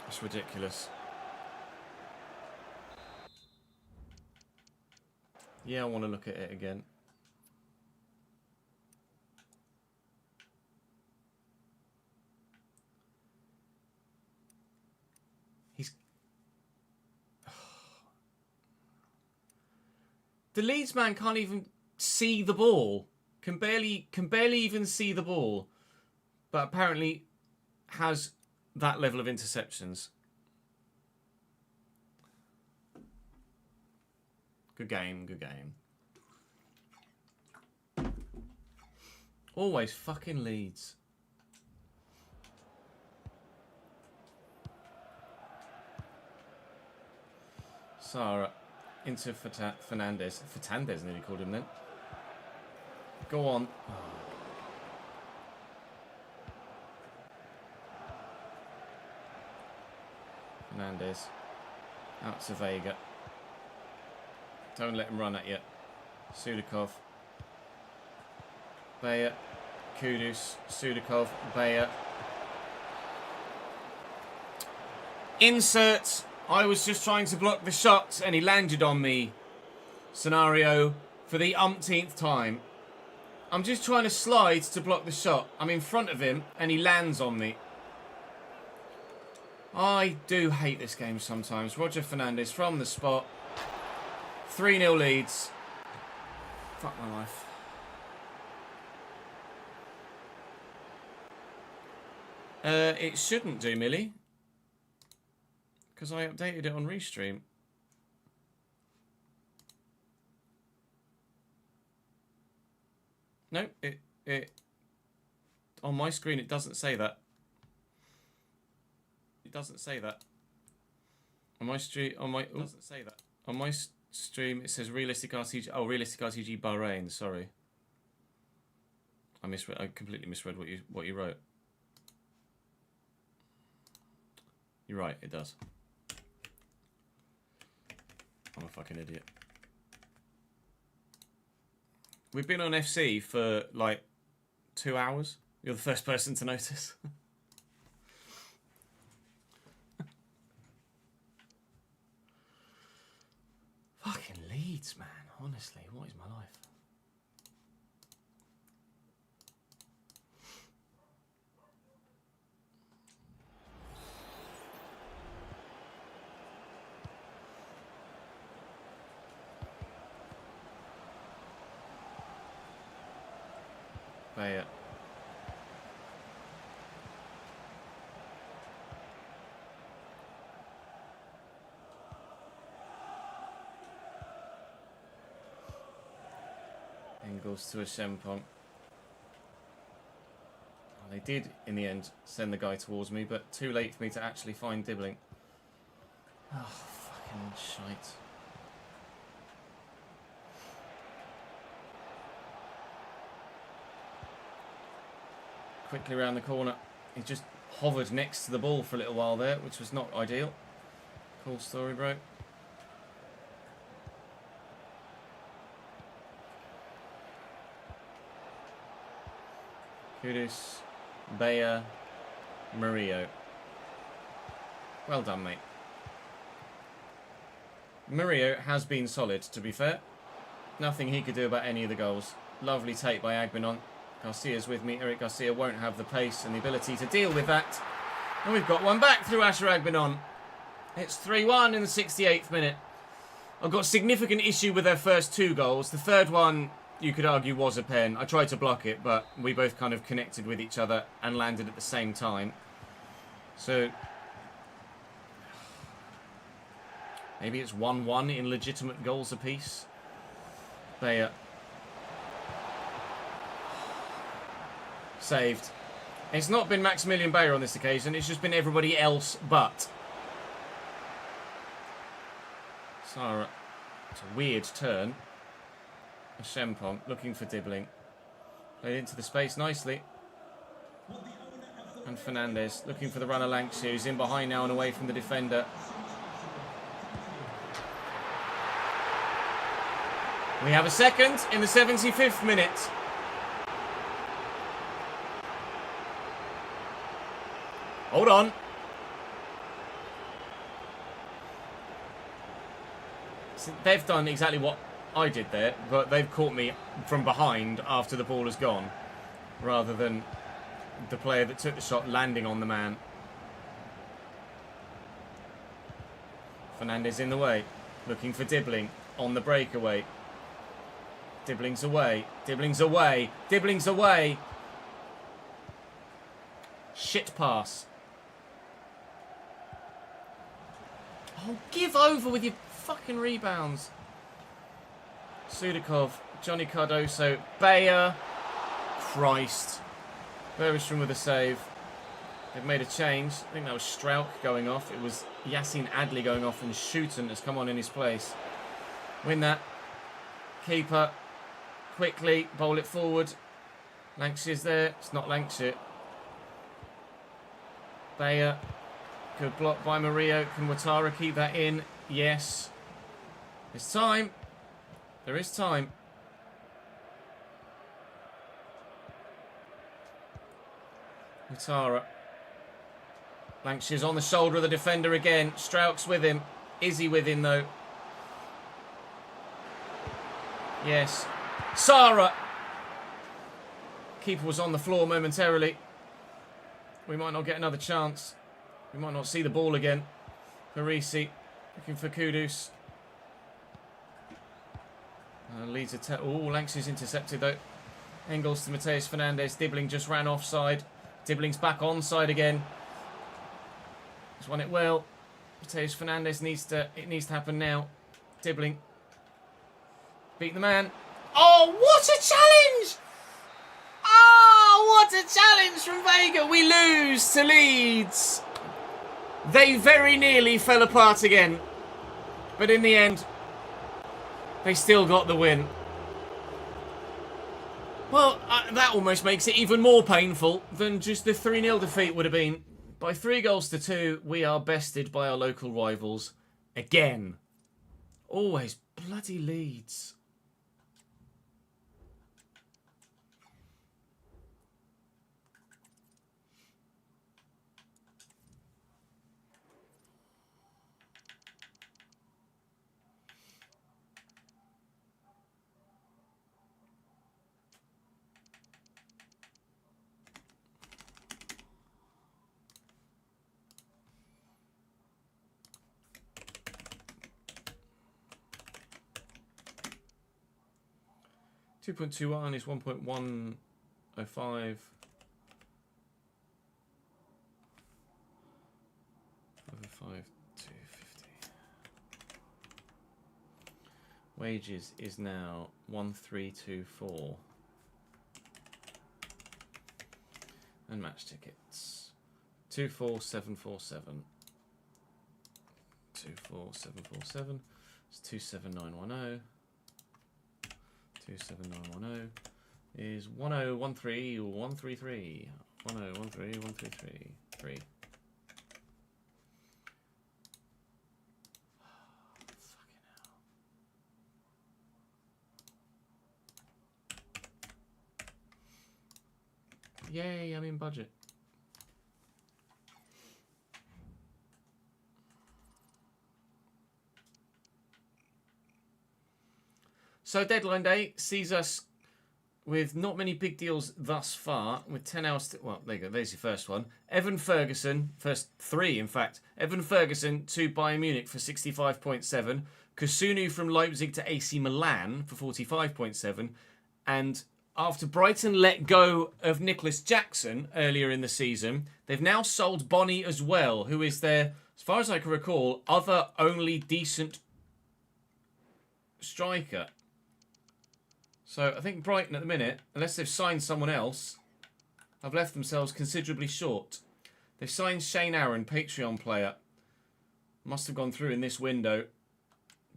It's ridiculous. Yeah, I want to look at it again. The Leeds man can't even see the ball. Can barely even see the ball. But apparently has that level of interceptions. Good game, good game. Always fucking Leeds. Sara into Fernandez. Fernandez nearly called him then. Go on. Oh. Fernandez. Out to Vega. Don't let him run at you. Sudakov. Bayer. Kudus. Sudakov. Bayer. Insert. I was just trying to block the shot and he landed on me. Scenario for the umpteenth time. I'm just trying to slide to block the shot. I'm in front of him and he lands on me. I do hate this game sometimes. Roger Fernandez from the spot. 3-0 Leeds. Fuck my life. It shouldn't do, Millie. Because I updated it on Restream. No, it on my screen it doesn't say that. It doesn't say that. On my stream, it doesn't say that. On my stream it says realistic RTG. Oh, realistic RTG Bahrain. Sorry, I misread. I completely misread what you wrote. You're right. It does. I'm a fucking idiot. We've been on FC for like 2 hours. You're the first person to notice. Fucking Leeds, man. Honestly, what is my life? Play it. Ingles to a Shempong. Well, they did, in the end, send the guy towards me, but too late for me to actually find Dibbling. Oh, fucking shite. Quickly around the corner. He just hovered next to the ball for a little while there, which was not ideal. Cool story, bro. Kudus, Bayer, Murillo. Well done, mate. Murillo has been solid, to be fair. Nothing he could do about any of the goals. Lovely take by Agbenon. Garcia's with me. Eric Garcia won't have the pace and the ability to deal with that. And we've got one back through Asher Agbenon. It's 3-1 in the 68th minute. I've got significant issue with their first 2 goals. The third one, you could argue, was a pen. I tried to block it, but we both kind of connected with each other and landed at the same time. So maybe it's 1-1 in legitimate goals apiece. Bayer. Saved. It's not been Maximilian Bayer on this occasion, it's just been everybody else but. Sarah. It's a weird turn. A Shempong looking for Dibbling. Played into the space nicely. And Fernandez looking for the runner Lanksy, who's in behind now and away from the defender. We have a second in the 75th minute. Hold on. So they've done exactly what I did there, but they've caught me from behind after the ball has gone, rather than the player that took the shot landing on the man. Fernandez in the way, looking for Dibbling on the breakaway. Dibbling's away. Dibbling's away. Dibbling's away. Shit pass. Oh, give over with your fucking rebounds. Sudakov, Johnny Cardoso, Bayer. Christ. Bergstrom with a save. They've made a change. I think that was Strauch going off. It was Yassine Adli going off, and Schutten has come on in his place. Win that. Keeper. Quickly. Bowl it forward. Lankshire's there. It's not Lankshire. Bayer. Good block by Murillo. Can Ouattara keep that in? Yes. There's time. There is time. Ouattara. Lankshire's on the shoulder of the defender again. Strauch's with him. Is he with him though? Yes. Sara. Keeper was on the floor momentarily. We might not get another chance. We might not see the ball again. Parisi looking for Kudus. Leeds attack. Oh, Lanxey's intercepted though. Engels to Mateus Fernandes. Dibbling just ran offside. Dibbling's back onside again. He's won it well. Mateus Fernandes needs to happen now. Dibbling. Beat the man. Oh, what a challenge! Oh, what a challenge from Vega. We lose to Leeds. They very nearly fell apart again. But in the end, they still got the win. Well, that almost makes it even more painful than just the 3-0 defeat would have been. By 3-2, we are bested by our local rivals again. Always bloody Leeds. $2.21 is 1.105. Over 5,250. Wages is now 1,324. And match tickets 24747. 24747. It's 27910. 27910 is 1013 or 133. 1013 133 3. Fucking hell. Yay, I'm in budget. So deadline day sees us with not many big deals thus far, with 10 hours to, well, there you go, there's your first one. Evan Ferguson, first 3 in fact. Evan Ferguson to Bayern Munich for 65.7. Kusunu from Leipzig to AC Milan for 45.7. And after Brighton let go of Nicholas Jackson earlier in the season, they've now sold Bonnie as well, who is their, as far as I can recall, other only decent striker. So I think Brighton at the minute, unless they've signed someone else, have left themselves considerably short. They've signed Shane Aaron, Patreon player. Must have gone through in this window.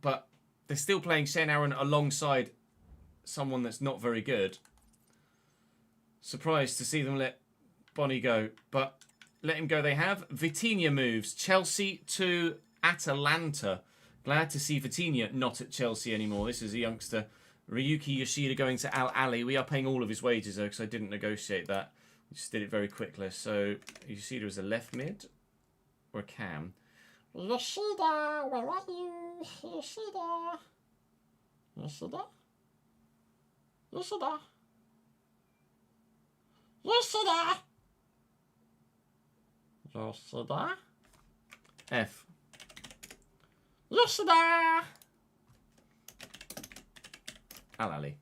But they're still playing Shane Aaron alongside someone that's not very good. Surprised to see them let Bonnie go. But let him go they have. Vitinha moves. Chelsea to Atalanta. Glad to see Vitinha not at Chelsea anymore. This is a youngster. Ryuki Yoshida going to Al Ali. We are paying all of his wages though, because I didn't negotiate that. We just did it very quickly. So Yoshida is a left mid or a cam. Yoshida, where are you? Yoshida. Yoshida. Yoshida. Yoshida. Yoshida. F. Yoshida. Al Ali.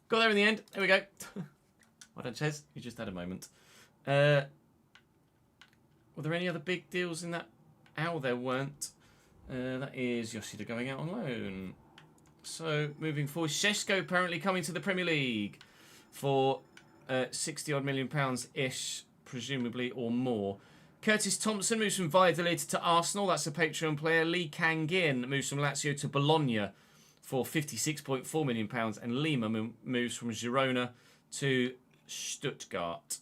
Got there in the end. There we go. Well done, Ches. You just had a moment. Were there any other big deals in that? Ow, there weren't. That is Yoshida going out on loan. So, moving forward. Šeško apparently coming to the Premier League for 60 odd £million-ish, presumably, or more. Curtis Thompson moves from Valladolid to Arsenal. That's a Patreon player. Lee Kang-in moves from Lazio to Bologna for £56.4 million. And Lima moves from Girona to Stuttgart.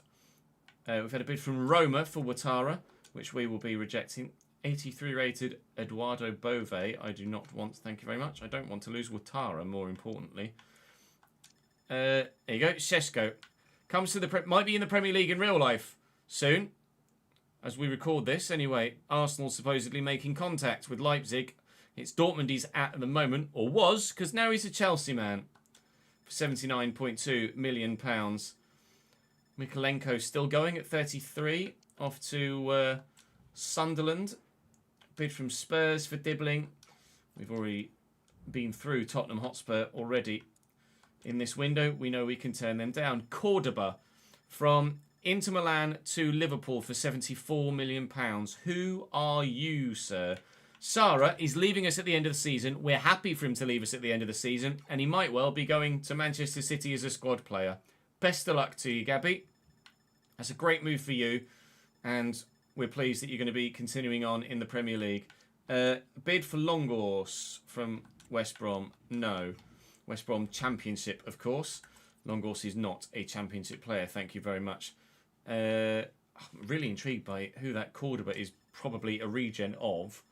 We've had a bid from Roma for Ouattara, which we will be rejecting. 83 rated Eduardo Bove. I do not want, thank you very much. I don't want to lose Ouattara, more importantly. There you go. Šeško comes to the might be in the Premier League in real life soon, as we record this. Anyway, Arsenal supposedly making contact with Leipzig. It's Dortmund he's at the moment, or was, because now he's a Chelsea man for £79.2 million. Mikolenko still going at 33. off to Sunderland. Bid from Spurs for Dibbling. We've already been through Tottenham Hotspur already in this window. We know we can turn them down. Cordoba from Inter Milan to Liverpool for £74 million. Who are you, sir? Sara is leaving us at the end of the season. We're happy for him to leave us at the end of the season, and he might well be going to Manchester City as a squad player. Best of luck to you, Gabby. That's a great move for you, and we're pleased that you're going to be continuing on in the Premier League. Bid for Longors from West Brom. No. West Brom Championship, of course. Longors is not a Championship player. Thank you very much. I'm really intrigued by who that Cordoba is. Probably a regen of.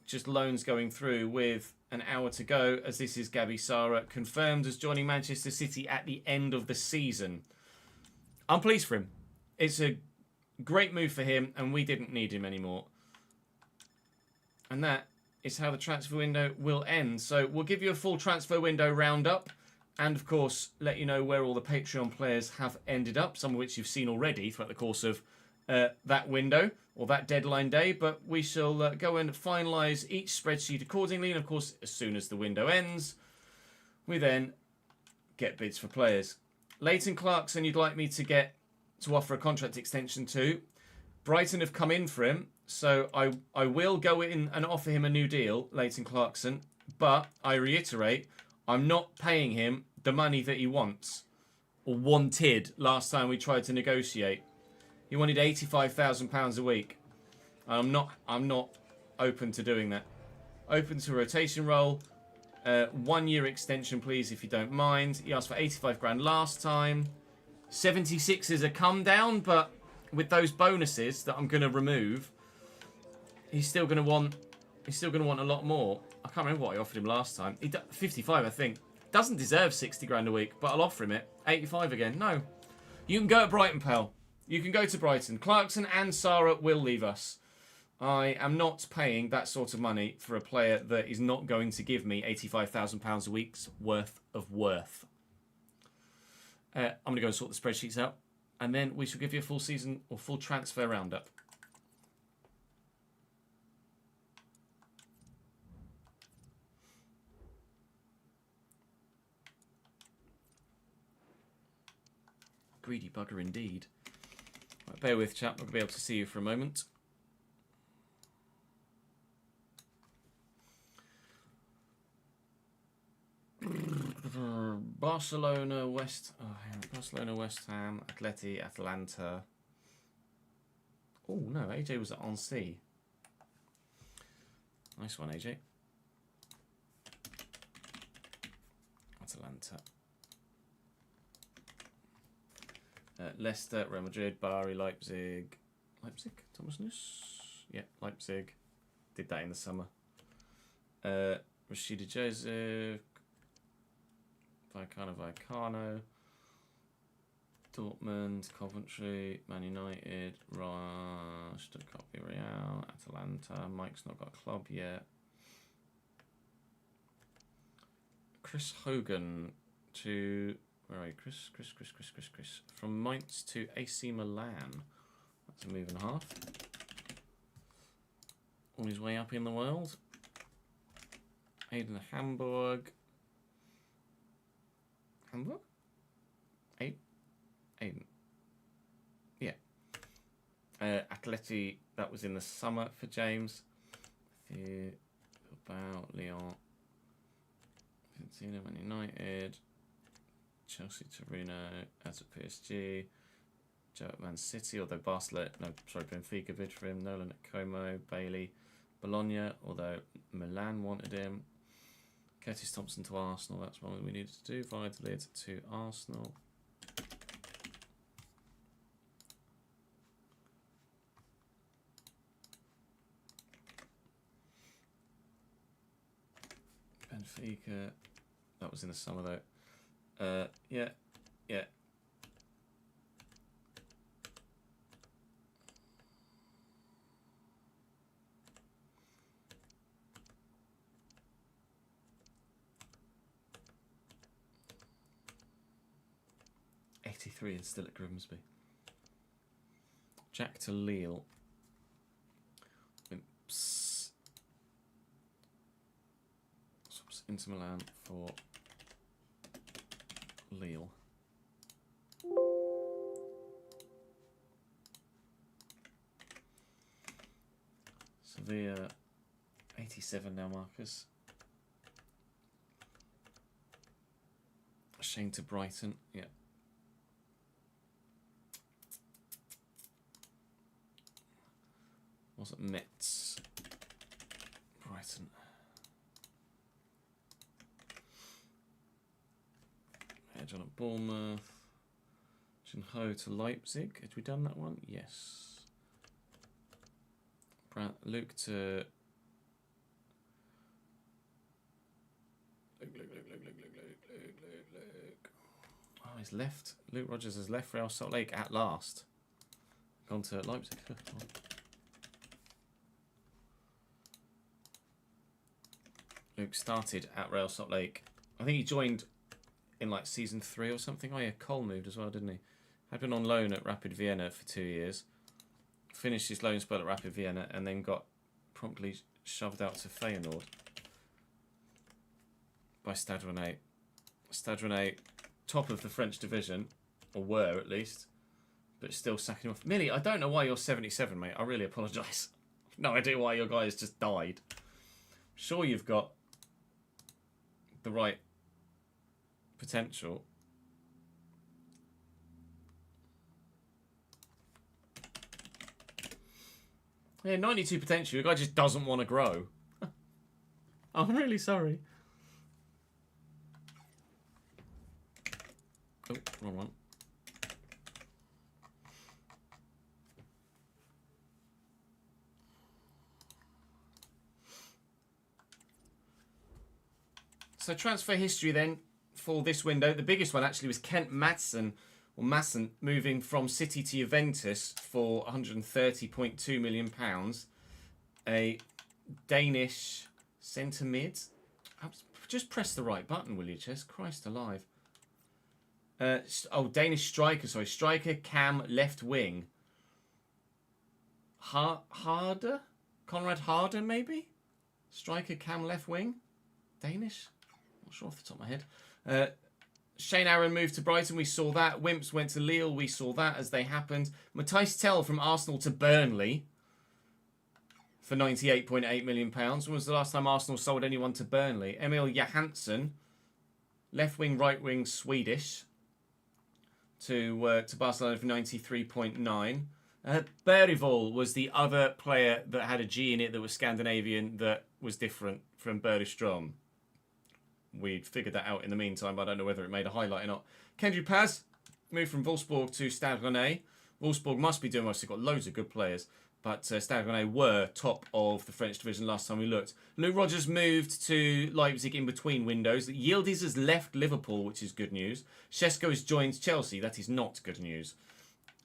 Just loans going through with an hour to go, as this is Gabby Sara, confirmed as joining Manchester City at the end of the season. I'm pleased for him. It's a great move for him, and we didn't need him anymore. And that is how the transfer window will end. So we'll give you a full transfer window roundup, and of course let you know where all the Patreon players have ended up, some of which you've seen already throughout the course of that window, or that deadline day, but we shall go and finalise each spreadsheet accordingly, and of course as soon as the window ends, we then get bids for players. Leighton Clarkson you'd like me to offer a contract extension to. Brighton have come in for him, so I will go in and offer him a new deal, Leighton Clarkson, but I reiterate, I'm not paying him the money that he wants, or wanted last time we tried to negotiate. He wanted £85,000 a week. I'm not open to doing that. Open to a rotation role. 1 year extension, please, if you don't mind. He asked for 85 grand last time. 76 is a come down, but with those bonuses that I'm going to remove, he's still going to want a lot more. I can't remember what I offered him last time. 55, I think. Doesn't deserve 60 grand a week, but I'll offer him it. 85 again. No. You can go to Brighton, pal. You can go to Brighton. Clarkson and Sara will leave us. I am not paying that sort of money for a player that is not going to give me £85,000 a week's worth of worth. I'm going to go and sort the spreadsheets out, and then we shall give you a full season or full transfer roundup. Greedy bugger indeed. Right, bear with, chap. I'll be able to see you for a moment. Barcelona, West Ham, Atleti, Atalanta. Oh no, AJ was at Annecy. Nice one, AJ. Atalanta. Leicester, Real Madrid, Bari, Leipzig. Leipzig? Thomas Nuss? Yeah, Leipzig. Did that in the summer. Rashida Joseph. Vicano. Dortmund, Coventry, Man United, Stuttgart, Real, Atalanta. Mike's not got a club yet. Chris Hogan to... Where are you? Chris. From Mainz to AC Milan. That's a move and a half. On his way up in the world. Aiden Hamburg. Hamburg? Aiden. Yeah. Atleti, that was in the summer for James. Bilbao, Lyon. Fiorentina, Man United. Chelsea, Torino, as a PSG. Joe at Man City, although Benfica bid for him. Nolan at Como, Bailey, Bologna, although Milan wanted him. Curtis Thompson to Arsenal, that's what we needed to do. Valladolid to Arsenal. Benfica, that was in the summer though. Yeah. 83 and still at Grimsby. Jack to Lille. Oops. Swaps into Milan for Lille. Sevilla, 87 now, Marcus. Shane to Brighton, yeah. Wasn't Metz. Brighton. John at Bournemouth. Ho to Leipzig. Had we done that one? Yes. Luke to... Luke. Oh, he's left. Luke Rogers has left Real Salt Lake at last. Gone to Leipzig. Luke started at Real Salt Lake. I think he joined in like season 3 or something. Oh yeah, Cole moved as well, didn't he? Had been on loan at Rapid Vienna for 2 years. Finished his loan spell at Rapid Vienna and then got promptly shoved out to Feyenoord by Stade Rennais. Stade Rennais, top of the French division, or were at least, but still sacking him off. Millie, I don't know why you're 77, mate. I really apologise. No idea why your guy has just died. Sure, you've got the right potential. Yeah, 92 potential. Your guy just doesn't want to grow. I'm really sorry. Oh, wrong one. So transfer history then for this window. The biggest one actually was Kent Madsen, or Madsen, moving from City to Juventus for £130.2 million. A Danish centre mid. Just press the right button, will you, Chess? Christ alive. Danish striker, sorry. Striker, cam, left wing. Harder? Conrad Harder, maybe? Striker, cam, left wing? Danish? Not sure off the top of my head. Shane Aaron moved to Brighton. We saw that. Wimps went to Lille. We saw that as they happened. Matthijs Tel from Arsenal to Burnley for £98.8 million. When was the last time Arsenal sold anyone to Burnley? Emil Johansson, left wing, right wing, Swedish, to Barcelona for 93.9. Berivol was the other player that had a G in it that was Scandinavian that was different from Bergstrom. We'd figured that out in the meantime, but I don't know whether it made a highlight or not. Kendry Paz moved from Wolfsburg to Stade Rennais. Wolfsburg must be doing well. They've got loads of good players, but Stade Rennais were top of the French division last time we looked. Luke Rogers moved to Leipzig in between windows. Yildiz has left Liverpool, which is good news. Šeško has joined Chelsea. That is not good news.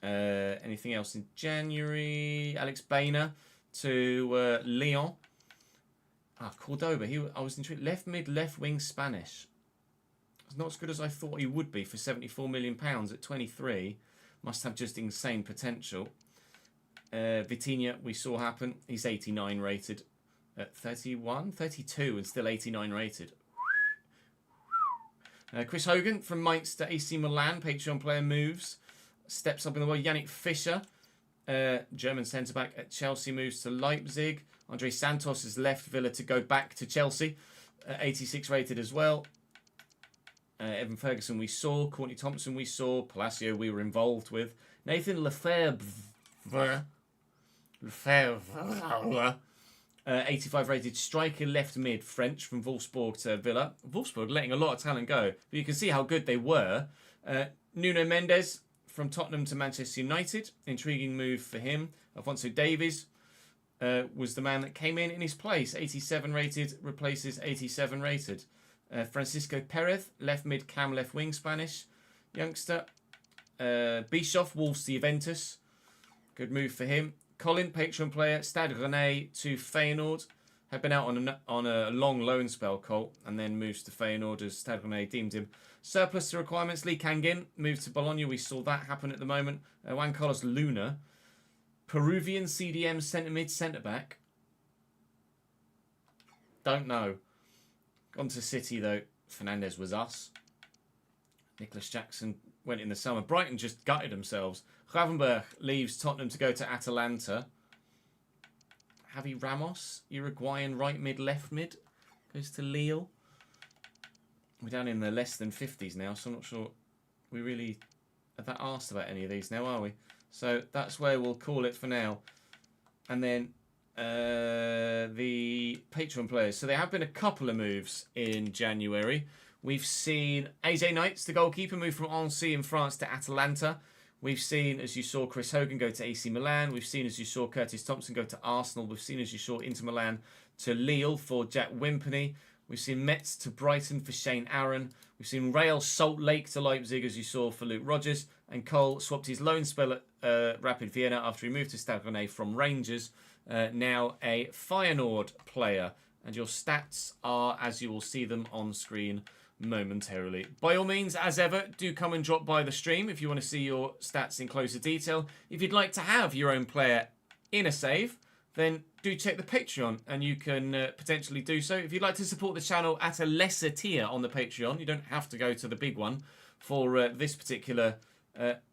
Anything else in January? Alex Bainer to Lyon. Cordoba. I was intrigued. Left mid, left wing, Spanish. It's not as good as I thought he would be for £74 million at 23. Must have just insane potential. Vitinha, we saw happen. He's 89 rated at 31, 32, and still 89 rated. Chris Hogan from Mainz to AC Milan. Patreon player moves. Steps up in the world. Yannick Fischer, German centre-back at Chelsea, moves to Leipzig. Andre Santos has left Villa to go back to Chelsea. 86 rated as well. Evan Ferguson we saw. Courtney Thompson we saw. Palacio we were involved with. Nathan Lefebvre. 85 rated striker, left mid, French, from Wolfsburg to Villa. Wolfsburg letting a lot of talent go, but you can see how good they were. Nuno Mendes from Tottenham to Manchester United. Intriguing move for him. Alfonso Davies was the man that came in his place. 87 rated, replaces 87 rated. Francisco Perez, left mid, cam, left wing, Spanish youngster. Bischoff, Wolves to Juventus. Good move for him. Colin, Patreon player, Stade Rennais to Feyenoord. Had been out on a long loan spell, Colt, and then moves to Feyenoord as Stade Rennais deemed him surplus to requirements. Lee Kangin moved to Bologna. We saw that happen at the moment. Juan Carlos Luna Peruvian CDM centre mid, centre back. Don't know. Gone to City though. Fernandes was us. Nicholas Jackson went in the summer. Brighton just gutted themselves. Gravenberch leaves Tottenham to go to Atalanta. Javi Ramos, Uruguayan right mid, left mid, goes to Lille. We're down in the less than 50s now, so I'm not sure we really are that asked about any of these now, are we? So that's where we'll call it for now. And then the Patreon players. So there have been a couple of moves in January. We've seen Eze Knights, the goalkeeper, move from Annecy in France to Atalanta. We've seen, as you saw, Chris Hogan go to AC Milan. We've seen, as you saw, Curtis Thompson go to Arsenal. We've seen, as you saw, Inter Milan to Lille for Jack Wimperney. We've seen Metz to Brighton for Shane Aaron. We've seen Real Salt Lake to Leipzig, as you saw, for Luke Rodgers. And Cole swapped his loan spell at Rapid Vienna after he moved to Stade Rennais from Rangers. Now a Feyenoord player. And your stats are, as you will see them on screen momentarily. By all means, as ever, do come and drop by the stream if you want to see your stats in closer detail. If you'd like to have your own player in a save, then do check the Patreon and you can potentially do so. If you'd like to support the channel at a lesser tier on the Patreon, you don't have to go to the big one for this particular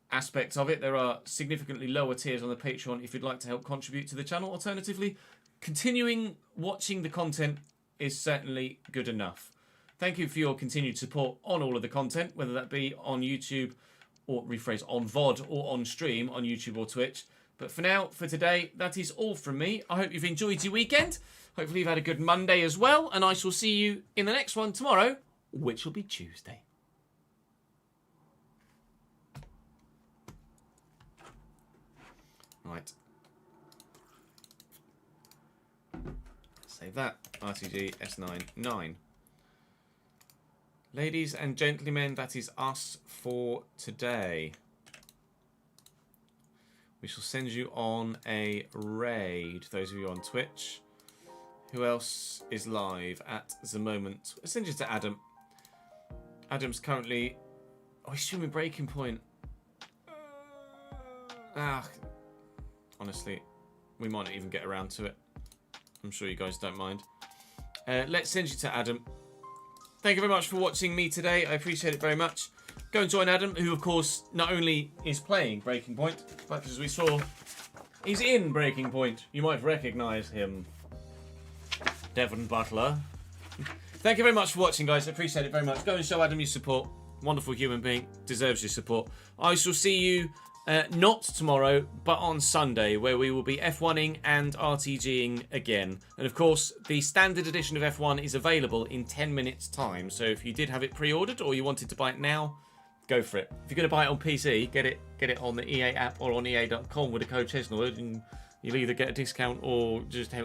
aspect of it. There are significantly lower tiers on the Patreon if you'd like to help contribute to the channel. Alternatively, continuing watching the content is certainly good enough. Thank you for your continued support on all of the content, whether that be on YouTube or rephrase on VOD or on stream on YouTube or Twitch. But for now, for today, that is all from me. I hope you've enjoyed your weekend. Hopefully you've had a good Monday as well. And I shall see you in the next one tomorrow, which will be Tuesday. Right. Save that. RTG S9 9. Ladies and gentlemen, that is us for today. We shall send you on a raid, those of you on Twitch. Who else is live at the moment? I'll send you to Adam. Adam's currently... Oh, he's streaming Breaking Point. Honestly, we might not even get around to it. I'm sure you guys don't mind. Let's send you to Adam. Thank you very much for watching me today. I appreciate it very much. Go and join Adam, who, of course, not only is playing Breaking Point, but as we saw, he's in Breaking Point. You might recognise him. Devon Butler. Thank you very much for watching, guys. I appreciate it very much. Go and show Adam your support. Wonderful human being. Deserves your support. I shall see you not tomorrow, but on Sunday, where we will be F1ing and RTGing again. And of course, the standard edition of F1 is available in 10 minutes time. So if you did have it pre-ordered or you wanted to buy it now, go for it. If you're going to buy it on PC, get it on the EA app or on EA.com with the code Chesnwood, and you'll either get a discount or just help